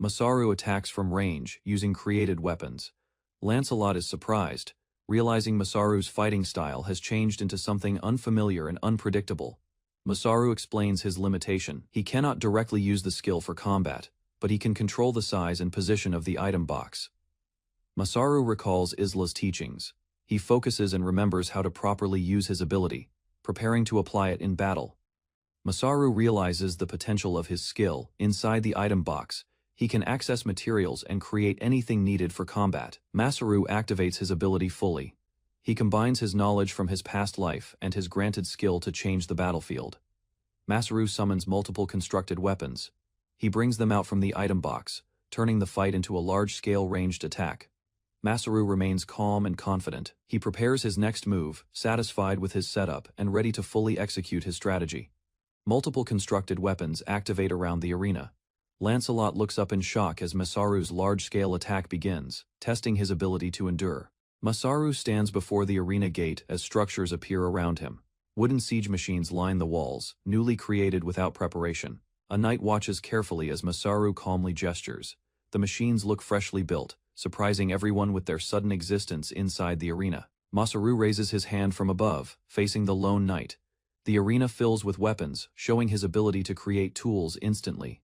Masaru attacks from range, using created weapons. Lancelot is surprised, realizing Masaru's fighting style has changed into something unfamiliar and unpredictable. Masaru explains his limitation. He cannot directly use the skill for combat, but he can control the size and position of the item box. Masaru recalls Isla's teachings. He focuses and remembers how to properly use his ability, preparing to apply it in battle. Masaru realizes the potential of his skill. Inside the item box, he can access materials and create anything needed for combat. Masaru activates his ability fully. He combines his knowledge from his past life and his granted skill to change the battlefield. Masaru summons multiple constructed weapons. He brings them out from the item box, turning the fight into a large-scale ranged attack. Masaru remains calm and confident. He prepares his next move, satisfied with his setup and ready to fully execute his strategy. Multiple constructed weapons activate around the arena. Lancelot looks up in shock as Masaru's large-scale attack begins, testing his ability to endure. Masaru stands before the arena gate as structures appear around him. Wooden siege machines line the walls, newly created without preparation. A knight watches carefully as Masaru calmly gestures. The machines look freshly built, surprising everyone with their sudden existence inside the arena. Masaru raises his hand from above, facing the lone knight. The arena fills with weapons, showing his ability to create tools instantly.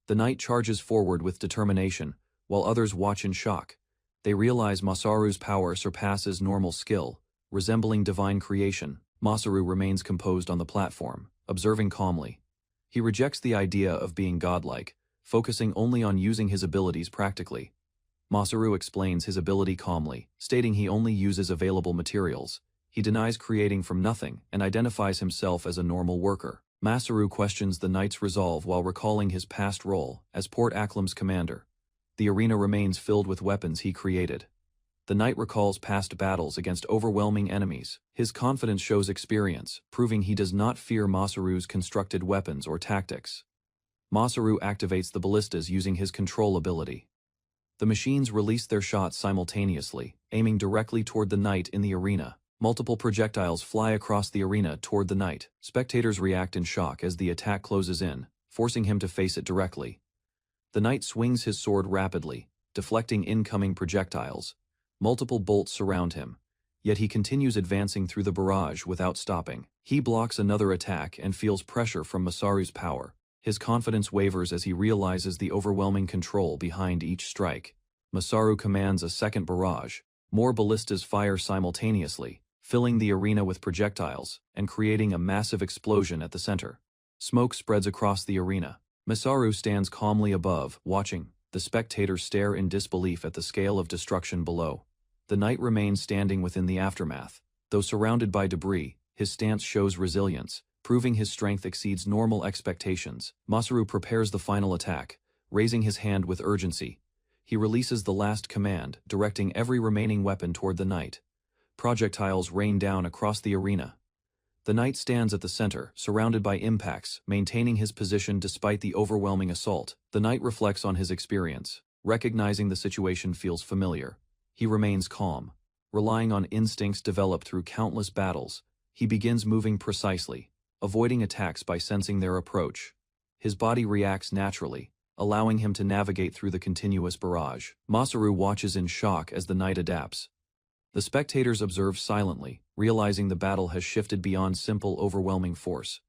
The knight charges forward with determination, while others watch in shock. They realize Masaru's power surpasses normal skill, resembling divine creation. Masaru remains composed on the platform, observing calmly. He rejects the idea of being godlike, focusing only on using his abilities practically. Masaru explains his ability calmly, stating he only uses available materials. He denies creating from nothing and identifies himself as a normal worker. Masaru questions the knight's resolve while recalling his past role as Port Acklam's commander. The arena remains filled with weapons he created. The knight recalls past battles against overwhelming enemies. His confidence shows experience, proving he does not fear Masaru's constructed weapons or tactics. Masaru activates the ballistas using his control ability. The machines release their shots simultaneously, aiming directly toward the knight in the arena. Multiple projectiles fly across the arena toward the knight. Spectators react in shock as the attack closes in, forcing him to face it directly. The knight swings his sword rapidly, deflecting incoming projectiles. Multiple bolts surround him, yet he continues advancing through the barrage without stopping. He blocks another attack and feels pressure from Masaru's power. His confidence wavers as he realizes the overwhelming control behind each strike. Masaru commands a second barrage. More ballistas fire simultaneously, filling the arena with projectiles and creating a massive explosion at the center. Smoke spreads across the arena. Masaru stands calmly above, watching. The spectators stare in disbelief at the scale of destruction below. The knight remains standing within the aftermath. Though surrounded by debris, his stance shows resilience, proving his strength exceeds normal expectations. Masaru prepares the final attack, raising his hand with urgency. He releases the last command, directing every remaining weapon toward the knight. Projectiles rain down across the arena. The knight stands at the center, surrounded by impacts, maintaining his position despite the overwhelming assault. The knight reflects on his experience, recognizing the situation feels familiar. He remains calm. Relying on instincts developed through countless battles, he begins moving precisely, avoiding attacks by sensing their approach. His body reacts naturally, allowing him to navigate through the continuous barrage. Masaru watches in shock as the knight adapts. The spectators observe silently, realizing the battle has shifted beyond simple overwhelming force.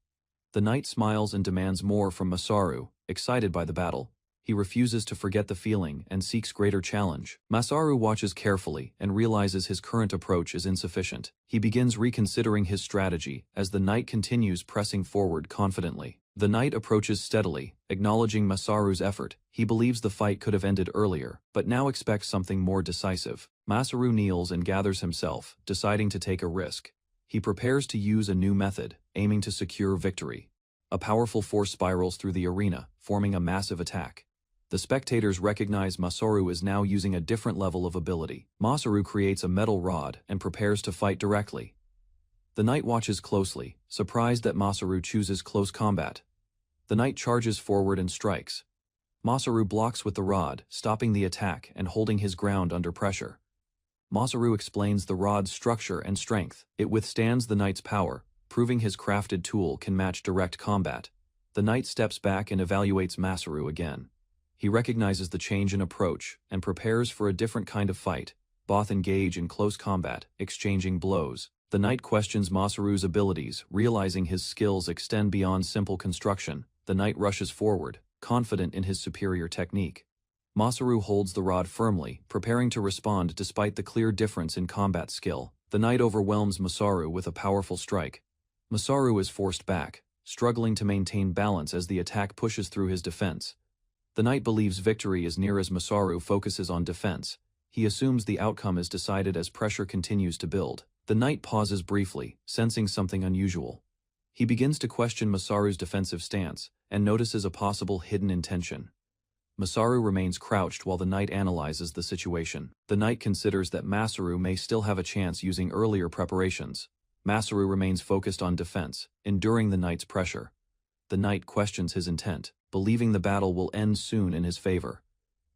The knight smiles and demands more from Masaru, excited by the battle. He refuses to forget the feeling and seeks greater challenge. Masaru watches carefully and realizes his current approach is insufficient. He begins reconsidering his strategy as the knight continues pressing forward confidently. The knight approaches steadily, acknowledging Masaru's effort. He believes the fight could have ended earlier, but now expects something more decisive. Masaru kneels and gathers himself, deciding to take a risk. He prepares to use a new method, aiming to secure victory. A powerful force spirals through the arena, forming a massive attack. The spectators recognize Masaru is now using a different level of ability. Masaru creates a metal rod and prepares to fight directly. The knight watches closely, surprised that Masaru chooses close combat. The knight charges forward and strikes. Masaru blocks with the rod, stopping the attack and holding his ground under pressure. Masaru explains the rod's structure and strength. It withstands the knight's power, proving his crafted tool can match direct combat. The knight steps back and evaluates Masaru again. He recognizes the change in approach and prepares for a different kind of fight. Both engage in close combat, exchanging blows. The knight questions Masaru's abilities, realizing his skills extend beyond simple construction. The knight rushes forward, confident in his superior technique. Masaru holds the rod firmly, preparing to respond despite the clear difference in combat skill. The knight overwhelms Masaru with a powerful strike. Masaru is forced back, struggling to maintain balance as the attack pushes through his defense. The knight believes victory is near as Masaru focuses on defense. He assumes the outcome is decided as pressure continues to build. The knight pauses briefly, sensing something unusual. He begins to question Masaru's defensive stance, and notices a possible hidden intention. Masaru remains crouched while the knight analyzes the situation. The knight considers that Masaru may still have a chance using earlier preparations. Masaru remains focused on defense, enduring the knight's pressure. The knight questions his intent, believing the battle will end soon in his favor.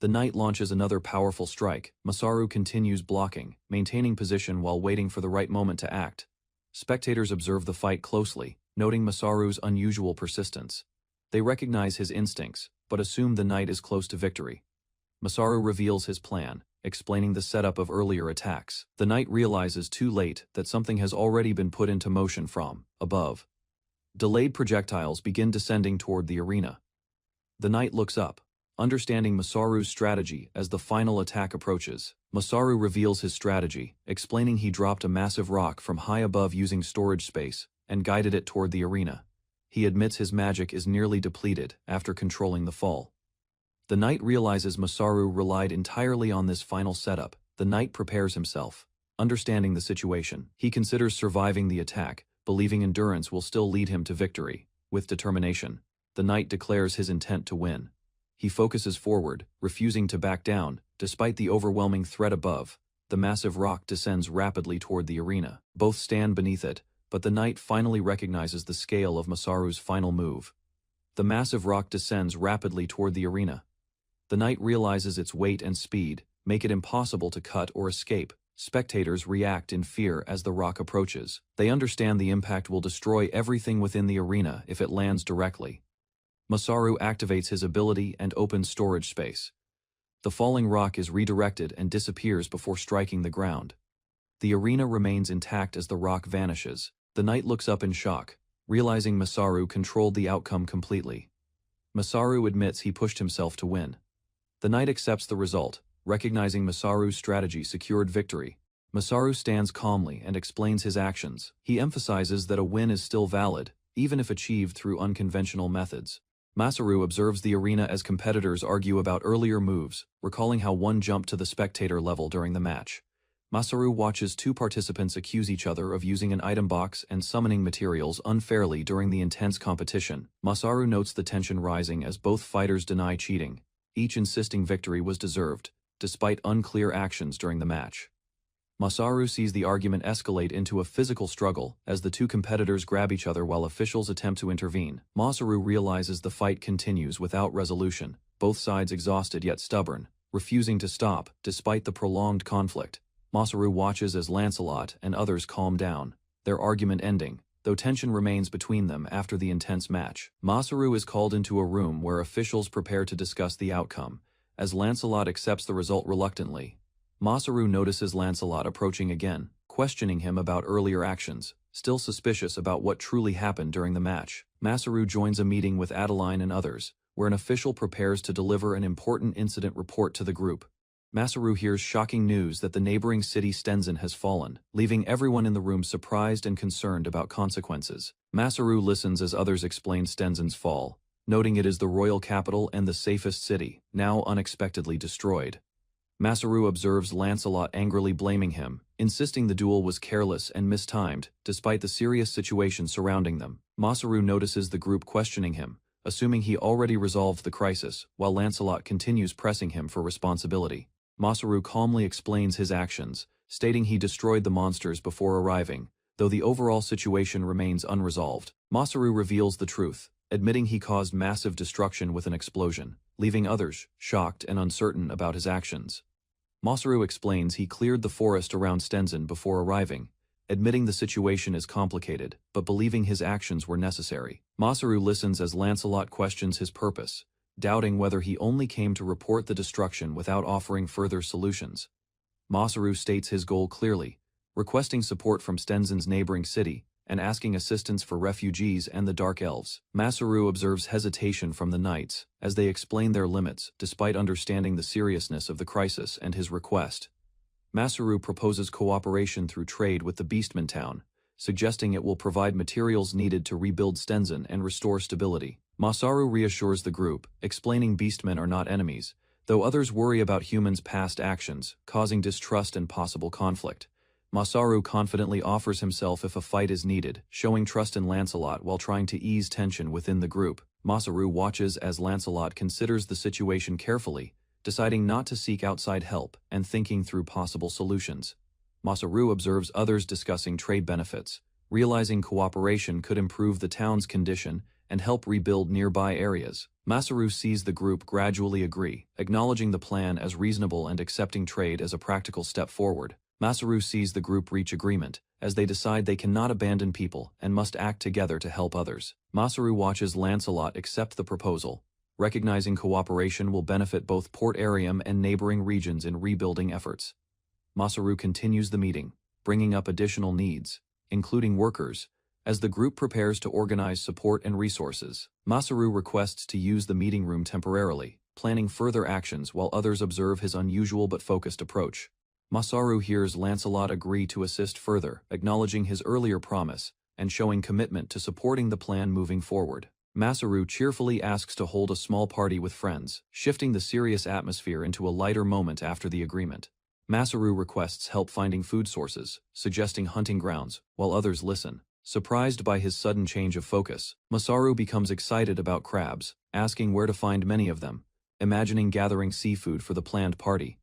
The knight launches another powerful strike. Masaru continues blocking, maintaining position while waiting for the right moment to act. Spectators observe the fight closely, noting Masaru's unusual persistence. They recognize his instincts, but assume the knight is close to victory. Masaru reveals his plan, explaining the setup of earlier attacks. The knight realizes too late that something has already been put into motion from above. Delayed projectiles begin descending toward the arena. The knight looks up, understanding Masaru's strategy as the final attack approaches. Masaru reveals his strategy, explaining he dropped a massive rock from high above using storage space, and guided it toward the arena. He admits his magic is nearly depleted after controlling the fall. The knight realizes Masaru relied entirely on this final setup. The knight prepares himself. Understanding the situation, he considers surviving the attack, believing endurance will still lead him to victory. With determination, the knight declares his intent to win. He focuses forward, refusing to back down. Despite the overwhelming threat above, the massive rock descends rapidly toward the arena. Both stand beneath it, but the knight finally recognizes the scale of Masaru's final move. The massive rock descends rapidly toward the arena. The knight realizes its weight and speed make it impossible to cut or escape. Spectators react in fear as the rock approaches. They understand the impact will destroy everything within the arena if it lands directly. Masaru activates his ability and opens storage space. The falling rock is redirected and disappears before striking the ground. The arena remains intact as the rock vanishes. The knight looks up in shock, realizing Masaru controlled the outcome completely. Masaru admits he pushed himself to win. The knight accepts the result, recognizing Masaru's strategy secured victory. Masaru stands calmly and explains his actions. He emphasizes that a win is still valid, even if achieved through unconventional methods. Masaru observes the arena as competitors argue about earlier moves, recalling how one jumped to the spectator level during the match. Masaru watches two participants accuse each other of using an item box and summoning materials unfairly during the intense competition. Masaru notes the tension rising as both fighters deny cheating, each insisting victory was deserved, despite unclear actions during the match. Masaru sees the argument escalate into a physical struggle as the two competitors grab each other while officials attempt to intervene. Masaru realizes the fight continues without resolution, both sides exhausted yet stubborn, refusing to stop despite the prolonged conflict. Masaru watches as Lancelot and others calm down, their argument ending, though tension remains between them after the intense match. Masaru is called into a room where officials prepare to discuss the outcome, as Lancelot accepts the result reluctantly. Masaru notices Lancelot approaching again, questioning him about earlier actions, still suspicious about what truly happened during the match. Masaru joins a meeting with Adeline and others, where an official prepares to deliver an important incident report to the group. Masaru hears shocking news that the neighboring city Stenzen has fallen, leaving everyone in the room surprised and concerned about consequences. Masaru listens as others explain Stenzen's fall, noting it is the royal capital and the safest city, now unexpectedly destroyed. Masaru observes Lancelot angrily blaming him, insisting the duel was careless and mistimed, despite the serious situation surrounding them. Masaru notices the group questioning him, assuming he already resolved the crisis, while Lancelot continues pressing him for responsibility. Masaru calmly explains his actions, stating he destroyed the monsters before arriving, though the overall situation remains unresolved. Masaru reveals the truth, admitting he caused massive destruction with an explosion, leaving others shocked and uncertain about his actions. Masaru explains he cleared the forest around Stenzen before arriving, admitting the situation is complicated, but believing his actions were necessary. Masaru listens as Lancelot questions his purpose, doubting whether he only came to report the destruction without offering further solutions. Masaru states his goal clearly, requesting support from Stenzen's neighboring city, and asking assistance for refugees and the Dark Elves. Masaru observes hesitation from the knights, as they explain their limits, despite understanding the seriousness of the crisis and his request. Masaru proposes cooperation through trade with the Beastman town, suggesting it will provide materials needed to rebuild Stenzen and restore stability. Masaru reassures the group, explaining Beastmen are not enemies, though others worry about humans' past actions, causing distrust and possible conflict. Masaru confidently offers himself if a fight is needed, showing trust in Lancelot while trying to ease tension within the group. Masaru watches as Lancelot considers the situation carefully, deciding not to seek outside help and thinking through possible solutions. Masaru observes others discussing trade benefits, realizing cooperation could improve the town's condition and help rebuild nearby areas. Masaru sees the group gradually agree, acknowledging the plan as reasonable and accepting trade as a practical step forward. Masaru sees the group reach agreement, as they decide they cannot abandon people and must act together to help others. Masaru watches Lancelot accept the proposal, recognizing cooperation will benefit both Port Arium and neighboring regions in rebuilding efforts. Masaru continues the meeting, bringing up additional needs, including workers, as the group prepares to organize support and resources. Masaru requests to use the meeting room temporarily, planning further actions while others observe his unusual but focused approach. Masaru hears Lancelot agree to assist further, acknowledging his earlier promise and showing commitment to supporting the plan moving forward. Masaru cheerfully asks to hold a small party with friends, shifting the serious atmosphere into a lighter moment after the agreement. Masaru requests help finding food sources, suggesting hunting grounds, while others listen. Surprised by his sudden change of focus, Masaru becomes excited about crabs, asking where to find many of them, imagining gathering seafood for the planned party.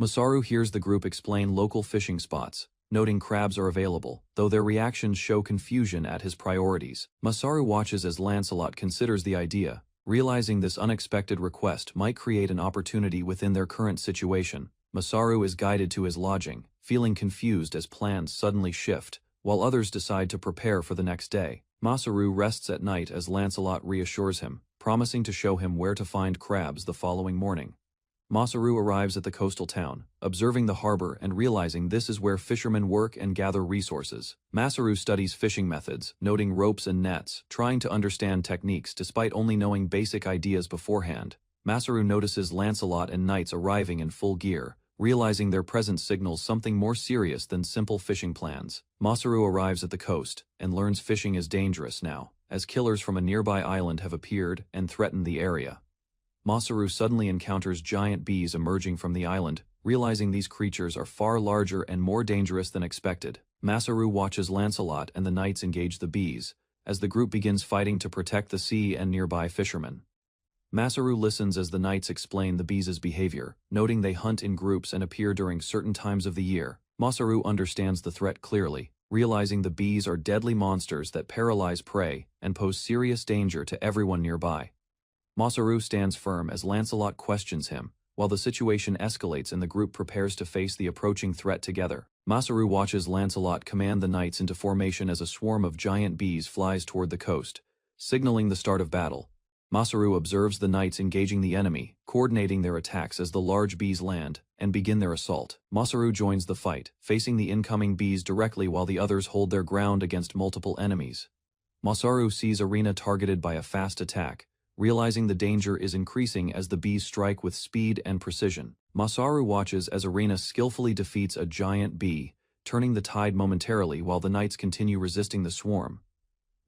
Masaru hears the group explain local fishing spots, noting crabs are available, though their reactions show confusion at his priorities. Masaru watches as Lancelot considers the idea, realizing this unexpected request might create an opportunity within their current situation. Masaru is guided to his lodging, feeling confused as plans suddenly shift, while others decide to prepare for the next day. Masaru rests at night as Lancelot reassures him, promising to show him where to find crabs the following morning. Masaru arrives at the coastal town, observing the harbor and realizing this is where fishermen work and gather resources. Masaru studies fishing methods, noting ropes and nets, trying to understand techniques despite only knowing basic ideas beforehand. Masaru notices Lancelot and knights arriving in full gear, realizing their presence signals something more serious than simple fishing plans. Masaru arrives at the coast and learns fishing is dangerous now, as killers from a nearby island have appeared and threatened the area. Masaru suddenly encounters giant bees emerging from the island, realizing these creatures are far larger and more dangerous than expected. Masaru watches Lancelot and the knights engage the bees, as the group begins fighting to protect the sea and nearby fishermen. Masaru listens as the knights explain the bees' behavior, noting they hunt in groups and appear during certain times of the year. Masaru understands the threat clearly, realizing the bees are deadly monsters that paralyze prey and pose serious danger to everyone nearby. Masaru stands firm as Lancelot questions him, while the situation escalates and the group prepares to face the approaching threat together. Masaru watches Lancelot command the knights into formation as a swarm of giant bees flies toward the coast, signaling the start of battle. Masaru observes the knights engaging the enemy, coordinating their attacks as the large bees land and begin their assault. Masaru joins the fight, facing the incoming bees directly while the others hold their ground against multiple enemies. Masaru sees Arena targeted by a fast attack, realizing the danger is increasing as the bees strike with speed and precision. Masaru watches as Arena skillfully defeats a giant bee, turning the tide momentarily while the knights continue resisting the swarm.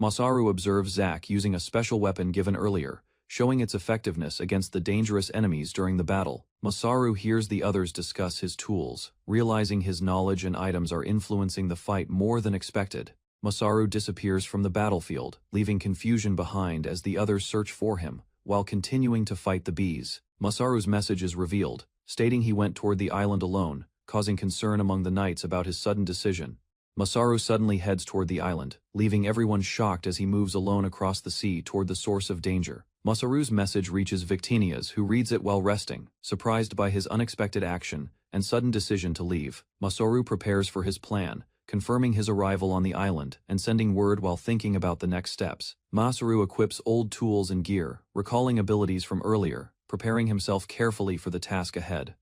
Masaru observes Zack using a special weapon given earlier, showing its effectiveness against the dangerous enemies during the battle. Masaru hears the others discuss his tools, realizing his knowledge and items are influencing the fight more than expected. Masaru disappears from the battlefield, leaving confusion behind as the others search for him, while continuing to fight the bees. Masaru's message is revealed, stating he went toward the island alone, causing concern among the knights about his sudden decision. Masaru suddenly heads toward the island, leaving everyone shocked as he moves alone across the sea toward the source of danger. Masaru's message reaches Victinias, who reads it while resting, surprised by his unexpected action and sudden decision to leave. Masaru prepares for his plan, confirming his arrival on the island and sending word while thinking about the next steps. Masaru equips old tools and gear, recalling abilities from earlier, preparing himself carefully for the task ahead.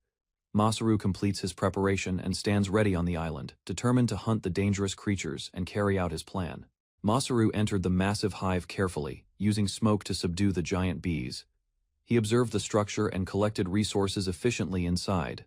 Masaru completes his preparation and stands ready on the island, determined to hunt the dangerous creatures and carry out his plan. Masaru entered the massive hive carefully, using smoke to subdue the giant bees. He observed the structure and collected resources efficiently inside.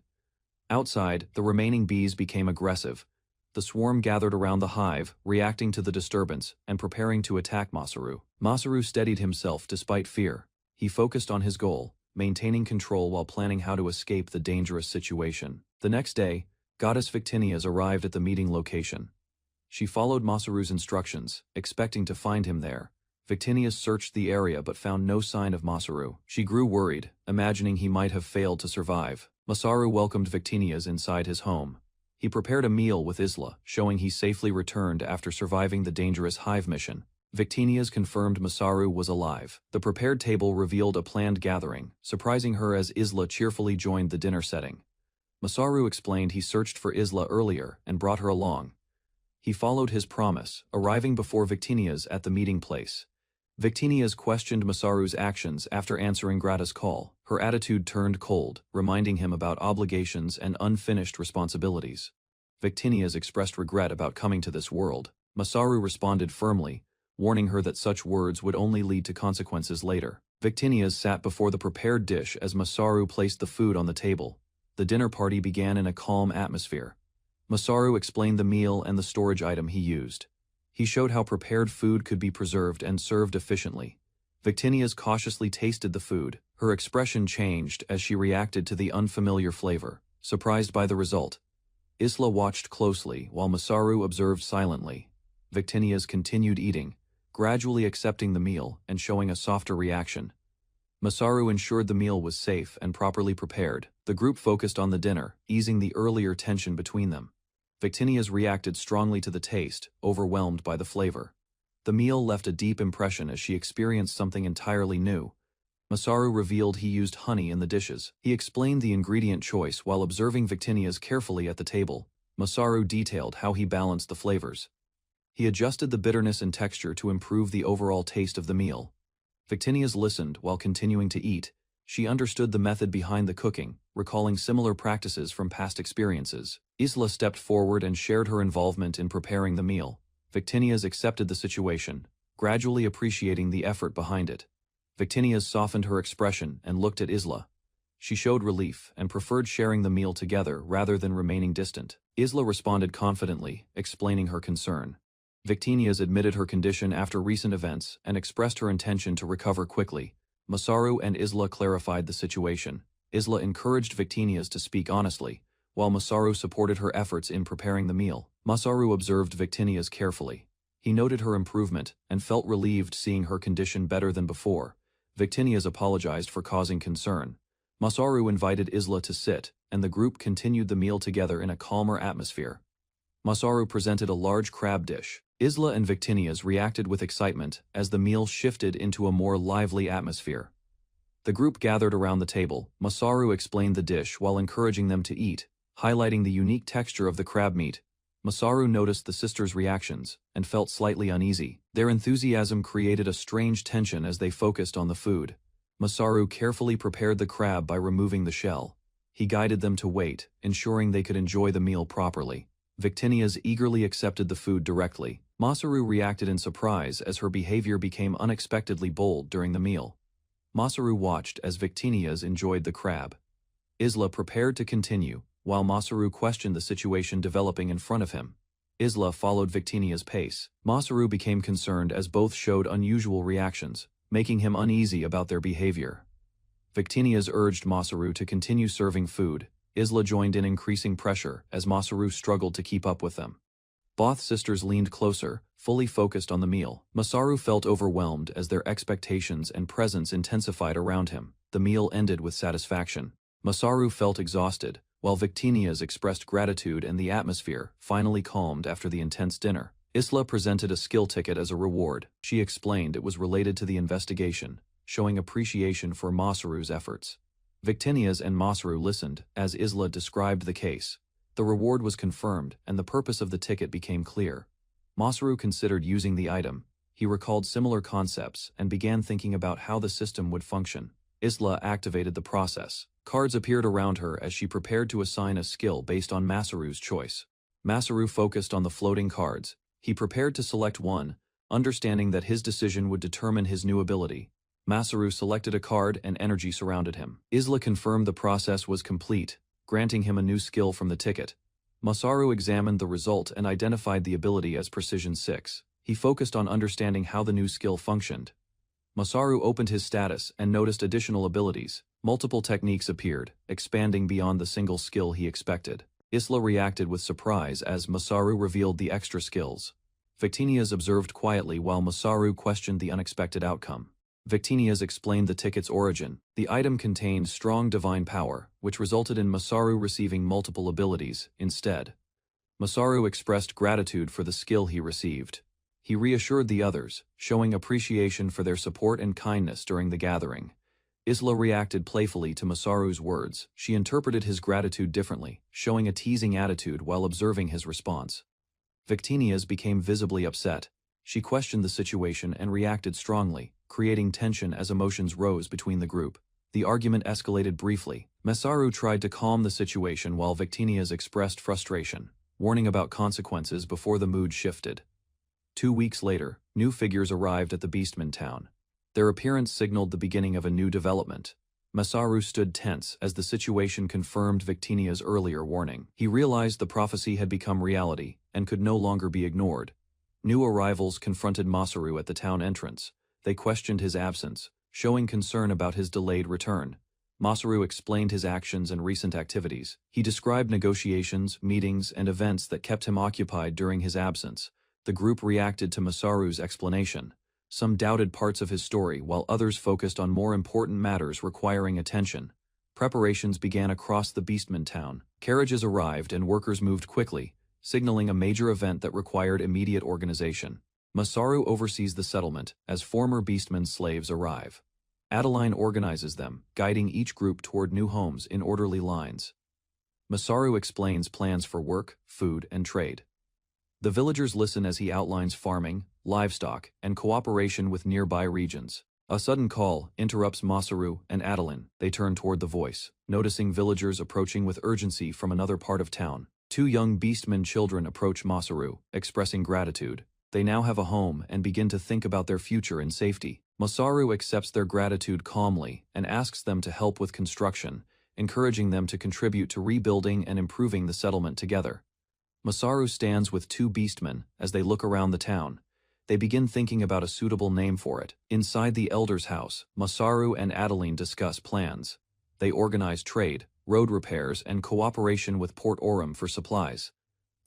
Outside, the remaining bees became aggressive. The swarm gathered around the hive, reacting to the disturbance and preparing to attack Masaru. Masaru steadied himself despite fear. He focused on his goal, maintaining control while planning how to escape the dangerous situation. The next day, Goddess Victinias arrived at the meeting location. She followed Masaru's instructions, expecting to find him there. Victinias searched the area but found no sign of Masaru. She grew worried, imagining he might have failed to survive. Masaru welcomed Victinias inside his home. He prepared a meal with Isla, showing he safely returned after surviving the dangerous hive mission. Victinias confirmed Masaru was alive. The prepared table revealed a planned gathering, surprising her as Isla cheerfully joined the dinner setting. Masaru explained he searched for Isla earlier and brought her along. He followed his promise, arriving before Victinias at the meeting place. Victinias questioned Masaru's actions after answering Grata's call. Her attitude turned cold, reminding him about obligations and unfinished responsibilities. Victinias expressed regret about coming to this world. Masaru responded firmly, warning her that such words would only lead to consequences later. Victinias sat before the prepared dish as Masaru placed the food on the table. The dinner party began in a calm atmosphere. Masaru explained the meal and the storage item he used. He showed how prepared food could be preserved and served efficiently. Victinias cautiously tasted the food. Her expression changed as she reacted to the unfamiliar flavor, surprised by the result. Isla watched closely while Masaru observed silently. Victinias continued eating, gradually accepting the meal and showing a softer reaction. Masaru ensured the meal was safe and properly prepared. The group focused on the dinner, easing the earlier tension between them. Victinias reacted strongly to the taste, overwhelmed by the flavor. The meal left a deep impression as she experienced something entirely new. Masaru revealed he used honey in the dishes. He explained the ingredient choice while observing Victinias carefully at the table. Masaru detailed how he balanced the flavors. He adjusted the bitterness and texture to improve the overall taste of the meal. Victinias listened while continuing to eat. She understood the method behind the cooking, recalling similar practices from past experiences. Isla stepped forward and shared her involvement in preparing the meal. Victinias accepted the situation, gradually appreciating the effort behind it. Victinias softened her expression and looked at Isla. She showed relief and preferred sharing the meal together rather than remaining distant. Isla responded confidently, explaining her concern. Victinias admitted her condition after recent events and expressed her intention to recover quickly. Masaru and Isla clarified the situation. Isla encouraged Victinias to speak honestly, while Masaru supported her efforts in preparing the meal. Masaru observed Victinias carefully. He noted her improvement and felt relieved seeing her condition better than before. Victinias apologized for causing concern. Masaru invited Isla to sit, and the group continued the meal together in a calmer atmosphere. Masaru presented a large crab dish. Isla and Victinias reacted with excitement as the meal shifted into a more lively atmosphere. The group gathered around the table. Masaru explained the dish while encouraging them to eat, highlighting the unique texture of the crab meat. Masaru noticed the sisters' reactions and felt slightly uneasy. Their enthusiasm created a strange tension as they focused on the food. Masaru carefully prepared the crab by removing the shell. He guided them to wait, ensuring they could enjoy the meal properly. Victinias eagerly accepted the food directly. Masaru reacted in surprise as her behavior became unexpectedly bold during the meal. Masaru watched as Victinias enjoyed the crab. Isla prepared to continue, while Masaru questioned the situation developing in front of him. Isla followed Victinia's pace. Masaru became concerned as both showed unusual reactions, making him uneasy about their behavior. Victinias urged Masaru to continue serving food. Isla joined in increasing pressure as Masaru struggled to keep up with them. Both sisters leaned closer, fully focused on the meal. Masaru felt overwhelmed as their expectations and presence intensified around him. The meal ended with satisfaction. Masaru felt exhausted, while Victinias expressed gratitude and the atmosphere finally calmed after the intense dinner. Isla presented a skill ticket as a reward. She explained it was related to the investigation, showing appreciation for Masaru's efforts. Victinias and Masaru listened as Isla described the case. The reward was confirmed, and the purpose of the ticket became clear. Masaru considered using the item. He recalled similar concepts and began thinking about how the system would function. Isla activated the process. Cards appeared around her as she prepared to assign a skill based on Masaru's choice. Masaru focused on the floating cards. He prepared to select one, understanding that his decision would determine his new ability. Masaru selected a card and energy surrounded him. Isla confirmed the process was complete, granting him a new skill from the ticket. Masaru examined the result and identified the ability as Precision 6. He focused on understanding how the new skill functioned. Masaru opened his status and noticed additional abilities. Multiple techniques appeared, expanding beyond the single skill he expected. Isla reacted with surprise as Masaru revealed the extra skills. Victinias observed quietly while Masaru questioned the unexpected outcome. Victinias explained the ticket's origin. The item contained strong divine power, which resulted in Masaru receiving multiple abilities instead. Masaru expressed gratitude for the skill he received. He reassured the others, showing appreciation for their support and kindness during the gathering. Isla reacted playfully to Masaru's words. She interpreted his gratitude differently, showing a teasing attitude while observing his response. Victinias became visibly upset. She questioned the situation and reacted strongly, creating tension as emotions rose between the group. The argument escalated briefly. Masaru tried to calm the situation while Victinias expressed frustration, warning about consequences before the mood shifted. 2 weeks later, new figures arrived at the Beastman town. Their appearance signaled the beginning of a new development. Masaru stood tense as the situation confirmed Victinia's earlier warning. He realized the prophecy had become reality and could no longer be ignored. New arrivals confronted Masaru at the town entrance. They questioned his absence, showing concern about his delayed return. Masaru explained his actions and recent activities. He described negotiations, meetings, and events that kept him occupied during his absence. The group reacted to Masaru's explanation. Some doubted parts of his story, while others focused on more important matters requiring attention. Preparations began across the Beastman town. Carriages arrived and workers moved quickly, signaling a major event that required immediate organization. Masaru oversees the settlement as former Beastman slaves arrive. Adeline organizes them, guiding each group toward new homes in orderly lines. Masaru explains plans for work, food, and trade. The villagers listen as he outlines farming, livestock, and cooperation with nearby regions. A sudden call interrupts Masaru and Adeline. They turn toward the voice, noticing villagers approaching with urgency from another part of town. 2 young Beastman children approach Masaru, expressing gratitude. They now have a home and begin to think about their future in safety. Masaru accepts their gratitude calmly and asks them to help with construction, encouraging them to contribute to rebuilding and improving the settlement together. Masaru stands with 2 beastmen as they look around the town. They begin thinking about a suitable name for it. Inside the elder's house, Masaru and Adeline discuss plans. They organize trade, road repairs, and cooperation with Port Oram for supplies.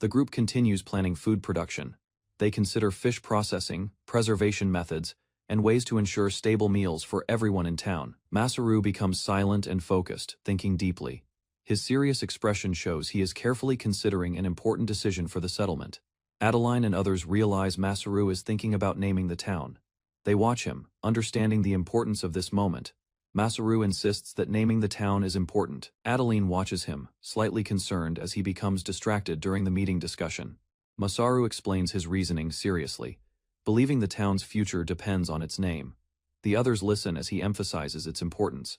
The group continues planning food production. They consider fish processing, preservation methods, and ways to ensure stable meals for everyone in town. Masaru becomes silent and focused, thinking deeply. His serious expression shows he is carefully considering an important decision for the settlement. Adeline and others realize Masaru is thinking about naming the town. They watch him, understanding the importance of this moment. Masaru insists that naming the town is important. Adeline watches him, slightly concerned as he becomes distracted during the meeting discussion. Masaru explains his reasoning seriously, believing the town's future depends on its name. The others listen as he emphasizes its importance.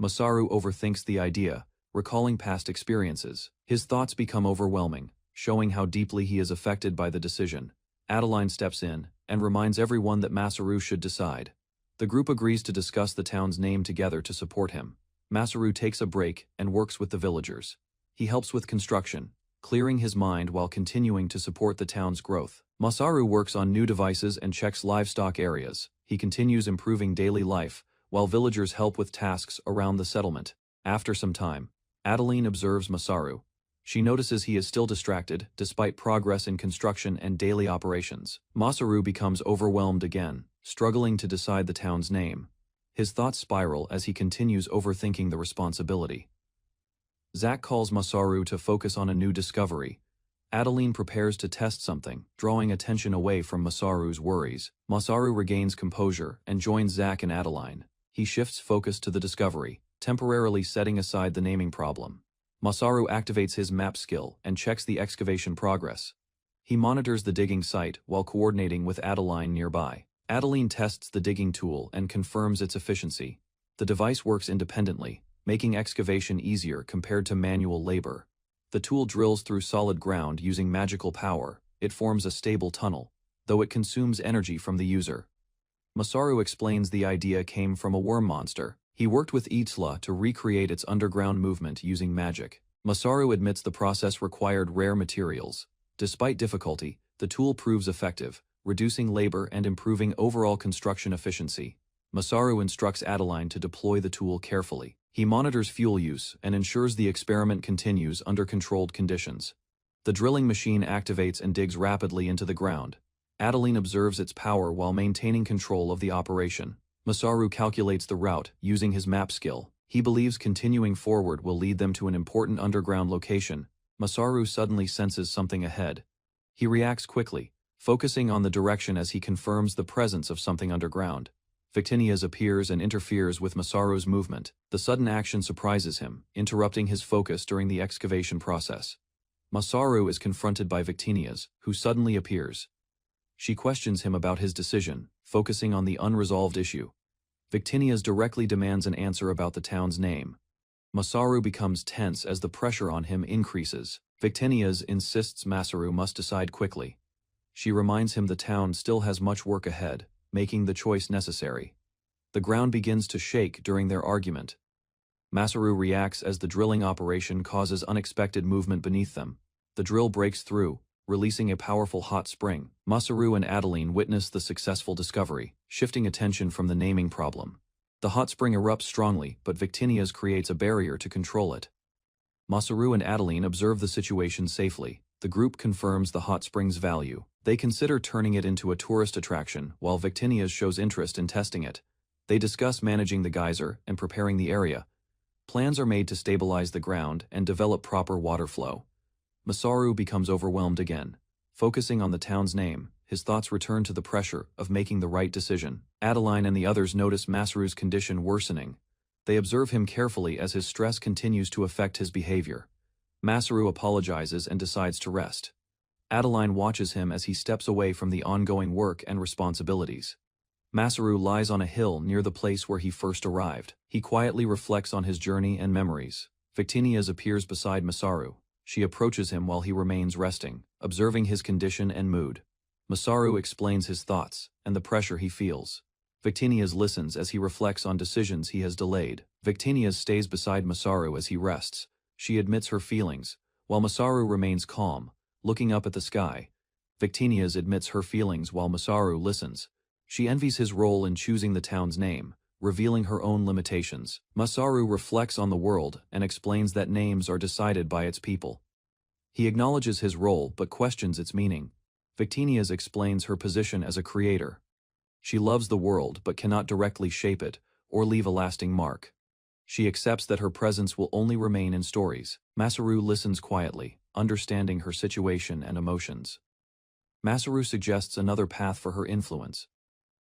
Masaru overthinks the idea, recalling past experiences. His thoughts become overwhelming, showing how deeply he is affected by the decision. Adeline steps in and reminds everyone that Masaru should decide. The group agrees to discuss the town's name together to support him. Masaru takes a break and works with the villagers. He helps with construction, clearing his mind while continuing to support the town's growth. Masaru works on new devices and checks livestock areas. He continues improving daily life, while villagers help with tasks around the settlement. After some time, Adeline observes Masaru. She notices he is still distracted, despite progress in construction and daily operations. Masaru becomes overwhelmed again, struggling to decide the town's name. His thoughts spiral as he continues overthinking the responsibility. Zack calls Masaru to focus on a new discovery. Adeline prepares to test something, drawing attention away from Masaru's worries. Masaru regains composure and joins Zack and Adeline. He shifts focus to the discovery, temporarily setting aside the naming problem. Masaru activates his map skill and checks the excavation progress. He monitors the digging site while coordinating with Adeline nearby. Adeline tests the digging tool and confirms its efficiency. The device works independently, making excavation easier compared to manual labor. The tool drills through solid ground using magical power. It forms a stable tunnel, though it consumes energy from the user. Masaru explains the idea came from a worm monster. He worked with Itzla to recreate its underground movement using magic. Masaru admits the process required rare materials. Despite difficulty, the tool proves effective, reducing labor and improving overall construction efficiency. Masaru instructs Adeline to deploy the tool carefully. He monitors fuel use and ensures the experiment continues under controlled conditions. The drilling machine activates and digs rapidly into the ground. Adeline observes its power while maintaining control of the operation. Masaru calculates the route using his map skill. He believes continuing forward will lead them to an important underground location. Masaru suddenly senses something ahead. He reacts quickly, focusing on the direction as he confirms the presence of something underground. Victinias appears and interferes with Masaru's movement. The sudden action surprises him, interrupting his focus during the excavation process. Masaru is confronted by Victinias, who suddenly appears. She questions him about his decision, focusing on the unresolved issue. Victinias directly demands an answer about the town's name. Masaru becomes tense as the pressure on him increases. Victinias insists Masaru must decide quickly. She reminds him the town still has much work ahead, making the choice necessary. The ground begins to shake during their argument. Masaru reacts as the drilling operation causes unexpected movement beneath them. The drill breaks through, releasing a powerful hot spring. Masaru and Adeline witness the successful discovery, shifting attention from the naming problem. The hot spring erupts strongly, but Victinias creates a barrier to control it. Masaru and Adeline observe the situation safely. The group confirms the hot spring's value. They consider turning it into a tourist attraction, while Victinias shows interest in testing it. They discuss managing the geyser and preparing the area. Plans are made to stabilize the ground and develop proper water flow. Masaru becomes overwhelmed again. Focusing on the town's name, his thoughts return to the pressure of making the right decision. Adeline and the others notice Masaru's condition worsening. They observe him carefully as his stress continues to affect his behavior. Masaru apologizes and decides to rest. Adeline watches him as he steps away from the ongoing work and responsibilities. Masaru lies on a hill near the place where he first arrived. He quietly reflects on his journey and memories. Victinias appears beside Masaru. She approaches him while he remains resting, observing his condition and mood. Masaru explains his thoughts and the pressure he feels. Victinias listens as he reflects on decisions he has delayed. Victinias stays beside Masaru as he rests. She admits her feelings, while Masaru remains calm, looking up at the sky. Victinias admits her feelings while Masaru listens. She envies his role in choosing the town's name, revealing her own limitations. Masaru reflects on the world and explains that names are decided by its people. He acknowledges his role but questions its meaning. Victinias explains her position as a creator. She loves the world but cannot directly shape it or leave a lasting mark. She accepts that her presence will only remain in stories. Masaru listens quietly, understanding her situation and emotions. Masaru suggests another path for her influence.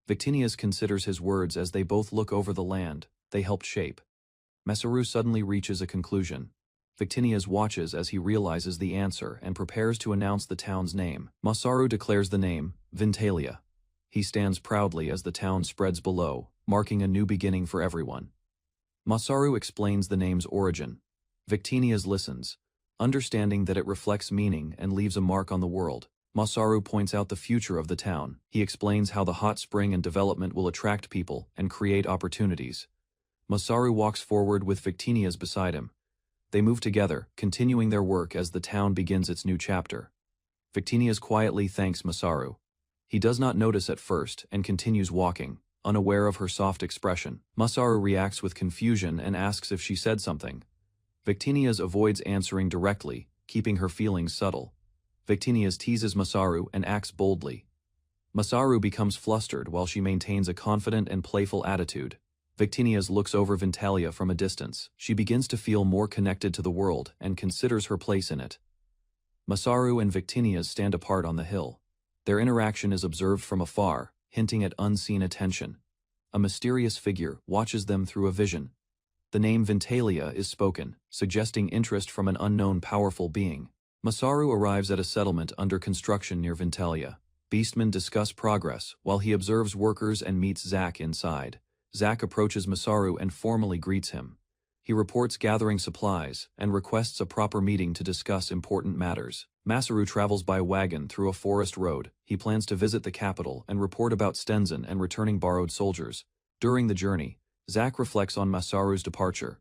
Victinius considers his words as they both look over the land they helped shape. Masaru suddenly reaches a conclusion. Victinius watches as he realizes the answer and prepares to announce the town's name. Masaru declares the name, Vintalia. He stands proudly as the town spreads below, marking a new beginning for everyone. Masaru explains the name's origin. Victinius listens, understanding that it reflects meaning and leaves a mark on the world. Masaru points out the future of the town. He explains how the hot spring and development will attract people and create opportunities. Masaru walks forward with Victinius beside him. They move together, continuing their work as the town begins its new chapter. Victinius quietly thanks Masaru. He does not notice at first and continues walking, unaware of her soft expression. Masaru reacts with confusion and asks if she said something. Victinius avoids answering directly, keeping her feelings subtle. Victinius teases Masaru and acts boldly. Masaru becomes flustered while she maintains a confident and playful attitude. Victinius looks over Vintalia from a distance. She begins to feel more connected to the world and considers her place in it. Masaru and Victinius stand apart on the hill. Their interaction is observed from afar, hinting at unseen attention. A mysterious figure watches them through a vision. The name Vintalia is spoken, suggesting interest from an unknown powerful being. Masaru arrives at a settlement under construction near Vintalia. Beastmen discuss progress, while he observes workers and meets Zack inside. Zack approaches Masaru and formally greets him. He reports gathering supplies and requests a proper meeting to discuss important matters. Masaru travels by wagon through a forest road. He plans to visit the capital and report about Stenzen and returning borrowed soldiers. During the journey, Zack reflects on Masaru's departure.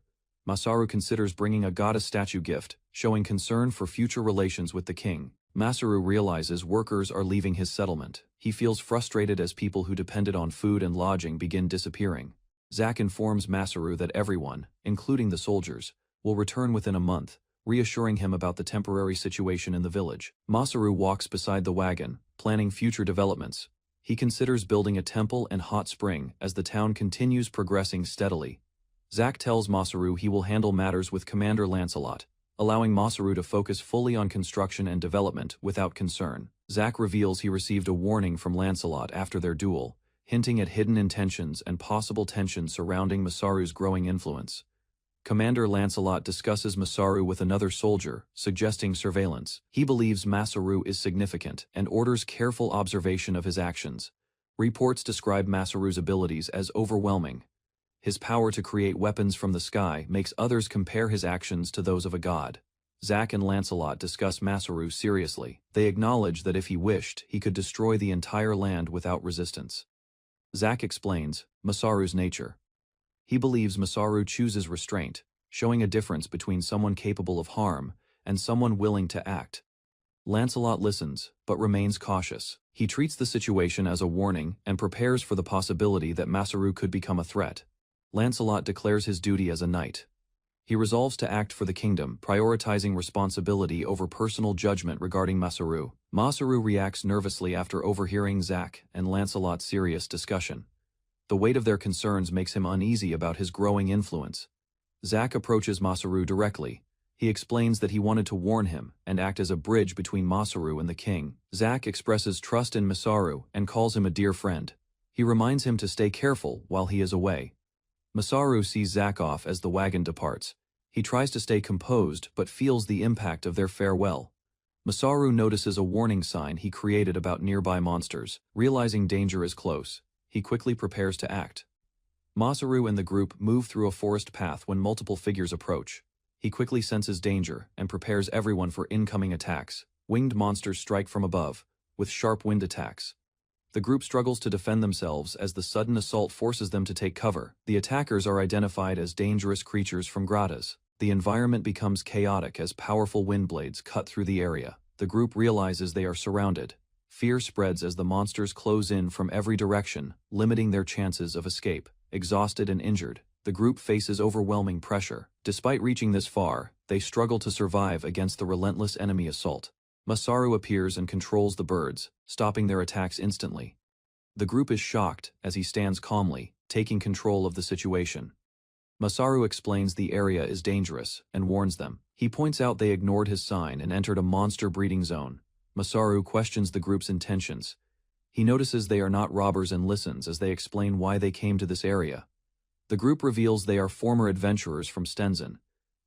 Masaru considers bringing a goddess statue gift, showing concern for future relations with the king. Masaru realizes workers are leaving his settlement. He feels frustrated as people who depended on food and lodging begin disappearing. Zack informs Masaru that everyone, including the soldiers, will return within a month, reassuring him about the temporary situation in the village. Masaru walks beside the wagon, planning future developments. He considers building a temple and hot spring as the town continues progressing steadily. Zack tells Masaru he will handle matters with Commander Lancelot, allowing Masaru to focus fully on construction and development without concern. Zack reveals he received a warning from Lancelot after their duel, hinting at hidden intentions and possible tension surrounding Masaru's growing influence. Commander Lancelot discusses Masaru with another soldier, suggesting surveillance. He believes Masaru is significant and orders careful observation of his actions. Reports describe Masaru's abilities as overwhelming. His power to create weapons from the sky makes others compare his actions to those of a god. Zack and Lancelot discuss Masaru seriously. They acknowledge that if he wished, he could destroy the entire land without resistance. Zack explains Masaru's nature. He believes Masaru chooses restraint, showing a difference between someone capable of harm and someone willing to act. Lancelot listens, but remains cautious. He treats the situation as a warning and prepares for the possibility that Masaru could become a threat. Lancelot declares his duty as a knight. He resolves to act for the kingdom, prioritizing responsibility over personal judgment regarding Masaru. Masaru reacts nervously after overhearing Zack and Lancelot's serious discussion. The weight of their concerns makes him uneasy about his growing influence. Zack approaches Masaru directly. He explains that he wanted to warn him and act as a bridge between Masaru and the king. Zack expresses trust in Masaru and calls him a dear friend. He reminds him to stay careful while he is away. Masaru sees Zack off as the wagon departs. He tries to stay composed but feels the impact of their farewell. Masaru notices a warning sign he created about nearby monsters. Realizing danger is close, he quickly prepares to act. Masaru and the group move through a forest path when multiple figures approach. He quickly senses danger and prepares everyone for incoming attacks. Winged monsters strike from above, with sharp wind attacks. The group struggles to defend themselves as the sudden assault forces them to take cover. The attackers are identified as dangerous creatures from grottas. The environment becomes chaotic as powerful wind blades cut through the area. The group realizes they are surrounded. Fear spreads as the monsters close in from every direction, limiting their chances of escape. Exhausted and injured, the group faces overwhelming pressure. Despite reaching this far, they struggle to survive against the relentless enemy assault. Masaru appears and controls the birds, stopping their attacks instantly. The group is shocked as he stands calmly, taking control of the situation. Masaru explains the area is dangerous and warns them. He points out they ignored his sign and entered a monster breeding zone. Masaru questions the group's intentions. He notices they are not robbers and listens as they explain why they came to this area. The group reveals they are former adventurers from Stenzen.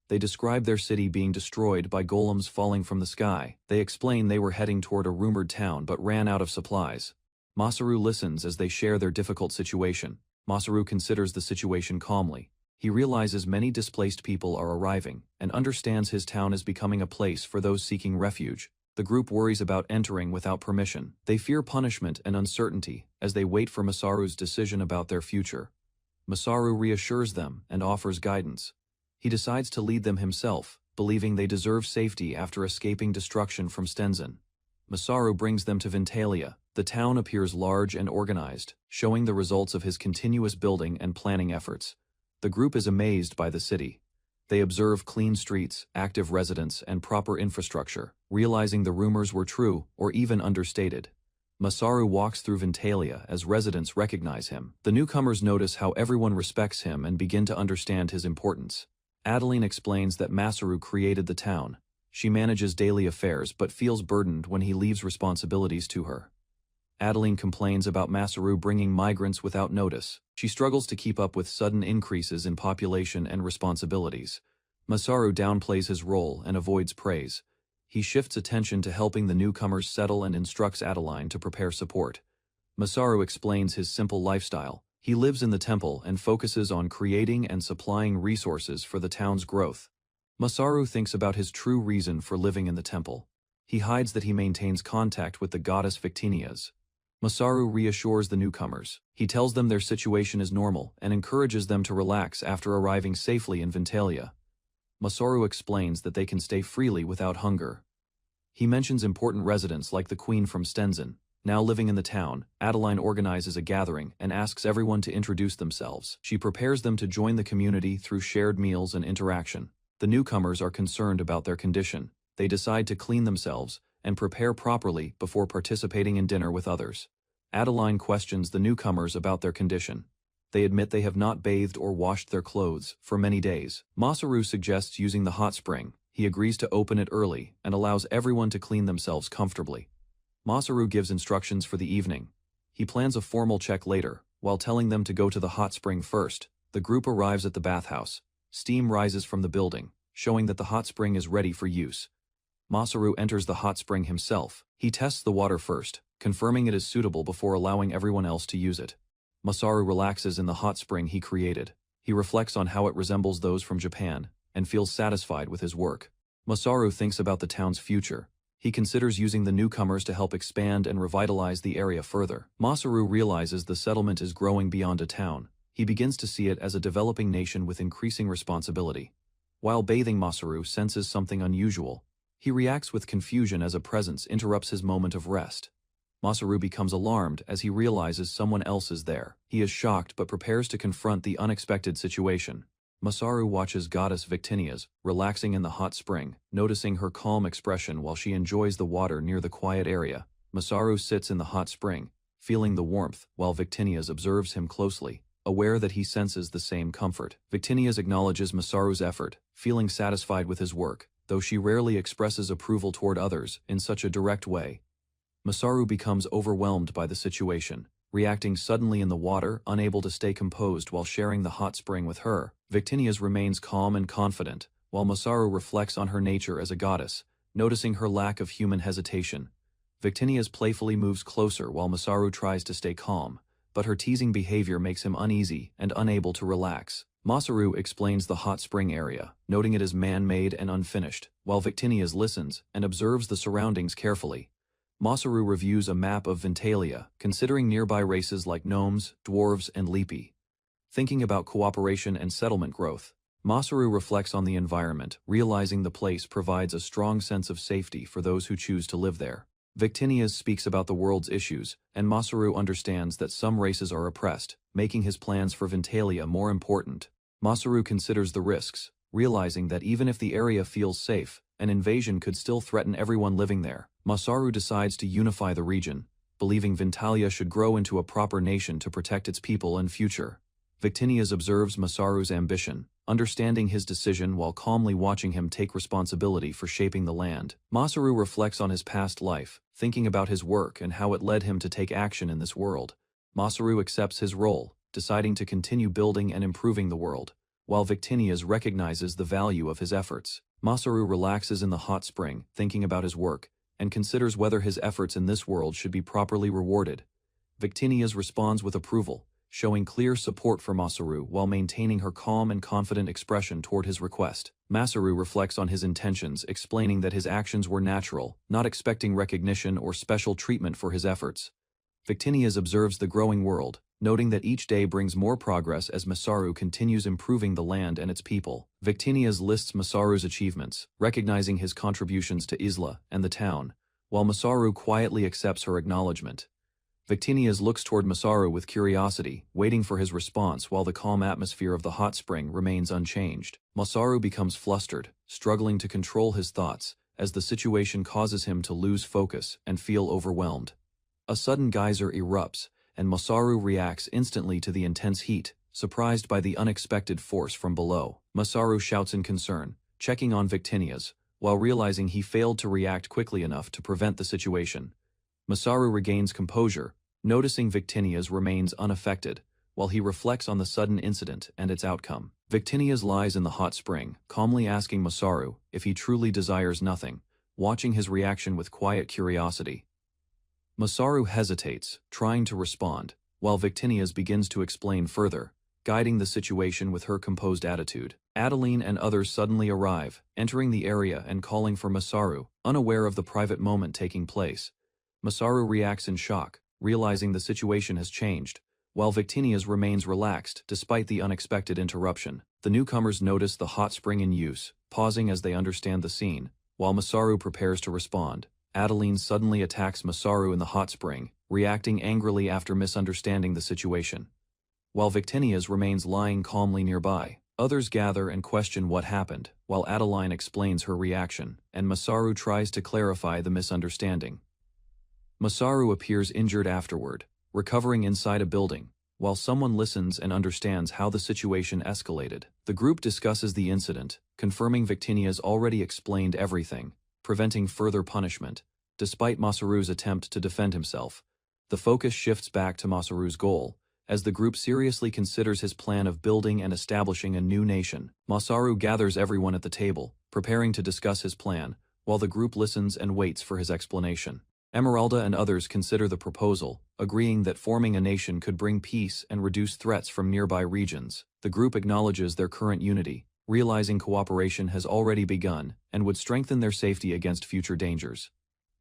They describe their city being destroyed by golems falling from the sky. They explain they were heading toward a rumored town but ran out of supplies. Masaru listens as they share their difficult situation. Masaru considers the situation calmly. He realizes many displaced people are arriving and understands his town is becoming a place for those seeking refuge. The group worries about entering without permission. They fear punishment and uncertainty as they wait for Masaru's decision about their future. Masaru reassures them and offers guidance. He decides to lead them himself, believing they deserve safety after escaping destruction from Stenzen. Masaru brings them to Vintalia. The town appears large and organized, showing the results of his continuous building and planning efforts. The group is amazed by the city. They observe clean streets, active residents, and proper infrastructure, realizing the rumors were true or even understated. Masaru walks through Vintalia as residents recognize him. The newcomers notice how everyone respects him and begin to understand his importance. Adeline explains that Masaru created the town. She manages daily affairs but feels burdened when he leaves responsibilities to her. Adeline complains about Masaru bringing migrants without notice. She struggles to keep up with sudden increases in population and responsibilities. Masaru downplays his role and avoids praise. He shifts attention to helping the newcomers settle and instructs Adeline to prepare support. Masaru explains his simple lifestyle. He lives in the temple and focuses on creating and supplying resources for the town's growth. Masaru thinks about his true reason for living in the temple. He hides that he maintains contact with the goddess Victinias. Masaru reassures the newcomers. He tells them their situation is normal and encourages them to relax after arriving safely in Vintalia. Masaru explains that they can stay freely without hunger. He mentions important residents like the queen from Stenzen. Now living in the town, Adeline organizes a gathering and asks everyone to introduce themselves. She prepares them to join the community through shared meals and interaction. The newcomers are concerned about their condition. They decide to clean themselves and prepare properly before participating in dinner with others. Adeline questions the newcomers about their condition. They admit they have not bathed or washed their clothes for many days. Masaru suggests using the hot spring. He agrees to open it early and allows everyone to clean themselves comfortably. Masaru gives instructions for the evening. He plans a formal check later, while telling them to go to the hot spring first. The group arrives at the bathhouse. Steam rises from the building, showing that the hot spring is ready for use. Masaru enters the hot spring himself. He tests the water first, confirming it is suitable before allowing everyone else to use it. Masaru relaxes in the hot spring he created. He reflects on how it resembles those from Japan, and feels satisfied with his work. Masaru thinks about the town's future. He considers using the newcomers to help expand and revitalize the area further. Masaru realizes the settlement is growing beyond a town. He begins to see it as a developing nation with increasing responsibility. While bathing, Masaru senses something unusual. He reacts with confusion as a presence interrupts his moment of rest. Masaru becomes alarmed as he realizes someone else is there. He is shocked but prepares to confront the unexpected situation. Masaru watches Goddess Victinias, relaxing in the hot spring, noticing her calm expression while she enjoys the water near the quiet area. Masaru sits in the hot spring, feeling the warmth, while Victinias observes him closely, aware that he senses the same comfort. Victinias acknowledges Masaru's effort, feeling satisfied with his work, though she rarely expresses approval toward others in such a direct way. Masaru becomes overwhelmed by the situation, reacting suddenly in the water, unable to stay composed while sharing the hot spring with her. Victinias remains calm and confident, while Masaru reflects on her nature as a goddess, noticing her lack of human hesitation. Victinias playfully moves closer while Masaru tries to stay calm, but her teasing behavior makes him uneasy and unable to relax. Masaru explains the hot spring area, noting it is man-made and unfinished, while Victinias listens and observes the surroundings carefully. Masaru reviews a map of Vintalia, considering nearby races like gnomes, dwarves, and lipi. Thinking about cooperation and settlement growth, Masaru reflects on the environment, realizing the place provides a strong sense of safety for those who choose to live there. Victinias speaks about the world's issues, and Masaru understands that some races are oppressed, making his plans for Vintalia more important. Masaru considers the risks, realizing that even if the area feels safe, an invasion could still threaten everyone living there. Masaru decides to unify the region, believing Vintalia should grow into a proper nation to protect its people and future. Victinius observes Masaru's ambition, understanding his decision while calmly watching him take responsibility for shaping the land. Masaru reflects on his past life, thinking about his work and how it led him to take action in this world. Masaru accepts his role, deciding to continue building and improving the world, while Victinius recognizes the value of his efforts. Masaru relaxes in the hot spring, thinking about his work, and considers whether his efforts in this world should be properly rewarded. Victinius responds with approval, showing clear support for Masaru while maintaining her calm and confident expression toward his request. Masaru reflects on his intentions, explaining that his actions were natural, not expecting recognition or special treatment for his efforts. Victinius observes the growing world, noting that each day brings more progress as Masaru continues improving the land and its people. Victinius lists Masaru's achievements, recognizing his contributions to Isla and the town, while Masaru quietly accepts her acknowledgement. Victinius looks toward Masaru with curiosity, waiting for his response while the calm atmosphere of the hot spring remains unchanged. Masaru becomes flustered, struggling to control his thoughts, as the situation causes him to lose focus and feel overwhelmed. A sudden geyser erupts, and Masaru reacts instantly to the intense heat, surprised by the unexpected force from below. Masaru shouts in concern, checking on Victinius, while realizing he failed to react quickly enough to prevent the situation. Masaru regains composure, noticing Victinius remains unaffected, while he reflects on the sudden incident and its outcome. Victinius lies in the hot spring, calmly asking Masaru if he truly desires nothing, watching his reaction with quiet curiosity. Masaru hesitates, trying to respond, while Victinius begins to explain further, guiding the situation with her composed attitude. Adeline and others suddenly arrive, entering the area and calling for Masaru, unaware of the private moment taking place. Masaru reacts in shock, realizing the situation has changed, while Victinius remains relaxed despite the unexpected interruption. The newcomers notice the hot spring in use, pausing as they understand the scene, while Masaru prepares to respond. Adeline suddenly attacks Masaru in the hot spring, reacting angrily after misunderstanding the situation. While Victinius remains lying calmly nearby, others gather and question what happened, while Adeline explains her reaction, and Masaru tries to clarify the misunderstanding. Masaru appears injured afterward, recovering inside a building, while someone listens and understands how the situation escalated. The group discusses the incident, confirming Victinius already explained everything, preventing further punishment. Despite Masaru's attempt to defend himself, the focus shifts back to Masaru's goal, as the group seriously considers his plan of building and establishing a new nation. Masaru gathers everyone at the table, preparing to discuss his plan, while the group listens and waits for his explanation. Esmeralda and others consider the proposal, agreeing that forming a nation could bring peace and reduce threats from nearby regions. The group acknowledges their current unity, realizing cooperation has already begun and would strengthen their safety against future dangers.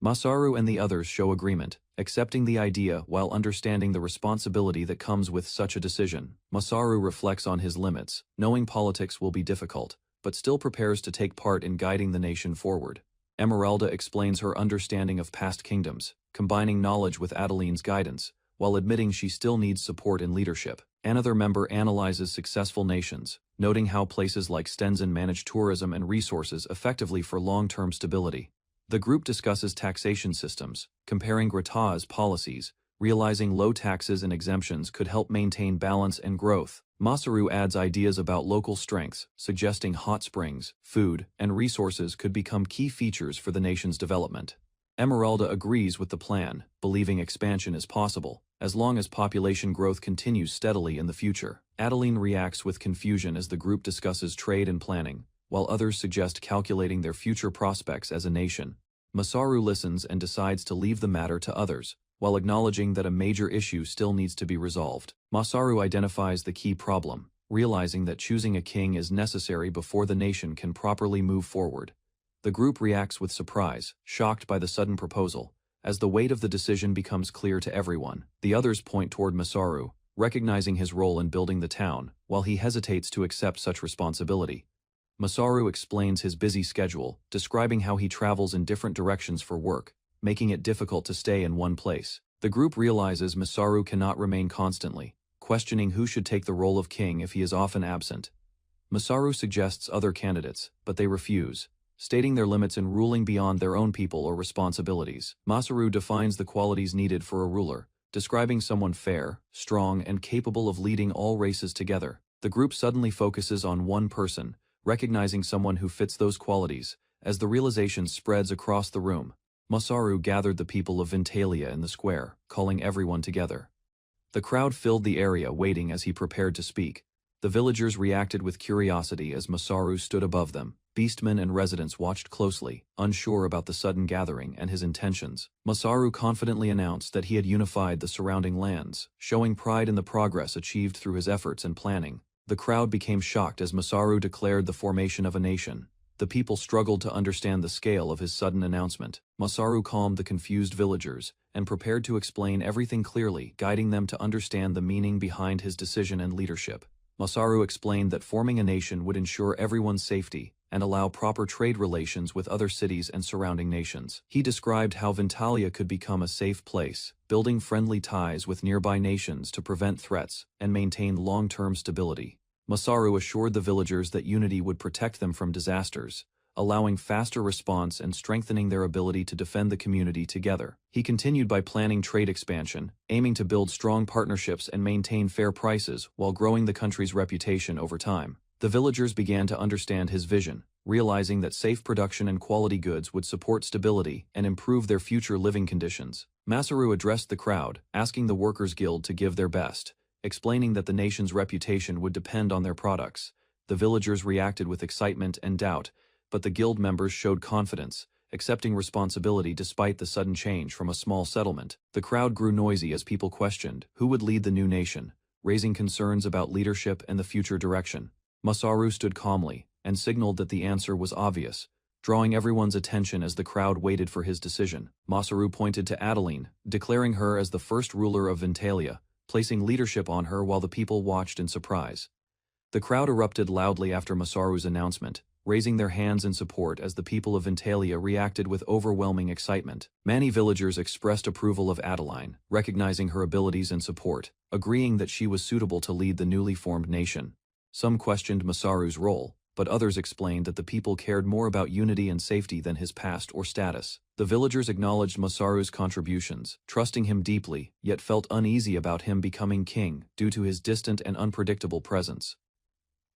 Masaru and the others show agreement, accepting the idea while understanding the responsibility that comes with such a decision. Masaru reflects on his limits, knowing politics will be difficult, but still prepares to take part in guiding the nation forward. Esmeralda explains her understanding of past kingdoms, combining knowledge with Adeline's guidance, while admitting she still needs support in leadership. Another member analyzes successful nations, noting how places like Stenzen manage tourism and resources effectively for long-term stability. The group discusses taxation systems, comparing Grata's policies, realizing low taxes and exemptions could help maintain balance and growth. Masaru adds ideas about local strengths, suggesting hot springs, food, and resources could become key features for the nation's development. Esmeralda agrees with the plan, believing expansion is possible, as long as population growth continues steadily in the future. Adeline reacts with confusion as the group discusses trade and planning, while others suggest calculating their future prospects as a nation. Masaru listens and decides to leave the matter to others, while acknowledging that a major issue still needs to be resolved. Masaru identifies the key problem, realizing that choosing a king is necessary before the nation can properly move forward. The group reacts with surprise, shocked by the sudden proposal, as the weight of the decision becomes clear to everyone. The others point toward Masaru, recognizing his role in building the town, while he hesitates to accept such responsibility. Masaru explains his busy schedule, describing how he travels in different directions for work, making it difficult to stay in one place. The group realizes Masaru cannot remain constantly, questioning who should take the role of king if he is often absent. Masaru suggests other candidates, but they refuse, stating their limits in ruling beyond their own people or responsibilities. Masaru defines the qualities needed for a ruler, describing someone fair, strong, and capable of leading all races together. The group suddenly focuses on one person, recognizing someone who fits those qualities. As the realization spreads across the room, Masaru gathered the people of Vintalia in the square, calling everyone together. The crowd filled the area waiting as he prepared to speak. The villagers reacted with curiosity as Masaru stood above them. Beastmen and residents watched closely, unsure about the sudden gathering and his intentions. Masaru confidently announced that he had unified the surrounding lands, showing pride in the progress achieved through his efforts and planning. The crowd became shocked as Masaru declared the formation of a nation. The people struggled to understand the scale of his sudden announcement. Masaru calmed the confused villagers and prepared to explain everything clearly, guiding them to understand the meaning behind his decision and leadership. Masaru explained that forming a nation would ensure everyone's safety and allow proper trade relations with other cities and surrounding nations. He described how Vintalia could become a safe place, building friendly ties with nearby nations to prevent threats and maintain long-term stability. Masaru assured the villagers that unity would protect them from disasters, allowing faster response and strengthening their ability to defend the community together. He continued by planning trade expansion, aiming to build strong partnerships and maintain fair prices while growing the country's reputation over time. The villagers began to understand his vision, realizing that safe production and quality goods would support stability and improve their future living conditions. Masaru addressed the crowd, asking the Workers' Guild to give their best, explaining that the nation's reputation would depend on their products. The villagers reacted with excitement and doubt, but the guild members showed confidence, accepting responsibility despite the sudden change from a small settlement. The crowd grew noisy as people questioned who would lead the new nation, raising concerns about leadership and the future direction. Masaru stood calmly and signaled that the answer was obvious, drawing everyone's attention as the crowd waited for his decision. Masaru pointed to Adeline, declaring her as the first ruler of Vintalia, placing leadership on her while the people watched in surprise. The crowd erupted loudly after Masaru's announcement, raising their hands in support as the people of Vintalia reacted with overwhelming excitement. Many villagers expressed approval of Adeline, recognizing her abilities and support, agreeing that she was suitable to lead the newly formed nation. Some questioned Masaru's role, but others explained that the people cared more about unity and safety than his past or status. The villagers acknowledged Masaru's contributions, trusting him deeply, yet felt uneasy about him becoming king due to his distant and unpredictable presence.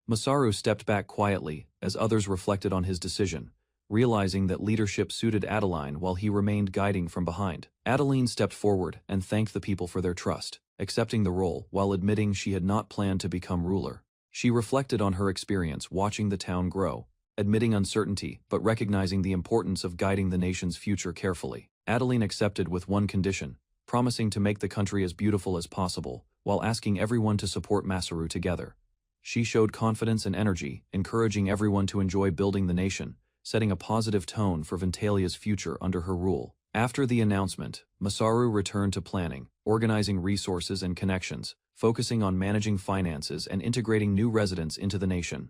Masaru stepped back quietly as others reflected on his decision, realizing that leadership suited Adeline while he remained guiding from behind. Adeline stepped forward and thanked the people for their trust, accepting the role while admitting she had not planned to become ruler. She reflected on her experience watching the town grow, admitting uncertainty but recognizing the importance of guiding the nation's future carefully. Adeline accepted with one condition, promising to make the country as beautiful as possible, while asking everyone to support Masaru together. She showed confidence and energy, encouraging everyone to enjoy building the nation, setting a positive tone for Vintalia's future under her rule. After the announcement, Masaru returned to planning, organizing resources and connections, focusing on managing finances and integrating new residents into the nation.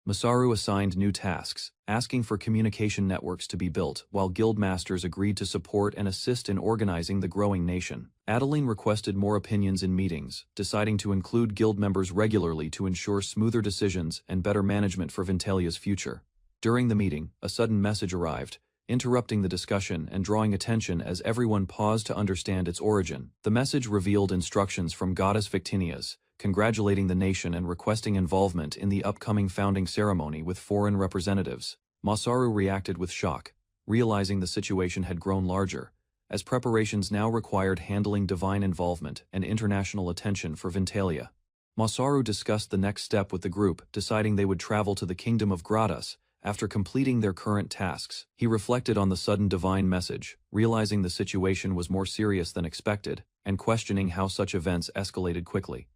Masaru assigned new tasks, asking for communication networks to be built, while guild masters agreed to support and assist in organizing the growing nation. Adeline requested more opinions in meetings, deciding to include guild members regularly to ensure smoother decisions and better management for Vintalia's future. During the meeting, a sudden message arrived, interrupting the discussion and drawing attention as everyone paused to understand its origin. The message revealed instructions from Goddess Victinias, congratulating the nation and requesting involvement in the upcoming founding ceremony with foreign representatives. Masaru reacted with shock, realizing the situation had grown larger, as preparations now required handling divine involvement and international attention for Vintalia. Masaru discussed the next step with the group, deciding they would travel to the Kingdom of Gradas. After completing their current tasks, he reflected on the sudden divine message, realizing the situation was more serious than expected, and questioning how such events escalated quickly.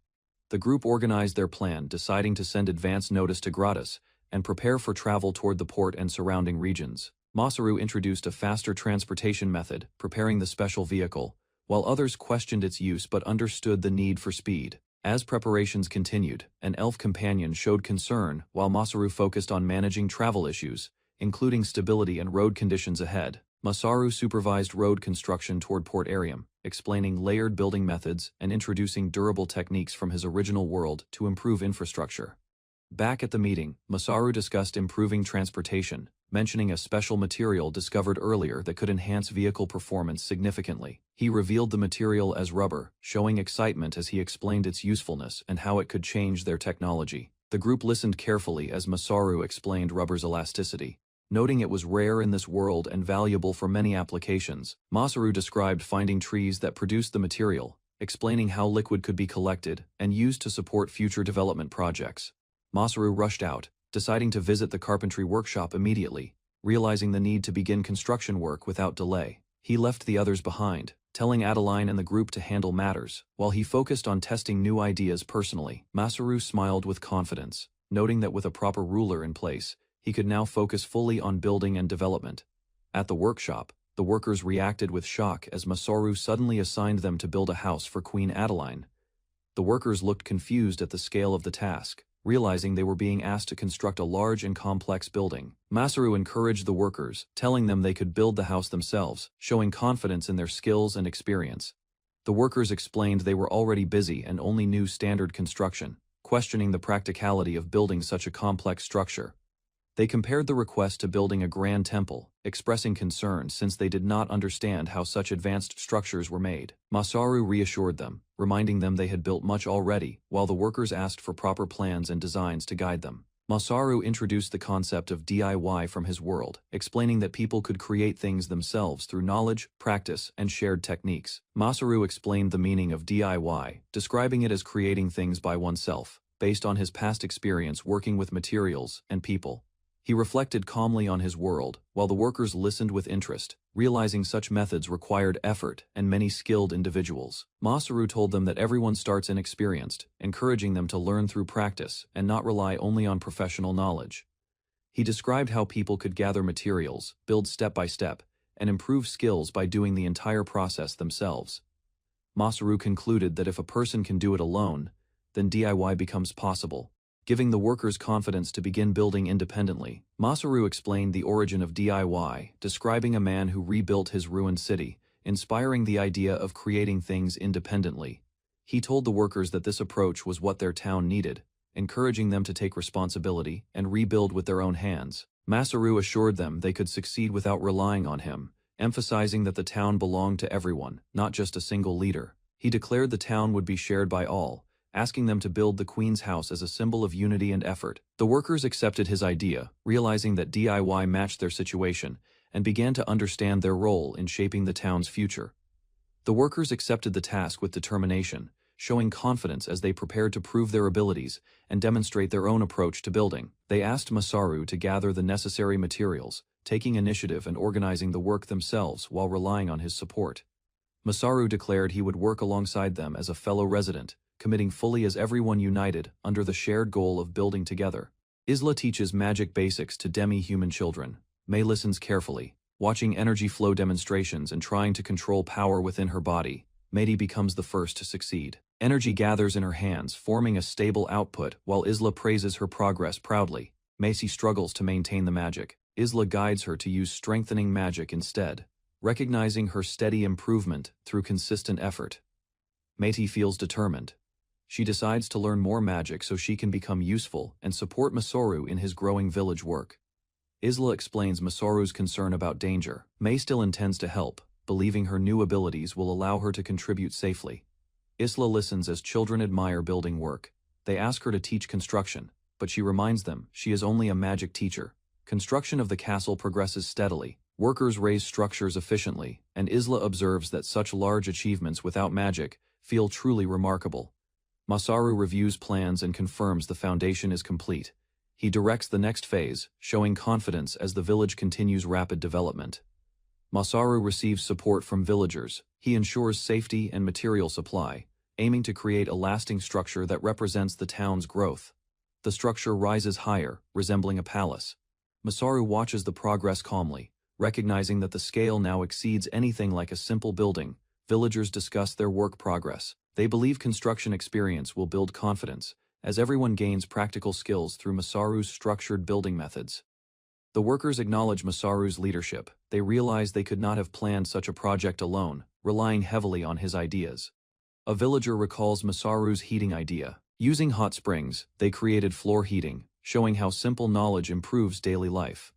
The group organized their plan, deciding to send advance notice to Gradas and prepare for travel toward the port and surrounding regions. Masaru introduced a faster transportation method, preparing the special vehicle, while others questioned its use but understood the need for speed. As preparations continued, an elf companion showed concern while Masaru focused on managing travel issues, including stability and road conditions ahead. Masaru supervised road construction toward Port Arium, explaining layered building methods and introducing durable techniques from his original world to improve infrastructure. Back at the meeting, Masaru discussed improving transportation, mentioning a special material discovered earlier that could enhance vehicle performance significantly. He revealed the material as rubber, showing excitement as he explained its usefulness and how it could change their technology. The group listened carefully as Masaru explained rubber's elasticity. Noting it was rare in this world and valuable for many applications, Masaru described finding trees that produced the material, explaining how liquid could be collected and used to support future development projects. Masaru rushed out, deciding to visit the carpentry workshop immediately, realizing the need to begin construction work without delay. He left the others behind, telling Adeline and the group to handle matters, while he focused on testing new ideas personally. Masaru smiled with confidence, noting that with a proper ruler in place, he could now focus fully on building and development. At the workshop, the workers reacted with shock as Masaru suddenly assigned them to build a house for Queen Adeline. The workers looked confused at the scale of the task, realizing they were being asked to construct a large and complex building. Masaru encouraged the workers, telling them they could build the house themselves, showing confidence in their skills and experience. The workers explained they were already busy and only knew standard construction, questioning the practicality of building such a complex structure. They compared the request to building a grand temple, expressing concern since they did not understand how such advanced structures were made. Masaru reassured them, reminding them they had built much already, while the workers asked for proper plans and designs to guide them. Masaru introduced the concept of DIY from his world, explaining that people could create things themselves through knowledge, practice, and shared techniques. Masaru explained the meaning of DIY, describing it as creating things by oneself, based on his past experience working with materials and people. He reflected calmly on his world, while the workers listened with interest, realizing such methods required effort and many skilled individuals. Masaru told them that everyone starts inexperienced, encouraging them to learn through practice and not rely only on professional knowledge. He described how people could gather materials, build step by step, and improve skills by doing the entire process themselves. Masaru concluded that if a person can do it alone, then DIY becomes possible, giving the workers confidence to begin building independently. Masaru explained the origin of DIY, describing a man who rebuilt his ruined city, inspiring the idea of creating things independently. He told the workers that this approach was what their town needed, encouraging them to take responsibility and rebuild with their own hands. Masaru assured them they could succeed without relying on him, emphasizing that the town belonged to everyone, not just a single leader. He declared the town would be shared by all, asking them to build the Queen's house as a symbol of unity and effort. The workers accepted his idea, realizing that DIY matched their situation, and began to understand their role in shaping the town's future. The workers accepted the task with determination, showing confidence as they prepared to prove their abilities and demonstrate their own approach to building. They asked Masaru to gather the necessary materials, taking initiative and organizing the work themselves while relying on his support. Masaru declared he would work alongside them as a fellow resident, committing fully as everyone united under the shared goal of building together. Isla teaches magic basics to demi-human children. May listens carefully, watching energy flow demonstrations and trying to control power within her body. Mei becomes the first to succeed. Energy gathers in her hands, forming a stable output, while Isla praises her progress proudly. Macy struggles to maintain the magic. Isla guides her to use strengthening magic instead, recognizing her steady improvement through consistent effort. Meiti feels determined. She decides to learn more magic so she can become useful and support Masaru in his growing village work. Isla explains Masaru's concern about danger. Mei still intends to help, believing her new abilities will allow her to contribute safely. Isla listens as children admire building work. They ask her to teach construction, but she reminds them she is only a magic teacher. Construction of the castle progresses steadily. Workers raise structures efficiently, and Isla observes that such large achievements without magic feel truly remarkable. Masaru reviews plans and confirms the foundation is complete. He directs the next phase, showing confidence as the village continues rapid development. Masaru receives support from villagers. He ensures safety and material supply, aiming to create a lasting structure that represents the town's growth. The structure rises higher, resembling a palace. Masaru watches the progress calmly, recognizing that the scale now exceeds anything like a simple building. Villagers discuss their work progress. They believe construction experience will build confidence, as everyone gains practical skills through Masaru's structured building methods. The workers acknowledge Masaru's leadership. They realize they could not have planned such a project alone, relying heavily on his ideas. A villager recalls Masaru's heating idea. Using hot springs, they created floor heating, showing how simple knowledge improves daily life.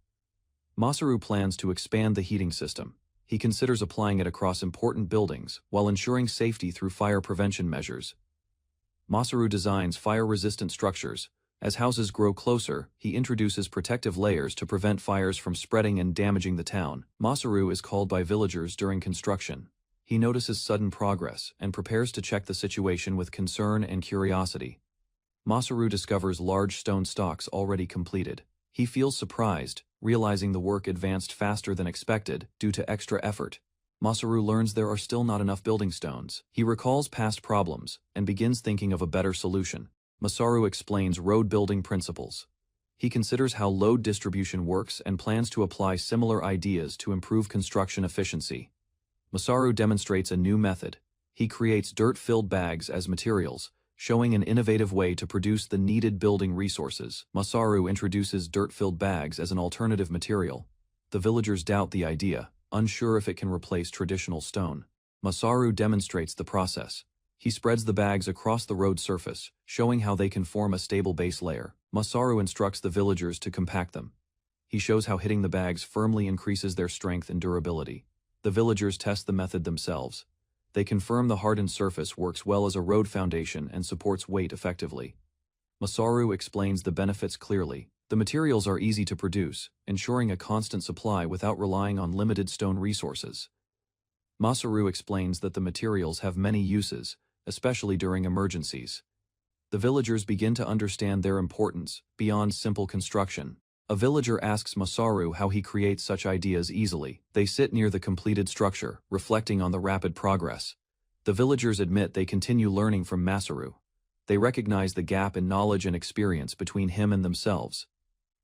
Masaru plans to expand the heating system. He considers applying it across important buildings while ensuring safety through fire prevention measures. Masaru designs fire-resistant structures. As houses grow closer, he introduces protective layers to prevent fires from spreading and damaging the town. Masaru is called by villagers during construction. He notices sudden progress and prepares to check the situation with concern and curiosity. Masaru discovers large stone stocks already completed. He feels surprised, realizing the work advanced faster than expected due to extra effort. Masaru learns there are still not enough building stones. He recalls past problems and begins thinking of a better solution. Masaru explains road building principles. He considers how load distribution works and plans to apply similar ideas to improve construction efficiency. Masaru demonstrates a new method. He creates dirt-filled bags as materials, showing an innovative way to produce the needed building resources. Masaru introduces dirt-filled bags as an alternative material. The villagers doubt the idea, unsure if it can replace traditional stone. Masaru demonstrates the process. He spreads the bags across the road surface, showing how they can form a stable base layer. Masaru instructs the villagers to compact them. He shows how hitting the bags firmly increases their strength and durability. The villagers test the method themselves. They confirm the hardened surface works well as a road foundation and supports weight effectively. Masaru explains the benefits clearly. The materials are easy to produce, ensuring a constant supply without relying on limited stone resources. Masaru explains that the materials have many uses, especially during emergencies. The villagers begin to understand their importance beyond simple construction. A villager asks Masaru how he creates such ideas easily. They sit near the completed structure, reflecting on the rapid progress. The villagers admit they continue learning from Masaru. They recognize the gap in knowledge and experience between him and themselves.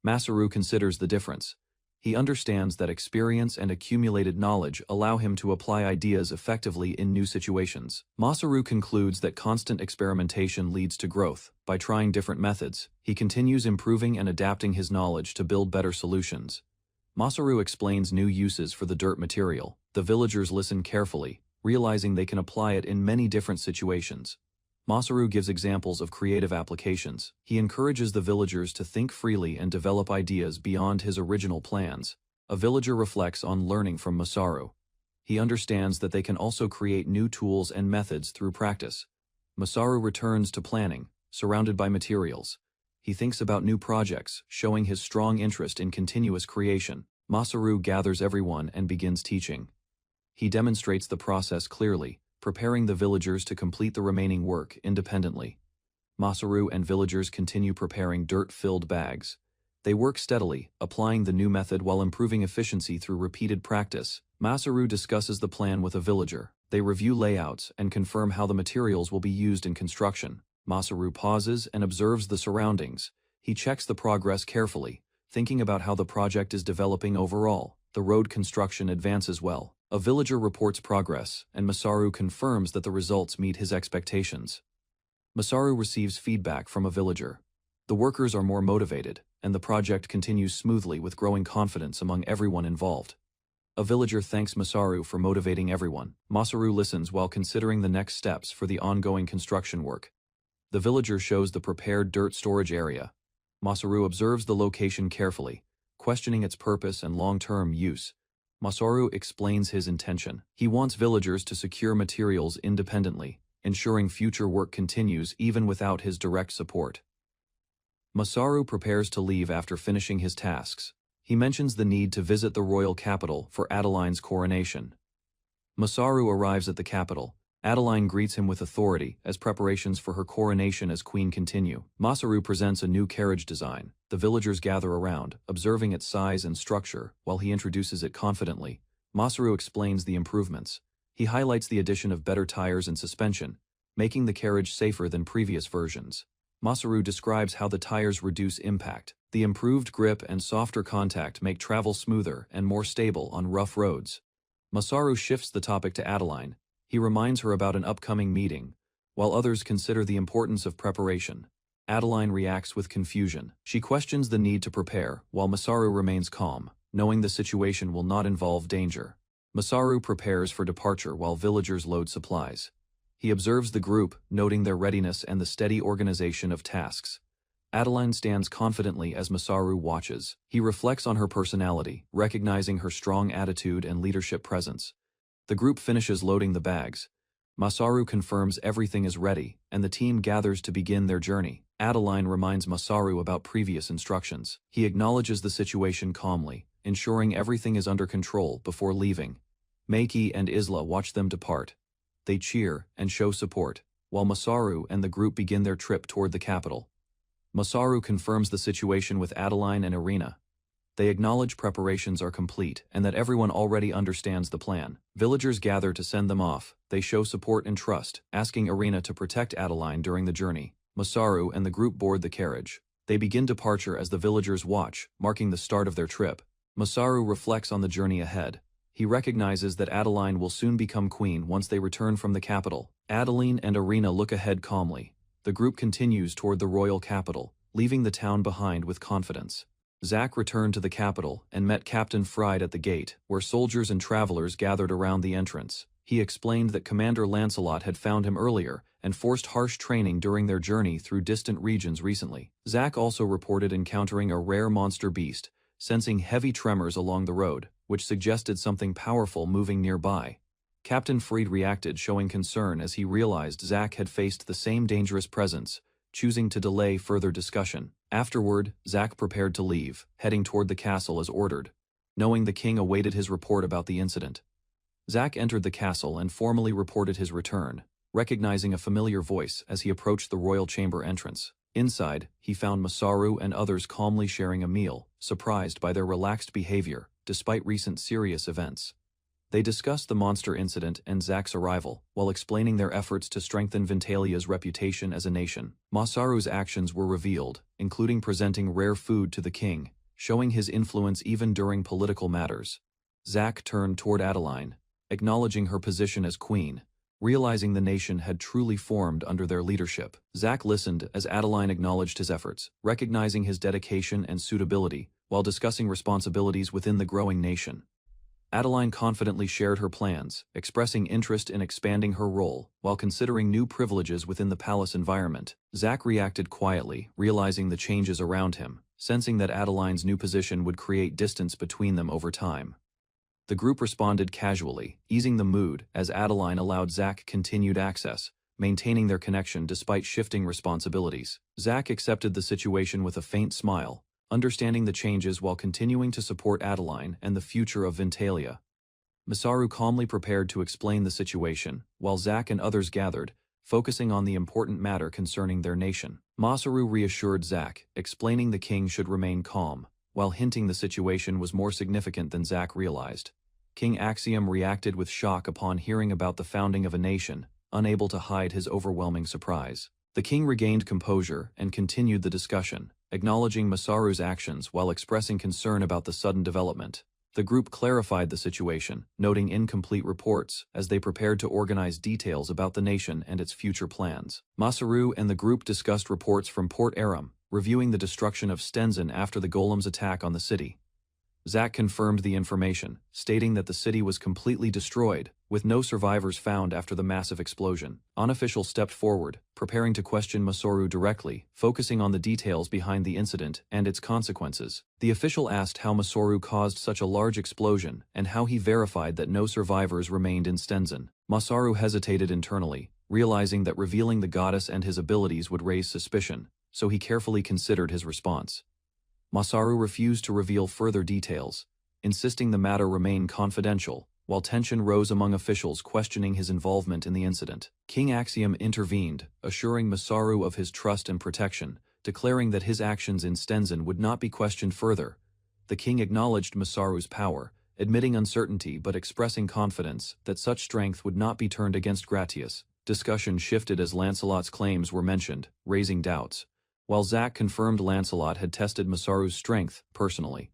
Masaru considers the difference. He understands that experience and accumulated knowledge allow him to apply ideas effectively in new situations. Masaru concludes that constant experimentation leads to growth. By trying different methods, he continues improving and adapting his knowledge to build better solutions. Masaru explains new uses for the dirt material. The villagers listen carefully, realizing they can apply it in many different situations. Masaru gives examples of creative applications. He encourages the villagers to think freely and develop ideas beyond his original plans. A villager reflects on learning from Masaru. He understands that they can also create new tools and methods through practice. Masaru returns to planning, surrounded by materials. He thinks about new projects, showing his strong interest in continuous creation. Masaru gathers everyone and begins teaching. He demonstrates the process clearly, preparing the villagers to complete the remaining work independently. Masaru and villagers continue preparing dirt-filled bags. They work steadily, applying the new method while improving efficiency through repeated practice. Masaru discusses the plan with a villager. They review layouts and confirm how the materials will be used in construction. Masaru pauses and observes the surroundings. He checks the progress carefully, thinking about how the project is developing overall. The road construction advances well. A villager reports progress, and Masaru confirms that the results meet his expectations. Masaru receives feedback from a villager. The workers are more motivated, and the project continues smoothly with growing confidence among everyone involved. A villager thanks Masaru for motivating everyone. Masaru listens while considering the next steps for the ongoing construction work. The villager shows the prepared dirt storage area. Masaru observes the location carefully, questioning its purpose and long-term use. Masaru explains his intention. He wants villagers to secure materials independently, ensuring future work continues even without his direct support. Masaru prepares to leave after finishing his tasks. He mentions the need to visit the royal capital for Adeline's coronation. Masaru arrives at the capital. Adeline greets him with authority as preparations for her coronation as queen continue. Masaru presents a new carriage design. The villagers gather around, observing its size and structure, while he introduces it confidently. Masaru explains the improvements. He highlights the addition of better tires and suspension, making the carriage safer than previous versions. Masaru describes how the tires reduce impact. The improved grip and softer contact make travel smoother and more stable on rough roads. Masaru shifts the topic to Adeline. He reminds her about an upcoming meeting, while others consider the importance of preparation. Adeline reacts with confusion. She questions the need to prepare, while Masaru remains calm, knowing the situation will not involve danger. Masaru prepares for departure while villagers load supplies. He observes the group, noting their readiness and the steady organization of tasks. Adeline stands confidently as Masaru watches. He reflects on her personality, recognizing her strong attitude and leadership presence. The group finishes loading the bags. Masaru confirms everything is ready, and the team gathers to begin their journey. Adeline reminds Masaru about previous instructions. He acknowledges the situation calmly, ensuring everything is under control before leaving. Meiki and Isla watch them depart. They cheer and show support, while Masaru and the group begin their trip toward the capital. Masaru confirms the situation with Adeline and Irina. They acknowledge preparations are complete and that everyone already understands the plan. Villagers gather to send them off. They show support and trust, asking Irina to protect Adeline during the journey. Masaru and the group board the carriage. They begin departure as the villagers watch, marking the start of their trip. Masaru reflects on the journey ahead. He recognizes that Adeline will soon become queen once they return from the capital. Adeline and Irina look ahead calmly. The group continues toward the royal capital, leaving the town behind with confidence. Zack returned to the capital and met Captain Fried at the gate, where soldiers and travelers gathered around the entrance. He explained that Commander Lancelot had found him earlier and forced harsh training during their journey through distant regions recently. Zack also reported encountering a rare monster beast, sensing heavy tremors along the road, which suggested something powerful moving nearby. Captain Fried reacted, showing concern as he realized Zack had faced the same dangerous presence, choosing to delay further discussion. Afterward, Zack prepared to leave, heading toward the castle as ordered, knowing the king awaited his report about the incident. Zack entered the castle and formally reported his return, recognizing a familiar voice as he approached the royal chamber entrance. Inside, he found Masaru and others calmly sharing a meal, surprised by their relaxed behavior, despite recent serious events. They discussed the monster incident and Zack's arrival, while explaining their efforts to strengthen Ventalia's reputation as a nation. Masaru's actions were revealed, including presenting rare food to the king, showing his influence even during political matters. Zack turned toward Adeline, acknowledging her position as queen, realizing the nation had truly formed under their leadership. Zack listened as Adeline acknowledged his efforts, recognizing his dedication and suitability, while discussing responsibilities within the growing nation. Adeline confidently shared her plans, expressing interest in expanding her role, while considering new privileges within the palace environment. Zack reacted quietly, realizing the changes around him, sensing that Adeline's new position would create distance between them over time. The group responded casually, easing the mood as Adeline allowed Zack continued access, maintaining their connection despite shifting responsibilities. Zack accepted the situation with a faint smile, understanding the changes while continuing to support Adeline and the future of Ventalia. Masaru calmly prepared to explain the situation, while Zack and others gathered, focusing on the important matter concerning their nation. Masaru reassured Zack, explaining the king should remain calm, while hinting the situation was more significant than Zack realized. King Axiom reacted with shock upon hearing about the founding of a nation, unable to hide his overwhelming surprise. The king regained composure and continued the discussion, acknowledging Masaru's actions while expressing concern about the sudden development. The group clarified the situation, noting incomplete reports as they prepared to organize details about the nation and its future plans. Masaru and the group discussed reports from Port Aram, reviewing the destruction of Stenzen after the golem's attack on the city. Zack confirmed the information, stating that the city was completely destroyed, with no survivors found after the massive explosion. Unofficial stepped forward, preparing to question Masaru directly, focusing on the details behind the incident and its consequences. The official asked how Masaru caused such a large explosion and how he verified that no survivors remained in Stenzen. Masaru hesitated internally, realizing that revealing the goddess and his abilities would raise suspicion, so he carefully considered his response. Masaru refused to reveal further details, insisting the matter remain confidential, while tension rose among officials questioning his involvement in the incident. King Axiom intervened, assuring Masaru of his trust and protection, declaring that his actions in Stenzen would not be questioned further. The king acknowledged Masaru's power, admitting uncertainty but expressing confidence that such strength would not be turned against Gratius. Discussion shifted as Lancelot's claims were mentioned, raising doubts, while Zack confirmed Lancelot had tested Masaru's strength personally.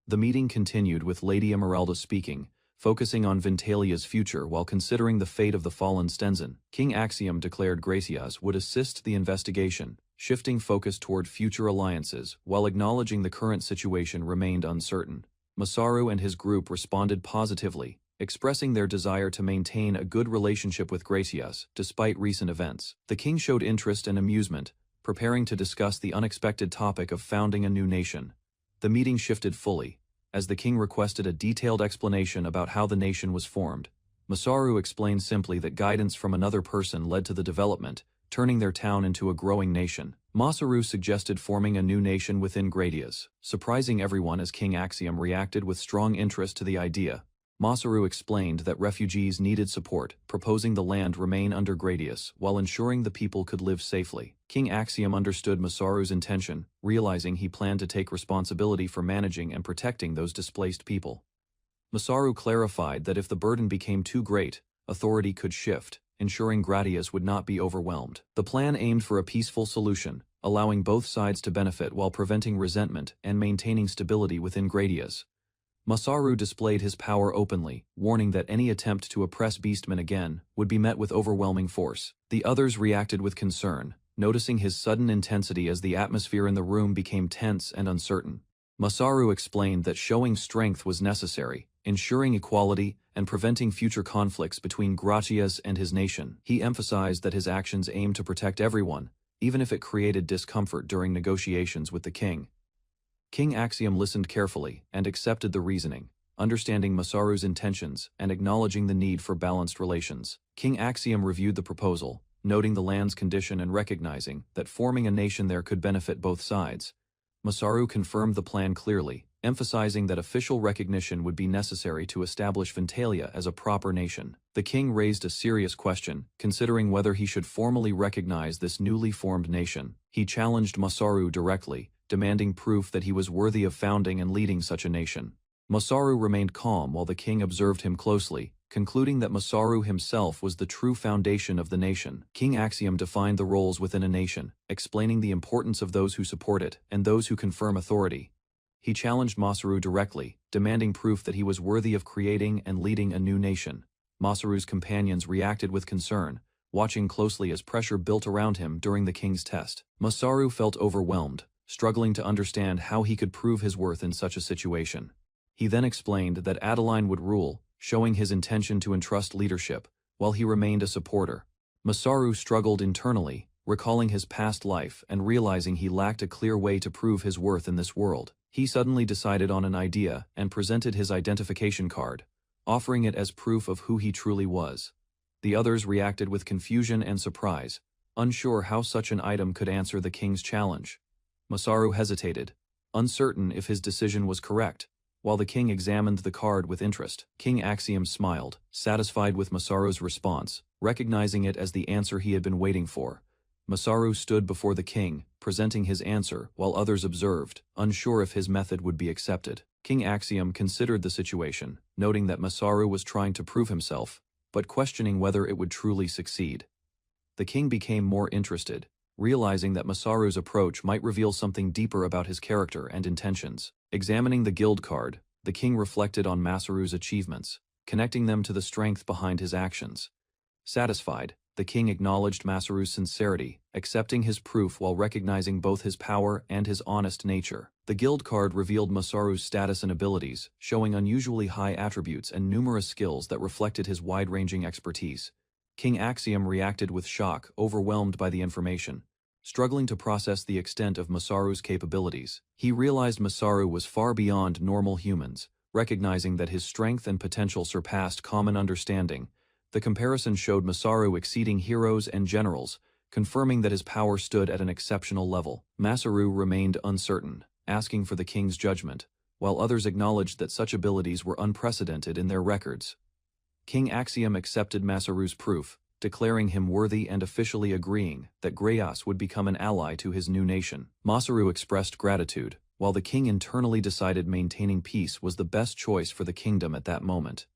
The meeting continued with Lady Emeralda speaking, focusing on Ventalia's future while considering the fate of the fallen Stenzen. King Axiom declared Gracias would assist the investigation, shifting focus toward future alliances, while acknowledging the current situation remained uncertain. Masaru and his group responded positively, expressing their desire to maintain a good relationship with Gracias despite recent events. The king showed interest and amusement, preparing to discuss the unexpected topic of founding a new nation. The meeting shifted fully, as the king requested a detailed explanation about how the nation was formed. Masaru explained simply that guidance from another person led to the development, turning their town into a growing nation. Masaru suggested forming a new nation within Gradius, surprising everyone as King Axiom reacted with strong interest to the idea. Masaru explained that refugees needed support, proposing the land remain under Gradius while ensuring the people could live safely. King Axiom understood Masaru's intention, realizing he planned to take responsibility for managing and protecting those displaced people. Masaru clarified that if the burden became too great, authority could shift, ensuring Gradius would not be overwhelmed. The plan aimed for a peaceful solution, allowing both sides to benefit while preventing resentment and maintaining stability within Gradius. Masaru displayed his power openly, warning that any attempt to oppress beastmen again would be met with overwhelming force. The others reacted with concern, noticing his sudden intensity as the atmosphere in the room became tense and uncertain. Masaru explained that showing strength was necessary, ensuring equality and preventing future conflicts between Gratias and his nation. He emphasized that his actions aimed to protect everyone, even if it created discomfort during negotiations with the king. King Axiom listened carefully and accepted the reasoning, understanding Masaru's intentions and acknowledging the need for balanced relations. King Axiom reviewed the proposal, noting the land's condition and recognizing that forming a nation there could benefit both sides. Masaru confirmed the plan clearly, emphasizing that official recognition would be necessary to establish Ventalia as a proper nation. The king raised a serious question, considering whether he should formally recognize this newly formed nation. He challenged Masaru directly, demanding proof that he was worthy of founding and leading such a nation. Masaru remained calm while the king observed him closely, concluding that Masaru himself was the true foundation of the nation. King Axiom defined the roles within a nation, explaining the importance of those who support it and those who confirm authority. He challenged Masaru directly, demanding proof that he was worthy of creating and leading a new nation. Masaru's companions reacted with concern, watching closely as pressure built around him during the king's test. Masaru felt overwhelmed, struggling to understand how he could prove his worth in such a situation. He then explained that Adeline would rule, showing his intention to entrust leadership, while he remained a supporter. Masaru struggled internally, recalling his past life and realizing he lacked a clear way to prove his worth in this world. He suddenly decided on an idea and presented his identification card, offering it as proof of who he truly was. The others reacted with confusion and surprise, unsure how such an item could answer the king's challenge. Masaru hesitated, uncertain if his decision was correct, while the king examined the card with interest. King Axiom smiled, satisfied with Masaru's response, recognizing it as the answer he had been waiting for. Masaru stood before the king, presenting his answer while others observed, unsure if his method would be accepted. King Axiom considered the situation, noting that Masaru was trying to prove himself, but questioning whether it would truly succeed. The king became more interested, realizing that Masaru's approach might reveal something deeper about his character and intentions. Examining the guild card, the king reflected on Masaru's achievements, connecting them to the strength behind his actions. Satisfied, the king acknowledged Masaru's sincerity, accepting his proof while recognizing both his power and his honest nature. The guild card revealed Masaru's status and abilities, showing unusually high attributes and numerous skills that reflected his wide-ranging expertise. King Axiom reacted with shock, overwhelmed by the information. Struggling to process the extent of Masaru's capabilities, he realized Masaru was far beyond normal humans, recognizing that his strength and potential surpassed common understanding. The comparison showed Masaru exceeding heroes and generals, confirming that his power stood at an exceptional level. Masaru remained uncertain, asking for the king's judgment, while others acknowledged that such abilities were unprecedented in their records. King Axiom accepted Masaru's proof, declaring him worthy and officially agreeing that Grayas would become an ally to his new nation. Masaru expressed gratitude, while the king internally decided maintaining peace was the best choice for the kingdom at that moment.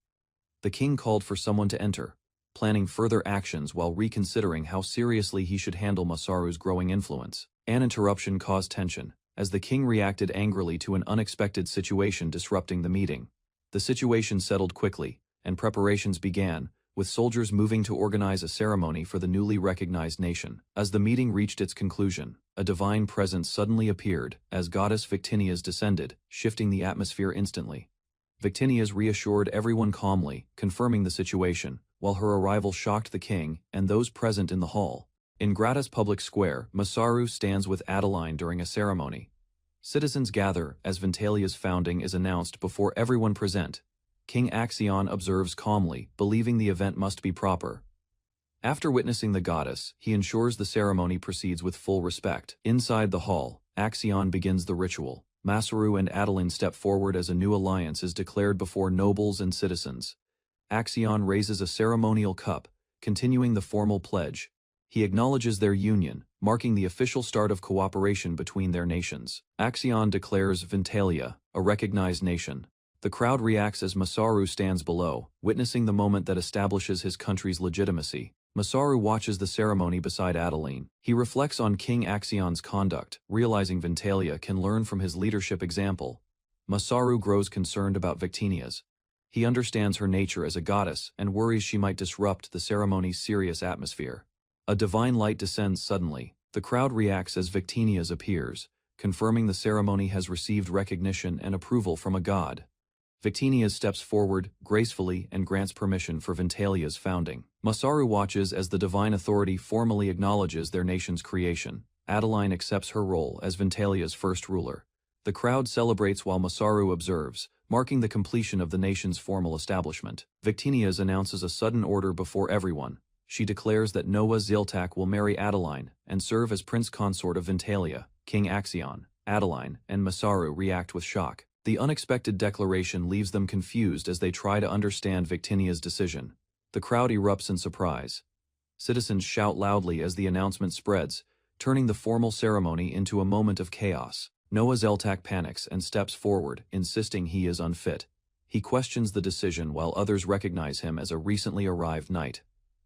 The king called for someone to enter, planning further actions while reconsidering how seriously he should handle Masaru's growing influence. An interruption caused tension, as the king reacted angrily to an unexpected situation disrupting the meeting. The situation settled quickly, and preparations began, with soldiers moving to organize a ceremony for the newly recognized nation. As the meeting reached its conclusion, a divine presence suddenly appeared as goddess Victinias descended, shifting the atmosphere instantly. Victinias reassured everyone calmly, confirming the situation, while her arrival shocked the king and those present in the hall. In Grata's public square, Masaru stands with Adeline during a ceremony. Citizens gather as Ventalia's founding is announced before everyone present. King Axion observes calmly, believing the event must be proper. After witnessing the goddess, he ensures the ceremony proceeds with full respect. Inside the hall, Axion begins the ritual. Masaru and Adeline step forward as a new alliance is declared before nobles and citizens. Axion raises a ceremonial cup, continuing the formal pledge. He acknowledges their union, marking the official start of cooperation between their nations. Axion declares Ventalia a recognized nation. The crowd reacts as Masaru stands below, witnessing the moment that establishes his country's legitimacy. Masaru watches the ceremony beside Adeline. He reflects on King Axion's conduct, realizing Ventalia can learn from his leadership example. Masaru grows concerned about Victinia's. He understands her nature as a goddess and worries she might disrupt the ceremony's serious atmosphere. A divine light descends suddenly. The crowd reacts as Victinia's appears, confirming the ceremony has received recognition and approval from a god. Victinia's steps forward, gracefully, and grants permission for Ventalia's founding. Masaru watches as the divine authority formally acknowledges their nation's creation. Adeline accepts her role as Ventalia's first ruler. The crowd celebrates while Masaru observes, marking the completion of the nation's formal establishment. Victinia's announces a sudden order before everyone. She declares that Noah Ziltak will marry Adeline and serve as prince consort of Ventalia. King Axion, Adeline, and Masaru react with shock. The unexpected declaration leaves them confused as they try to understand Victinia's decision. The crowd erupts in surprise. Citizens shout loudly as the announcement spreads, turning the formal ceremony into a moment of chaos. Noah Zeltak panics and steps forward, insisting he is unfit. He questions the decision while others recognize him as a recently arrived knight.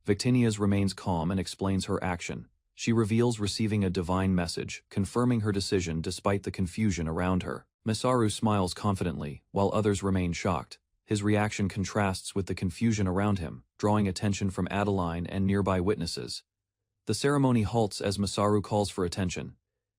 Victinia's remains calm and explains her action. She reveals receiving a divine message, confirming her decision despite the confusion around her. Masaru smiles confidently, while others remain shocked. His reaction contrasts with the confusion around him, drawing attention from Adeline and nearby witnesses. The ceremony halts as Masaru calls for attention.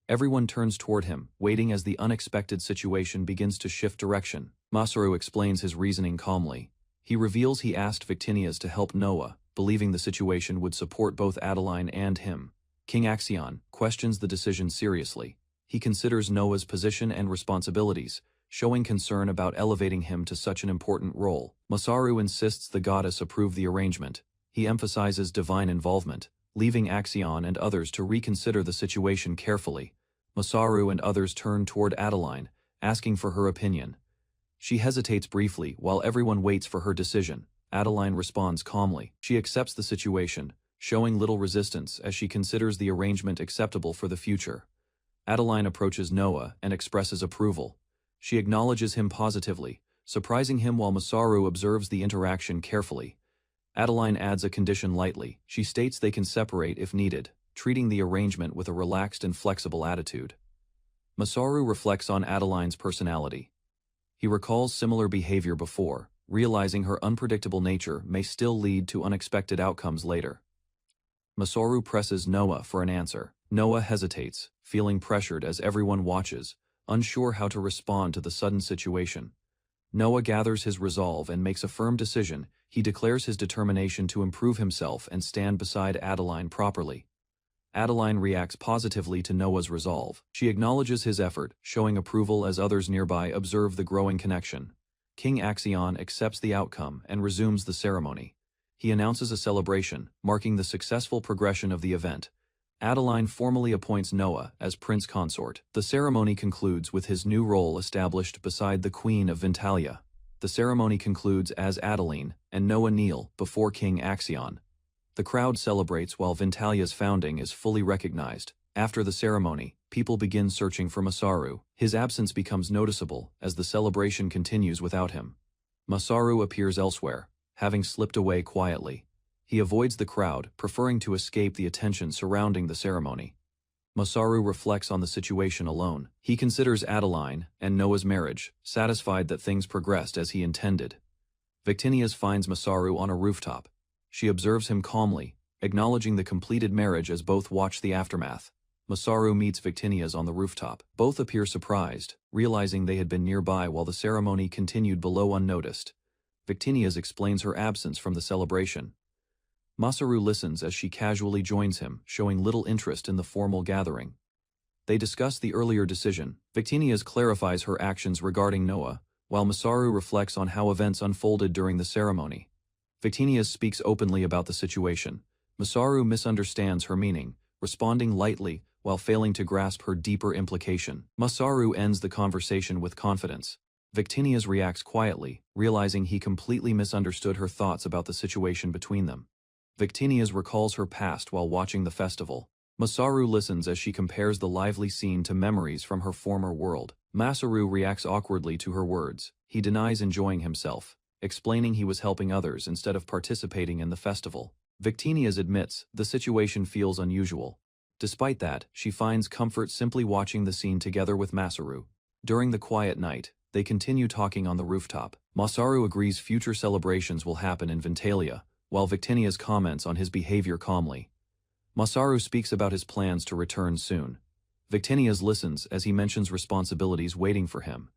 Everyone turns toward him, waiting as the unexpected situation begins to shift direction. Masaru explains his reasoning calmly. He reveals he asked Victinia's to help Noah, believing the situation would support both Adeline and him. King Axion questions the decision seriously. He considers Noah's position and responsibilities, showing concern about elevating him to such an important role. Masaru insists the goddess approve the arrangement. He emphasizes divine involvement, leaving Axion and others to reconsider the situation carefully. Masaru and others turn toward Adeline, asking for her opinion. She hesitates briefly while everyone waits for her decision. Adeline responds calmly. She accepts the situation, showing little resistance as she considers the arrangement acceptable for the future. Adeline approaches Noah and expresses approval. She acknowledges him positively, surprising him while Masaru observes the interaction carefully. Adeline adds a condition lightly. She states they can separate if needed, treating the arrangement with a relaxed and flexible attitude. Masaru reflects on Adeline's personality. He recalls similar behavior before, realizing her unpredictable nature may still lead to unexpected outcomes later. Masaru presses Noah for an answer. Noah hesitates, feeling pressured as everyone watches, unsure how to respond to the sudden situation. Noah gathers his resolve and makes a firm decision. He declares his determination to improve himself and stand beside Adeline properly. Adeline reacts positively to Noah's resolve. She acknowledges his effort, showing approval as others nearby observe the growing connection. King Axion accepts the outcome and resumes the ceremony. He announces a celebration, marking the successful progression of the event. Adeline formally appoints Noah as prince consort. The ceremony concludes with his new role established beside the Queen of Ventalia. The ceremony concludes as Adeline and Noah kneel before King Axion. The crowd celebrates while Ventalia's founding is fully recognized. After the ceremony, people begin searching for Masaru. His absence becomes noticeable as the celebration continues without him. Masaru appears elsewhere, having slipped away quietly. He avoids the crowd, preferring to escape the attention surrounding the ceremony. Masaru reflects on the situation alone. He considers Adeline and Noah's marriage, satisfied that things progressed as he intended. Victinia's finds Masaru on a rooftop. She observes him calmly, acknowledging the completed marriage as both watch the aftermath. Masaru meets Victinia's on the rooftop. Both appear surprised, realizing they had been nearby while the ceremony continued below unnoticed. Victinia's explains her absence from the celebration. Masaru listens as she casually joins him, showing little interest in the formal gathering. They discuss the earlier decision. Victinias clarifies her actions regarding Noah, while Masaru reflects on how events unfolded during the ceremony. Victinias speaks openly about the situation. Masaru misunderstands her meaning, responding lightly while failing to grasp her deeper implication. Masaru ends the conversation with confidence. Victinias reacts quietly, realizing he completely misunderstood her thoughts about the situation between them. Victinias recalls her past while watching the festival. Masaru listens as she compares the lively scene to memories from her former world. Masaru reacts awkwardly to her words. He denies enjoying himself, explaining he was helping others instead of participating in the festival. Victinias admits the situation feels unusual. Despite that, she finds comfort simply watching the scene together with Masaru. During the quiet night, they continue talking on the rooftop. Masaru agrees future celebrations will happen in Ventalia, while Victinias comments on his behavior calmly. Masaru speaks about his plans to return soon. Victinias listens as he mentions responsibilities waiting for him.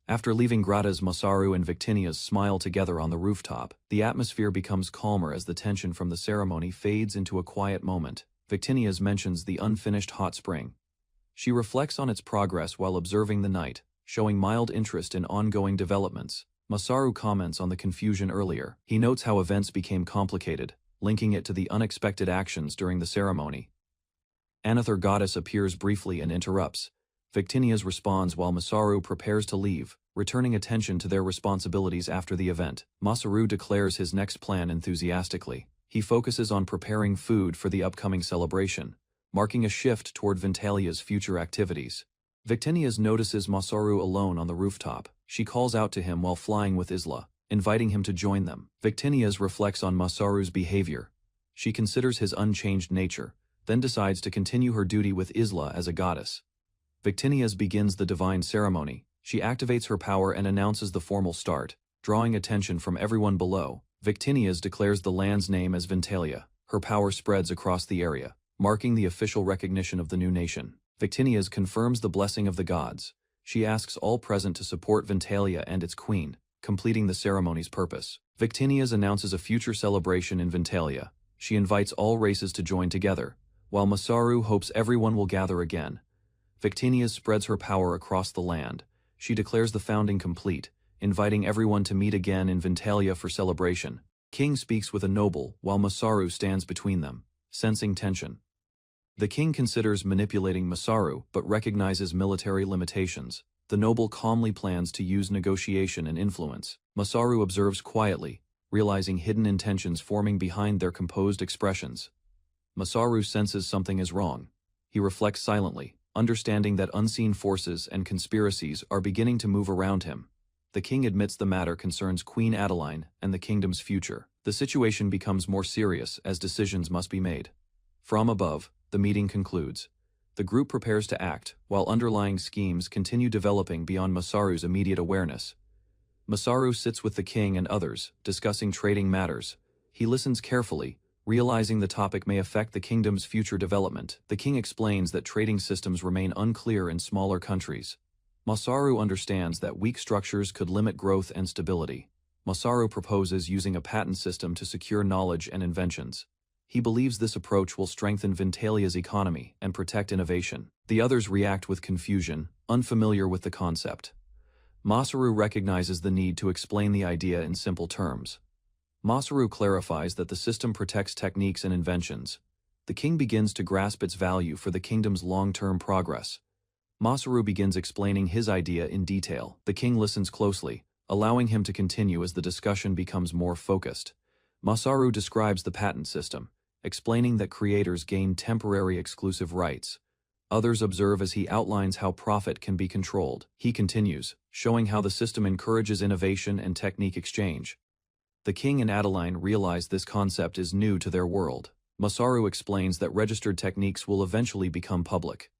After leaving Grata's, Masaru and Victinias smile together on the rooftop. The atmosphere becomes calmer as the tension from the ceremony fades into a quiet moment. Victinias mentions the unfinished hot spring. She reflects on its progress while observing the night, showing mild interest in ongoing developments. Masaru comments on the confusion earlier. He notes how events became complicated, linking it to the unexpected actions during the ceremony. Another goddess appears briefly and interrupts. Victinias responds while Masaru prepares to leave, returning attention to their responsibilities after the event. Masaru declares his next plan enthusiastically. He focuses on preparing food for the upcoming celebration, marking a shift toward Ventalia's future activities. Victinias notices Masaru alone on the rooftop. She calls out to him while flying with Isla, inviting him to join them. Victinias reflects on Masaru's behavior. She considers his unchanged nature, then decides to continue her duty with Isla as a goddess. Victinias begins the divine ceremony. She activates her power and announces the formal start, drawing attention from everyone below. Victinias declares the land's name as Ventalia. Her power spreads across the area, marking the official recognition of the new nation. Victinias confirms the blessing of the gods. She asks all present to support Ventalia and its queen, completing the ceremony's purpose. Victinias announces a future celebration in Ventalia. She invites all races to join together, while Masaru hopes everyone will gather again. Victinias spreads her power across the land. She declares the founding complete, inviting everyone to meet again in Ventalia for celebration. King speaks with a noble while Masaru stands between them, sensing tension. The king considers manipulating Masaru but recognizes military limitations. The noble calmly plans to use negotiation and influence. Masaru observes quietly, realizing hidden intentions forming behind their composed expressions. Masaru senses something is wrong. He reflects silently, understanding that unseen forces and conspiracies are beginning to move around him. The king admits the matter concerns Queen Adeline and the kingdom's future. The situation becomes more serious as decisions must be made. From above, the meeting concludes. The group prepares to act, while underlying schemes continue developing beyond Masaru's immediate awareness. Masaru sits with the king and others, discussing trading matters. He listens carefully, realizing the topic may affect the kingdom's future development. The king explains that trading systems remain unclear in smaller countries. Masaru understands that weak structures could limit growth and stability. Masaru proposes using a patent system to secure knowledge and inventions. He believes this approach will strengthen Ventalia's economy and protect innovation. The others react with confusion, unfamiliar with the concept. Masaru recognizes the need to explain the idea in simple terms. Masaru clarifies that the system protects techniques and inventions. The king begins to grasp its value for the kingdom's long-term progress. Masaru begins explaining his idea in detail. The king listens closely, allowing him to continue as the discussion becomes more focused. Masaru describes the patent system, explaining that creators gain temporary exclusive rights. Others observe as he outlines how profit can be controlled. He continues, showing how the system encourages innovation and technique exchange. The king and Adeline realize this concept is new to their world. Masaru explains that registered techniques will eventually become public.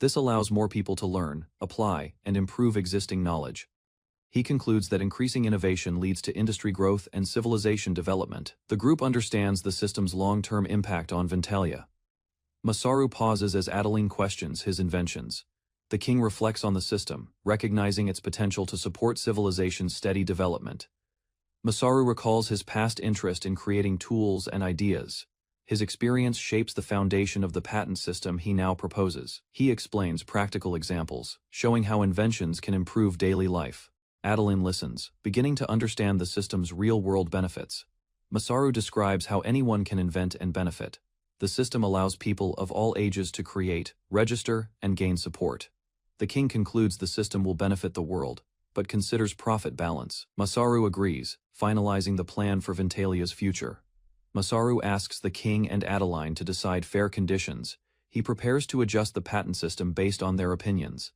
This allows more people to learn, apply, and improve existing knowledge. He concludes that increasing innovation leads to industry growth and civilization development. The group understands the system's long-term impact on Ventalia. Masaru pauses as Adeline questions his inventions. The king reflects on the system, recognizing its potential to support civilization's steady development. Masaru recalls his past interest in creating tools and ideas. His experience shapes the foundation of the patent system he now proposes. He explains practical examples, showing how inventions can improve daily life. Adeline listens, beginning to understand the system's real-world benefits. Masaru describes how anyone can invent and benefit. The system allows people of all ages to create, register, and gain support. The king concludes the system will benefit the world, but considers profit balance. Masaru agrees, finalizing the plan for Ventalia's future. Masaru asks the king and Adeline to decide fair conditions. He prepares to adjust the patent system based on their opinions.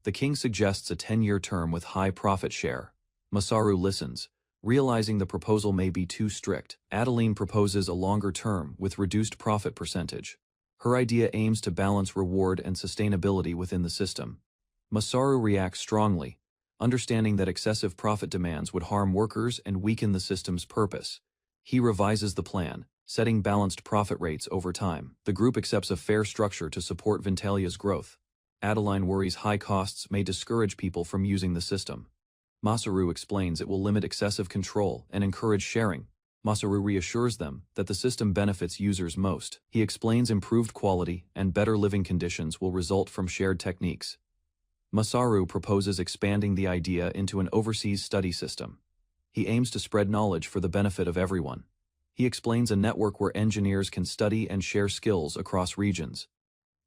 The king suggests a 10-year term with high profit share. Masaru listens, realizing the proposal may be too strict. Adeline proposes a longer term with reduced profit percentage. Her idea aims to balance reward and sustainability within the system. Masaru reacts strongly, understanding that excessive profit demands would harm workers and weaken the system's purpose. He revises the plan, setting balanced profit rates over time. The group accepts a fair structure to support Ventalia's growth. Adeline worries high costs may discourage people from using the system. Masaru explains it will limit excessive control and encourage sharing. Masaru reassures them that the system benefits users most. He explains improved quality and better living conditions will result from shared techniques. Masaru proposes expanding the idea into an overseas study system. He aims to spread knowledge for the benefit of everyone. He explains a network where engineers can study and share skills across regions.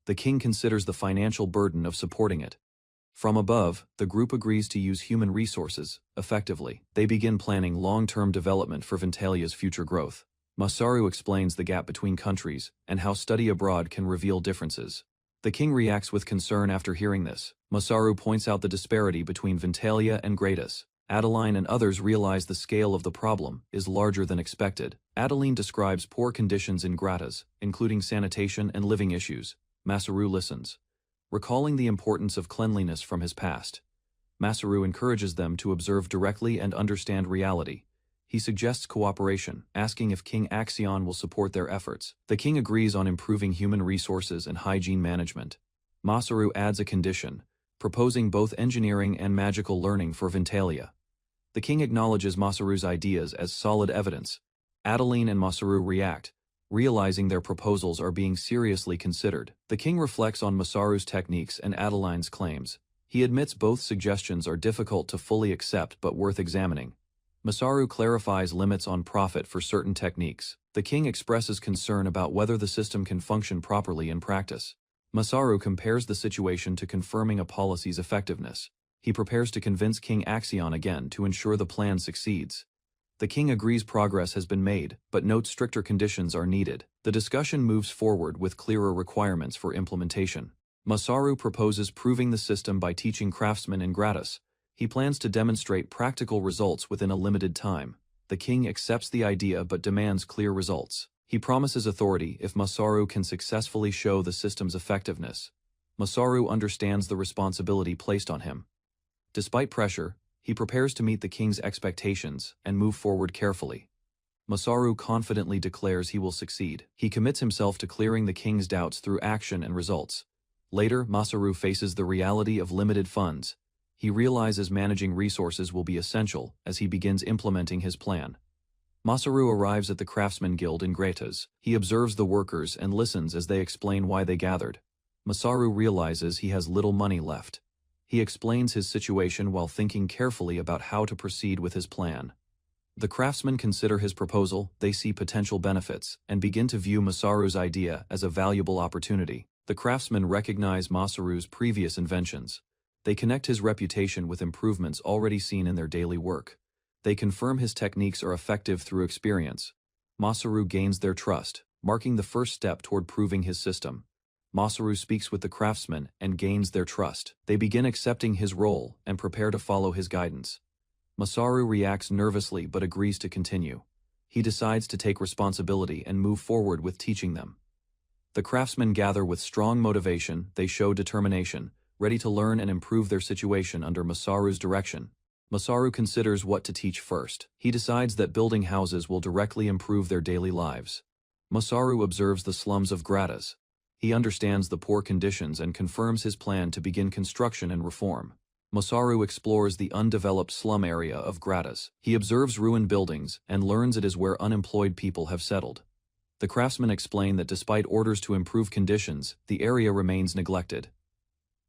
The king considers the financial burden of supporting it. From above, the group agrees to use human resources effectively. They begin planning long-term development for Ventalia's future growth. Masaru explains the gap between countries and how study abroad can reveal differences. The king reacts with concern after hearing this. Masaru points out the disparity between Ventalia and Gratus. Adeline and others realize the scale of the problem is larger than expected. Adeline describes poor conditions in Gratus, including sanitation and living issues. Masaru listens, recalling the importance of cleanliness from his past. Masaru encourages them to observe directly and understand reality. He suggests cooperation, asking if King Axion will support their efforts. The king agrees on improving human resources and hygiene management. Masaru adds a condition, proposing both engineering and magical learning for Ventalia. The king acknowledges Masaru's ideas as solid evidence. Adeline and Masaru react, realizing their proposals are being seriously considered. The king reflects on Masaru's techniques and Adeline's claims. He admits both suggestions are difficult to fully accept but worth examining. Masaru clarifies limits on profit for certain techniques. The king expresses concern about whether the system can function properly in practice. Masaru compares the situation to confirming a policy's effectiveness. He prepares to convince King Axion again to ensure the plan succeeds. The king agrees progress has been made, but notes stricter conditions are needed. The discussion moves forward with clearer requirements for implementation. Masaru proposes proving the system by teaching craftsmen in Gratus. He plans to demonstrate practical results within a limited time. The king accepts the idea but demands clear results. He promises authority if Masaru can successfully show the system's effectiveness. Masaru understands the responsibility placed on him. Despite pressure, he prepares to meet the king's expectations and move forward carefully. Masaru confidently declares he will succeed. He commits himself to clearing the king's doubts through action and results. Later, Masaru faces the reality of limited funds. He realizes managing resources will be essential as he begins implementing his plan. Masaru arrives at the Craftsman Guild in Gratus. He observes the workers and listens as they explain why they gathered. Masaru realizes he has little money left. He explains his situation while thinking carefully about how to proceed with his plan. The craftsmen consider his proposal, they see potential benefits, and begin to view Masaru's idea as a valuable opportunity. The craftsmen recognize Masaru's previous inventions. They connect his reputation with improvements already seen in their daily work. They confirm his techniques are effective through experience. Masaru gains their trust, marking the first step toward proving his system. Masaru speaks with the craftsmen and gains their trust. They begin accepting his role and prepare to follow his guidance. Masaru reacts nervously but agrees to continue. He decides to take responsibility and move forward with teaching them. The craftsmen gather with strong motivation. They show determination, ready to learn and improve their situation under Masaru's direction. Masaru considers what to teach first. He decides that building houses will directly improve their daily lives. Masaru observes the slums of Gratus. He understands the poor conditions and confirms his plan to begin construction and reform. Masaru explores the undeveloped slum area of Gratis. He observes ruined buildings and learns it is where unemployed people have settled. The craftsmen explain that despite orders to improve conditions, the area remains neglected.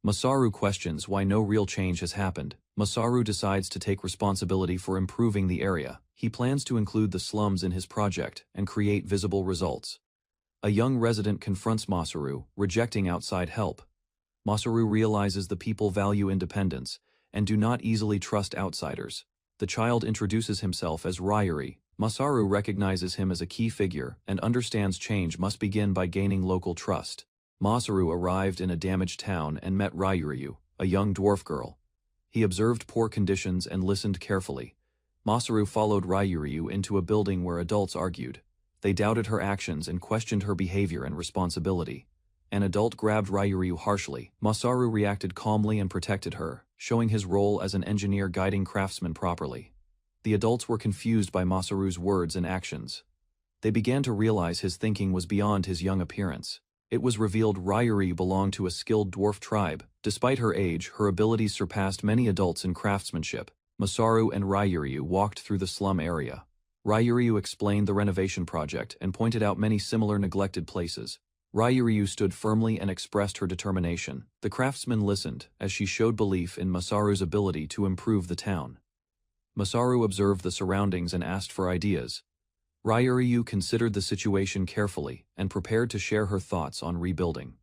Masaru questions why no real change has happened. Masaru decides to take responsibility for improving the area. He plans to include the slums in his project and create visible results. A young resident confronts Masaru, rejecting outside help. Masaru realizes the people value independence and do not easily trust outsiders. The child introduces himself as Ryuri. Masaru recognizes him as a key figure and understands change must begin by gaining local trust. Masaru arrived in a damaged town and met Ryuryu, a young dwarf girl. He observed poor conditions and listened carefully. Masaru followed Ryuryu into a building where adults argued. They doubted her actions and questioned her behavior and responsibility. An adult grabbed Ryuryu harshly. Masaru reacted calmly and protected her, showing his role as an engineer guiding craftsmen properly. The adults were confused by Masaru's words and actions. They began to realize his thinking was beyond his young appearance. It was revealed Ryuri belonged to a skilled dwarf tribe. Despite her age, her abilities surpassed many adults in craftsmanship. Masaru and Ryuryu walked through the slum area. Ryuryu explained the renovation project and pointed out many similar neglected places. Ryuryu stood firmly and expressed her determination. The craftsman listened as she showed belief in Masaru's ability to improve the town. Masaru observed the surroundings and asked for ideas. Ryuryu considered the situation carefully and prepared to share her thoughts on rebuilding.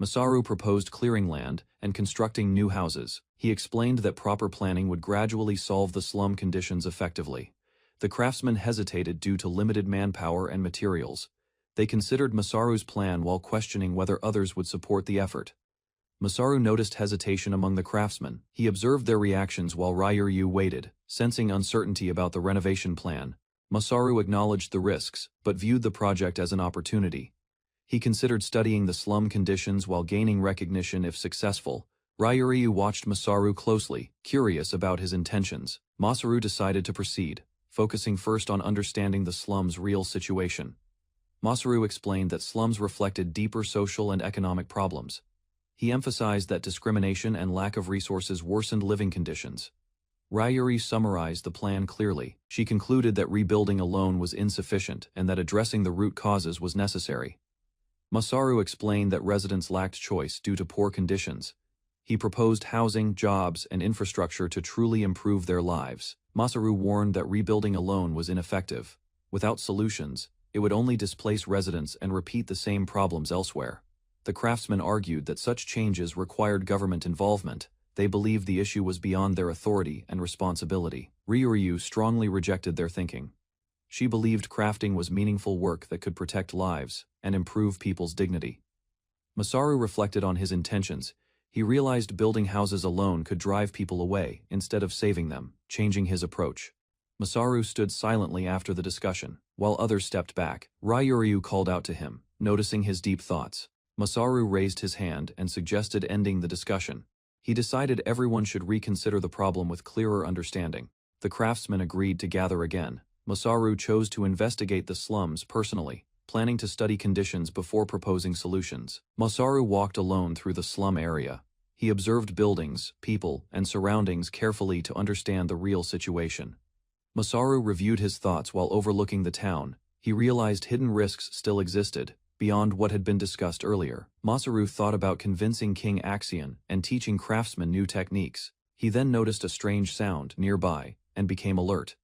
Masaru proposed clearing land and constructing new houses. He explained that proper planning would gradually solve the slum conditions effectively. The craftsmen hesitated due to limited manpower and materials. They considered Masaru's plan while questioning whether others would support the effort. Masaru noticed hesitation among the craftsmen. He observed their reactions while Ryuryu waited, sensing uncertainty about the renovation plan. Masaru acknowledged the risks, but viewed the project as an opportunity. He considered studying the slum conditions while gaining recognition if successful. Ryuryu watched Masaru closely, curious about his intentions. Masaru decided to proceed, focusing first on understanding the slum's real situation. Masaru explained that slums reflected deeper social and economic problems. He emphasized that discrimination and lack of resources worsened living conditions. Ryuri summarized the plan clearly. She concluded that rebuilding alone was insufficient and that addressing the root causes was necessary. Masaru explained that residents lacked choice due to poor conditions. He proposed housing, jobs, and infrastructure to truly improve their lives. Masaru warned that rebuilding alone was ineffective. Without solutions, it would only displace residents and repeat the same problems elsewhere. The craftsmen argued that such changes required government involvement. They believed the issue was beyond their authority and responsibility. Ryuryu strongly rejected their thinking. She believed crafting was meaningful work that could protect lives and improve people's dignity. Masaru reflected on his intentions. He realized building houses alone could drive people away instead of saving them, changing his approach. Masaru stood silently after the discussion, while others stepped back. Ryuryu called out to him, noticing his deep thoughts. Masaru raised his hand and suggested ending the discussion. He decided everyone should reconsider the problem with clearer understanding. The craftsmen agreed to gather again. Masaru chose to investigate the slums personally, planning to study conditions before proposing solutions. Masaru walked alone through the slum area. He observed buildings, people, and surroundings carefully to understand the real situation. Masaru reviewed his thoughts while overlooking the town. He realized hidden risks still existed, beyond what had been discussed earlier. Masaru thought about convincing King Axion and teaching craftsmen new techniques. He then noticed a strange sound nearby and became alert.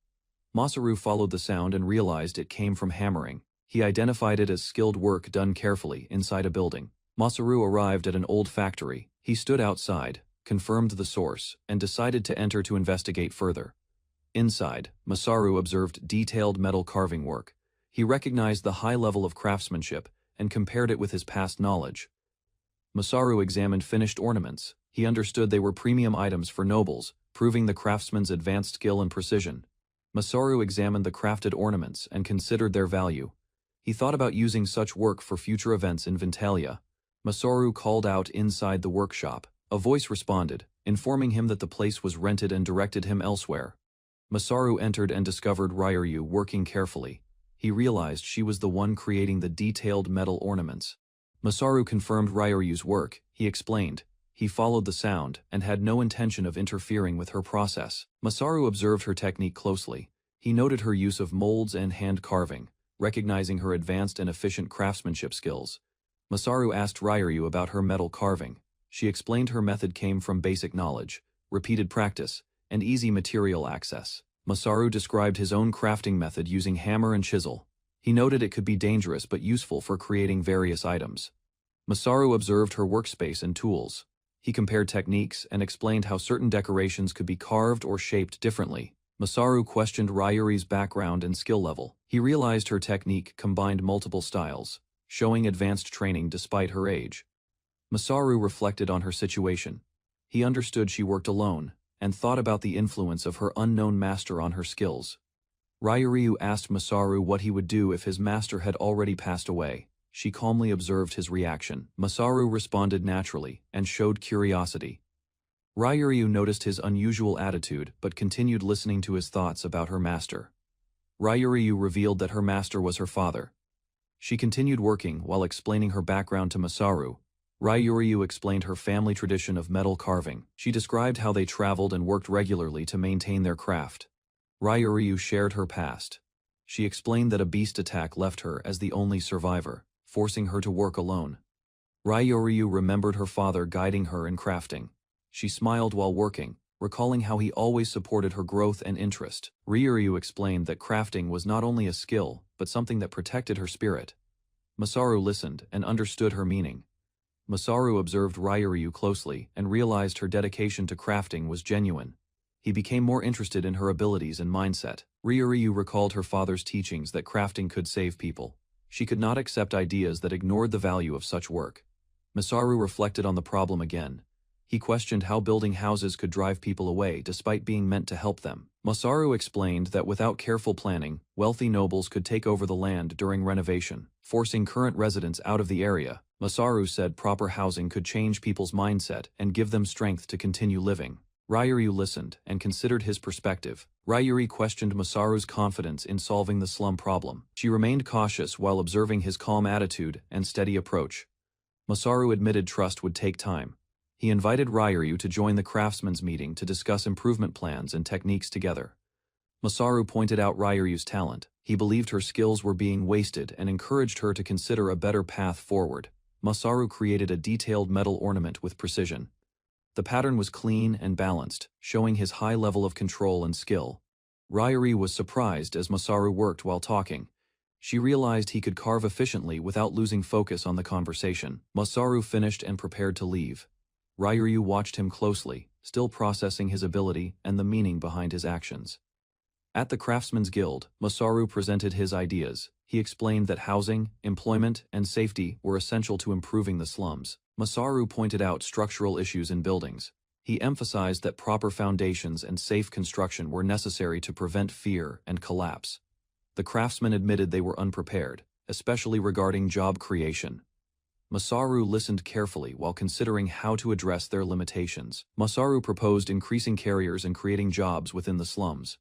Masaru followed the sound and realized it came from hammering. He identified it as skilled work done carefully inside a building. Masaru arrived at an old factory. He stood outside, confirmed the source, and decided to enter to investigate further. Inside, Masaru observed detailed metal carving work. He recognized the high level of craftsmanship and compared it with his past knowledge. Masaru examined finished ornaments. He understood they were premium items for nobles, proving the craftsman's advanced skill and precision. Masaru examined the crafted ornaments and considered their value. He thought about using such work for future events in Vintalia. Masaru called out inside the workshop. A voice responded, informing him that the place was rented and directed him elsewhere. Masaru entered and discovered Ryuryu working carefully. He realized she was the one creating the detailed metal ornaments. Masaru confirmed Ryuryu's work. He explained, He followed the sound and had no intention of interfering with her process. Masaru observed her technique closely. He noted her use of molds and hand carving, recognizing her advanced and efficient craftsmanship skills. Masaru asked Ryoryu about her metal carving. She explained her method came from basic knowledge, repeated practice, and easy material access. Masaru described his own crafting method using hammer and chisel. He noted it could be dangerous but useful for creating various items. Masaru observed her workspace and tools. He compared techniques and explained how certain decorations could be carved or shaped differently. Masaru questioned Ryuri's background and skill level. He realized her technique combined multiple styles, showing advanced training despite her age. Masaru reflected on her situation. He understood she worked alone, and thought about the influence of her unknown master on her skills. Ryuryu asked Masaru what he would do if his master had already passed away. She calmly observed his reaction. Masaru responded naturally and showed curiosity. Ryuryu noticed his unusual attitude but continued listening to his thoughts about her master. Ryuryu revealed that her master was her father. She continued working while explaining her background to Masaru. Ryuryu explained her family tradition of metal carving. She described how they traveled and worked regularly to maintain their craft. Ryuryu shared her past. She explained that a beast attack left her as the only survivor, forcing her to work alone. Ryuryu remembered her father guiding her in crafting. She smiled while working, recalling how he always supported her growth and interest. Ryuryu explained that crafting was not only a skill, but something that protected her spirit. Masaru listened and understood her meaning. Masaru observed Ryuryu closely and realized her dedication to crafting was genuine. He became more interested in her abilities and mindset. Ryuryu recalled her father's teachings that crafting could save people. She could not accept ideas that ignored the value of such work. Masaru reflected on the problem again. He questioned how building houses could drive people away despite being meant to help them. Masaru explained that without careful planning, wealthy nobles could take over the land during renovation, forcing current residents out of the area. Masaru said proper housing could change people's mindset and give them strength to continue living. Ryuryu listened and considered his perspective. Ryuri questioned Masaru's confidence in solving the slum problem. She remained cautious while observing his calm attitude and steady approach. Masaru admitted trust would take time. He invited Ryuryu to join the craftsmen's meeting to discuss improvement plans and techniques together. Masaru pointed out Ryuryu's talent. He believed her skills were being wasted and encouraged her to consider a better path forward. Masaru created a detailed metal ornament with precision. The pattern was clean and balanced, showing his high level of control and skill. Ryuri was surprised as Masaru worked while talking. She realized he could carve efficiently without losing focus on the conversation. Masaru finished and prepared to leave. Ryuryu watched him closely, still processing his ability and the meaning behind his actions. At the Craftsmen's Guild, Masaru presented his ideas. He explained that housing, employment, and safety were essential to improving the slums. Masaru pointed out structural issues in buildings. He emphasized that proper foundations and safe construction were necessary to prevent fear and collapse. The craftsmen admitted they were unprepared, especially regarding job creation. Masaru listened carefully while considering how to address their limitations. Masaru proposed increasing carriers and creating jobs within the slums.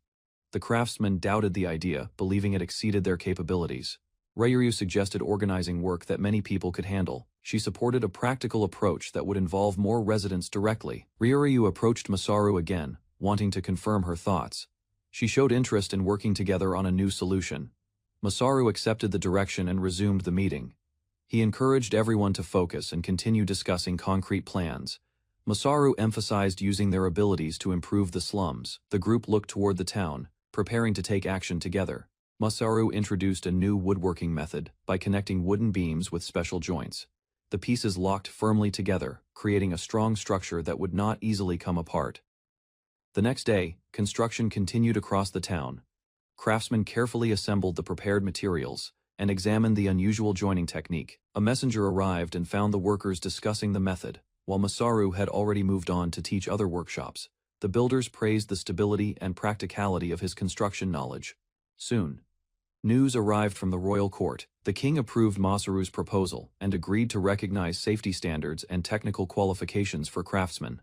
The craftsmen doubted the idea, believing it exceeded their capabilities. Ryuryu suggested organizing work that many people could handle. She supported a practical approach that would involve more residents directly. Ryuryu approached Masaru again, wanting to confirm her thoughts. She showed interest in working together on a new solution. Masaru accepted the direction and resumed the meeting. He encouraged everyone to focus and continue discussing concrete plans. Masaru emphasized using their abilities to improve the slums. The group looked toward the town, preparing to take action together. Masaru introduced a new woodworking method by connecting wooden beams with special joints. The pieces locked firmly together, creating a strong structure that would not easily come apart. The next day, construction continued across the town. Craftsmen carefully assembled the prepared materials and examined the unusual joining technique. A messenger arrived and found the workers discussing the method, while Masaru had already moved on to teach other workshops. The builders praised the stability and practicality of his construction knowledge. Soon, news arrived from the royal court. The king approved Masaru's proposal and agreed to recognize safety standards and technical qualifications for craftsmen.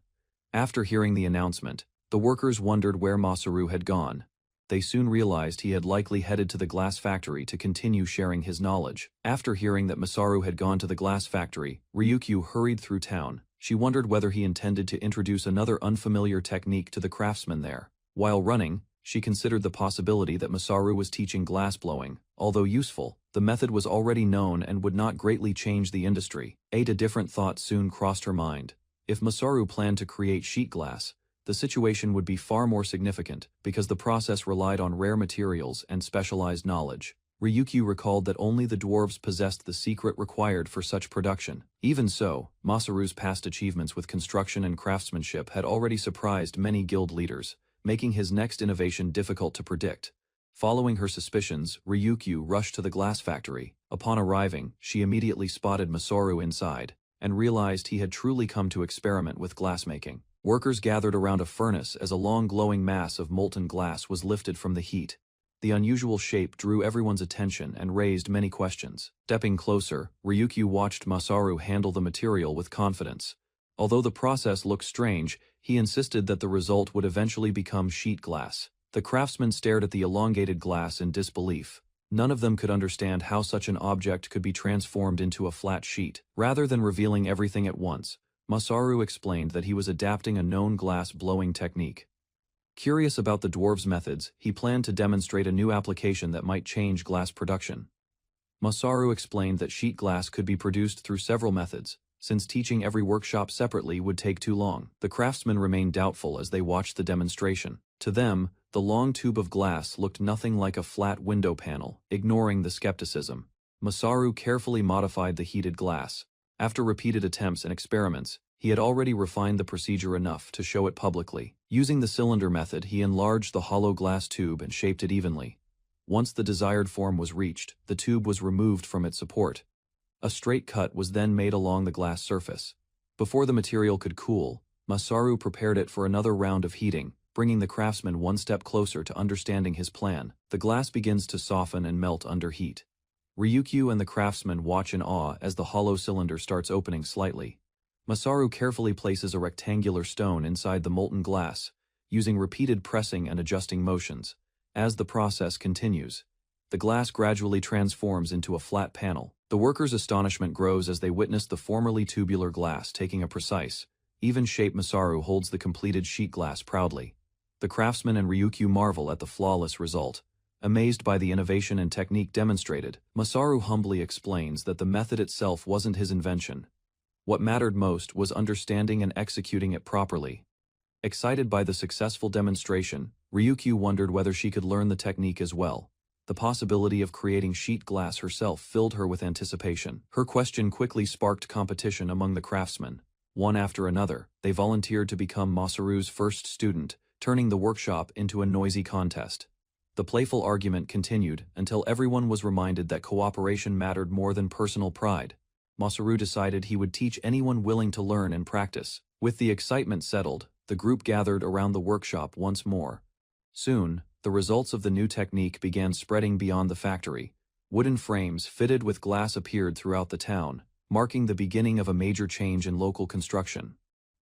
After hearing the announcement, the workers wondered where Masaru had gone. They soon realized he had likely headed to the glass factory to continue sharing his knowledge. After hearing that Masaru had gone to the glass factory, Ryukyu hurried through town. She wondered whether he intended to introduce another unfamiliar technique to the craftsman there. While running, she considered the possibility that Masaru was teaching glass blowing. Although useful, the method was already known and would not greatly change the industry. A different thought soon crossed her mind. If Masaru planned to create sheet glass, the situation would be far more significant, because the process relied on rare materials and specialized knowledge. Ryukyu recalled that only the dwarves possessed the secret required for such production. Even so, Masaru's past achievements with construction and craftsmanship had already surprised many guild leaders, making his next innovation difficult to predict. Following her suspicions, Ryukyu rushed to the glass factory. Upon arriving, she immediately spotted Masaru inside, and realized he had truly come to experiment with glassmaking. Workers gathered around a furnace as a long glowing mass of molten glass was lifted from the heat. The unusual shape drew everyone's attention and raised many questions. Stepping closer, Ryukyu watched Masaru handle the material with confidence. Although the process looked strange, he insisted that the result would eventually become sheet glass. The craftsmen stared at the elongated glass in disbelief. None of them could understand how such an object could be transformed into a flat sheet. Rather than revealing everything at once, Masaru explained that he was adapting a known glass blowing technique. Curious about the dwarves' methods, he planned to demonstrate a new application that might change glass production. Masaru explained that sheet glass could be produced through several methods, since teaching every workshop separately would take too long. The craftsmen remained doubtful as they watched the demonstration. To them, the long tube of glass looked nothing like a flat window panel. Ignoring the skepticism, Masaru carefully modified the heated glass. After repeated attempts and experiments, he had already refined the procedure enough to show it publicly. Using the cylinder method, he enlarged the hollow glass tube and shaped it evenly. Once the desired form was reached, the tube was removed from its support. A straight cut was then made along the glass surface. Before the material could cool, Masaru prepared it for another round of heating, bringing the craftsman one step closer to understanding his plan. The glass begins to soften and melt under heat. Ryukyu and the craftsman watch in awe as the hollow cylinder starts opening slightly. Masaru carefully places a rectangular stone inside the molten glass, using repeated pressing and adjusting motions. As the process continues, the glass gradually transforms into a flat panel. The workers' astonishment grows as they witness the formerly tubular glass taking a precise, even shape. Masaru holds the completed sheet glass proudly. The craftsman and Ryukyu marvel at the flawless result. Amazed by the innovation and technique demonstrated, Masaru humbly explains that the method itself wasn't his invention. What mattered most was understanding and executing it properly. Excited by the successful demonstration, Ryukyu wondered whether she could learn the technique as well. The possibility of creating sheet glass herself filled her with anticipation. Her question quickly sparked competition among the craftsmen. One after another, they volunteered to become Masaru's first student, turning the workshop into a noisy contest. The playful argument continued until everyone was reminded that cooperation mattered more than personal pride. Masaru decided he would teach anyone willing to learn and practice. With the excitement settled, the group gathered around the workshop once more. Soon, the results of the new technique began spreading beyond the factory. Wooden frames fitted with glass appeared throughout the town, marking the beginning of a major change in local construction.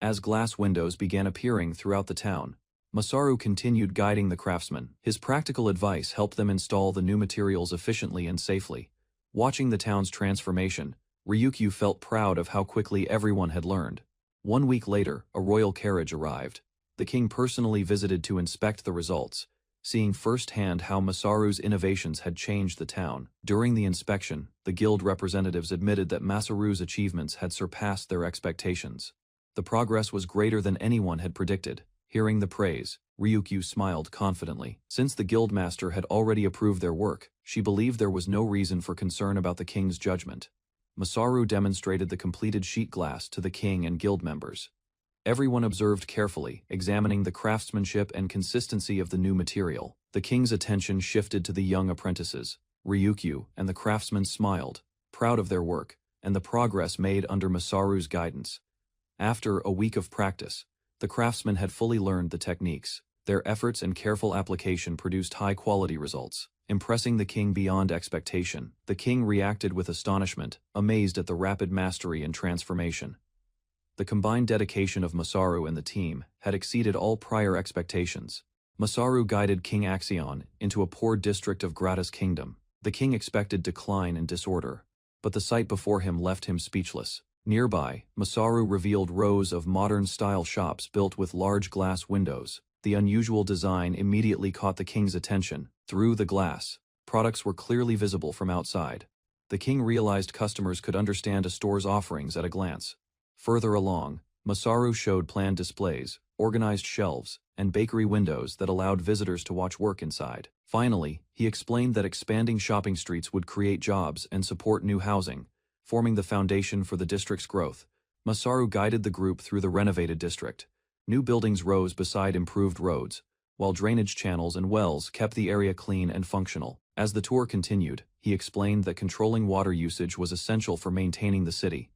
As glass windows began appearing throughout the town, Masaru continued guiding the craftsmen. His practical advice helped them install the new materials efficiently and safely. Watching the town's transformation, Ryukyu felt proud of how quickly everyone had learned. 1 week later, a royal carriage arrived. The king personally visited to inspect the results, seeing firsthand how Masaru's innovations had changed the town. During the inspection, the guild representatives admitted that Masaru's achievements had surpassed their expectations. The progress was greater than anyone had predicted. Hearing the praise, Ryukyu smiled confidently. Since the guildmaster had already approved their work, she believed there was no reason for concern about the king's judgment. Masaru demonstrated the completed sheet glass to the king and guild members. Everyone observed carefully, examining the craftsmanship and consistency of the new material. The king's attention shifted to the young apprentices. Ryukyu and the craftsmen smiled, proud of their work, and the progress made under Masaru's guidance. After a week of practice, the craftsmen had fully learned the techniques. Their efforts and careful application produced high-quality results, impressing the king beyond expectation. The king reacted with astonishment, amazed at the rapid mastery and transformation. The combined dedication of Masaru and the team had exceeded all prior expectations. Masaru guided King Axion into a poor district of Grata's kingdom. The king expected decline and disorder, but the sight before him left him speechless. Nearby, Masaru revealed rows of modern-style shops built with large glass windows. The unusual design immediately caught the king's attention. Through the glass, products were clearly visible from outside. The king realized customers could understand a store's offerings at a glance. Further along, Masaru showed planned displays, organized shelves, and bakery windows that allowed visitors to watch work inside. Finally, he explained that expanding shopping streets would create jobs and support new housing, forming the foundation for the district's growth. Masaru guided the group through the renovated district. New buildings rose beside improved roads, while drainage channels and wells kept the area clean and functional. As the tour continued, he explained that controlling water usage was essential for maintaining the city.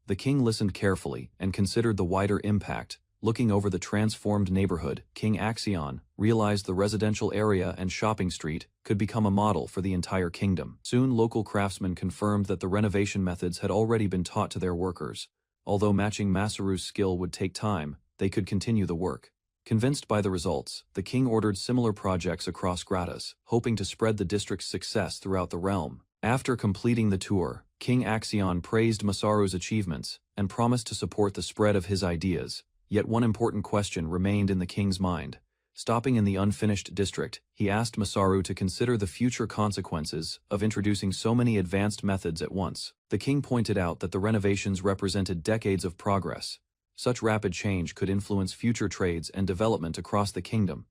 The king listened carefully and considered the wider impact. Looking over the transformed neighborhood, King Axion realized the residential area and shopping street could become a model for the entire kingdom. Soon local craftsmen confirmed that the renovation methods had already been taught to their workers. Although matching Masaru's skill would take time, they could continue the work. Convinced by the results, the king ordered similar projects across Gratas, hoping to spread the district's success throughout the realm. After completing the tour, King Axion praised Masaru's achievements and promised to support the spread of his ideas. Yet one important question remained in the king's mind. Stopping in the unfinished district, he asked Masaru to consider the future consequences of introducing so many advanced methods at once. The king pointed out that the renovations represented decades of progress. Such rapid change could influence future trades and development across the kingdom.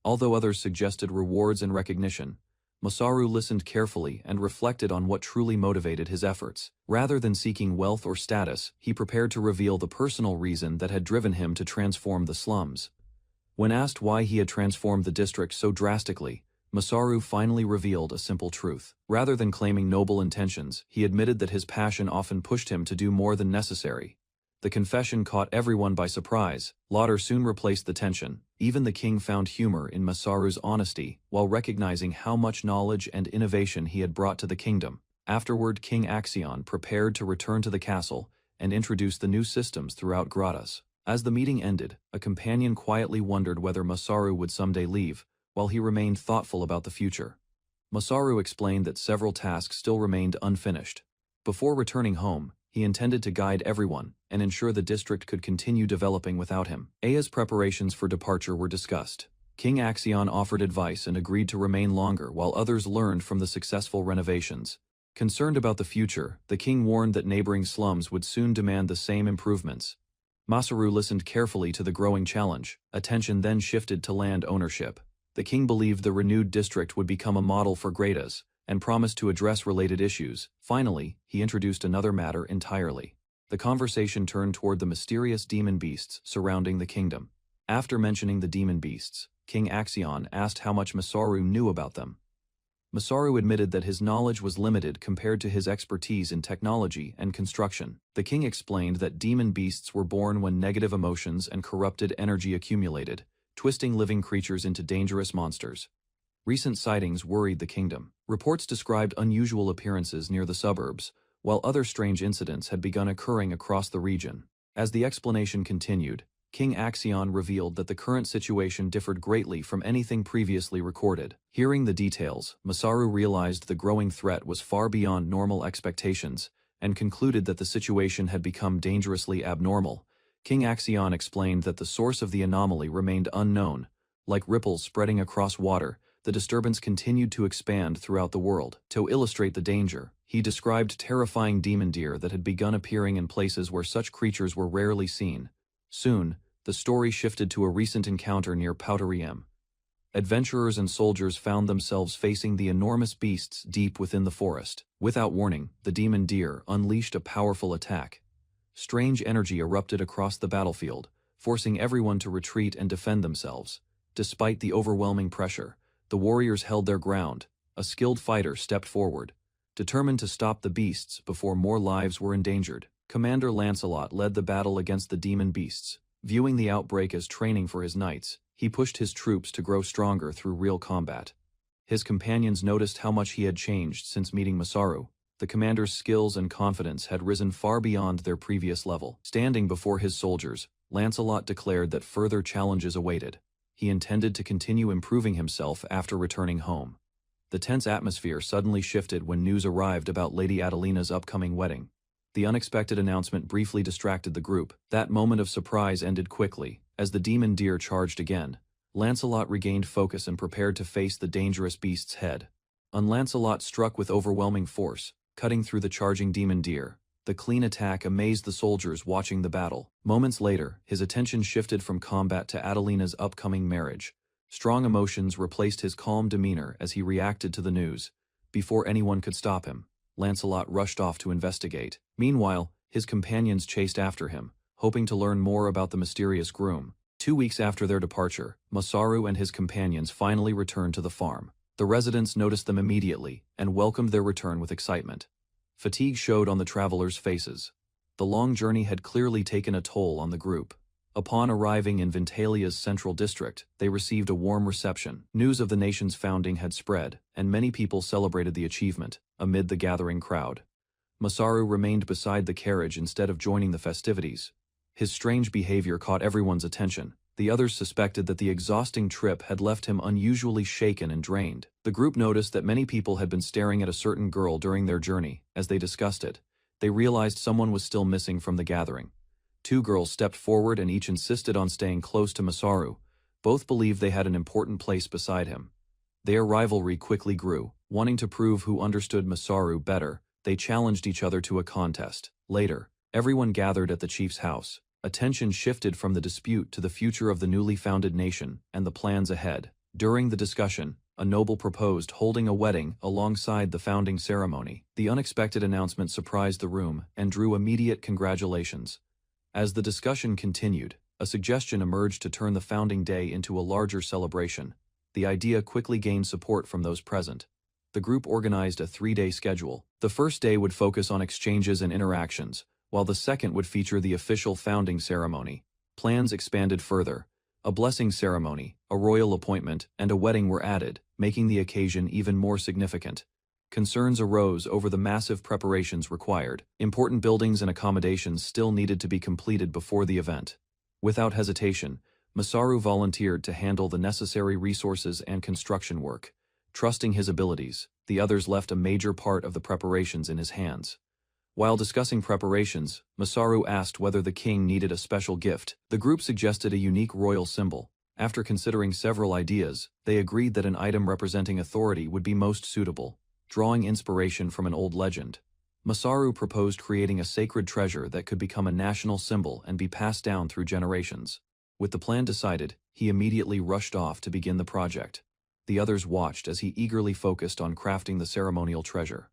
Although others suggested rewards and recognition, Masaru listened carefully and reflected on what truly motivated his efforts. Rather than seeking wealth or status, he prepared to reveal the personal reason that had driven him to transform the slums. When asked why he had transformed the district so drastically, Masaru finally revealed a simple truth. Rather than claiming noble intentions, he admitted that his passion often pushed him to do more than necessary. The confession caught everyone by surprise. Laughter soon replaced the tension. Even the king found humor in Masaru's honesty, while recognizing how much knowledge and innovation he had brought to the kingdom. Afterward, King Axion prepared to return to the castle and introduce the new systems throughout Gratas. As the meeting ended, a companion quietly wondered whether Masaru would someday leave, while he remained thoughtful about the future. Masaru explained that several tasks still remained unfinished. Before returning home, he intended to guide everyone and ensure the district could continue developing without him. Aya's preparations for departure were discussed. King Axion offered advice and agreed to remain longer while others learned from the successful renovations. Concerned about the future, the king warned that neighboring slums would soon demand the same improvements. Masaru listened carefully to the growing challenge. Attention then shifted to land ownership. The king believed the renewed district would become a model for Gratas, and promised to address related issues. Finally, he introduced another matter entirely. The conversation turned toward the mysterious demon beasts surrounding the kingdom. After mentioning the demon beasts, King Axion asked how much Masaru knew about them. Masaru admitted that his knowledge was limited compared to his expertise in technology and construction. The king explained that demon beasts were born when negative emotions and corrupted energy accumulated, twisting living creatures into dangerous monsters. Recent sightings worried the kingdom. Reports described unusual appearances near the suburbs, while other strange incidents had begun occurring across the region. As the explanation continued, King Axion revealed that the current situation differed greatly from anything previously recorded. Hearing the details, Masaru realized the growing threat was far beyond normal expectations, and concluded that the situation had become dangerously abnormal. King Axion explained that the source of the anomaly remained unknown. Like ripples spreading across water, the disturbance continued to expand throughout the world. To illustrate the danger, he described terrifying demon deer that had begun appearing in places where such creatures were rarely seen. Soon, the story shifted to a recent encounter near Pouteriem. Adventurers and soldiers found themselves facing the enormous beasts deep within the forest. Without warning, the demon deer unleashed a powerful attack. Strange energy erupted across the battlefield, forcing everyone to retreat and defend themselves. Despite the overwhelming pressure, the warriors held their ground. A skilled fighter stepped forward, determined to stop the beasts before more lives were endangered. Commander Lancelot led the battle against the demon beasts. Viewing the outbreak as training for his knights, he pushed his troops to grow stronger through real combat. His companions noticed how much he had changed since meeting Masaru. The commander's skills and confidence had risen far beyond their previous level. Standing before his soldiers, Lancelot declared that further challenges awaited. He intended to continue improving himself after returning home. The tense atmosphere suddenly shifted when news arrived about Lady Adelina's upcoming wedding. The unexpected announcement briefly distracted the group. That moment of surprise ended quickly. As the demon deer charged again, Lancelot regained focus and prepared to face the dangerous beast's head. Lancelot struck with overwhelming force, cutting through the charging demon deer. The clean attack amazed the soldiers watching the battle. Moments later, his attention shifted from combat to Adelina's upcoming marriage. Strong emotions replaced his calm demeanor as he reacted to the news. Before anyone could stop him, Lancelot rushed off to investigate. Meanwhile, his companions chased after him, hoping to learn more about the mysterious groom. 2 weeks after their departure, Masaru and his companions finally returned to the farm. The residents noticed them immediately and welcomed their return with excitement. Fatigue showed on the travelers' faces. The long journey had clearly taken a toll on the group. Upon arriving in Ventalia's central district, they received a warm reception. News of the nation's founding had spread, and many people celebrated the achievement, amid the gathering crowd. Masaru remained beside the carriage instead of joining the festivities. His strange behavior caught everyone's attention. The others suspected that the exhausting trip had left him unusually shaken and drained. The group noticed that many people had been staring at a certain girl during their journey. As they discussed it, they realized someone was still missing from the gathering. 2 girls stepped forward and each insisted on staying close to Masaru. Both believed they had an important place beside him. Their rivalry quickly grew. Wanting to prove who understood Masaru better, they challenged each other to a contest. Later, everyone gathered at the chief's house. Attention shifted from the dispute to the future of the newly founded nation and the plans ahead. During the discussion, a noble proposed holding a wedding alongside the founding ceremony. The unexpected announcement surprised the room and drew immediate congratulations. As the discussion continued, a suggestion emerged to turn the founding day into a larger celebration. The idea quickly gained support from those present. The group organized a 3-day schedule. The first day would focus on exchanges and interactions, while the second would feature the official founding ceremony. Plans expanded further. A blessing ceremony, a royal appointment, and a wedding were added, making the occasion even more significant. Concerns arose over the massive preparations required. Important buildings and accommodations still needed to be completed before the event. Without hesitation, Masaru volunteered to handle the necessary resources and construction work. Trusting his abilities, the others left a major part of the preparations in his hands. While discussing preparations, Masaru asked whether the king needed a special gift. The group suggested a unique royal symbol. After considering several ideas, they agreed that an item representing authority would be most suitable, drawing inspiration from an old legend. Masaru proposed creating a sacred treasure that could become a national symbol and be passed down through generations. With the plan decided, he immediately rushed off to begin the project. The others watched as he eagerly focused on crafting the ceremonial treasure.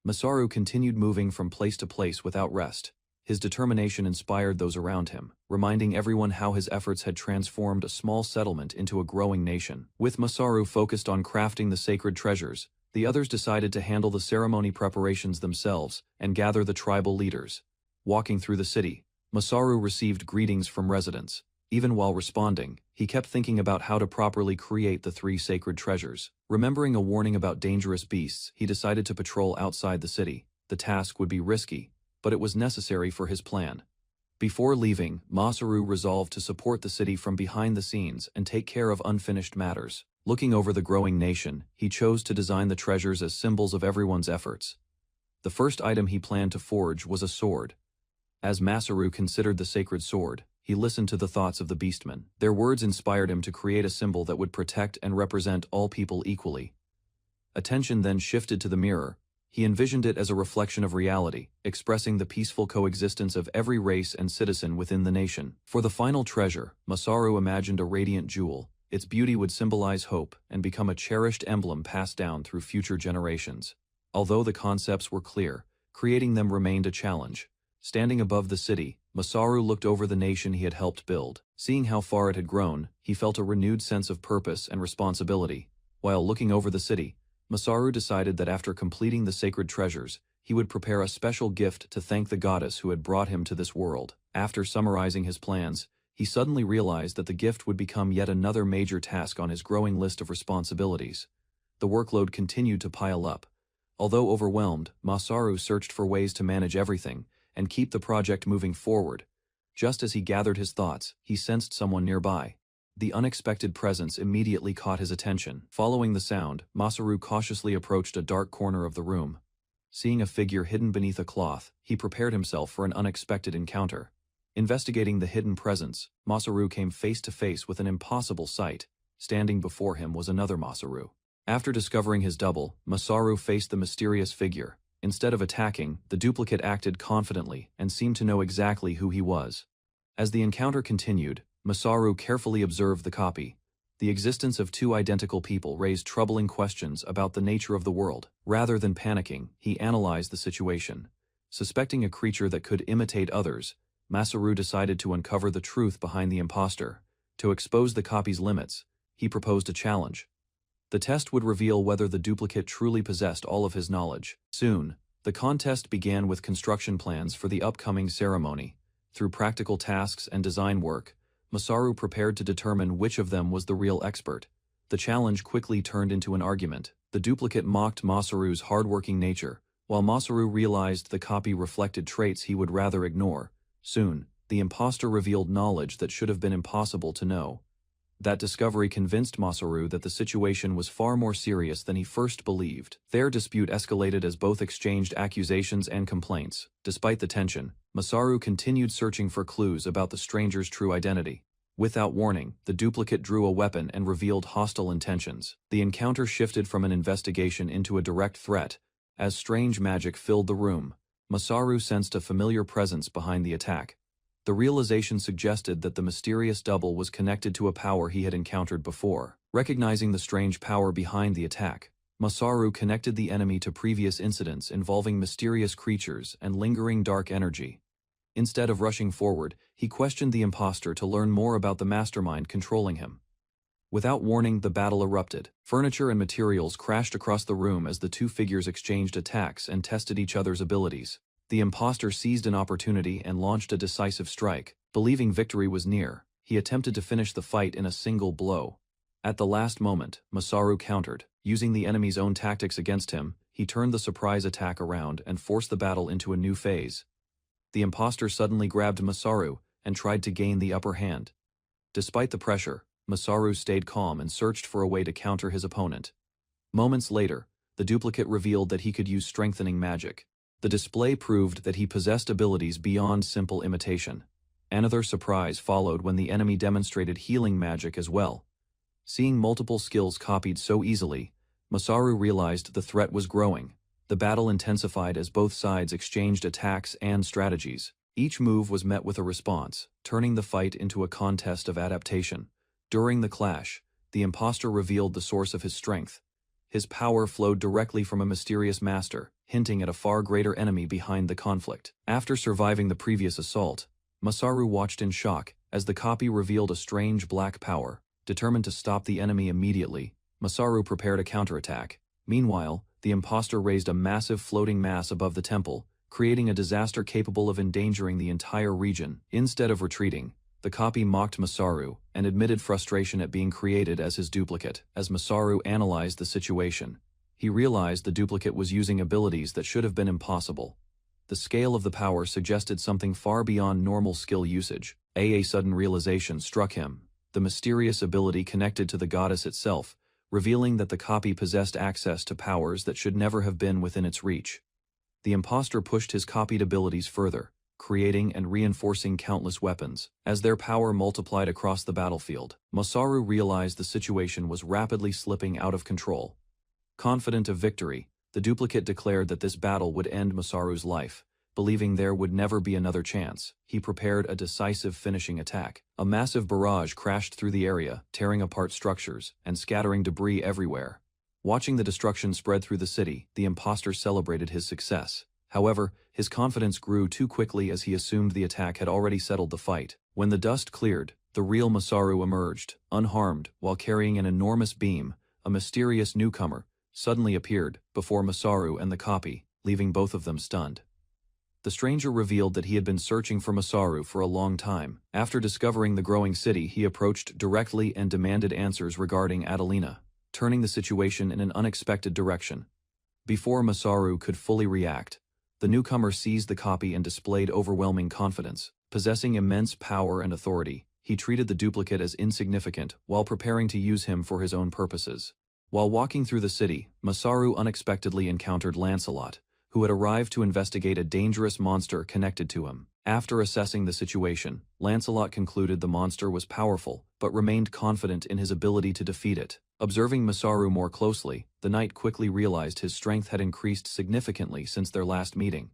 Masaru continued moving from place to place without rest. His determination inspired those around him, reminding everyone how his efforts had transformed a small settlement into a growing nation. With Masaru focused on crafting the sacred treasures, the others decided to handle the ceremony preparations themselves and gather the tribal leaders. Walking through the city, Masaru received greetings from residents. Even while responding, he kept thinking about how to properly create the 3 sacred treasures. Remembering a warning about dangerous beasts, he decided to patrol outside the city. The task would be risky, but it was necessary for his plan. Before leaving, Masaru resolved to support the city from behind the scenes and take care of unfinished matters. Looking over the growing nation, he chose to design the treasures as symbols of everyone's efforts. The first item he planned to forge was a sword. As Masaru considered the sacred sword, he listened to the thoughts of the beastmen. Their words inspired him to create a symbol that would protect and represent all people equally. Attention then shifted to the mirror. He envisioned it as a reflection of reality, expressing the peaceful coexistence of every race and citizen within the nation. For the final treasure, Masaru imagined a radiant jewel. Its beauty would symbolize hope and become a cherished emblem passed down through future generations. Although the concepts were clear, creating them remained a challenge. Standing above the city, Masaru looked over the nation he had helped build. Seeing how far it had grown, he felt a renewed sense of purpose and responsibility. While looking over the city, Masaru decided that after completing the sacred treasures, he would prepare a special gift to thank the goddess who had brought him to this world. After summarizing his plans, he suddenly realized that the gift would become yet another major task on his growing list of responsibilities. The workload continued to pile up. Although overwhelmed, Masaru searched for ways to manage everything and keep the project moving forward. Just as he gathered his thoughts, he sensed someone nearby. The unexpected presence immediately caught his attention. Following the sound, Masaru cautiously approached a dark corner of the room. Seeing a figure hidden beneath a cloth, he prepared himself for an unexpected encounter. Investigating the hidden presence, Masaru came face to face with an impossible sight. Standing before him was another Masaru. After discovering his double, Masaru faced the mysterious figure. Instead of attacking, the duplicate acted confidently and seemed to know exactly who he was. As the encounter continued, Masaru carefully observed the copy. The existence of two identical people raised troubling questions about the nature of the world. Rather than panicking, he analyzed the situation. Suspecting a creature that could imitate others, Masaru decided to uncover the truth behind the imposter. To expose the copy's limits, he proposed a challenge. The test would reveal whether the duplicate truly possessed all of his knowledge. Soon, the contest began with construction plans for the upcoming ceremony. Through practical tasks and design work, Masaru prepared to determine which of them was the real expert. The challenge quickly turned into an argument. The duplicate mocked Masaru's hardworking nature, while Masaru realized the copy reflected traits he would rather ignore. Soon, the imposter revealed knowledge that should have been impossible to know. That discovery convinced Masaru that the situation was far more serious than he first believed. Their dispute escalated as both exchanged accusations and complaints. Despite the tension, Masaru continued searching for clues about the stranger's true identity. Without warning, the duplicate drew a weapon and revealed hostile intentions. The encounter shifted from an investigation into a direct threat. As strange magic filled the room, Masaru sensed a familiar presence behind the attack. The realization suggested that the mysterious double was connected to a power he had encountered before. Recognizing the strange power behind the attack, Masaru connected the enemy to previous incidents involving mysterious creatures and lingering dark energy. Instead of rushing forward, he questioned the imposter to learn more about the mastermind controlling him. Without warning, the battle erupted. Furniture and materials crashed across the room as the two figures exchanged attacks and tested each other's abilities. The imposter seized an opportunity and launched a decisive strike. Believing victory was near, he attempted to finish the fight in a single blow. At the last moment, Masaru countered. Using the enemy's own tactics against him, he turned the surprise attack around and forced the battle into a new phase. The imposter suddenly grabbed Masaru and tried to gain the upper hand. Despite the pressure, Masaru stayed calm and searched for a way to counter his opponent. Moments later, the duplicate revealed that he could use strengthening magic. The display proved that he possessed abilities beyond simple imitation. Another surprise followed when the enemy demonstrated healing magic as well. Seeing multiple skills copied so easily, Masaru realized the threat was growing. The battle intensified as both sides exchanged attacks and strategies. Each move was met with a response, turning the fight into a contest of adaptation. During the clash, the imposter revealed the source of his strength. His power flowed directly from a mysterious master, hinting at a far greater enemy behind the conflict. After surviving the previous assault, Masaru watched in shock as the copy revealed a strange black power. Determined to stop the enemy immediately, Masaru prepared a counterattack. Meanwhile, the imposter raised a massive floating mass above the temple, creating a disaster capable of endangering the entire region. Instead of retreating, the copy mocked Masaru and admitted frustration at being created as his duplicate. As Masaru analyzed the situation, he realized the duplicate was using abilities that should have been impossible. The scale of the power suggested something far beyond normal skill usage. A sudden realization struck him. The mysterious ability connected to the goddess itself, revealing that the copy possessed access to powers that should never have been within its reach. The imposter pushed his copied abilities further, creating and reinforcing countless weapons. As their power multiplied across the battlefield, Masaru realized the situation was rapidly slipping out of control. Confident of victory, the duplicate declared that this battle would end Masaru's life. Believing there would never be another chance, he prepared a decisive finishing attack. A massive barrage crashed through the area, tearing apart structures and scattering debris everywhere. Watching the destruction spread through the city, the imposter celebrated his success. However, his confidence grew too quickly as he assumed the attack had already settled the fight. When the dust cleared, the real Masaru emerged, unharmed, while carrying an enormous beam. A mysterious newcomer suddenly appeared before Masaru and the copy, leaving both of them stunned. The stranger revealed that he had been searching for Masaru for a long time. After discovering the growing city, he approached directly and demanded answers regarding Adelina, turning the situation in an unexpected direction. Before Masaru could fully react, the newcomer seized the copy and displayed overwhelming confidence. Possessing immense power and authority, he treated the duplicate as insignificant while preparing to use him for his own purposes. While walking through the city, Masaru unexpectedly encountered Lancelot, who had arrived to investigate a dangerous monster connected to him. After assessing the situation, Lancelot concluded the monster was powerful, but remained confident in his ability to defeat it. Observing Masaru more closely, the knight quickly realized his strength had increased significantly since their last meeting.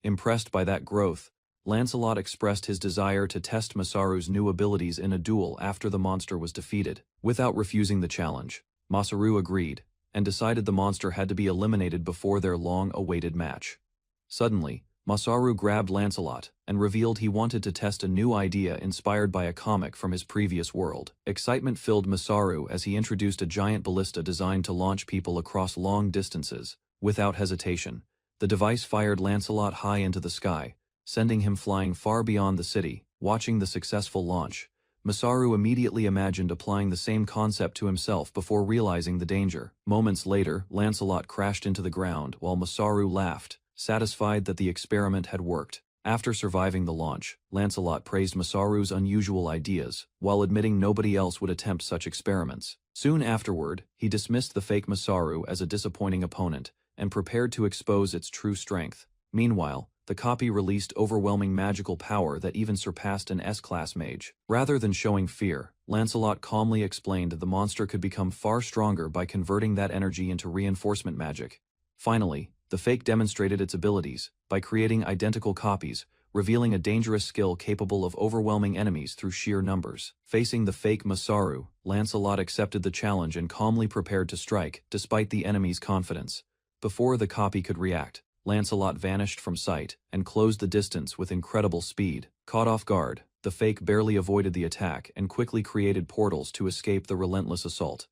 Impressed by that growth, Lancelot expressed his desire to test Masaru's new abilities in a duel after the monster was defeated. Without refusing the challenge, Masaru agreed, and decided the monster had to be eliminated before their long-awaited match. Suddenly, Masaru grabbed Lancelot and revealed he wanted to test a new idea inspired by a comic from his previous world. Excitement filled Masaru as he introduced a giant ballista designed to launch people across long distances. Without hesitation, the device fired Lancelot high into the sky, sending him flying far beyond the city. Watching the successful launch, Masaru immediately imagined applying the same concept to himself before realizing the danger. Moments later, Lancelot crashed into the ground while Masaru laughed, satisfied that the experiment had worked. After surviving the launch, Lancelot praised Masaru's unusual ideas, while admitting nobody else would attempt such experiments. Soon afterward, he dismissed the fake Masaru as a disappointing opponent, and prepared to expose its true strength. Meanwhile, the copy released overwhelming magical power that even surpassed an S-class mage. Rather than showing fear, Lancelot calmly explained the monster could become far stronger by converting that energy into reinforcement magic. Finally, the fake demonstrated its abilities by creating identical copies, revealing a dangerous skill capable of overwhelming enemies through sheer numbers. Facing the fake Masaru, Lancelot accepted the challenge and calmly prepared to strike, despite the enemy's confidence. Before the copy could react, Lancelot vanished from sight and closed the distance with incredible speed. Caught off guard, the fake barely avoided the attack and quickly created portals to escape the relentless assault.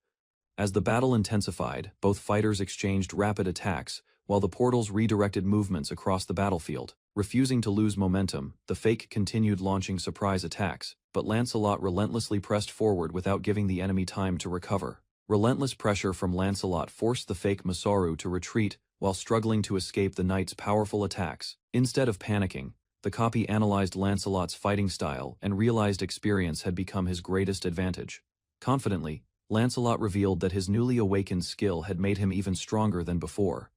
As the battle intensified, both fighters exchanged rapid attacks, while the portals redirected movements across the battlefield. Refusing to lose momentum, the fake continued launching surprise attacks, but Lancelot relentlessly pressed forward without giving the enemy time to recover. Relentless pressure from Lancelot forced the fake Masaru to retreat while struggling to escape the knight's powerful attacks. Instead of panicking, the copy analyzed Lancelot's fighting style and realized experience had become his greatest advantage. Confidently, Lancelot revealed that his newly awakened skill had made him even stronger than before.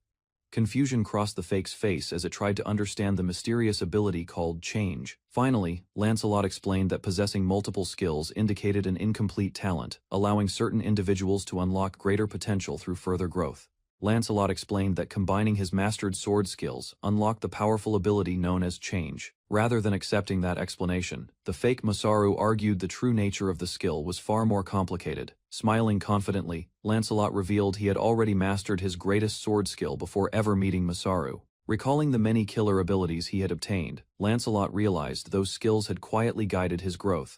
Confusion crossed the fake's face as it tried to understand the mysterious ability called change. Finally, Lancelot explained that possessing multiple skills indicated an incomplete talent, allowing certain individuals to unlock greater potential through further growth. Lancelot explained that combining his mastered sword skills unlocked the powerful ability known as change. Rather than accepting that explanation, the fake Masaru argued the true nature of the skill was far more complicated. Smiling confidently, Lancelot revealed he had already mastered his greatest sword skill before ever meeting Masaru. Recalling the many killer abilities he had obtained, Lancelot realized those skills had quietly guided his growth.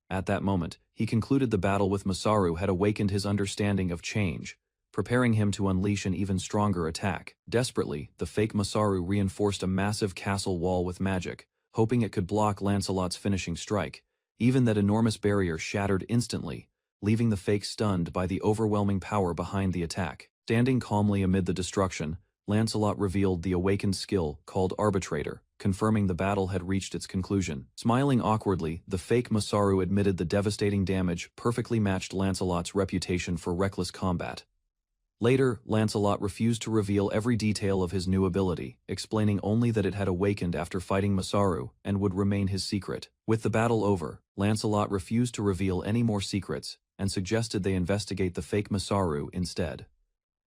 At that moment, he concluded the battle with Masaru had awakened his understanding of change, preparing him to unleash an even stronger attack. Desperately, the fake Masaru reinforced a massive castle wall with magic, hoping it could block Lancelot's finishing strike. Even that enormous barrier shattered instantly, leaving the fake stunned by the overwhelming power behind the attack. Standing calmly amid the destruction, Lancelot revealed the awakened skill called Arbitrator, confirming the battle had reached its conclusion. Smiling awkwardly, the fake Masaru admitted the devastating damage perfectly matched Lancelot's reputation for reckless combat. Later, Lancelot refused to reveal every detail of his new ability, explaining only that it had awakened after fighting Masaru and would remain his secret. With the battle over, Lancelot refused to reveal any more secrets and suggested they investigate the fake Masaru instead.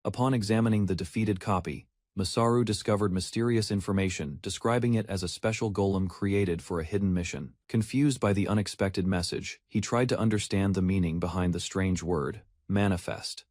Upon examining the defeated copy, Masaru discovered mysterious information describing it as a special golem created for a hidden mission. Confused by the unexpected message, he tried to understand the meaning behind the strange word, manifest.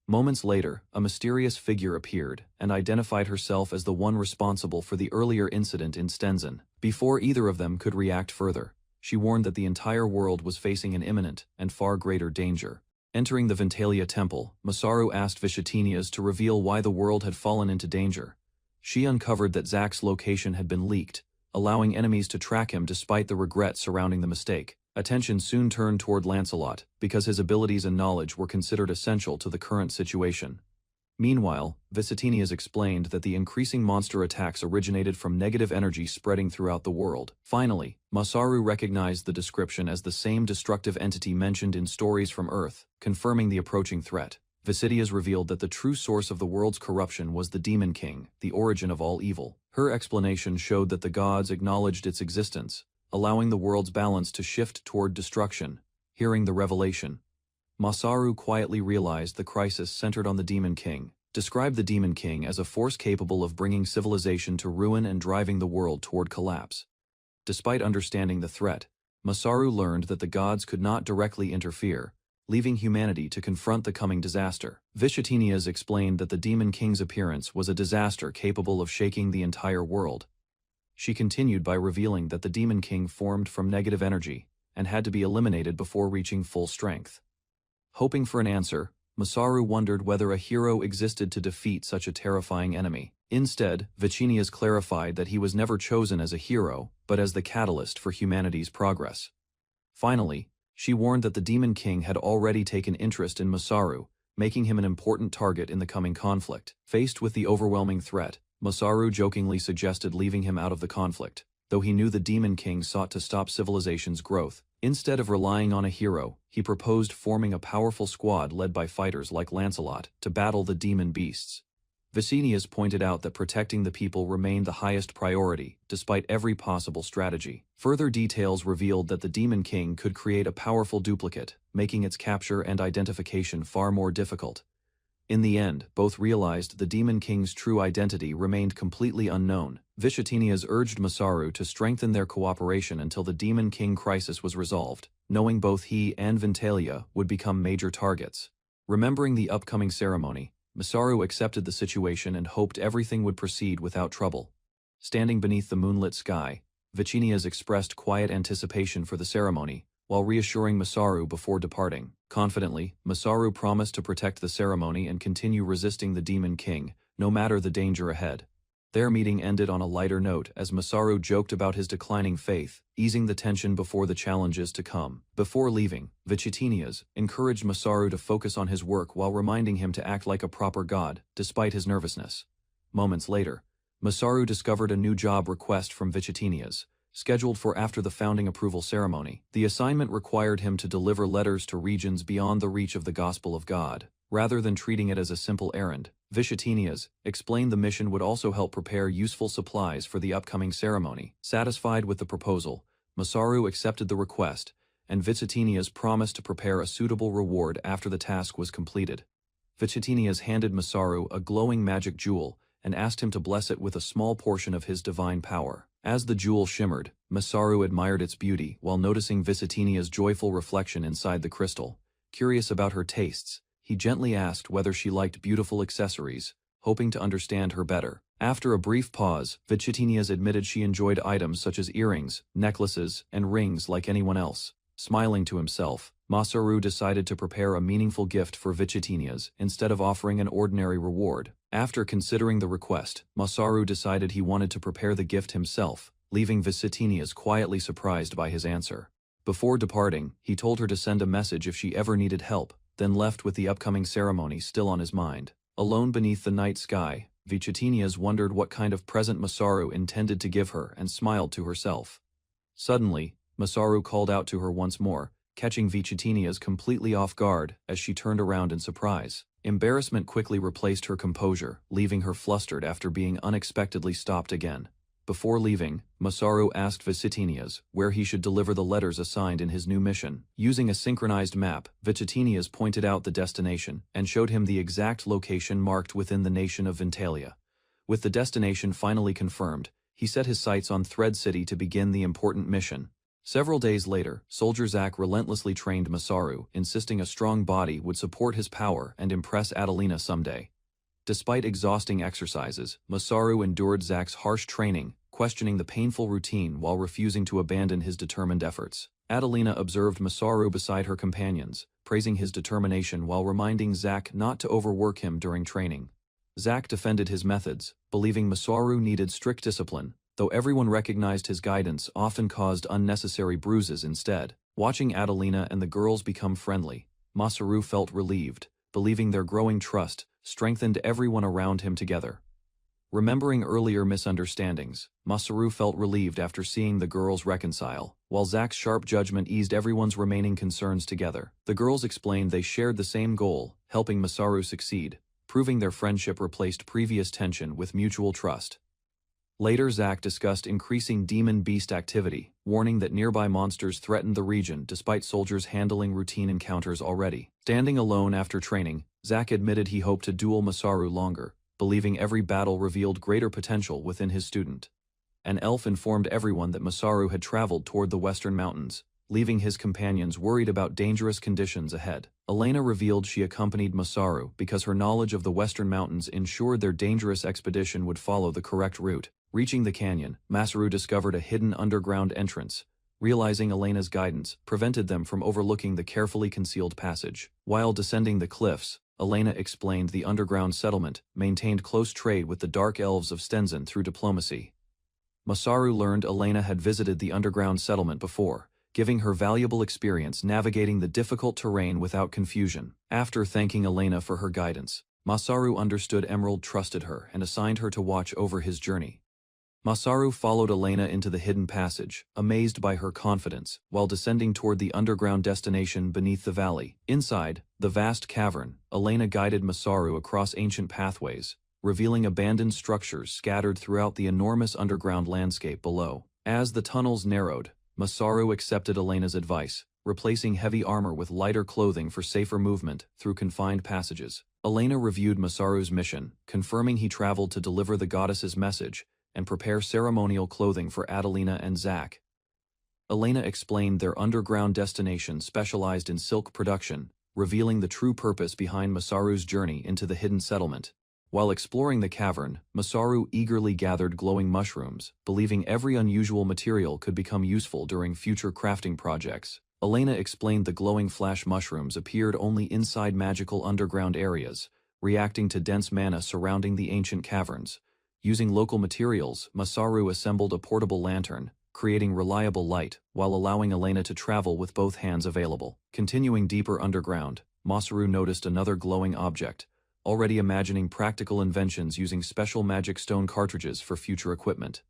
Moments later, a mysterious figure appeared and identified herself as the one responsible for the earlier incident in Stenzen. Before either of them could react further, she warned that the entire world was facing an imminent and far greater danger. Entering the Ventalia temple, Masaru asked Vishatinias to reveal why the world had fallen into danger. She uncovered that Zack's location had been leaked, allowing enemies to track him despite the regret surrounding the mistake. Attention soon turned toward Lancelot, because his abilities and knowledge were considered essential to the current situation. Meanwhile, Visatinias explained that the increasing monster attacks originated from negative energy spreading throughout the world. Finally, Masaru recognized the description as the same destructive entity mentioned in stories from Earth, confirming the approaching threat. Vicidias revealed that the true source of the world's corruption was the Demon King, the origin of all evil. Her explanation showed that the gods acknowledged its existence, allowing the world's balance to shift toward destruction. Hearing the revelation, Masaru quietly realized the crisis centered on the Demon King. Described the Demon King as a force capable of bringing civilization to ruin and driving the world toward collapse. Despite understanding the threat, Masaru learned that the gods could not directly interfere, leaving humanity to confront the coming disaster. Vichatinias explained that the Demon King's appearance was a disaster capable of shaking the entire world. She continued by revealing that the Demon King formed from negative energy and had to be eliminated before reaching full strength. Hoping for an answer, Masaru wondered whether a hero existed to defeat such a terrifying enemy. Instead, Vicinias clarified that he was never chosen as a hero, but as the catalyst for humanity's progress. Finally, she warned that the Demon King had already taken interest in Masaru, making him an important target in the coming conflict. Faced with the overwhelming threat, Masaru jokingly suggested leaving him out of the conflict, though he knew the Demon King sought to stop civilization's growth. Instead of relying on a hero, he proposed forming a powerful squad led by fighters like Lancelot to battle the demon beasts. Vicinias pointed out that protecting the people remained the highest priority, despite every possible strategy. Further details revealed that the Demon King could create a powerful duplicate, making its capture and identification far more difficult. In the end, both realized the Demon King's true identity remained completely unknown. Vichatinias urged Masaru to strengthen their cooperation until the Demon King crisis was resolved, knowing both he and Vintalia would become major targets. Remembering the upcoming ceremony, Masaru accepted the situation and hoped everything would proceed without trouble. Standing beneath the moonlit sky, Vicinias expressed quiet anticipation for the ceremony, while reassuring Masaru before departing. Confidently, Masaru promised to protect the ceremony and continue resisting the Demon King, no matter the danger ahead. Their meeting ended on a lighter note as Masaru joked about his declining faith, easing the tension before the challenges to come. Before leaving, Vichatinias encouraged Masaru to focus on his work while reminding him to act like a proper god, despite his nervousness. Moments later, Masaru discovered a new job request from Vichatinias, scheduled for after the founding approval ceremony. The assignment required him to deliver letters to regions beyond the reach of the Gospel of God. Rather than treating it as a simple errand, Vichatinias explained the mission would also help prepare useful supplies for the upcoming ceremony. Satisfied with the proposal, Masaru accepted the request, and Vichatinias promised to prepare a suitable reward after the task was completed. Vichatinias handed Masaru a glowing magic jewel and asked him to bless it with a small portion of his divine power. As the jewel shimmered, Masaru admired its beauty while noticing Vichatinia's joyful reflection inside the crystal. Curious about her tastes, he gently asked whether she liked beautiful accessories, hoping to understand her better. After a brief pause, Vichatinias admitted she enjoyed items such as earrings, necklaces, and rings like anyone else. Smiling to himself, Masaru decided to prepare a meaningful gift for Vichatinias instead of offering an ordinary reward. After considering the request, Masaru decided he wanted to prepare the gift himself, leaving Vichatinias quietly surprised by his answer. Before departing, he told her to send a message if she ever needed help, then left with the upcoming ceremony still on his mind. Alone beneath the night sky, Vichatinias wondered what kind of present Masaru intended to give her and smiled to herself. Suddenly, Masaru called out to her once more, catching Vichatinias completely off guard as she turned around in surprise. Embarrassment quickly replaced her composure, leaving her flustered after being unexpectedly stopped again. Before leaving, Masaru asked Vichatinias where he should deliver the letters assigned in his new mission. Using a synchronized map, Vichatinias pointed out the destination and showed him the exact location marked within the nation of Vintalia. With the destination finally confirmed, he set his sights on Thread City to begin the important mission. Several days later, Soldier Zack relentlessly trained Masaru, insisting a strong body would support his power and impress Adelina someday. Despite exhausting exercises, Masaru endured Zack's harsh training, questioning the painful routine while refusing to abandon his determined efforts. Adelina observed Masaru beside her companions, praising his determination while reminding Zack not to overwork him during training. Zack defended his methods, believing Masaru needed strict discipline, though everyone recognized his guidance often caused unnecessary bruises instead. Watching Adelina and the girls become friendly, Masaru felt relieved, believing their growing trust strengthened everyone around him together. Remembering earlier misunderstandings, Masaru felt relieved after seeing the girls reconcile, while Zack's sharp judgment eased everyone's remaining concerns together. The girls explained they shared the same goal, helping Masaru succeed, proving their friendship replaced previous tension with mutual trust. Later, Zack discussed increasing demon beast activity, warning that nearby monsters threatened the region despite soldiers handling routine encounters already. Standing alone after training, Zack admitted he hoped to duel Masaru longer, believing every battle revealed greater potential within his student. An elf informed everyone that Masaru had traveled toward the western mountains, leaving his companions worried about dangerous conditions ahead. Elena revealed she accompanied Masaru because her knowledge of the western mountains ensured their dangerous expedition would follow the correct route. Reaching the canyon, Masaru discovered a hidden underground entrance. Realizing Elena's guidance prevented them from overlooking the carefully concealed passage. While descending the cliffs, Elena explained the underground settlement maintained close trade with the dark elves of Stenzen through diplomacy. Masaru learned Elena had visited the underground settlement before, giving her valuable experience navigating the difficult terrain without confusion. After thanking Elena for her guidance, Masaru understood Emerald trusted her and assigned her to watch over his journey. Masaru followed Elena into the hidden passage, amazed by her confidence, while descending toward the underground destination beneath the valley. Inside the vast cavern, Elena guided Masaru across ancient pathways, revealing abandoned structures scattered throughout the enormous underground landscape below. As the tunnels narrowed, Masaru accepted Elena's advice, replacing heavy armor with lighter clothing for safer movement through confined passages. Elena reviewed Masaru's mission, confirming he traveled to deliver the goddess's message and prepare ceremonial clothing for Adelina and Zack. Elena explained their underground destination specialized in silk production, revealing the true purpose behind Masaru's journey into the hidden settlement. While exploring the cavern, Masaru eagerly gathered glowing mushrooms, believing every unusual material could become useful during future crafting projects. Elena explained the glowing flash mushrooms appeared only inside magical underground areas, reacting to dense mana surrounding the ancient caverns. Using local materials, Masaru assembled a portable lantern, creating reliable light, while allowing Elena to travel with both hands available. Continuing deeper underground, Masaru noticed another glowing object, already imagining practical inventions using special magic stone cartridges for future equipment.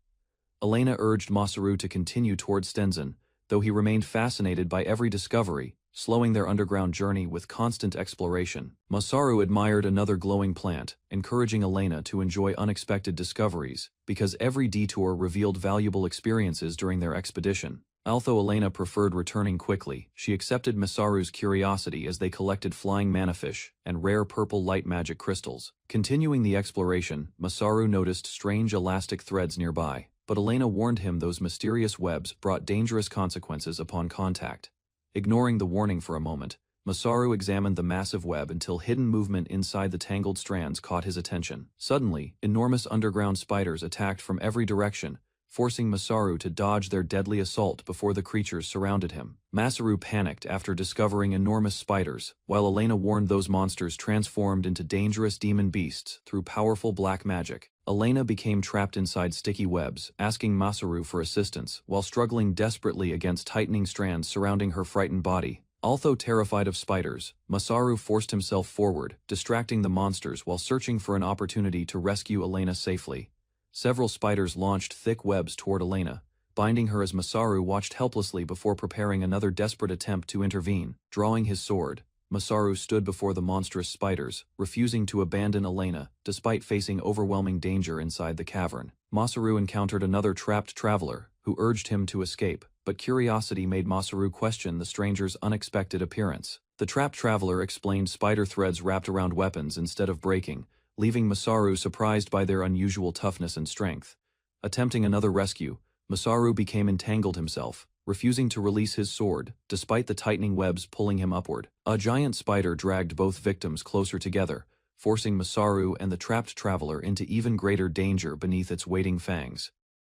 Elena urged Masaru to continue toward Stenzen, though he remained fascinated by every discovery, slowing their underground journey with constant exploration. Masaru admired another glowing plant, encouraging Elena to enjoy unexpected discoveries, because every detour revealed valuable experiences during their expedition. Although Elena preferred returning quickly, she accepted Masaru's curiosity as they collected flying manafish and rare purple light magic crystals. Continuing the exploration, Masaru noticed strange elastic threads nearby, but Elena warned him those mysterious webs brought dangerous consequences upon contact. Ignoring the warning for a moment, Masaru examined the massive web until hidden movement inside the tangled strands caught his attention. Suddenly, enormous underground spiders attacked from every direction, forcing Masaru to dodge their deadly assault before the creatures surrounded him. Masaru panicked after discovering enormous spiders, while Elena warned those monsters transformed into dangerous demon beasts through powerful black magic. Elena became trapped inside sticky webs, asking Masaru for assistance while struggling desperately against tightening strands surrounding her frightened body. Although terrified of spiders, Masaru forced himself forward, distracting the monsters while searching for an opportunity to rescue Elena safely. Several spiders launched thick webs toward Elena, binding her as Masaru watched helplessly before preparing another desperate attempt to intervene. Drawing his sword, Masaru stood before the monstrous spiders, refusing to abandon Elena despite facing overwhelming danger inside the cavern. Masaru encountered another trapped traveler, who urged him to escape, but curiosity made Masaru question the stranger's unexpected appearance. The trapped traveler explained spider threads wrapped around weapons instead of breaking, leaving Masaru surprised by their unusual toughness and strength. Attempting another rescue, Masaru became entangled himself, refusing to release his sword, despite the tightening webs pulling him upward. A giant spider dragged both victims closer together, forcing Masaru and the trapped traveler into even greater danger beneath its waiting fangs.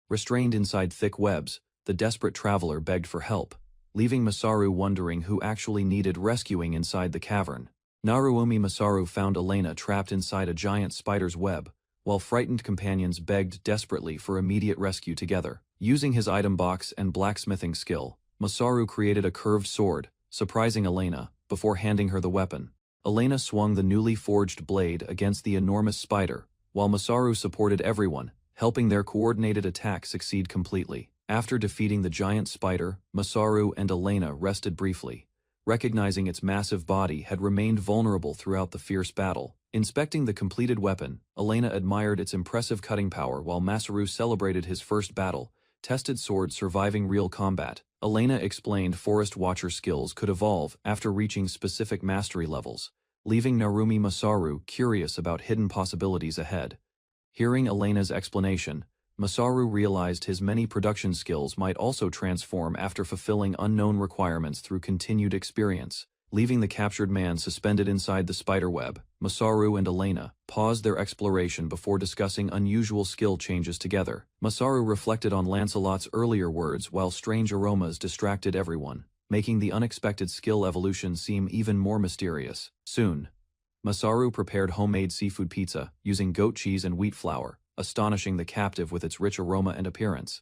Restrained inside thick webs, the desperate traveler begged for help, leaving Masaru wondering who actually needed rescuing inside the cavern. Naruomi Masaru found Elena trapped inside a giant spider's web, while frightened companions begged desperately for immediate rescue together. Using his item box and blacksmithing skill, Masaru created a curved sword, surprising Elena, before handing her the weapon. Elena swung the newly forged blade against the enormous spider, while Masaru supported everyone, helping their coordinated attack succeed completely. After defeating the giant spider, Masaru and Elena rested briefly, recognizing its massive body had remained vulnerable throughout the fierce battle. Inspecting the completed weapon, Elena admired its impressive cutting power while Masaru celebrated his first battle-tested sword surviving real combat. Elena explained Forest Watcher skills could evolve after reaching specific mastery levels, leaving Narumi Masaru curious about hidden possibilities ahead. Hearing Elena's explanation, Masaru realized his many production skills might also transform after fulfilling unknown requirements through continued experience. Leaving the captured man suspended inside the spiderweb, Masaru and Elena paused their exploration before discussing unusual skill changes together. Masaru reflected on Lancelot's earlier words while strange aromas distracted everyone, making the unexpected skill evolution seem even more mysterious. Soon, Masaru prepared homemade seafood pizza using goat cheese and wheat flour, astonishing the captive with its rich aroma and appearance.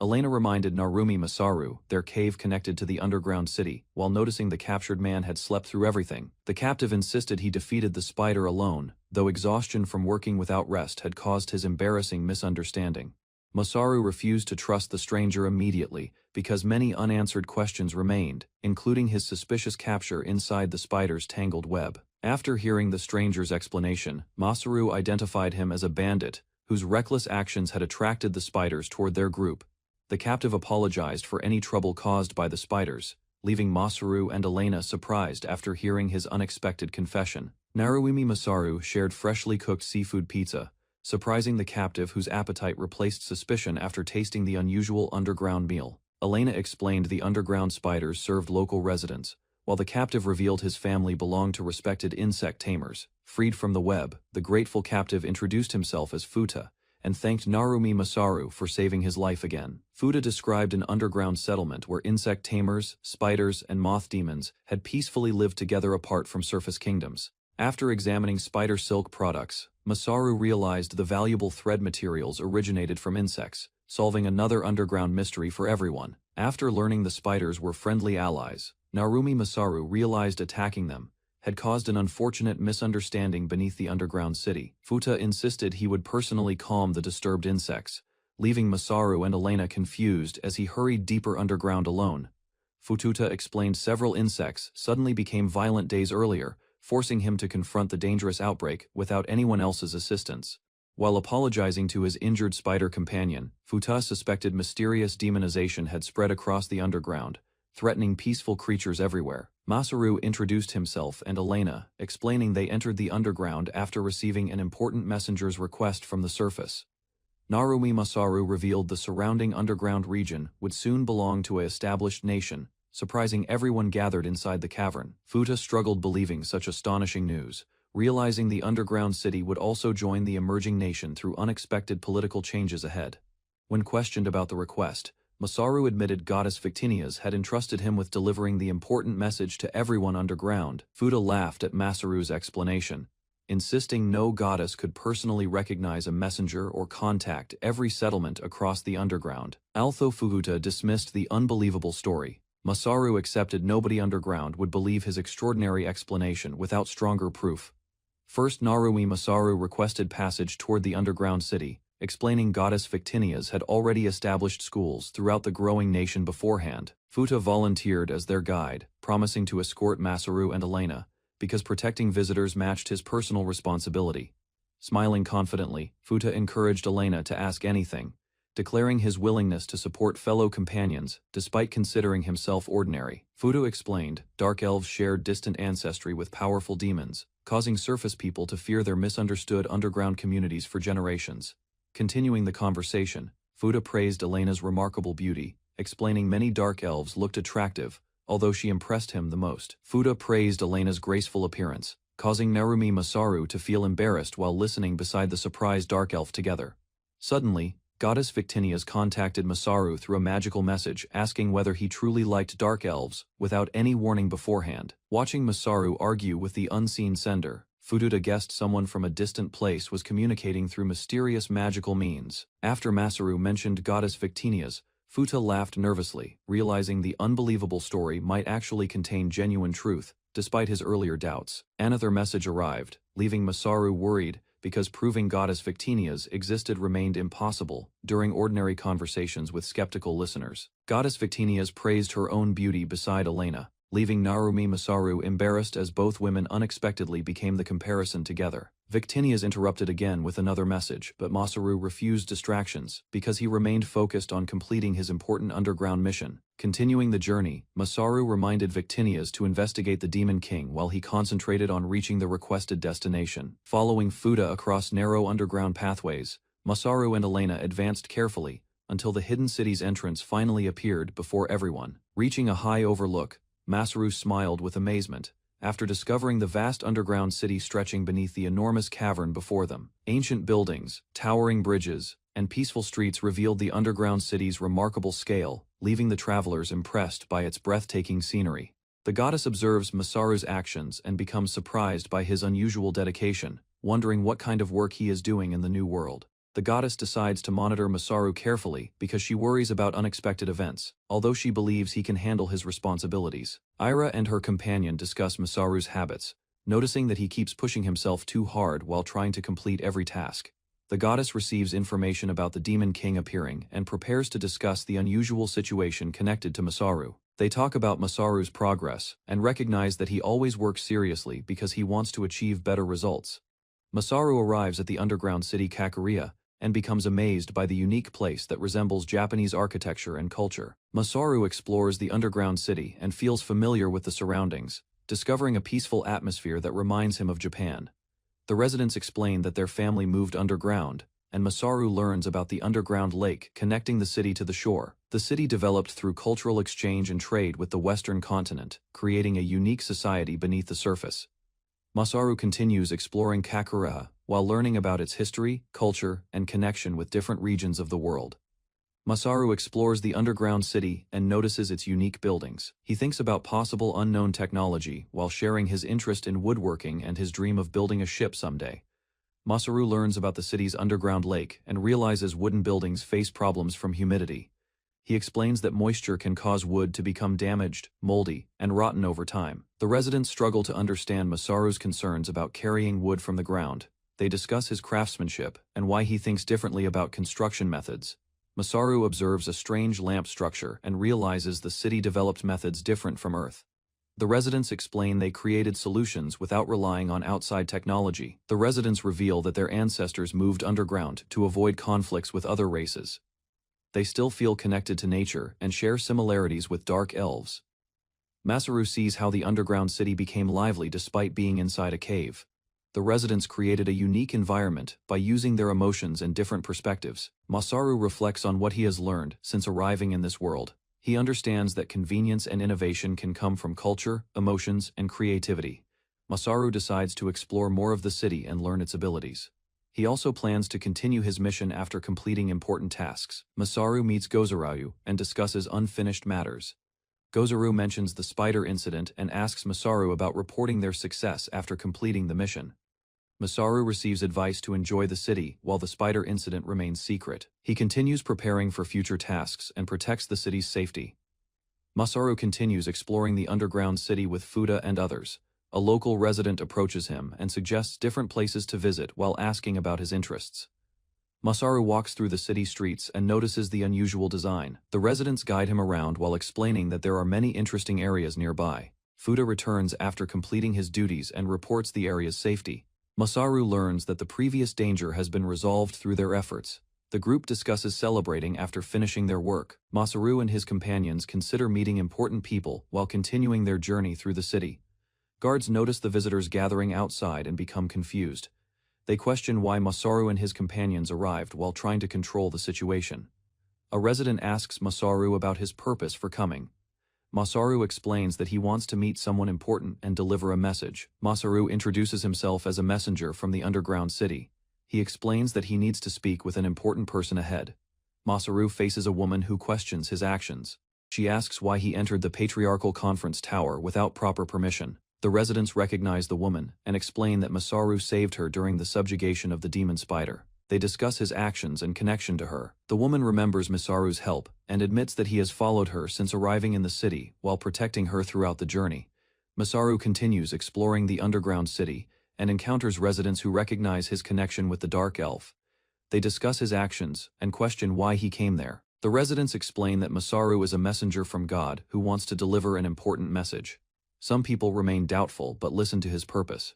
Elena reminded Narumi Masaru their cave connected to the underground city, while noticing the captured man had slept through everything. The captive insisted he defeated the spider alone, though exhaustion from working without rest had caused his embarrassing misunderstanding. Masaru refused to trust the stranger immediately because many unanswered questions remained, including his suspicious capture inside the spider's tangled web. After hearing the stranger's explanation, Masaru identified him as a bandit whose reckless actions had attracted the spiders toward their group. The captive apologized for any trouble caused by the spiders, leaving Masaru and Elena surprised after hearing his unexpected confession. Narumi Masaru shared freshly cooked seafood pizza, surprising the captive whose appetite replaced suspicion after tasting the unusual underground meal. Elena explained the underground spiders served local residents, while the captive revealed his family belonged to respected insect tamers. Freed from the web, the grateful captive introduced himself as Futa, and thanked Narumi Masaru for saving his life again. Futa described an underground settlement where insect tamers, spiders, and moth demons had peacefully lived together apart from surface kingdoms. After examining spider silk products, Masaru realized the valuable thread materials originated from insects, solving another underground mystery for everyone. After learning the spiders were friendly allies, Narumi Masaru realized attacking them had caused an unfortunate misunderstanding beneath the underground city. Futa insisted he would personally calm the disturbed insects, leaving Masaru and Elena confused as he hurried deeper underground alone. Fututa explained several insects suddenly became violent days earlier, forcing him to confront the dangerous outbreak without anyone else's assistance. While apologizing to his injured spider companion, Futa suspected mysterious demonization had spread across the underground, threatening peaceful creatures everywhere. Masaru introduced himself and Elena, explaining they entered the underground after receiving an important messenger's request from the surface. Narumi Masaru revealed the surrounding underground region would soon belong to an established nation, surprising everyone gathered inside the cavern. Futa struggled believing such astonishing news, realizing the underground city would also join the emerging nation through unexpected political changes ahead. When questioned about the request, Masaru admitted Goddess Victinias had entrusted him with delivering the important message to everyone underground. Futa laughed at Masaru's explanation, insisting no goddess could personally recognize a messenger or contact every settlement across the underground. Although Futa dismissed the unbelievable story, Masaru accepted nobody underground would believe his extraordinary explanation without stronger proof. First, Narumi Masaru requested passage toward the underground city, explaining Goddess Victinias had already established schools throughout the growing nation beforehand. Futa volunteered as their guide, promising to escort Masaru and Elena, because protecting visitors matched his personal responsibility. Smiling confidently, Futa encouraged Elena to ask anything, declaring his willingness to support fellow companions despite considering himself ordinary. Futa explained, dark elves shared distant ancestry with powerful demons, causing surface people to fear their misunderstood underground communities for generations. Continuing the conversation, Futa praised Elena's remarkable beauty, explaining many dark elves looked attractive, although she impressed him the most. Futa praised Elena's graceful appearance, causing Narumi Masaru to feel embarrassed while listening beside the surprised dark elf together. Suddenly, Goddess Victinias contacted Masaru through a magical message asking whether he truly liked dark elves, without any warning beforehand. Watching Masaru argue with the unseen sender, Futa guessed someone from a distant place was communicating through mysterious magical means. After Masaru mentioned Goddess Victinias, Futa laughed nervously, realizing the unbelievable story might actually contain genuine truth, despite his earlier doubts. Another message arrived, leaving Masaru worried because proving Goddess Victinia's existed remained impossible during ordinary conversations with skeptical listeners. Goddess Victinia's praised her own beauty beside Elena, leaving Narumi Masaru embarrassed as both women unexpectedly became the comparison together. Victinia's interrupted again with another message, but Masaru refused distractions because he remained focused on completing his important underground mission. Continuing the journey, Masaru reminded Victinia's to investigate the Demon King while he concentrated on reaching the requested destination. Following Fuda across narrow underground pathways, Masaru and Elena advanced carefully until the hidden city's entrance finally appeared before everyone. Reaching a high overlook, Masaru smiled with amazement after discovering the vast underground city stretching beneath the enormous cavern before them. Ancient buildings, towering bridges, and peaceful streets revealed the underground city's remarkable scale, leaving the travelers impressed by its breathtaking scenery. The goddess observes Masaru's actions and becomes surprised by his unusual dedication, wondering what kind of work he is doing in the new world. The goddess decides to monitor Masaru carefully because she worries about unexpected events, although she believes he can handle his responsibilities. Ira and her companion discuss Masaru's habits, noticing that he keeps pushing himself too hard while trying to complete every task. The goddess receives information about the Demon King appearing and prepares to discuss the unusual situation connected to Masaru. They talk about Masaru's progress and recognize that he always works seriously because he wants to achieve better results. Masaru arrives at the underground city Kakuria and becomes amazed by the unique place that resembles Japanese architecture and culture. Masaru explores the underground city and feels familiar with the surroundings, discovering a peaceful atmosphere that reminds him of Japan. The residents explain that their family moved underground, and Masaru learns about the underground lake connecting the city to the shore. The city developed through cultural exchange and trade with the Western continent, creating a unique society beneath the surface. Masaru continues exploring Kakuria while learning about its history, culture, and connection with different regions of the world. Masaru explores the underground city and notices its unique buildings. He thinks about possible unknown technology while sharing his interest in woodworking and his dream of building a ship someday. Masaru learns about the city's underground lake and realizes wooden buildings face problems from humidity. He explains that moisture can cause wood to become damaged, moldy, and rotten over time. The residents struggle to understand Masaru's concerns about carrying wood from the ground. They discuss his craftsmanship and why he thinks differently about construction methods. Masaru observes a strange lamp structure and realizes the city developed methods different from Earth. The residents explain they created solutions without relying on outside technology. The residents reveal that their ancestors moved underground to avoid conflicts with other races. They still feel connected to nature and share similarities with dark elves. Masaru sees how the underground city became lively despite being inside a cave. The residents created a unique environment by using their emotions and different perspectives. Masaru reflects on what he has learned since arriving in this world. He understands that convenience and innovation can come from culture, emotions, and creativity. Masaru decides to explore more of the city and learn its abilities. He also plans to continue his mission after completing important tasks. Masaru meets Gozaru and discusses unfinished matters. Gozaru mentions the spider incident and asks Masaru about reporting their success after completing the mission. Masaru receives advice to enjoy the city while the spider incident remains secret. He continues preparing for future tasks and protects the city's safety. Masaru continues exploring the underground city with Fuda and others. A local resident approaches him and suggests different places to visit while asking about his interests. Masaru walks through the city streets and notices the unusual design. The residents guide him around while explaining that there are many interesting areas nearby. Fuda returns after completing his duties and reports the area's safety. Masaru learns that the previous danger has been resolved through their efforts. The group discusses celebrating after finishing their work. Masaru and his companions consider meeting important people while continuing their journey through the city. Guards notice the visitors gathering outside and become confused. They question why Masaru and his companions arrived while trying to control the situation. A resident asks Masaru about his purpose for coming. Masaru explains that he wants to meet someone important and deliver a message. Masaru introduces himself as a messenger from the underground city. He explains that he needs to speak with an important person ahead. Masaru faces a woman who questions his actions. She asks why he entered the patriarchal conference tower without proper permission. The residents recognize the woman and explain that Masaru saved her during the subjugation of the demon spider. They discuss his actions and connection to her. The woman remembers Masaru's help and admits that he has followed her since arriving in the city while protecting her throughout the journey. Masaru continues exploring the underground city and encounters residents who recognize his connection with the Dark Elf. They discuss his actions and question why he came there. The residents explain that Masaru is a messenger from God who wants to deliver an important message. Some people remain doubtful but listen to his purpose.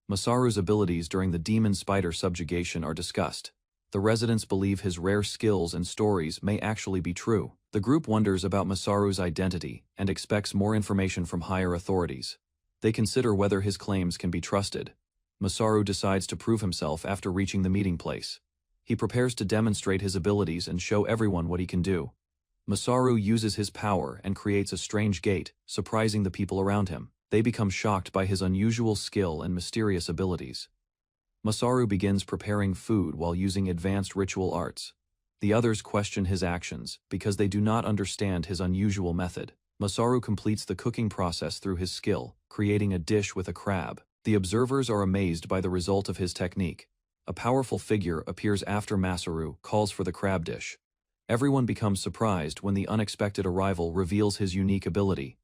Masaru's abilities during the demon spider subjugation are discussed. The residents believe his rare skills and stories may actually be true. The group wonders about Masaru's identity and expects more information from higher authorities. They consider whether his claims can be trusted. Masaru decides to prove himself after reaching the meeting place. He prepares to demonstrate his abilities and show everyone what he can do. Masaru uses his power and creates a strange gate, surprising the people around him. They become shocked by his unusual skill and mysterious abilities. Masaru begins preparing food while using advanced ritual arts. The others question his actions because they do not understand his unusual method. Masaru completes the cooking process through his skill, creating a dish with a crab. The observers are amazed by the result of his technique. A powerful figure appears after Masaru calls for the crab dish. Everyone becomes surprised when the unexpected arrival reveals his unique ability.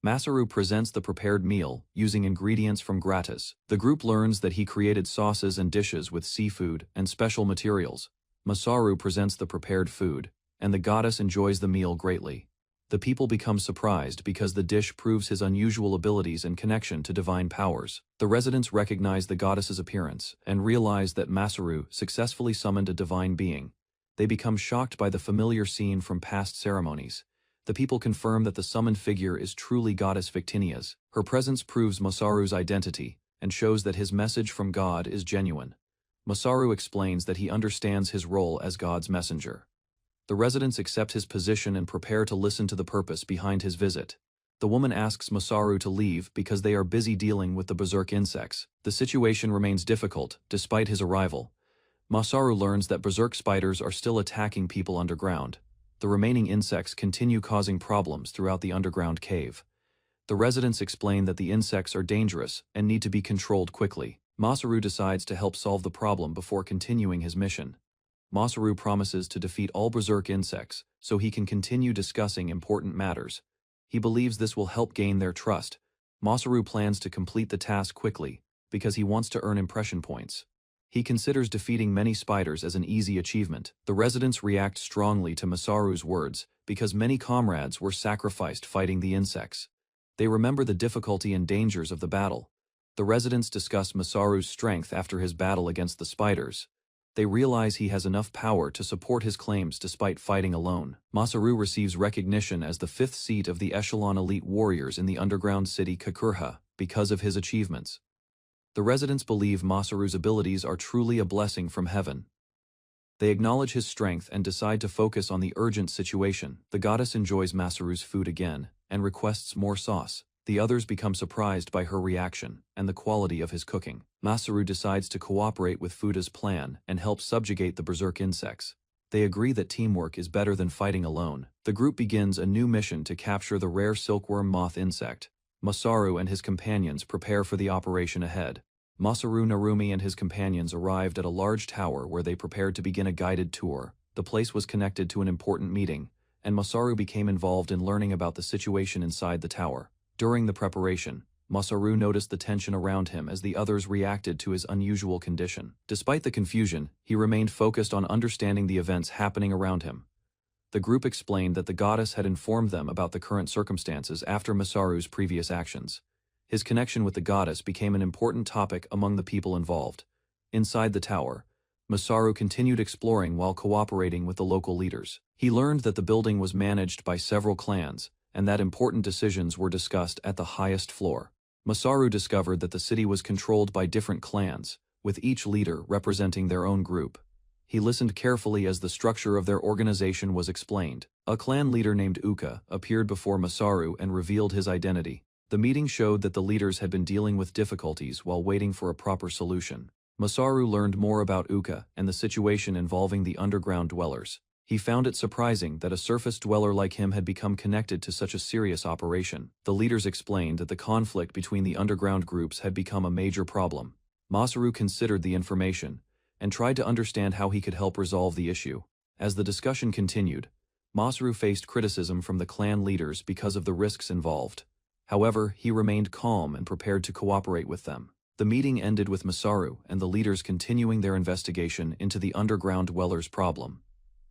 Masaru presents the prepared meal, using ingredients from gratis. The group learns that he created sauces and dishes with seafood and special materials. Masaru presents the prepared food, and the goddess enjoys the meal greatly. The people become surprised because the dish proves his unusual abilities and connection to divine powers. The residents recognize the goddess's appearance and realize that Masaru successfully summoned a divine being. They become shocked by the familiar scene from past ceremonies. The people confirm that the summoned figure is truly Goddess Victinia's. Her presence proves Masaru's identity and shows that his message from God is genuine. Masaru explains that he understands his role as God's messenger. The residents accept his position and prepare to listen to the purpose behind his visit. The woman asks Masaru to leave because they are busy dealing with the berserk insects. The situation remains difficult, despite his arrival. Masaru learns that berserk spiders are still attacking people underground. The remaining insects continue causing problems throughout the underground cave. The residents explain that the insects are dangerous and need to be controlled quickly. Masaru decides to help solve the problem before continuing his mission. Masaru promises to defeat all berserk insects so he can continue discussing important matters. He believes this will help gain their trust. Masaru plans to complete the task quickly because he wants to earn impression points. He considers defeating many spiders as an easy achievement. The residents react strongly to Masaru's words because many comrades were sacrificed fighting the insects. They remember the difficulty and dangers of the battle. The residents discuss Masaru's strength after his battle against the spiders. They realize he has enough power to support his claims despite fighting alone. Masaru receives recognition as the 5th seat of the Echelon Elite Warriors in the underground city Kakurha because of his achievements. The residents believe Masaru's abilities are truly a blessing from heaven. They acknowledge his strength and decide to focus on the urgent situation. The goddess enjoys Masaru's food again and requests more sauce. The others become surprised by her reaction and the quality of his cooking. Masaru decides to cooperate with Fuda's plan and help subjugate the berserk insects. They agree that teamwork is better than fighting alone. The group begins a new mission to capture the rare silkworm moth insect. Masaru and his companions prepare for the operation ahead. Masaru Narumi and his companions arrived at a large tower where they prepared to begin a guided tour. The place was connected to an important meeting, and Masaru became involved in learning about the situation inside the tower. During the preparation, Masaru noticed the tension around him as the others reacted to his unusual condition. Despite the confusion, he remained focused on understanding the events happening around him. The group explained that the goddess had informed them about the current circumstances after Masaru's previous actions. His connection with the goddess became an important topic among the people involved. Inside the tower, Masaru continued exploring while cooperating with the local leaders. He learned that the building was managed by several clans, and that important decisions were discussed at the highest floor. Masaru discovered that the city was controlled by different clans, with each leader representing their own group. He listened carefully as the structure of their organization was explained. A clan leader named Uka appeared before Masaru and revealed his identity. The meeting showed that the leaders had been dealing with difficulties while waiting for a proper solution. Masaru learned more about Uka and the situation involving the underground dwellers. He found it surprising that a surface dweller like him had become connected to such a serious operation. The leaders explained that the conflict between the underground groups had become a major problem. Masaru considered the information and tried to understand how he could help resolve the issue. As the discussion continued, Masaru faced criticism from the clan leaders because of the risks involved. However, he remained calm and prepared to cooperate with them. The meeting ended with Masaru and the leaders continuing their investigation into the underground dwellers' problem.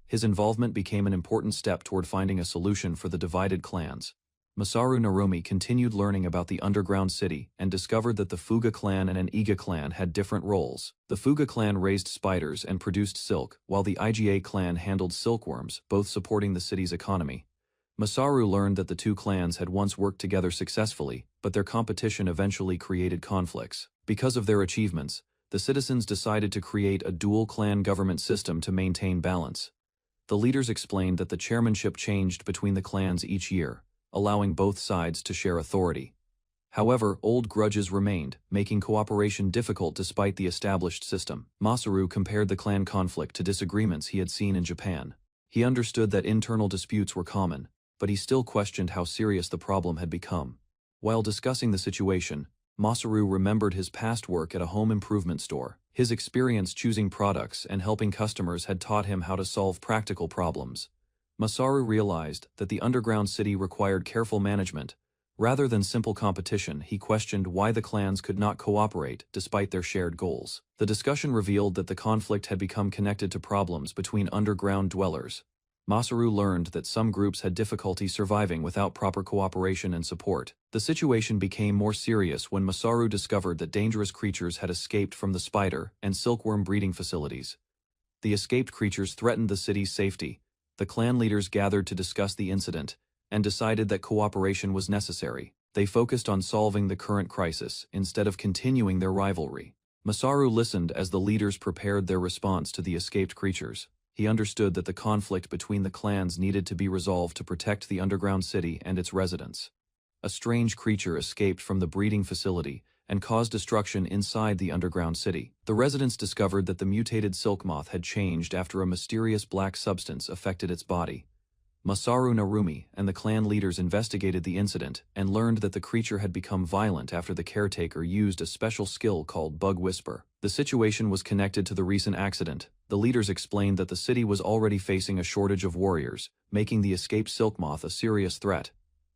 His involvement became an important step toward finding a solution for the divided clans. Masaru Narumi continued learning about the underground city and discovered that the Fuga clan and an Iga clan had different roles. The Fuga clan raised spiders and produced silk, while the Iga clan handled silkworms, both supporting the city's economy. Masaru learned that the two clans had once worked together successfully, but their competition eventually created conflicts. Because of their achievements, the citizens decided to create a dual-clan government system to maintain balance. The leaders explained that the chairmanship changed between the clans each year, allowing both sides to share authority. However, old grudges remained, making cooperation difficult despite the established system. Masaru compared the clan conflict to disagreements he had seen in Japan. He understood that internal disputes were common, but he still questioned how serious the problem had become. While discussing the situation, Masaru remembered his past work at a home improvement store. His experience choosing products and helping customers had taught him how to solve practical problems. Masaru realized that the underground city required careful management. Rather than simple competition, he questioned why the clans could not cooperate despite their shared goals. The discussion revealed that the conflict had become connected to problems between underground dwellers. Masaru learned that some groups had difficulty surviving without proper cooperation and support. The situation became more serious when Masaru discovered that dangerous creatures had escaped from the spider and silkworm breeding facilities. The escaped creatures threatened the city's safety. The clan leaders gathered to discuss the incident and decided that cooperation was necessary. They focused on solving the current crisis instead of continuing their rivalry. Masaru listened as the leaders prepared their response to the escaped creatures. He understood that the conflict between the clans needed to be resolved to protect the underground city and its residents. A strange creature escaped from the breeding facility and caused destruction inside the underground city. The residents discovered that the mutated silk moth had changed after a mysterious black substance affected its body. Masaru Narumi and the clan leaders investigated the incident and learned that the creature had become violent after the caretaker used a special skill called Bug Whisper. The situation was connected to the recent accident. The leaders explained that the city was already facing a shortage of warriors, making the escaped silk moth a serious threat.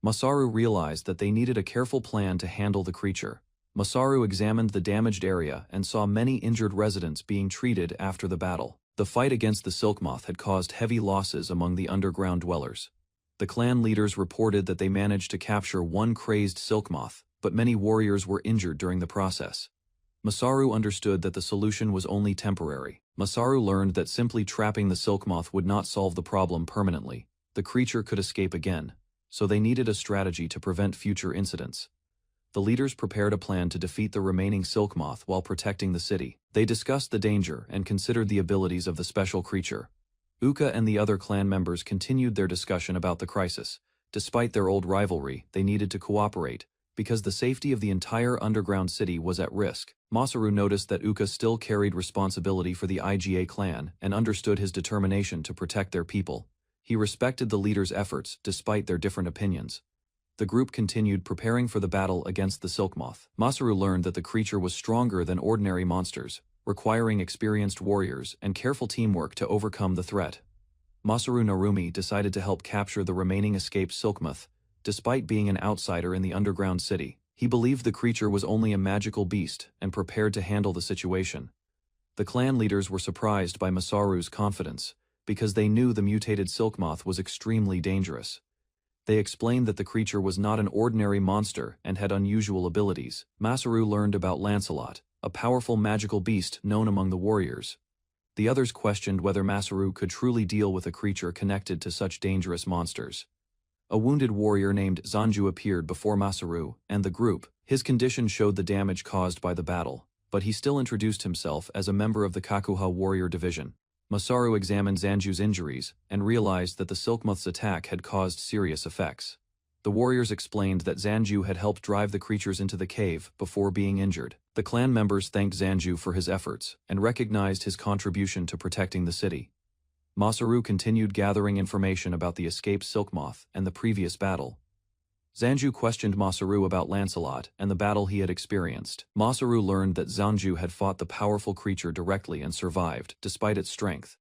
Masaru realized that they needed a careful plan to handle the creature. Masaru examined the damaged area and saw many injured residents being treated after the battle. The fight against the silk moth had caused heavy losses among the underground dwellers. The clan leaders reported that they managed to capture one crazed silk moth, but many warriors were injured during the process. Masaru understood that the solution was only temporary. Masaru learned that simply trapping the silk moth would not solve the problem permanently. The creature could escape again, so they needed a strategy to prevent future incidents. The leaders prepared a plan to defeat the remaining silk moth while protecting the city. They discussed the danger and considered the abilities of the special creature. Uka and the other clan members continued their discussion about the crisis. Despite their old rivalry, they needed to cooperate, because the safety of the entire underground city was at risk. Masaru noticed that Uka still carried responsibility for the Iga clan and understood his determination to protect their people. He respected the leaders' efforts despite their different opinions. The group continued preparing for the battle against the silk moth. Masaru learned that the creature was stronger than ordinary monsters, requiring experienced warriors and careful teamwork to overcome the threat. Masaru Narumi decided to help capture the remaining escaped silk moth. Despite being an outsider in the underground city, he believed the creature was only a magical beast and prepared to handle the situation. The clan leaders were surprised by Masaru's confidence, because they knew the mutated silk moth was extremely dangerous. They explained that the creature was not an ordinary monster and had unusual abilities. Masaru learned about Lancelot, a powerful magical beast known among the warriors. The others questioned whether Masaru could truly deal with a creature connected to such dangerous monsters. A wounded warrior named Zanju appeared before Masaru and the group. His condition showed the damage caused by the battle, but he still introduced himself as a member of the Kakuha warrior division. Masaru examined Zanju's injuries and realized that the silkmoth's attack had caused serious effects. The warriors explained that Zanju had helped drive the creatures into the cave before being injured. The clan members thanked Zanju for his efforts and recognized his contribution to protecting the city. Masaru continued gathering information about the escaped silk moth and the previous battle. Zanju questioned Masaru about Lancelot and the battle he had experienced. Masaru learned that Zanju had fought the powerful creature directly and survived, despite its strength.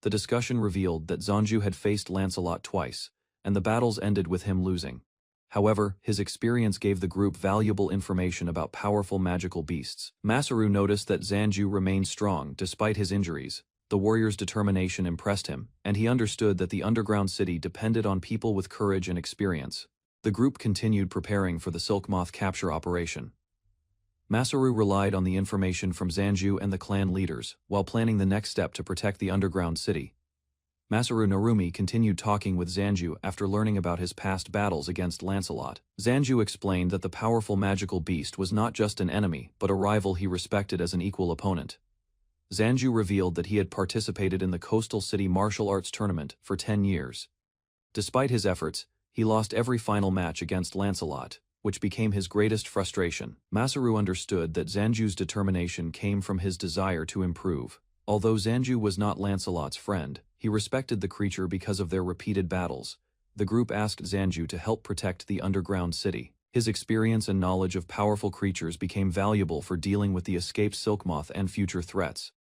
The discussion revealed that Zanju had faced Lancelot twice, and the battles ended with him losing. However, his experience gave the group valuable information about powerful magical beasts. Masaru noticed that Zanju remained strong despite his injuries. The warrior's determination impressed him, and he understood that the underground city depended on people with courage and experience. The group continued preparing for the Silk Moth capture operation. Masaru relied on the information from Zanju and the clan leaders, while planning the next step to protect the underground city. Masaru Narumi continued talking with Zanju after learning about his past battles against Lancelot. Zanju explained that the powerful magical beast was not just an enemy, but a rival he respected as an equal opponent. Zanju revealed that he had participated in the Coastal City Martial Arts Tournament for 10 years. Despite his efforts, he lost every final match against Lancelot, which became his greatest frustration. Masaru understood that Zanju's determination came from his desire to improve. Although Zanju was not Lancelot's friend, he respected the creature because of their repeated battles. The group asked Zanju to help protect the underground city. His experience and knowledge of powerful creatures became valuable for dealing with the escaped Silkmoth and future threats.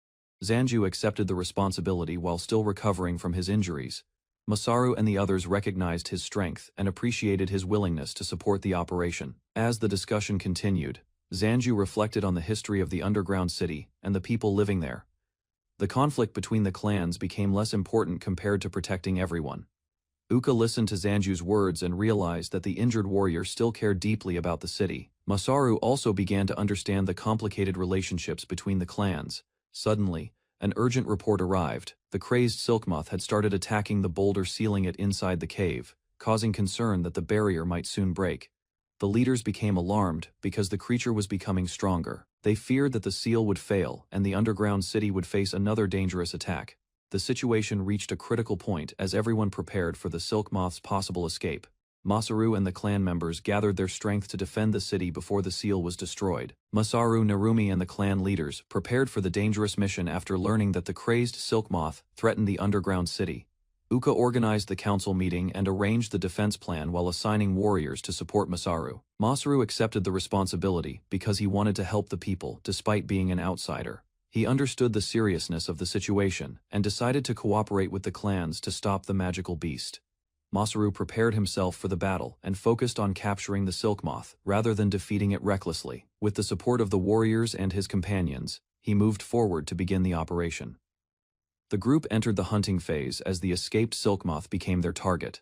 Zanju accepted the responsibility while still recovering from his injuries. Masaru and the others recognized his strength and appreciated his willingness to support the operation. As the discussion continued, Zanju reflected on the history of the underground city and the people living there. The conflict between the clans became less important compared to protecting everyone. Uka listened to Zanju's words and realized that the injured warrior still cared deeply about the city. Masaru also began to understand the complicated relationships between the clans. Suddenly, an urgent report arrived. The crazed Silkmoth had started attacking the boulder sealing it inside the cave, causing concern that the barrier might soon break. The leaders became alarmed because the creature was becoming stronger. They feared that the seal would fail and the underground city would face another dangerous attack. The situation reached a critical point as everyone prepared for the Silkmoth's possible escape. Masaru and the clan members gathered their strength to defend the city before the seal was destroyed. Masaru, Narumi and the clan leaders prepared for the dangerous mission after learning that the crazed Silkmoth threatened the underground city. Uka organized the council meeting and arranged the defense plan while assigning warriors to support Masaru. Masaru accepted the responsibility because he wanted to help the people despite being an outsider. He understood the seriousness of the situation and decided to cooperate with the clans to stop the magical beast. Masaru prepared himself for the battle and focused on capturing the Silkmoth rather than defeating it recklessly. With the support of the warriors and his companions, he moved forward to begin the operation. The group entered the hunting phase as the escaped Silkmoth became their target.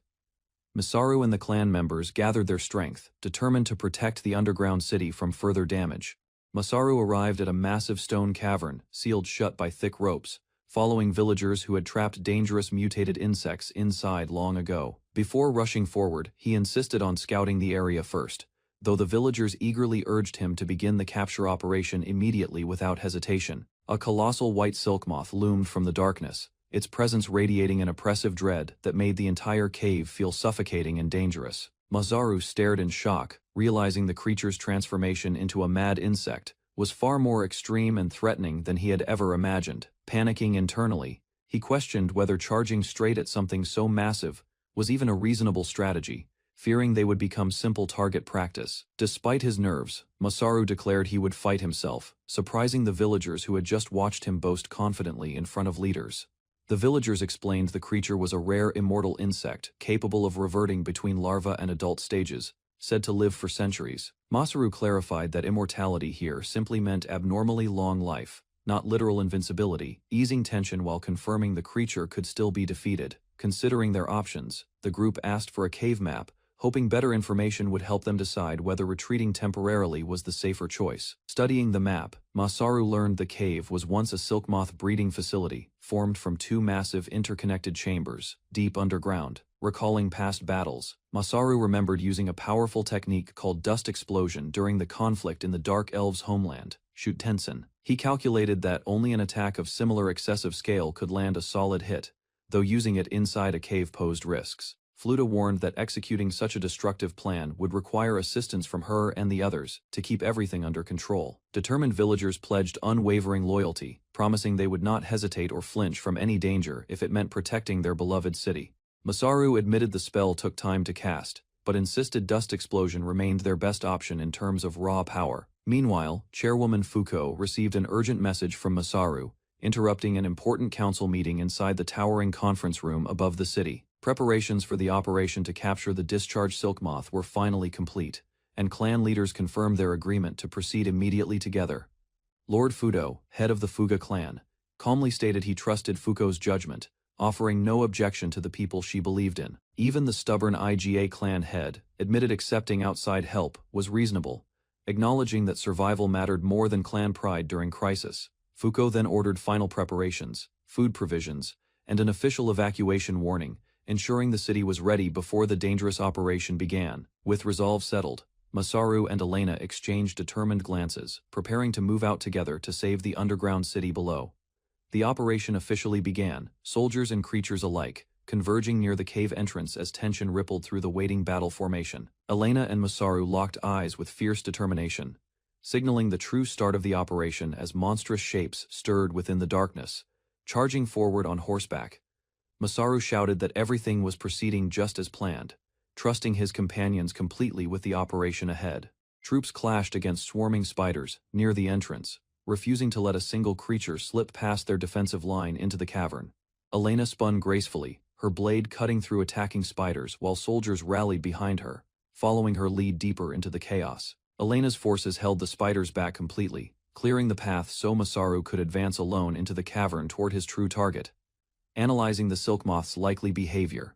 Masaru and the clan members gathered their strength, determined to protect the underground city from further damage. Masaru arrived at a massive stone cavern, sealed shut by thick ropes, following villagers who had trapped dangerous mutated insects inside long ago. Before rushing forward, he insisted on scouting the area first, though the villagers eagerly urged him to begin the capture operation immediately without hesitation. A colossal white Silkmoth loomed from the darkness, its presence radiating an oppressive dread that made the entire cave feel suffocating and dangerous. Masaru stared in shock, realizing the creature's transformation into a mad insect was far more extreme and threatening than he had ever imagined. Panicking internally, he questioned whether charging straight at something so massive was even a reasonable strategy, fearing they would become simple target practice. Despite his nerves, Masaru declared he would fight himself, surprising the villagers who had just watched him boast confidently in front of leaders. The villagers explained the creature was a rare immortal insect capable of reverting between larva and adult stages, said to live for centuries. Masaru clarified that immortality here simply meant abnormally long life, not literal invincibility, easing tension while confirming the creature could still be defeated. Considering their options, the group asked for a cave map, hoping better information would help them decide whether retreating temporarily was the safer choice. Studying the map, Masaru learned the cave was once a Silkmoth breeding facility, formed from two massive interconnected chambers, deep underground. Recalling past battles, Masaru remembered using a powerful technique called dust explosion during the conflict in the Dark Elves' homeland, Shutensen. He calculated that only an attack of similar excessive scale could land a solid hit, though using it inside a cave posed risks. Fluta warned that executing such a destructive plan would require assistance from her and the others to keep everything under control. Determined villagers pledged unwavering loyalty, promising they would not hesitate or flinch from any danger if it meant protecting their beloved city. Masaru admitted the spell took time to cast, but insisted dust explosion remained their best option in terms of raw power. Meanwhile, Chairwoman Fuko received an urgent message from Masaru, interrupting an important council meeting inside the towering conference room above the city. Preparations for the operation to capture the discharged silk moth were finally complete, and clan leaders confirmed their agreement to proceed immediately together. Lord Fudo, head of the Fuga clan, calmly stated he trusted Fuko's judgment, offering no objection to the people she believed in. Even the stubborn IGA clan head admitted accepting outside help was reasonable, acknowledging that survival mattered more than clan pride during crisis. Fuko then ordered final preparations, food provisions, and an official evacuation warning, ensuring the city was ready before the dangerous operation began. With resolve settled, Masaru and Elena exchanged determined glances, preparing to move out together to save the underground city below. The operation officially began, soldiers and creatures alike, converging near the cave entrance as tension rippled through the waiting battle formation. Elena and Masaru locked eyes with fierce determination, signaling the true start of the operation as monstrous shapes stirred within the darkness. Charging forward on horseback, Masaru shouted that everything was proceeding just as planned, trusting his companions completely with the operation ahead. Troops clashed against swarming spiders near the entrance, refusing to let a single creature slip past their defensive line into the cavern. Elena spun gracefully, her blade cutting through attacking spiders while soldiers rallied behind her, following her lead deeper into the chaos. Elena's forces held the spiders back completely, clearing the path so Masaru could advance alone into the cavern toward his true target. Analyzing the silk moth's likely behavior,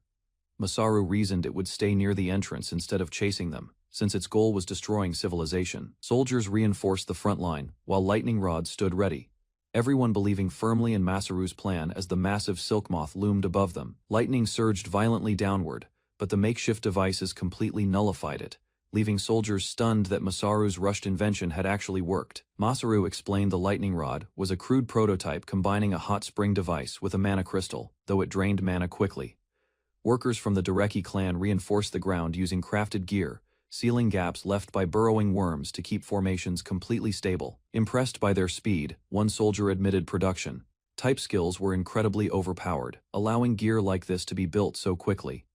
Masaru reasoned it would stay near the entrance instead of chasing them, since its goal was destroying civilization. Soldiers reinforced the front line, while lightning rods stood ready, everyone believing firmly in Masaru's plan as the massive silk moth loomed above them. Lightning surged violently downward, but the makeshift devices completely nullified it, leaving soldiers stunned that Masaru's rushed invention had actually worked. Masaru explained the lightning rod was a crude prototype combining a hot spring device with a mana crystal, though it drained mana quickly. Workers from the Dereki clan reinforced the ground using crafted gear, sealing gaps left by burrowing worms to keep formations completely stable. Impressed by their speed, one soldier admitted production type skills were incredibly overpowered, allowing gear like this to be built so quickly.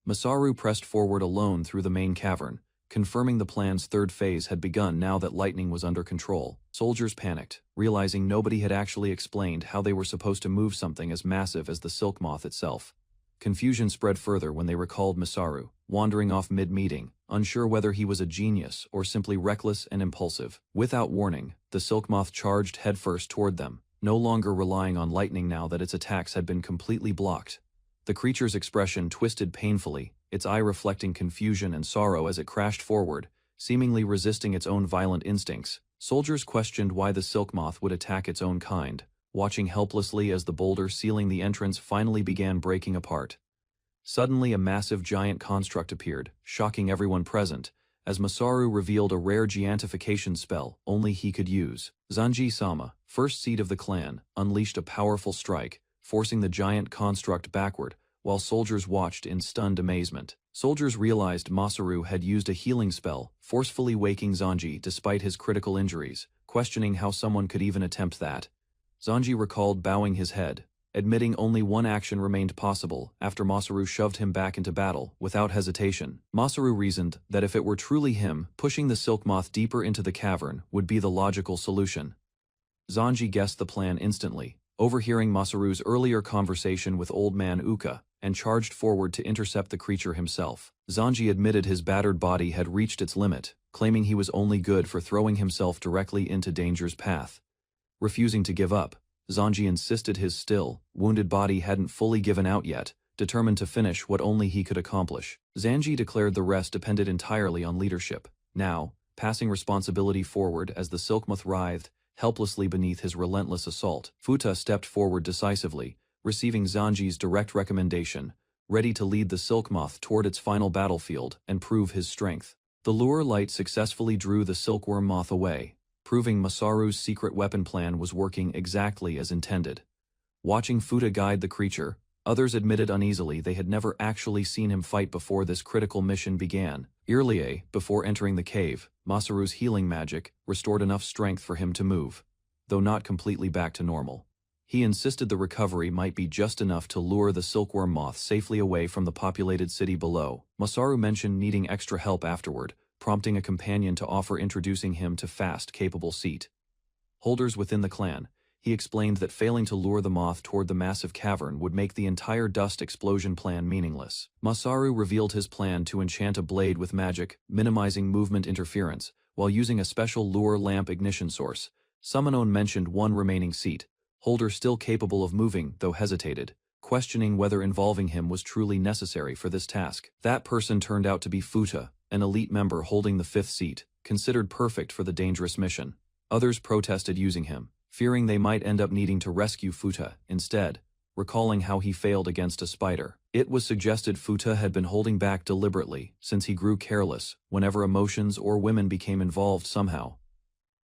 Masaru pressed forward alone through the main cavern, confirming the plan's third phase had begun now that lightning was under control. Soldiers panicked, realizing nobody had actually explained how they were supposed to move something as massive as the silk moth itself. Confusion spread further when they recalled Masaru, wandering off mid-meeting, unsure whether he was a genius or simply reckless and impulsive. Without warning, the silk moth charged headfirst toward them, no longer relying on lightning now that its attacks had been completely blocked. The creature's expression twisted painfully, its eye reflecting confusion and sorrow as it crashed forward, seemingly resisting its own violent instincts. Soldiers questioned why the silk moth would attack its own kind, watching helplessly as the boulder sealing the entrance finally began breaking apart. Suddenly a massive giant construct appeared, shocking everyone present, as Masaru revealed a rare giantification spell only he could use. Zanji-sama, first seed of the clan, unleashed a powerful strike, forcing the giant construct backward, while soldiers watched in stunned amazement. Soldiers realized Masaru had used a healing spell, forcefully waking Zanji despite his critical injuries, questioning how someone could even attempt that. Zanji recalled bowing his head, admitting only one action remained possible after Masaru shoved him back into battle without hesitation. Masaru reasoned that if it were truly him, pushing the silk moth deeper into the cavern would be the logical solution. Zanji guessed the plan instantly, overhearing Masaru's earlier conversation with Old Man Uka, and charged forward to intercept the creature himself. Zanji admitted his battered body had reached its limit, claiming he was only good for throwing himself directly into danger's path. Refusing to give up, Zanji insisted his still, wounded body hadn't fully given out yet, determined to finish what only he could accomplish. Zanji declared the rest depended entirely on leadership, now, passing responsibility forward as the silkmoth writhed helplessly beneath his relentless assault. Futa stepped forward decisively, receiving Zanji's direct recommendation, ready to lead the silkmoth toward its final battlefield and prove his strength. The lure light successfully drew the silkworm moth away, proving Masaru's secret weapon plan was working exactly as intended. Watching Futa guide the creature, others admitted uneasily they had never actually seen him fight before this critical mission began. Earlier, before entering the cave, Masaru's healing magic restored enough strength for him to move, though not completely back to normal. He insisted the recovery might be just enough to lure the silkworm moth safely away from the populated city below. Masaru mentioned needing extra help afterward, prompting a companion to offer introducing him to fast, capable seat holders within the clan. He explained that failing to lure the moth toward the massive cavern would make the entire dust explosion plan meaningless. Masaru revealed his plan to enchant a blade with magic, minimizing movement interference, while using a special lure lamp ignition source. Summonon mentioned one remaining seat, holder still capable of moving, though hesitated, questioning whether involving him was truly necessary for this task. That person turned out to be Futa, an elite member holding the 5th seat, considered perfect for the dangerous mission. Others protested using him, fearing they might end up needing to rescue Futa instead, recalling how he failed against a spider. It was suggested Futa had been holding back deliberately since he grew careless whenever emotions or women became involved somehow.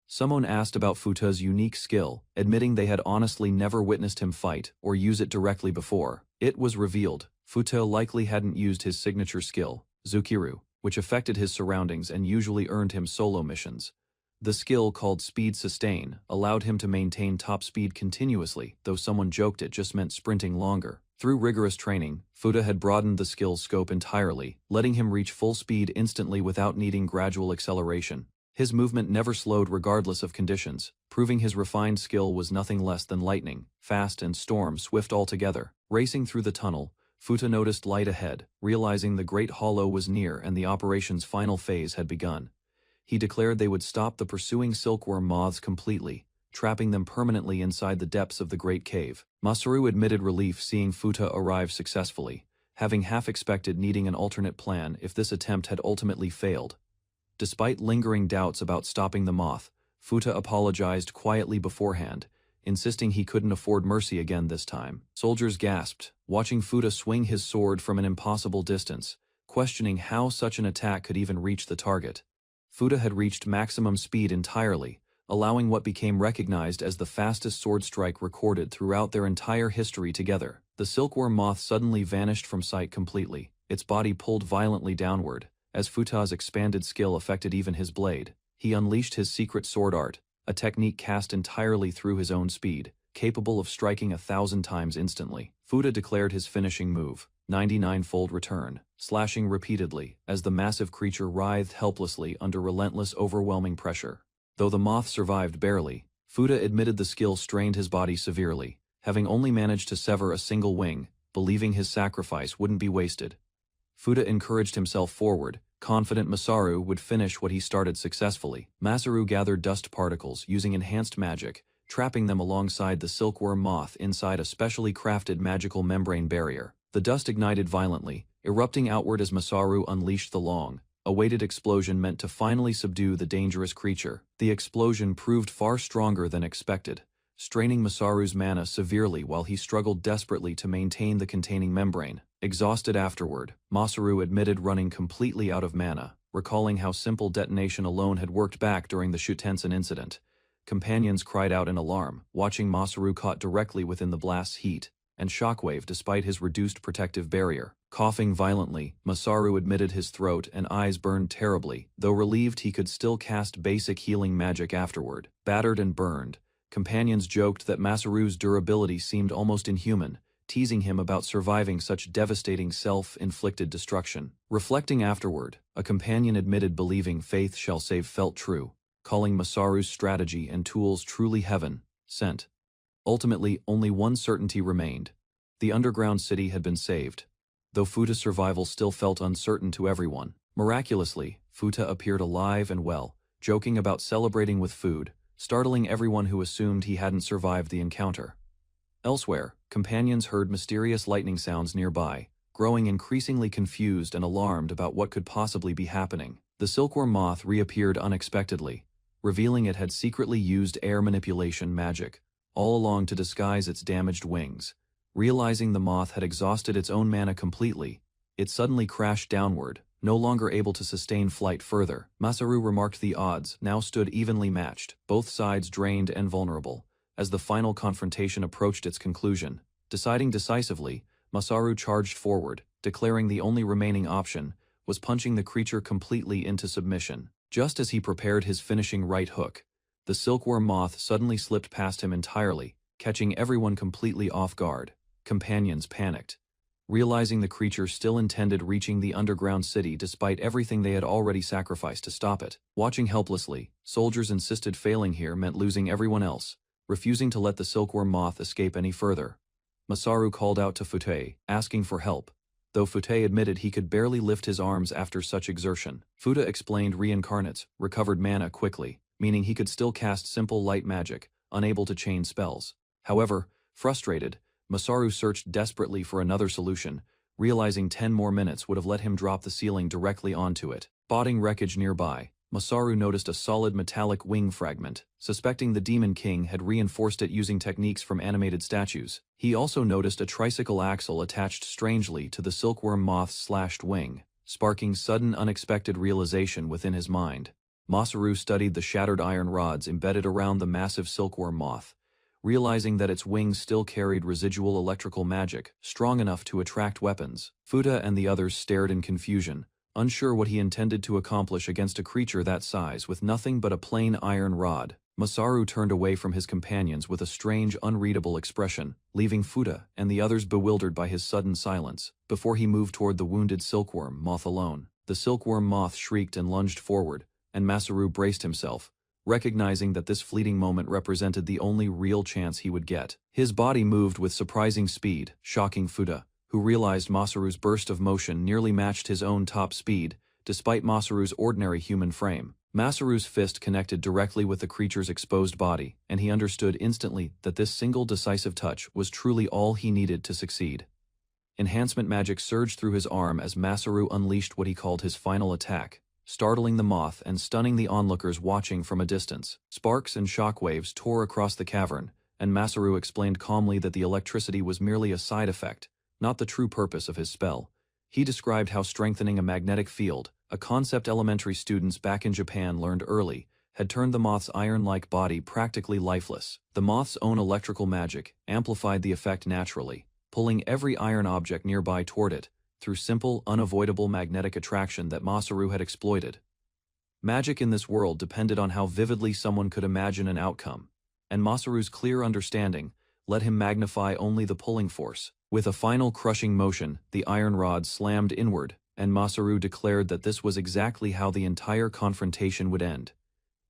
Someone asked about Futa's unique skill, admitting they had honestly never witnessed him fight or use it directly before. It was revealed Futa likely hadn't used his signature skill, Zukiru, which affected his surroundings and usually earned him solo missions. The skill, called Speed Sustain, allowed him to maintain top speed continuously, though someone joked it just meant sprinting longer. Through rigorous training, Futa had broadened the skill's scope entirely, letting him reach full speed instantly without needing gradual acceleration. His movement never slowed regardless of conditions, proving his refined skill was nothing less than lightning, fast and storm swift altogether. Racing through the tunnel, Futa noticed light ahead, realizing the Great Hollow was near and the operation's final phase had begun. He declared they would stop the pursuing silkworm moths completely, trapping them permanently inside the depths of the Great Cave. Masaru admitted relief seeing Futa arrive successfully, having half expected needing an alternate plan if this attempt had ultimately failed. Despite lingering doubts about stopping the moth, Futa apologized quietly beforehand, insisting he couldn't afford mercy again this time. Soldiers gasped, watching Futa swing his sword from an impossible distance, questioning how such an attack could even reach the target. Futa had reached maximum speed entirely, allowing what became recognized as the fastest sword strike recorded throughout their entire history together. The silkworm moth suddenly vanished from sight completely, its body pulled violently downward. As Futa's expanded skill affected even his blade, he unleashed his secret sword art, a technique cast entirely through his own speed, capable of striking 1,000 times instantly. Futa declared his finishing move, 99-fold return, slashing repeatedly as the massive creature writhed helplessly under relentless, overwhelming pressure. Though the moth survived barely, Futa admitted the skill strained his body severely, having only managed to sever a single wing, believing his sacrifice wouldn't be wasted. Futa encouraged himself forward, confident Masaru would finish what he started successfully. Masaru gathered dust particles using enhanced magic, trapping them alongside the silkworm moth inside a specially crafted magical membrane barrier. The dust ignited violently, erupting outward as Masaru unleashed the long-awaited explosion meant to finally subdue the dangerous creature. The explosion proved far stronger than expected, straining Masaru's mana severely while he struggled desperately to maintain the containing membrane. Exhausted afterward, Masaru admitted running completely out of mana, recalling how simple detonation alone had worked back during the Shutensen incident. Companions cried out in alarm, watching Masaru caught directly within the blast's heat and shockwave despite his reduced protective barrier. Coughing violently, Masaru admitted his throat and eyes burned terribly, though relieved he could still cast basic healing magic afterward. Battered and burned, companions joked that Masaru's durability seemed almost inhuman, teasing him about surviving such devastating self-inflicted destruction. Reflecting afterward, a companion admitted believing faith shall save felt true, calling Masaru's strategy and tools truly heaven-sent. Ultimately, only one certainty remained. The underground city had been saved, though Futa's survival still felt uncertain to everyone. Miraculously, Futa appeared alive and well, joking about celebrating with food, startling everyone who assumed he hadn't survived the encounter. Elsewhere, companions heard mysterious lightning sounds nearby, growing increasingly confused and alarmed about what could possibly be happening. The silkworm moth reappeared unexpectedly, revealing it had secretly used air manipulation magic all along to disguise its damaged wings. Realizing the moth had exhausted its own mana completely, it suddenly crashed downward, no longer able to sustain flight further. Masaru remarked the odds now stood evenly matched, both sides drained and vulnerable. As the final confrontation approached its conclusion, deciding decisively, Masaru charged forward, declaring the only remaining option was punching the creature completely into submission. Just as he prepared his finishing right hook, the silkworm moth suddenly slipped past him entirely, catching everyone completely off guard. Companions panicked, realizing the creature still intended reaching the underground city despite everything they had already sacrificed to stop it. Watching helplessly, soldiers insisted failing here meant losing everyone else, refusing to let the silkworm moth escape any further. Masaru called out to Fute, asking for help, though Fute admitted he could barely lift his arms after such exertion. Futa explained reincarnates recovered mana quickly, meaning he could still cast simple light magic, unable to chain spells. However, frustrated, Masaru searched desperately for another solution, realizing 10 more minutes would have let him drop the ceiling directly onto it. Spotting wreckage nearby, Masaru noticed a solid metallic wing fragment, suspecting the Demon King had reinforced it using techniques from animated statues. He also noticed a tricycle axle attached strangely to the silkworm moth's slashed wing, sparking sudden unexpected realization within his mind. Masaru studied the shattered iron rods embedded around the massive silkworm moth, realizing that its wings still carried residual electrical magic, strong enough to attract weapons. Futa and the others stared in confusion, unsure what he intended to accomplish against a creature that size with nothing but a plain iron rod. Masaru turned away from his companions with a strange, unreadable expression, leaving Futa and the others bewildered by his sudden silence, before he moved toward the wounded silkworm moth alone. The silkworm moth shrieked and lunged forward, and Masaru braced himself, recognizing that this fleeting moment represented the only real chance he would get. His body moved with surprising speed, shocking Futa, who realized Masaru's burst of motion nearly matched his own top speed, despite Masaru's ordinary human frame. Masaru's fist connected directly with the creature's exposed body, and he understood instantly that this single decisive touch was truly all he needed to succeed. Enhancement magic surged through his arm as Masaru unleashed what he called his final attack, startling the moth and stunning the onlookers watching from a distance. Sparks and shockwaves tore across the cavern, and Masaru explained calmly that the electricity was merely a side effect, not the true purpose of his spell. He described how strengthening a magnetic field, a concept elementary students back in Japan learned early, had turned the moth's iron-like body practically lifeless. The moth's own electrical magic amplified the effect naturally, pulling every iron object nearby toward it, through simple, unavoidable magnetic attraction that Masaru had exploited. Magic in this world depended on how vividly someone could imagine an outcome, and Masaru's clear understanding let him magnify only the pulling force. With a final crushing motion, the iron rod slammed inward, and Masaru declared that this was exactly how the entire confrontation would end.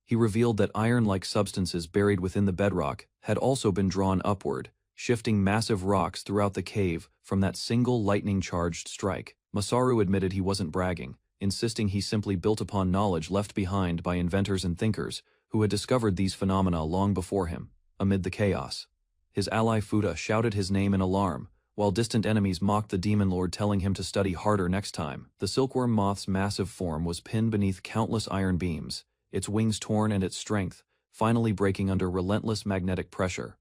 He revealed that iron-like substances buried within the bedrock had also been drawn upward, shifting massive rocks throughout the cave from that single lightning-charged strike. Masaru admitted he wasn't bragging, insisting he simply built upon knowledge left behind by inventors and thinkers who had discovered these phenomena long before him. Amid the chaos, his ally Futa shouted his name in alarm, while distant enemies mocked the demon lord, telling him to study harder next time. The silkworm moth's massive form was pinned beneath countless iron beams, its wings torn and its strength finally breaking under relentless magnetic pressure.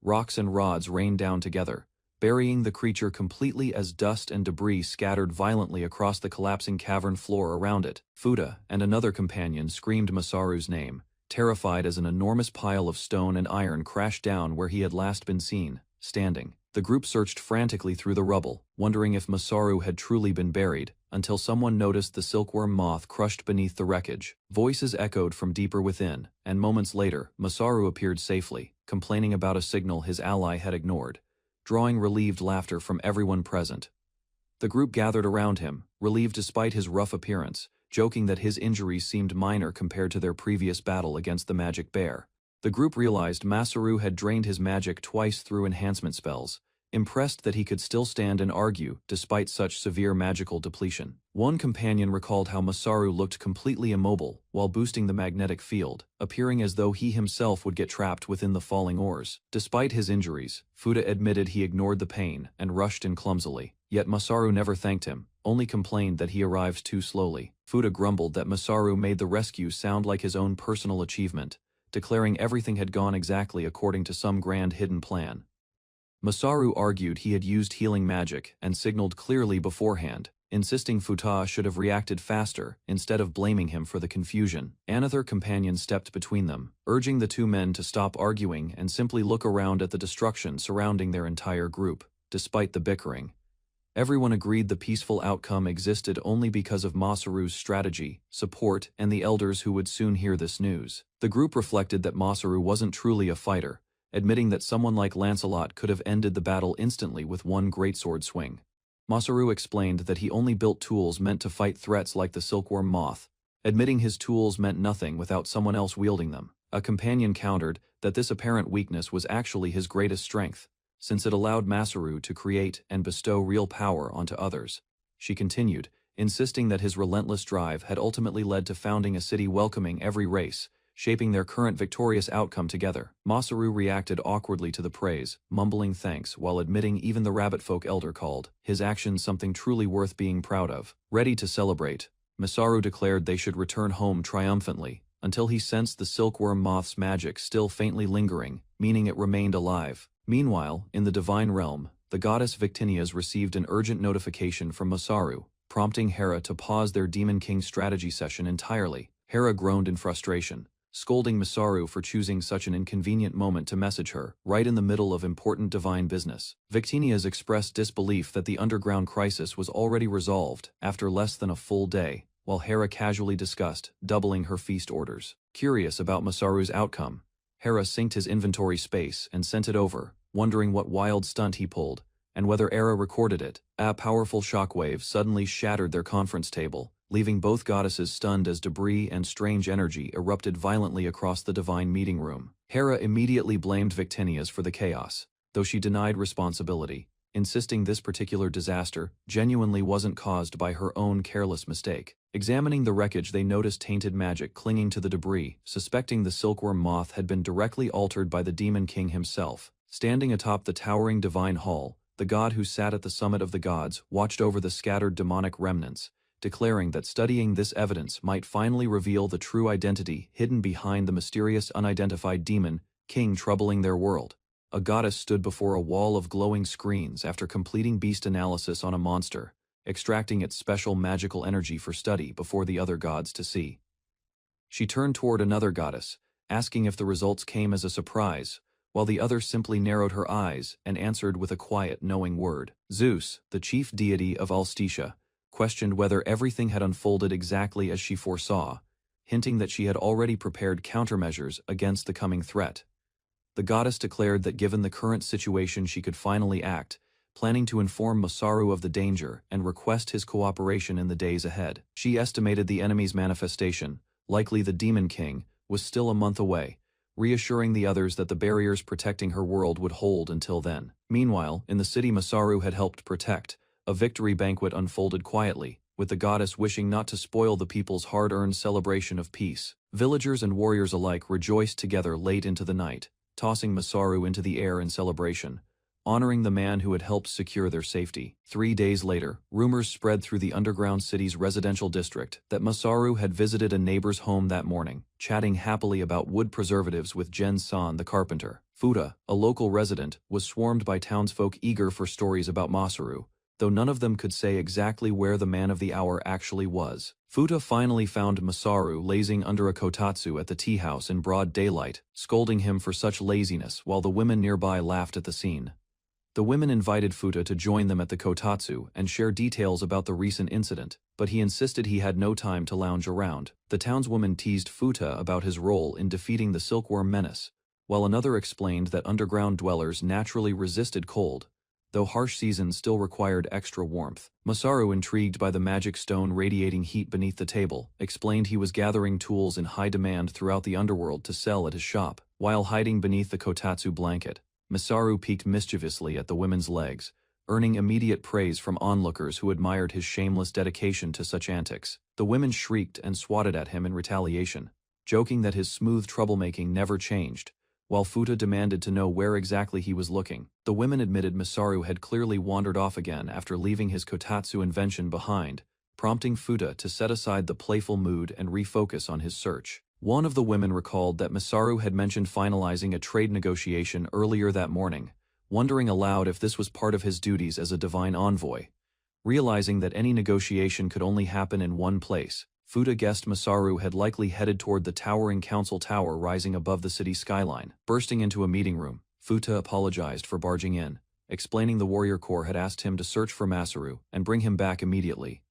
Rocks and rods rained down together, burying the creature completely as dust and debris scattered violently across the collapsing cavern floor around it. Futa and another companion screamed Masaru's name, terrified as an enormous pile of stone and iron crashed down where he had last been seen, standing. The group searched frantically through the rubble, wondering if Masaru had truly been buried, until someone noticed the silkworm moth crushed beneath the wreckage. Voices echoed from deeper within, and moments later, Masaru appeared safely, complaining about a signal his ally had ignored, drawing relieved laughter from everyone present. The group gathered around him, relieved despite his rough appearance, joking that his injuries seemed minor compared to their previous battle against the magic bear. The group realized Masaru had drained his magic twice through enhancement spells, impressed that he could still stand and argue despite such severe magical depletion. One companion recalled how Masaru looked completely immobile while boosting the magnetic field, appearing as though he himself would get trapped within the falling ores. Despite his injuries, Futa admitted he ignored the pain and rushed in clumsily. Yet Masaru never thanked him, only complained that he arrived too slowly. Futa grumbled that Masaru made the rescue sound like his own personal achievement, declaring everything had gone exactly according to some grand hidden plan. Masaru argued he had used healing magic and signaled clearly beforehand, insisting Futa should have reacted faster instead of blaming him for the confusion. Another companion stepped between them, urging the two men to stop arguing and simply look around at the destruction surrounding their entire group. Despite the bickering, everyone agreed the peaceful outcome existed only because of Masaru's strategy, support, and the elders who would soon hear this news. The group reflected that Masaru wasn't truly a fighter, admitting that someone like Lancelot could have ended the battle instantly with one greatsword swing. Masaru explained that he only built tools meant to fight threats like the silkworm moth, admitting his tools meant nothing without someone else wielding them. A companion countered that this apparent weakness was actually his greatest strength, since it allowed Masaru to create and bestow real power onto others. She continued, insisting that his relentless drive had ultimately led to founding a city welcoming every race, shaping their current victorious outcome together. Masaru reacted awkwardly to the praise, mumbling thanks while admitting even the rabbit folk elder called his actions something truly worth being proud of. Ready to celebrate, Masaru declared they should return home triumphantly, until he sensed the silkworm moth's magic still faintly lingering, meaning it remained alive. Meanwhile, in the divine realm, the goddess Victinias received an urgent notification from Masaru, prompting Hera to pause their Demon King strategy session entirely. Hera groaned in frustration, scolding Masaru for choosing such an inconvenient moment to message her, right in the middle of important divine business. Victinias expressed disbelief that the underground crisis was already resolved after less than a full day, while Hera casually discussed doubling her feast orders. Curious about Masaru's outcome, Hera synced his inventory space and sent it over, wondering what wild stunt he pulled, and whether Hera recorded it. A powerful shockwave suddenly shattered their conference table, leaving both goddesses stunned as debris and strange energy erupted violently across the divine meeting room. Hera immediately blamed Victinias for the chaos, though she denied responsibility, insisting this particular disaster genuinely wasn't caused by her own careless mistake. Examining the wreckage, they noticed tainted magic clinging to the debris, suspecting the silkworm moth had been directly altered by the Demon King himself. Standing atop the towering divine hall, the god who sat at the summit of the gods watched over the scattered demonic remnants, declaring that studying this evidence might finally reveal the true identity hidden behind the mysterious unidentified demon king troubling their world. A goddess stood before a wall of glowing screens after completing beast analysis on a monster, extracting its special magical energy for study before the other gods to see. She turned toward another goddess, asking if the results came as a surprise, while the other simply narrowed her eyes and answered with a quiet, knowing word. Zeus, the chief deity of Alstetia, questioned whether everything had unfolded exactly as she foresaw, hinting that she had already prepared countermeasures against the coming threat. The goddess declared that given the current situation she could finally act, planning to inform Masaru of the danger and request his cooperation in the days ahead. She estimated the enemy's manifestation, likely the Demon King, was still a month away, reassuring the others that the barriers protecting her world would hold until then. Meanwhile, in the city Masaru had helped protect, a victory banquet unfolded quietly, with the goddess wishing not to spoil the people's hard-earned celebration of peace. Villagers and warriors alike rejoiced together late into the night, tossing Masaru into the air in celebration, honoring the man who had helped secure their safety. 3 days later, rumors spread through the underground city's residential district that Masaru had visited a neighbor's home that morning, chatting happily about wood preservatives with Gen-san the carpenter. Futa, a local resident, was swarmed by townsfolk eager for stories about Masaru, though none of them could say exactly where the man of the hour actually was. Futa finally found Masaru lazing under a kotatsu at the tea house in broad daylight, scolding him for such laziness while the women nearby laughed at the scene. The women invited Futa to join them at the kotatsu and share details about the recent incident, but he insisted he had no time to lounge around. The townswoman teased Futa about his role in defeating the silkworm menace, while another explained that underground dwellers naturally resisted cold, though harsh seasons still required extra warmth. Masaru, intrigued by the magic stone radiating heat beneath the table, explained he was gathering tools in high demand throughout the underworld to sell at his shop. While hiding beneath the kotatsu blanket, Masaru peeked mischievously at the women's legs, earning immediate praise from onlookers who admired his shameless dedication to such antics. The women shrieked and swatted at him in retaliation, joking that his smooth troublemaking never changed, while Futa demanded to know where exactly he was looking. The women admitted Masaru had clearly wandered off again after leaving his kotatsu invention behind, prompting Futa to set aside the playful mood and refocus on his search. One of the women recalled that Masaru had mentioned finalizing a trade negotiation earlier that morning, wondering aloud if this was part of his duties as a divine envoy. Realizing that any negotiation could only happen in one place, Futa guessed Masaru had likely headed toward the towering council tower rising above the city skyline. Bursting into a meeting room, Futa apologized for barging in, explaining the warrior corps had asked him to search for Masaru and bring him back immediately.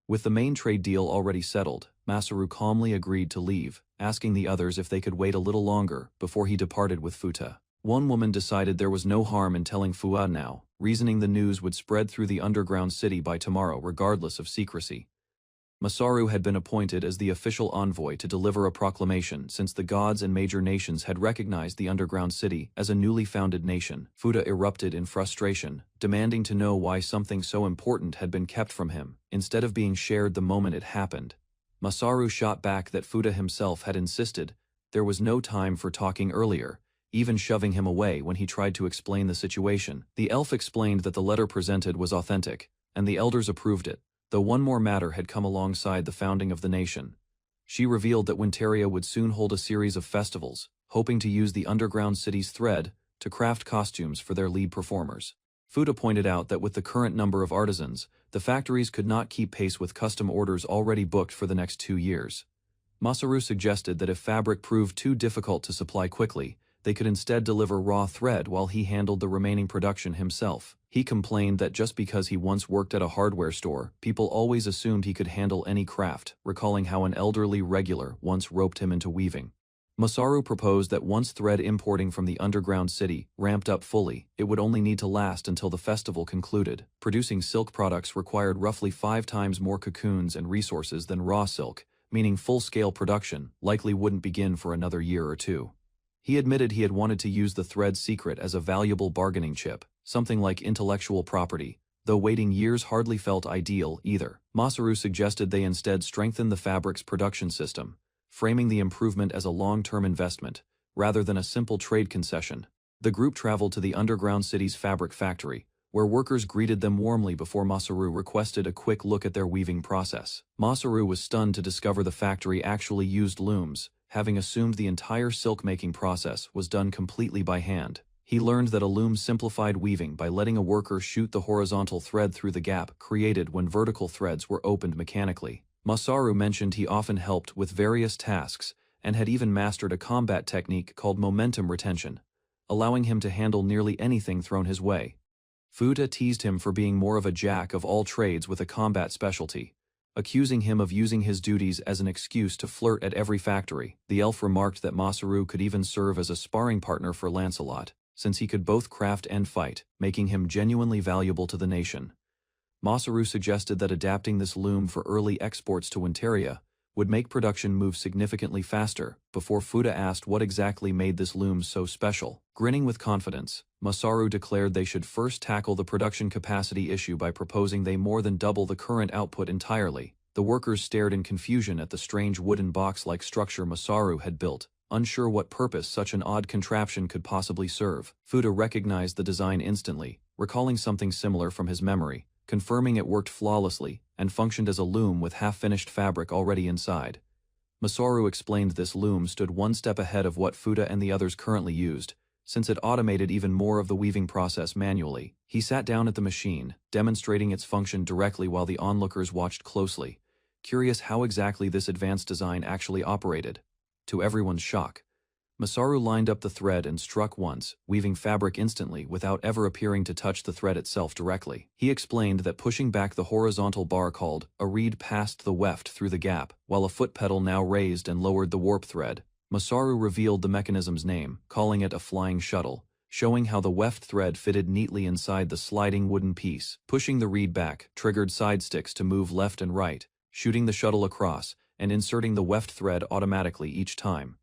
With the main trade deal already settled, Masaru calmly agreed to leave, asking the others if they could wait a little longer before he departed with Futa. One woman decided there was no harm in telling Futa now, reasoning the news would spread through the underground city by tomorrow regardless of secrecy. Masaru had been appointed as the official envoy to deliver a proclamation since the gods and major nations had recognized the underground city as a newly founded nation. Fuda erupted in frustration, demanding to know why something so important had been kept from him, instead of being shared the moment it happened. Masaru shot back that Fuda himself had insisted there was no time for talking earlier, even shoving him away when he tried to explain the situation. The elf explained that the letter presented was authentic, and the elders approved it, though one more matter had come alongside the founding of the nation. She revealed that Winteria would soon hold a series of festivals, hoping to use the underground city's thread to craft costumes for their lead performers. Fuda pointed out that with the current number of artisans, the factories could not keep pace with custom orders already booked for the next 2 years. Masaru suggested that if fabric proved too difficult to supply quickly, they could instead deliver raw thread while he handled the remaining production himself. He complained that just because he once worked at a hardware store, people always assumed he could handle any craft, recalling how an elderly regular once roped him into weaving. Masaru proposed that once thread importing from the underground city ramped up fully, it would only need to last until the festival concluded. Producing silk products required roughly 5 times more cocoons and resources than raw silk, meaning full-scale production likely wouldn't begin for another year or 2. He admitted he had wanted to use the thread secret as a valuable bargaining chip, something like intellectual property, though waiting years hardly felt ideal either. Masaru suggested they instead strengthen the fabric's production system, framing the improvement as a long-term investment, rather than a simple trade concession. The group traveled to the underground city's fabric factory, where workers greeted them warmly before Masaru requested a quick look at their weaving process. Masaru was stunned to discover the factory actually used looms, having assumed the entire silk-making process was done completely by hand. He learned that a loom simplified weaving by letting a worker shoot the horizontal thread through the gap created when vertical threads were opened mechanically. Masaru mentioned he often helped with various tasks and had even mastered a combat technique called momentum retention, allowing him to handle nearly anything thrown his way. Fuda teased him for being more of a jack of all trades with a combat specialty, accusing him of using his duties as an excuse to flirt at every factory. The elf remarked that Masaru could even serve as a sparring partner for Lancelot, since he could both craft and fight, making him genuinely valuable to the nation. Masaru suggested that adapting this loom for early exports to Winteria would make production move significantly faster, before Fuda asked what exactly made this loom so special. Grinning with confidence, Masaru declared they should first tackle the production capacity issue by proposing they more than double the current output entirely. The workers stared in confusion at the strange wooden box-like structure Masaru had built, unsure what purpose such an odd contraption could possibly serve. Fuda recognized the design instantly, recalling something similar from his memory, confirming it worked flawlessly and functioned as a loom with half-finished fabric already inside. Masaru explained this loom stood one step ahead of what Fuda and the others currently used, since it automated even more of the weaving process manually. He sat down at the machine, demonstrating its function directly while the onlookers watched closely, curious how exactly this advanced design actually operated. To everyone's shock, Masaru lined up the thread and struck once, weaving fabric instantly without ever appearing to touch the thread itself directly. He explained that pushing back the horizontal bar called a reed passed the weft through the gap, while a foot pedal now raised and lowered the warp thread. Masaru revealed the mechanism's name, calling it a flying shuttle, showing how the weft thread fitted neatly inside the sliding wooden piece. Pushing the reed back triggered side sticks to move left and right, shooting the shuttle across, and inserting the weft thread automatically each time.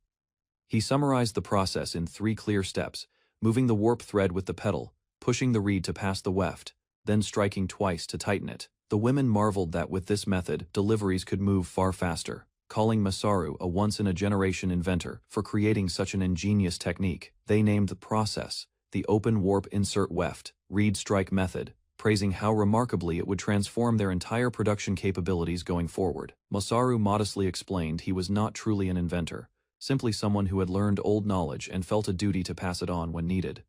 He summarized the process in 3 clear steps, moving the warp thread with the pedal, pushing the reed to pass the weft, then striking twice to tighten it. The women marveled that with this method, deliveries could move far faster, calling Masaru a once-in-a-generation inventor for creating such an ingenious technique. They named the process the open warp insert weft reed strike method, praising how remarkably it would transform their entire production capabilities going forward. Masaru modestly explained he was not truly an inventor, simply someone who had learned old knowledge and felt a duty to pass it on when needed.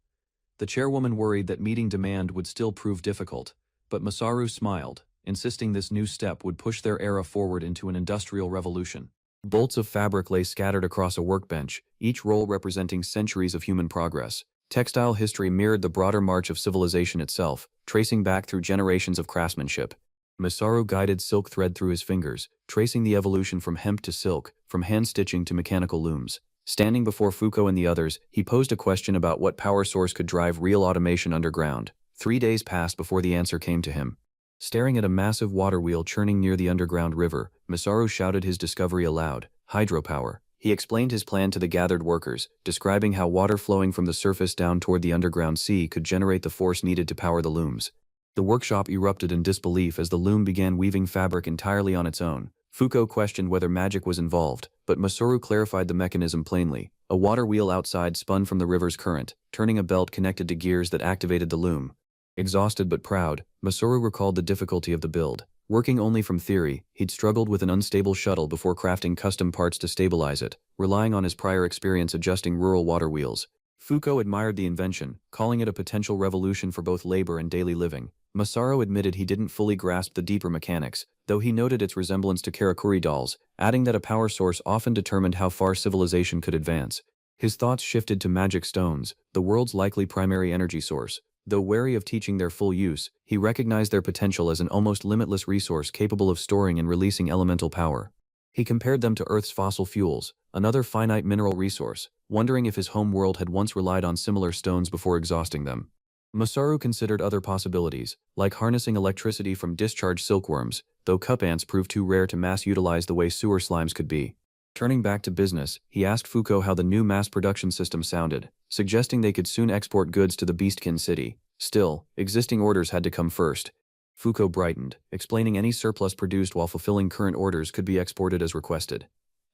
The chairwoman worried that meeting demand would still prove difficult, but Masaru smiled, insisting this new step would push their era forward into an industrial revolution. Bolts of fabric lay scattered across a workbench, each roll representing centuries of human progress. Textile history mirrored the broader march of civilization itself, tracing back through generations of craftsmanship. Masaru guided silk thread through his fingers, tracing the evolution from hemp to silk, from hand-stitching to mechanical looms. Standing before Foucault and the others, he posed a question about what power source could drive real automation underground. 3 days passed before the answer came to him. Staring at a massive water wheel churning near the underground river, Masaru shouted his discovery aloud: hydropower. He explained his plan to the gathered workers, describing how water flowing from the surface down toward the underground sea could generate the force needed to power the looms. The workshop erupted in disbelief as the loom began weaving fabric entirely on its own. Fuko questioned whether magic was involved, but Masaru clarified the mechanism plainly. A water wheel outside spun from the river's current, turning a belt connected to gears that activated the loom. Exhausted but proud, Masaru recalled the difficulty of the build. Working only from theory, he'd struggled with an unstable shuttle before crafting custom parts to stabilize it, relying on his prior experience adjusting rural water wheels. Fuko admired the invention, calling it a potential revolution for both labor and daily living. Masaru admitted he didn't fully grasp the deeper mechanics, though he noted its resemblance to karakuri dolls, adding that a power source often determined how far civilization could advance. His thoughts shifted to magic stones, the world's likely primary energy source. Though wary of teaching their full use, he recognized their potential as an almost limitless resource capable of storing and releasing elemental power. He compared them to Earth's fossil fuels, another finite mineral resource, wondering if his home world had once relied on similar stones before exhausting them. Masaru considered other possibilities, like harnessing electricity from discharged silkworms, though cup ants proved too rare to mass-utilize the way sewer slimes could be. Turning back to business, he asked Fuko how the new mass production system sounded, suggesting they could soon export goods to the Beastkin city. Still, existing orders had to come first. Fuko brightened, explaining any surplus produced while fulfilling current orders could be exported as requested.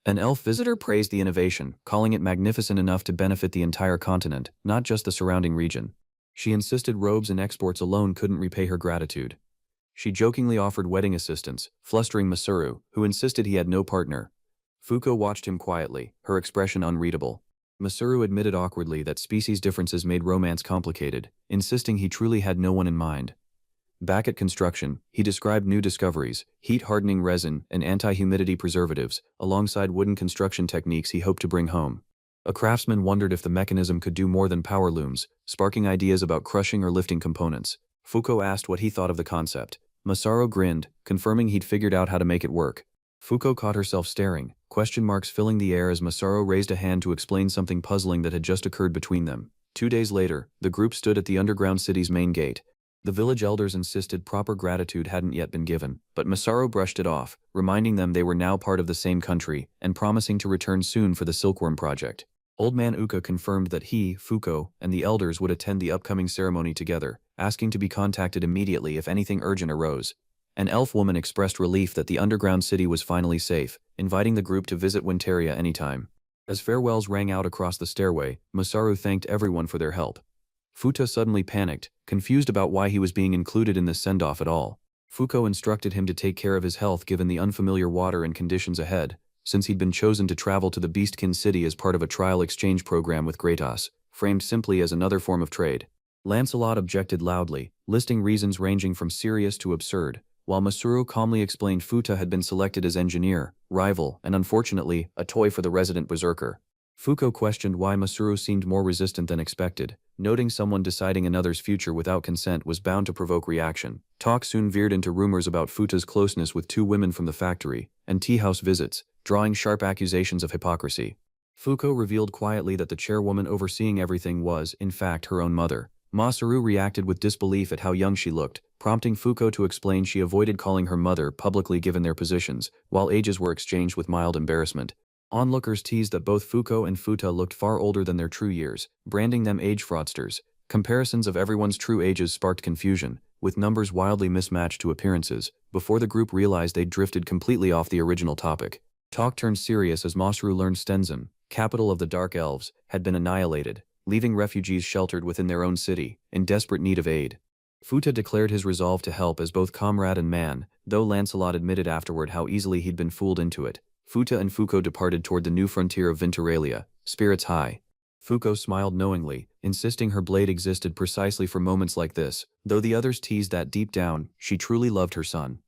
An elf visitor praised the innovation, calling it magnificent enough to benefit the entire continent, not just the surrounding region. She insisted robes and exports alone couldn't repay her gratitude. She jokingly offered wedding assistance, flustering Masaru, who insisted he had no partner. Fuko watched him quietly, her expression unreadable. Masaru admitted awkwardly that species differences made romance complicated, insisting he truly had no one in mind. Back at construction, he described new discoveries: heat-hardening resin and anti-humidity preservatives, alongside wooden construction techniques he hoped to bring home. A craftsman wondered if the mechanism could do more than power looms, sparking ideas about crushing or lifting components. Fuko asked what he thought of the concept. Masaru grinned, confirming he'd figured out how to make it work. Fuko caught herself staring, question marks filling the air as Masaru raised a hand to explain something puzzling that had just occurred between them. 2 days later, the group stood at the underground city's main gate. The village elders insisted proper gratitude hadn't yet been given, but Masaru brushed it off, reminding them they were now part of the same country, and promising to return soon for the Silkworm project. Old Man Uka confirmed that he, Fuko, and the elders would attend the upcoming ceremony together, asking to be contacted immediately if anything urgent arose. An elf woman expressed relief that the underground city was finally safe, inviting the group to visit Winteria anytime. As farewells rang out across the stairway, Masaru thanked everyone for their help. Futa suddenly panicked, confused about why he was being included in this send-off at all. Fuko instructed him to take care of his health given the unfamiliar water and conditions ahead, since he'd been chosen to travel to the Beastkin city as part of a trial exchange program with Kratos, framed simply as another form of trade. Lancelot objected loudly, listing reasons ranging from serious to absurd, while Masaru calmly explained Futa had been selected as engineer, rival, and unfortunately, a toy for the resident berserker. Fuko questioned why Masaru seemed more resistant than expected, noting someone deciding another's future without consent was bound to provoke reaction. Talk soon veered into rumors about Futa's closeness with 2 women from the factory, and tea-house visits, drawing sharp accusations of hypocrisy. Fuko revealed quietly that the chairwoman overseeing everything was, in fact, her own mother. Masaru reacted with disbelief at how young she looked, prompting Fuko to explain she avoided calling her mother publicly given their positions, while ages were exchanged with mild embarrassment. Onlookers teased that both Fuko and Futa looked far older than their true years, branding them age fraudsters. Comparisons of everyone's true ages sparked confusion, with numbers wildly mismatched to appearances, before the group realized they'd drifted completely off the original topic. Talk turned serious as Masaru learned Stenzen, capital of the Dark Elves, had been annihilated, leaving refugees sheltered within their own city, in desperate need of aid. Futa declared his resolve to help as both comrade and man, though Lancelot admitted afterward how easily he'd been fooled into it. Futa and Fuko departed toward the new frontier of Venturalia, spirits high. Fuko smiled knowingly, insisting her blade existed precisely for moments like this, though the others teased that deep down, she truly loved her son.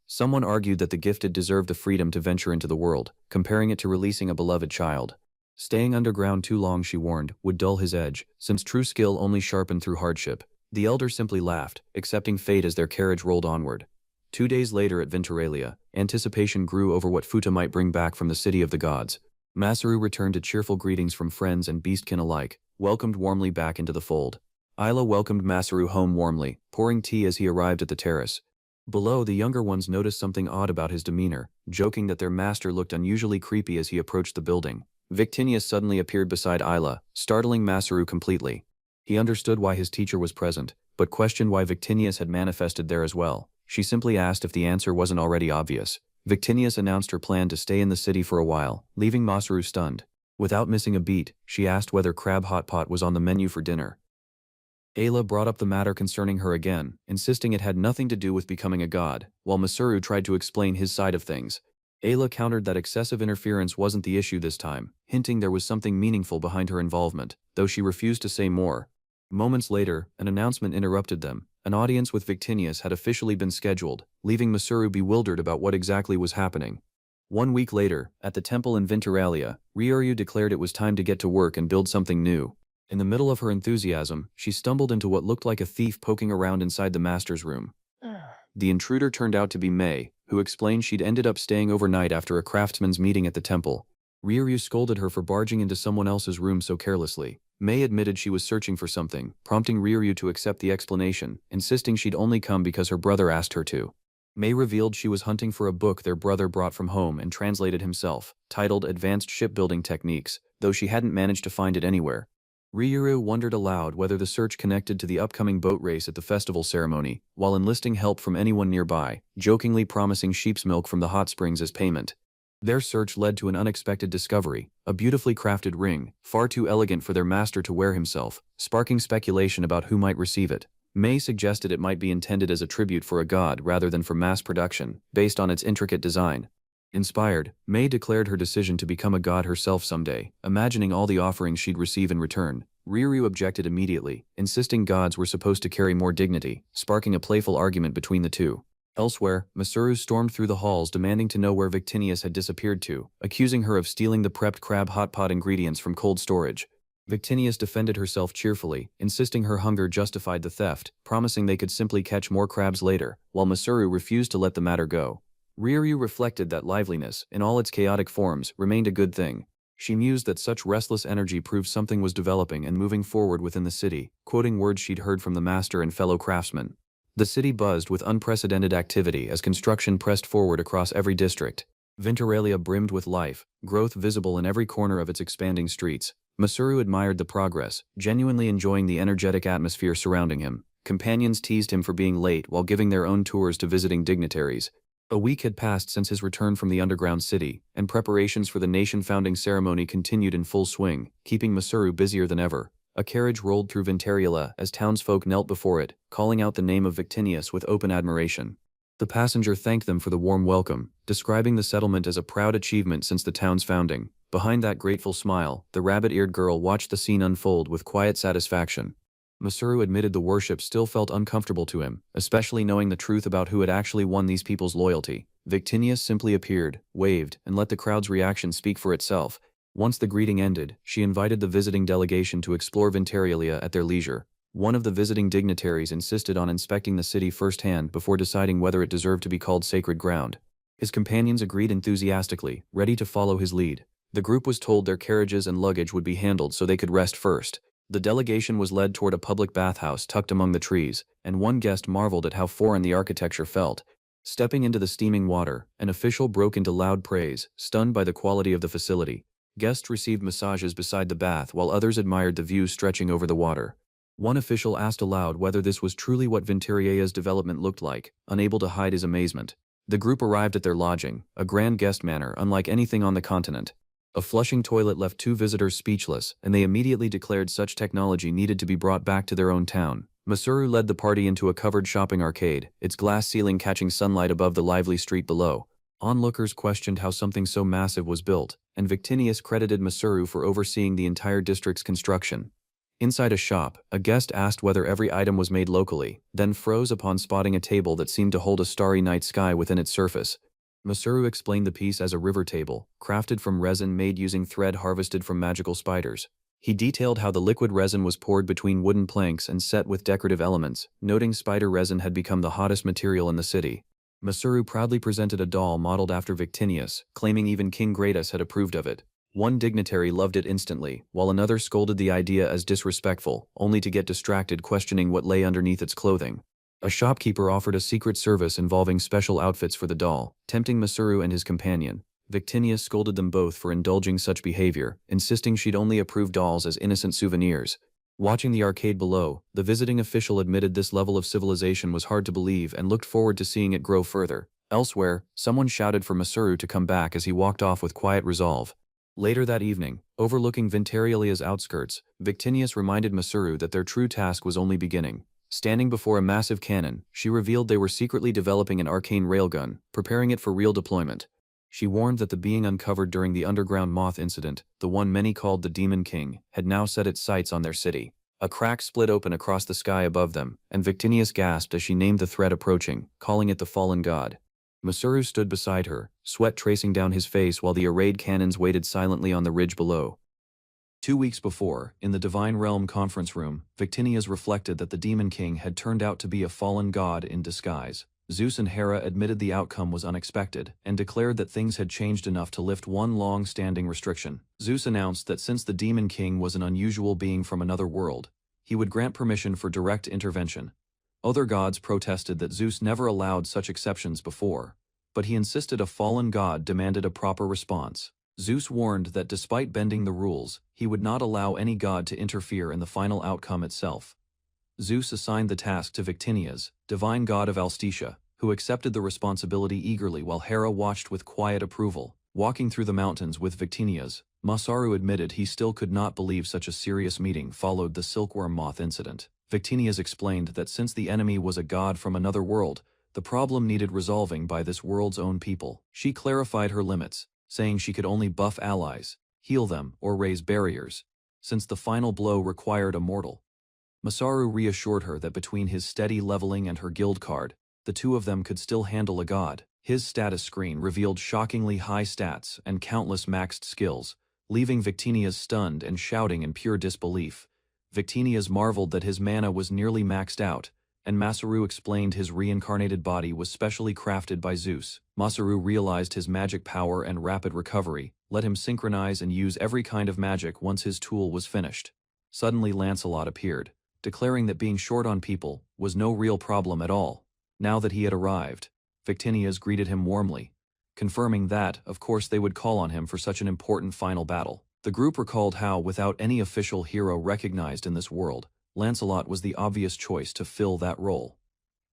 Someone argued that the gifted deserved the freedom to venture into the world, comparing it to releasing a beloved child. Staying underground too long, she warned, would dull his edge, since true skill only sharpened through hardship. The elders simply laughed, accepting fate as their carriage rolled onward. 2 days later at Venturalia, anticipation grew over what Futa might bring back from the city of the gods. Masaru returned to cheerful greetings from friends and beastkin alike, welcomed warmly back into the fold. Isla welcomed Masaru home warmly, pouring tea as he arrived at the terrace. Below, the younger ones noticed something odd about his demeanor, joking that their master looked unusually creepy as he approached the building. Victinius suddenly appeared beside Isla, startling Masaru completely. He understood why his teacher was present, but questioned why Victinius had manifested there as well. She simply asked if the answer wasn't already obvious. Victinius announced her plan to stay in the city for a while, leaving Masaru stunned. Without missing a beat, she asked whether crab hot pot was on the menu for dinner. Ayla brought up the matter concerning her again, insisting it had nothing to do with becoming a god, while Masaru tried to explain his side of things. Ayla countered that excessive interference wasn't the issue this time, hinting there was something meaningful behind her involvement, though she refused to say more. Moments later, an announcement interrupted them. An audience with Victinius had officially been scheduled, leaving Masaru bewildered about what exactly was happening. 1 week later, at the temple in Venturalia, Ryuryu declared it was time to get to work and build something new. In the middle of her enthusiasm, she stumbled into what looked like a thief poking around inside the master's room. The intruder turned out to be Mei, who explained she'd ended up staying overnight after a craftsman's meeting at the temple. Ryuryu scolded her for barging into someone else's room so carelessly. Mei admitted she was searching for something, prompting Ryuryu to accept the explanation, insisting she'd only come because her brother asked her to. Mei revealed she was hunting for a book their brother brought from home and translated himself, titled Advanced Shipbuilding Techniques, though she hadn't managed to find it anywhere. Ryuryu wondered aloud whether the search connected to the upcoming boat race at the festival ceremony, while enlisting help from anyone nearby, jokingly promising sheep's milk from the hot springs as payment. Their search led to an unexpected discovery, a beautifully crafted ring, far too elegant for their master to wear himself, sparking speculation about who might receive it. Mei suggested it might be intended as a tribute for a god rather than for mass production, based on its intricate design. Inspired, Mei declared her decision to become a god herself someday, imagining all the offerings she'd receive in return. Ryuryu objected immediately, insisting gods were supposed to carry more dignity, sparking a playful argument between the two. Elsewhere, Masaru stormed through the halls demanding to know where Victinius had disappeared to, accusing her of stealing the prepped crab hot pot ingredients from cold storage. Victinius defended herself cheerfully, insisting her hunger justified the theft, promising they could simply catch more crabs later, while Masaru refused to let the matter go. Ryuryu reflected that liveliness, in all its chaotic forms, remained a good thing. She mused that such restless energy proved something was developing and moving forward within the city, quoting words she'd heard from the master and fellow craftsmen. The city buzzed with unprecedented activity as construction pressed forward across every district. Venturalia brimmed with life, growth visible in every corner of its expanding streets. Masaru admired the progress, genuinely enjoying the energetic atmosphere surrounding him. Companions teased him for being late while giving their own tours to visiting dignitaries. A week had passed since his return from the underground city, and preparations for the nation-founding ceremony continued in full swing, keeping Masaru busier than ever. A carriage rolled through Venturalia as townsfolk knelt before it, calling out the name of Victinius with open admiration. The passenger thanked them for the warm welcome, describing the settlement as a proud achievement since the town's founding. Behind that grateful smile, the rabbit-eared girl watched the scene unfold with quiet satisfaction. Masaru admitted the worship still felt uncomfortable to him, especially knowing the truth about who had actually won these people's loyalty. Victinius simply appeared, waved, and let the crowd's reaction speak for itself. Once the greeting ended, she invited the visiting delegation to explore Venturalia at their leisure. One of the visiting dignitaries insisted on inspecting the city firsthand before deciding whether it deserved to be called sacred ground. His companions agreed enthusiastically, ready to follow his lead. The group was told their carriages and luggage would be handled so they could rest first. The delegation was led toward a public bathhouse tucked among the trees, and one guest marveled at how foreign the architecture felt. Stepping into the steaming water, an official broke into loud praise, stunned by the quality of the facility. Guests received massages beside the bath while others admired the view stretching over the water. One official asked aloud whether this was truly what Venturia's development looked like, unable to hide his amazement. The group arrived at their lodging, a grand guest manor unlike anything on the continent. A flushing toilet left two visitors speechless, and they immediately declared such technology needed to be brought back to their own town. Masaru led the party into a covered shopping arcade, its glass ceiling catching sunlight above the lively street below. Onlookers questioned how something so massive was built, and Victinius credited Masaru for overseeing the entire district's construction. Inside a shop, a guest asked whether every item was made locally, then froze upon spotting a table that seemed to hold a starry night sky within its surface. Masaru explained the piece as a river table, crafted from resin made using thread harvested from magical spiders. He detailed how the liquid resin was poured between wooden planks and set with decorative elements, noting spider resin had become the hottest material in the city. Masaru proudly presented a doll modeled after Victinius, claiming even King Gratus had approved of it. One dignitary loved it instantly, while another scolded the idea as disrespectful, only to get distracted questioning what lay underneath its clothing. A shopkeeper offered a secret service involving special outfits for the doll, tempting Masaru and his companion. Victinia scolded them both for indulging such behavior, insisting she'd only approve dolls as innocent souvenirs. Watching the arcade below, the visiting official admitted this level of civilization was hard to believe and looked forward to seeing it grow further. Elsewhere, someone shouted for Masaru to come back as he walked off with quiet resolve. Later that evening, overlooking Vinterialia's outskirts, Victinius reminded Masaru that their true task was only beginning. Standing before a massive cannon, she revealed they were secretly developing an arcane railgun, preparing it for real deployment. She warned that the being uncovered during the underground moth incident, the one many called the Demon King, had now set its sights on their city. A crack split open across the sky above them, and Victinius gasped as she named the threat approaching, calling it the fallen god. Masaru stood beside her, sweat tracing down his face while the arrayed cannons waited silently on the ridge below. 2 weeks before, in the Divine Realm conference room, Victinius reflected that the Demon King had turned out to be a fallen god in disguise. Zeus and Hera admitted the outcome was unexpected, and declared that things had changed enough to lift one long-standing restriction. Zeus announced that since the Demon King was an unusual being from another world, he would grant permission for direct intervention. Other gods protested that Zeus never allowed such exceptions before, but he insisted a fallen god demanded a proper response. Zeus warned that despite bending the rules, he would not allow any god to interfere in the final outcome itself. Zeus assigned the task to Victinius, divine god of Alstetia, who accepted the responsibility eagerly while Hera watched with quiet approval. Walking through the mountains with Victinius, Masaru admitted he still could not believe such a serious meeting followed the silkworm moth incident. Victinius explained that since the enemy was a god from another world, the problem needed resolving by this world's own people. She clarified her limits, saying she could only buff allies, heal them, or raise barriers, since the final blow required a mortal. Masaru reassured her that between his steady leveling and her guild card, the two of them could still handle a god. His status screen revealed shockingly high stats and countless maxed skills, leaving Victinius stunned and shouting in pure disbelief. Victinius marveled that his mana was nearly maxed out, and Masaru explained his reincarnated body was specially crafted by Zeus. Masaru realized his magic power and rapid recovery, let him synchronize and use every kind of magic once his tool was finished. Suddenly Lancelot appeared, declaring that being short on people was no real problem at all. Now that he had arrived, Victinius greeted him warmly, confirming that, of course, they would call on him for such an important final battle. The group recalled how, without any official hero recognized in this world, Lancelot was the obvious choice to fill that role.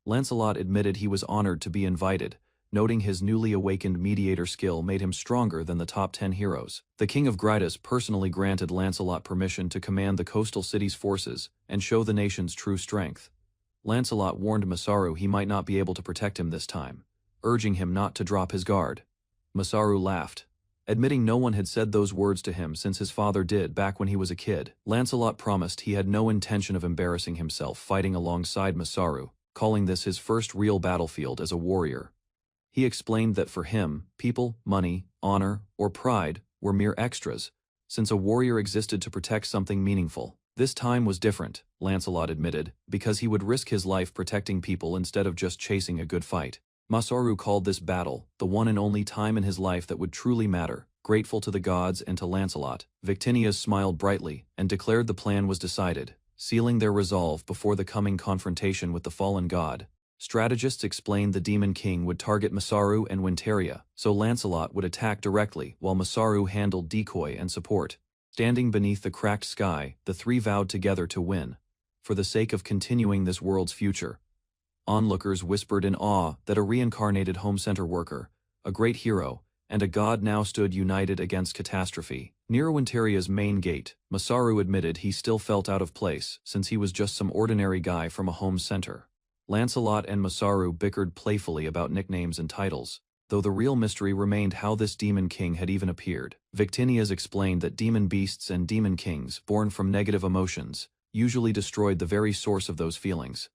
Lancelot admitted he was honored to be invited, noting his newly awakened mediator skill made him stronger than the top 10 heroes. The King of Grytus personally granted Lancelot permission to command the coastal city's forces and show the nation's true strength. Lancelot warned Masaru he might not be able to protect him this time, urging him not to drop his guard. Masaru laughed, admitting no one had said those words to him since his father did back when he was a kid. Lancelot promised he had no intention of embarrassing himself fighting alongside Masaru, calling this his first real battlefield as a warrior. He explained that for him, people, money, honor, or pride were mere extras, since a warrior existed to protect something meaningful. This time was different, Lancelot admitted, because he would risk his life protecting people instead of just chasing a good fight. Masaru called this battle the one and only time in his life that would truly matter, grateful to the gods and to Lancelot. Victinius smiled brightly and declared the plan was decided, sealing their resolve before the coming confrontation with the fallen god. Strategists explained the Demon King would target Masaru and Winteria, so Lancelot would attack directly while Masaru handled decoy and support. Standing beneath the cracked sky, the three vowed together to win, for the sake of continuing this world's future. Onlookers whispered in awe that a reincarnated home center worker, a great hero, and a god now stood united against catastrophe. Near Winteria's main gate, Masaru admitted he still felt out of place since he was just some ordinary guy from a home center. Lancelot and Masaru bickered playfully about nicknames and titles, though the real mystery remained how this Demon King had even appeared. Victinius explained that demon beasts and demon kings, born from negative emotions, usually destroyed the very source of those feelings.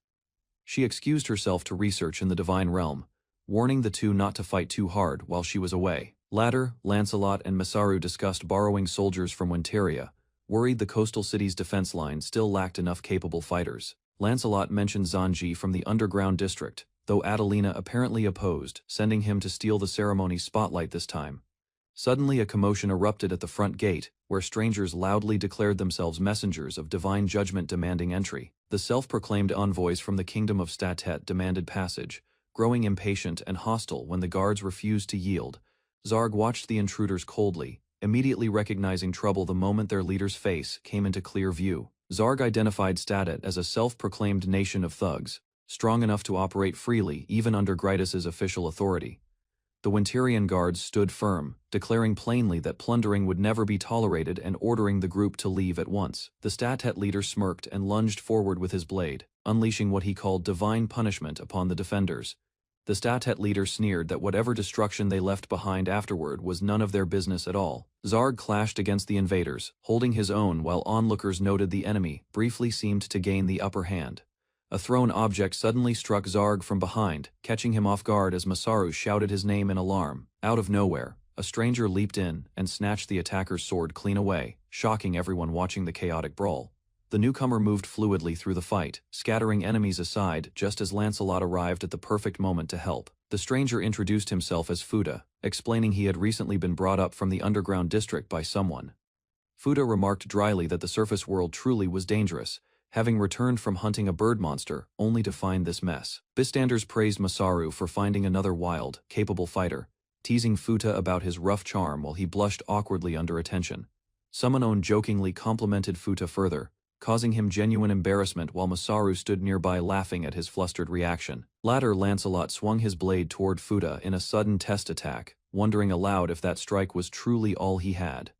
She excused herself to research in the divine realm, warning the two not to fight too hard while she was away. Later, Lancelot and Masaru discussed borrowing soldiers from Winteria, worried the coastal city's defense line still lacked enough capable fighters. Lancelot mentioned Zanji from the underground district, though Adelina apparently opposed, sending him to steal the ceremony's spotlight this time. Suddenly a commotion erupted at the front gate, where strangers loudly declared themselves messengers of divine judgment demanding entry. The self-proclaimed envoys from the kingdom of Statet demanded passage, growing impatient and hostile when the guards refused to yield. Zarg watched the intruders coldly, immediately recognizing trouble the moment their leader's face came into clear view. Zarg identified Statet as a self-proclaimed nation of thugs, strong enough to operate freely even under Grytus's official authority. The Winterian guards stood firm, declaring plainly that plundering would never be tolerated and ordering the group to leave at once. The Statet leader smirked and lunged forward with his blade, unleashing what he called divine punishment upon the defenders. The Statet leader sneered that whatever destruction they left behind afterward was none of their business at all. Zarg clashed against the invaders, holding his own while onlookers noted the enemy briefly seemed to gain the upper hand. A thrown object suddenly struck Zarg from behind, catching him off guard as Masaru shouted his name in alarm. Out of nowhere, a stranger leaped in and snatched the attacker's sword clean away, shocking everyone watching the chaotic brawl. The newcomer moved fluidly through the fight, scattering enemies aside just as Lancelot arrived at the perfect moment to help. The stranger introduced himself as Fuda, explaining he had recently been brought up from the underground district by someone. Fuda remarked dryly that the surface world truly was dangerous, having returned from hunting a bird monster, only to find this mess. Bystanders praised Masaru for finding another wild, capable fighter, teasing Fuda about his rough charm while he blushed awkwardly under attention. Summonon jokingly complimented Fuda further, causing him genuine embarrassment while Masaru stood nearby laughing at his flustered reaction. Later, Lancelot swung his blade toward Fuda in a sudden test attack, wondering aloud if that strike was truly all he had.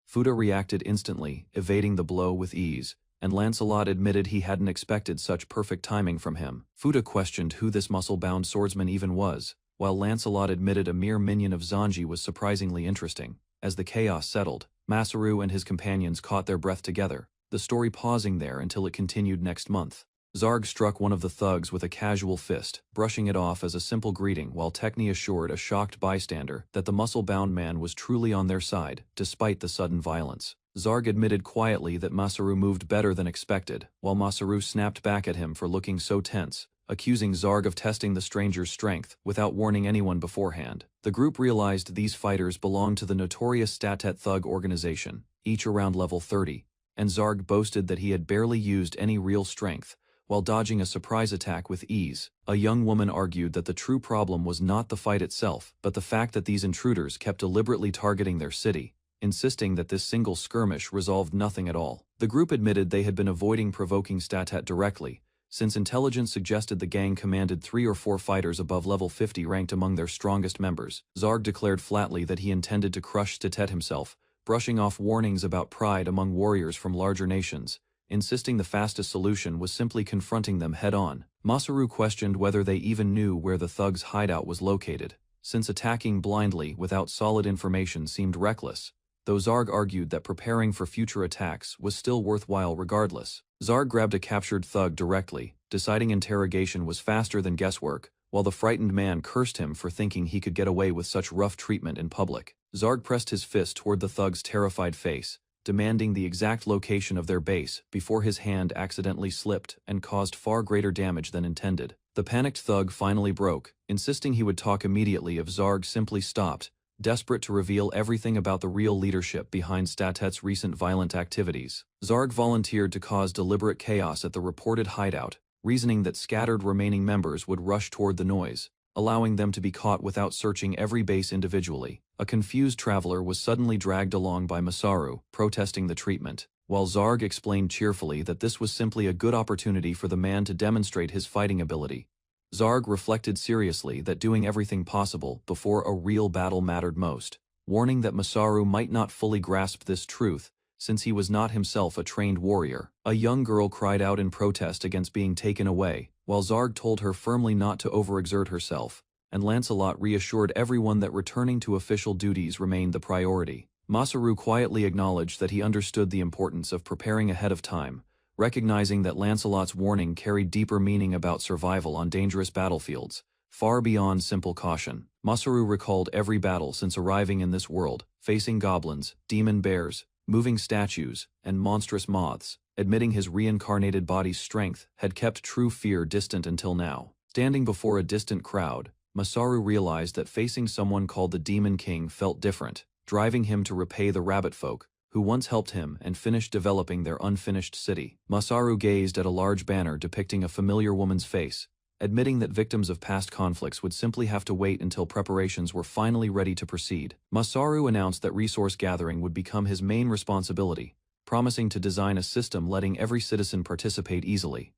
Fuda reacted instantly, evading the blow with ease, and Lancelot admitted he hadn't expected such perfect timing from him. Fuda questioned who this muscle-bound swordsman even was, while Lancelot admitted a mere minion of Zanji was surprisingly interesting. As the chaos settled, Masaru and his companions caught their breath together, the story pausing there until it continued next month. Zarg struck one of the thugs with a casual fist, brushing it off as a simple greeting while Techni assured a shocked bystander that the muscle-bound man was truly on their side, despite the sudden violence. Zarg admitted quietly that Masaru moved better than expected, while Masaru snapped back at him for looking so tense, accusing Zarg of testing the stranger's strength without warning anyone beforehand. The group realized these fighters belonged to the notorious Statet thug organization, each around level 30, and Zarg boasted that he had barely used any real strength, while dodging a surprise attack with ease. A young woman argued that the true problem was not the fight itself, but the fact that these intruders kept deliberately targeting their city, insisting that this single skirmish resolved nothing at all. The group admitted they had been avoiding provoking Statet directly, since intelligence suggested the gang commanded 3 or 4 fighters above level 50 ranked among their strongest members. Zarg declared flatly that he intended to crush Statet himself, brushing off warnings about pride among warriors from larger nations, insisting the fastest solution was simply confronting them head-on. Masaru questioned whether they even knew where the thugs' hideout was located, since attacking blindly without solid information seemed reckless, though Zarg argued that preparing for future attacks was still worthwhile regardless. Zarg grabbed a captured thug directly, deciding interrogation was faster than guesswork, while the frightened man cursed him for thinking he could get away with such rough treatment in public. Zarg pressed his fist toward the thug's terrified face, demanding the exact location of their base before his hand accidentally slipped and caused far greater damage than intended. The panicked thug finally broke, insisting he would talk immediately if Zarg simply stopped, desperate to reveal everything about the real leadership behind Statet's recent violent activities. Zarg volunteered to cause deliberate chaos at the reported hideout, reasoning that scattered remaining members would rush toward the noise, allowing them to be caught without searching every base individually. A confused traveler was suddenly dragged along by Masaru, protesting the treatment, while Zarg explained cheerfully that this was simply a good opportunity for the man to demonstrate his fighting ability. Zarg reflected seriously that doing everything possible before a real battle mattered most, warning that Masaru might not fully grasp this truth, since he was not himself a trained warrior. A young girl cried out in protest against being taken away, while Zarg told her firmly not to overexert herself, and Lancelot reassured everyone that returning to official duties remained the priority. Masaru quietly acknowledged that he understood the importance of preparing ahead of time, recognizing that Lancelot's warning carried deeper meaning about survival on dangerous battlefields, far beyond simple caution. Masaru recalled every battle since arriving in this world, facing goblins, demon bears, moving statues, and monstrous moths, admitting his reincarnated body's strength had kept true fear distant until now. Standing before a distant crowd, Masaru realized that facing someone called the Demon King felt different, driving him to repay the rabbit folk, who once helped him and finished developing their unfinished city. Masaru gazed at a large banner depicting a familiar woman's face, admitting that victims of past conflicts would simply have to wait until preparations were finally ready to proceed. Masaru announced that resource gathering would become his main responsibility, promising to design a system letting every citizen participate easily.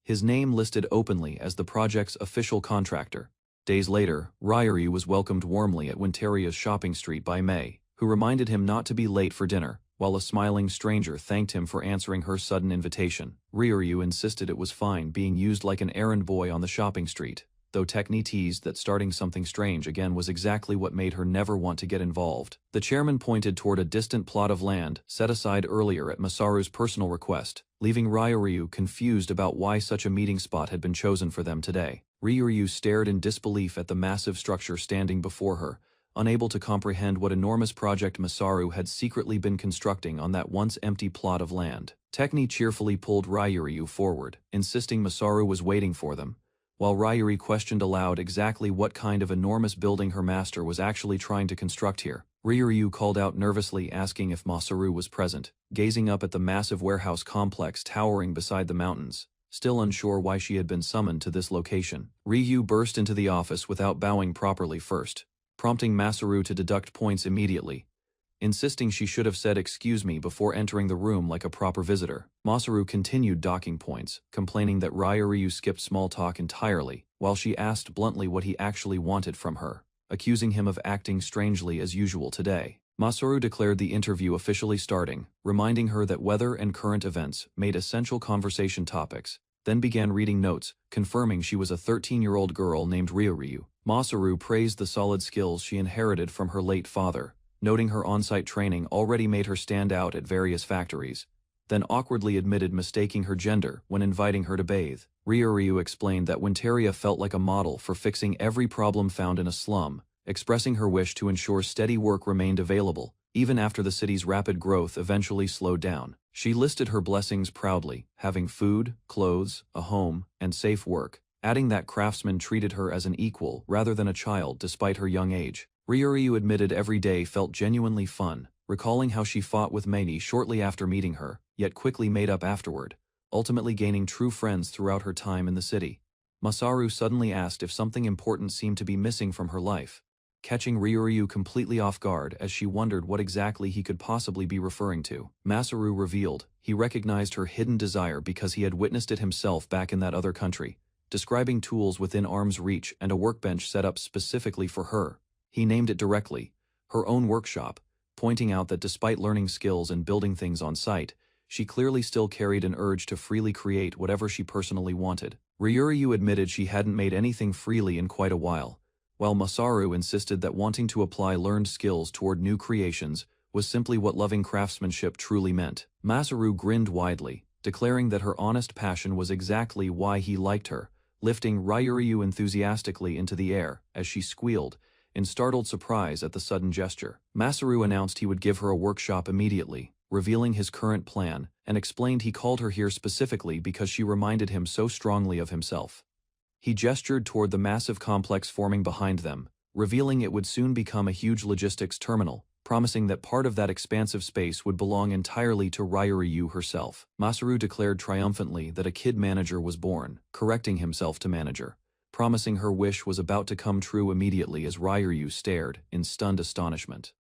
His name listed openly as the project's official contractor. Days later, Ryori was welcomed warmly at Winteria's shopping street by Mei, who reminded him not to be late for dinner, while a smiling stranger thanked him for answering her sudden invitation. Ryori insisted it was fine being used like an errand boy on the shopping street, though Techni teased that starting something strange again was exactly what made her never want to get involved. The chairman pointed toward a distant plot of land set aside earlier at Masaru's personal request, leaving Ryori confused about why such a meeting spot had been chosen for them today. Ryori stared in disbelief at the massive structure standing before her, unable to comprehend what enormous project Masaru had secretly been constructing on that once empty plot of land. Techni cheerfully pulled Ryori forward, insisting Masaru was waiting for them, while Ryori questioned aloud exactly what kind of enormous building her master was actually trying to construct here. Ryori called out nervously, asking if Masaru was present, gazing up at the massive warehouse complex towering beside the mountains. Still unsure why she had been summoned to this location, Ryu burst into the office without bowing properly first, prompting Masaru to deduct points immediately, insisting she should have said "excuse me" before entering the room like a proper visitor. Masaru continued docking points, complaining that Ryori skipped small talk entirely, while she asked bluntly what he actually wanted from her, accusing him of acting strangely as usual today. Masaru declared the interview officially starting, reminding her that weather and current events made essential conversation topics, then began reading notes, confirming she was a 13-year-old girl named Ryori. Masaru praised the solid skills she inherited from her late father, noting her on-site training already made her stand out at various factories, then awkwardly admitted mistaking her gender when inviting her to bathe. Ryori explained that Winteria felt like a model for fixing every problem found in a slum, expressing her wish to ensure steady work remained available, even after the city's rapid growth eventually slowed down. She listed her blessings proudly, having food, clothes, a home, and safe work, adding that craftsmen treated her as an equal rather than a child despite her young age. Ryori admitted every day felt genuinely fun, recalling how she fought with Mei shortly after meeting her, yet quickly made up afterward, ultimately gaining true friends throughout her time in the city. Masaru suddenly asked if something important seemed to be missing from her life, catching Ryori completely off guard as she wondered what exactly he could possibly be referring to. Masaru revealed he recognized her hidden desire because he had witnessed it himself back in that other country, describing tools within arm's reach and a workbench set up specifically for her. He named it directly, her own workshop, pointing out that despite learning skills and building things on site, she clearly still carried an urge to freely create whatever she personally wanted. Ryori admitted she hadn't made anything freely in quite a while, while Masaru insisted that wanting to apply learned skills toward new creations was simply what loving craftsmanship truly meant. Masaru grinned widely, declaring that her honest passion was exactly why he liked her, lifting Ryori enthusiastically into the air as she squealed, in startled surprise at the sudden gesture. Masaru announced he would give her a workshop immediately, revealing his current plan, and explained he called her here specifically because she reminded him so strongly of himself. He gestured toward the massive complex forming behind them, revealing it would soon become a huge logistics terminal, promising that part of that expansive space would belong entirely to Ryori herself. Masaru declared triumphantly that a kid manager was born, correcting himself to manager, promising her wish was about to come true immediately as Ryori stared in stunned astonishment.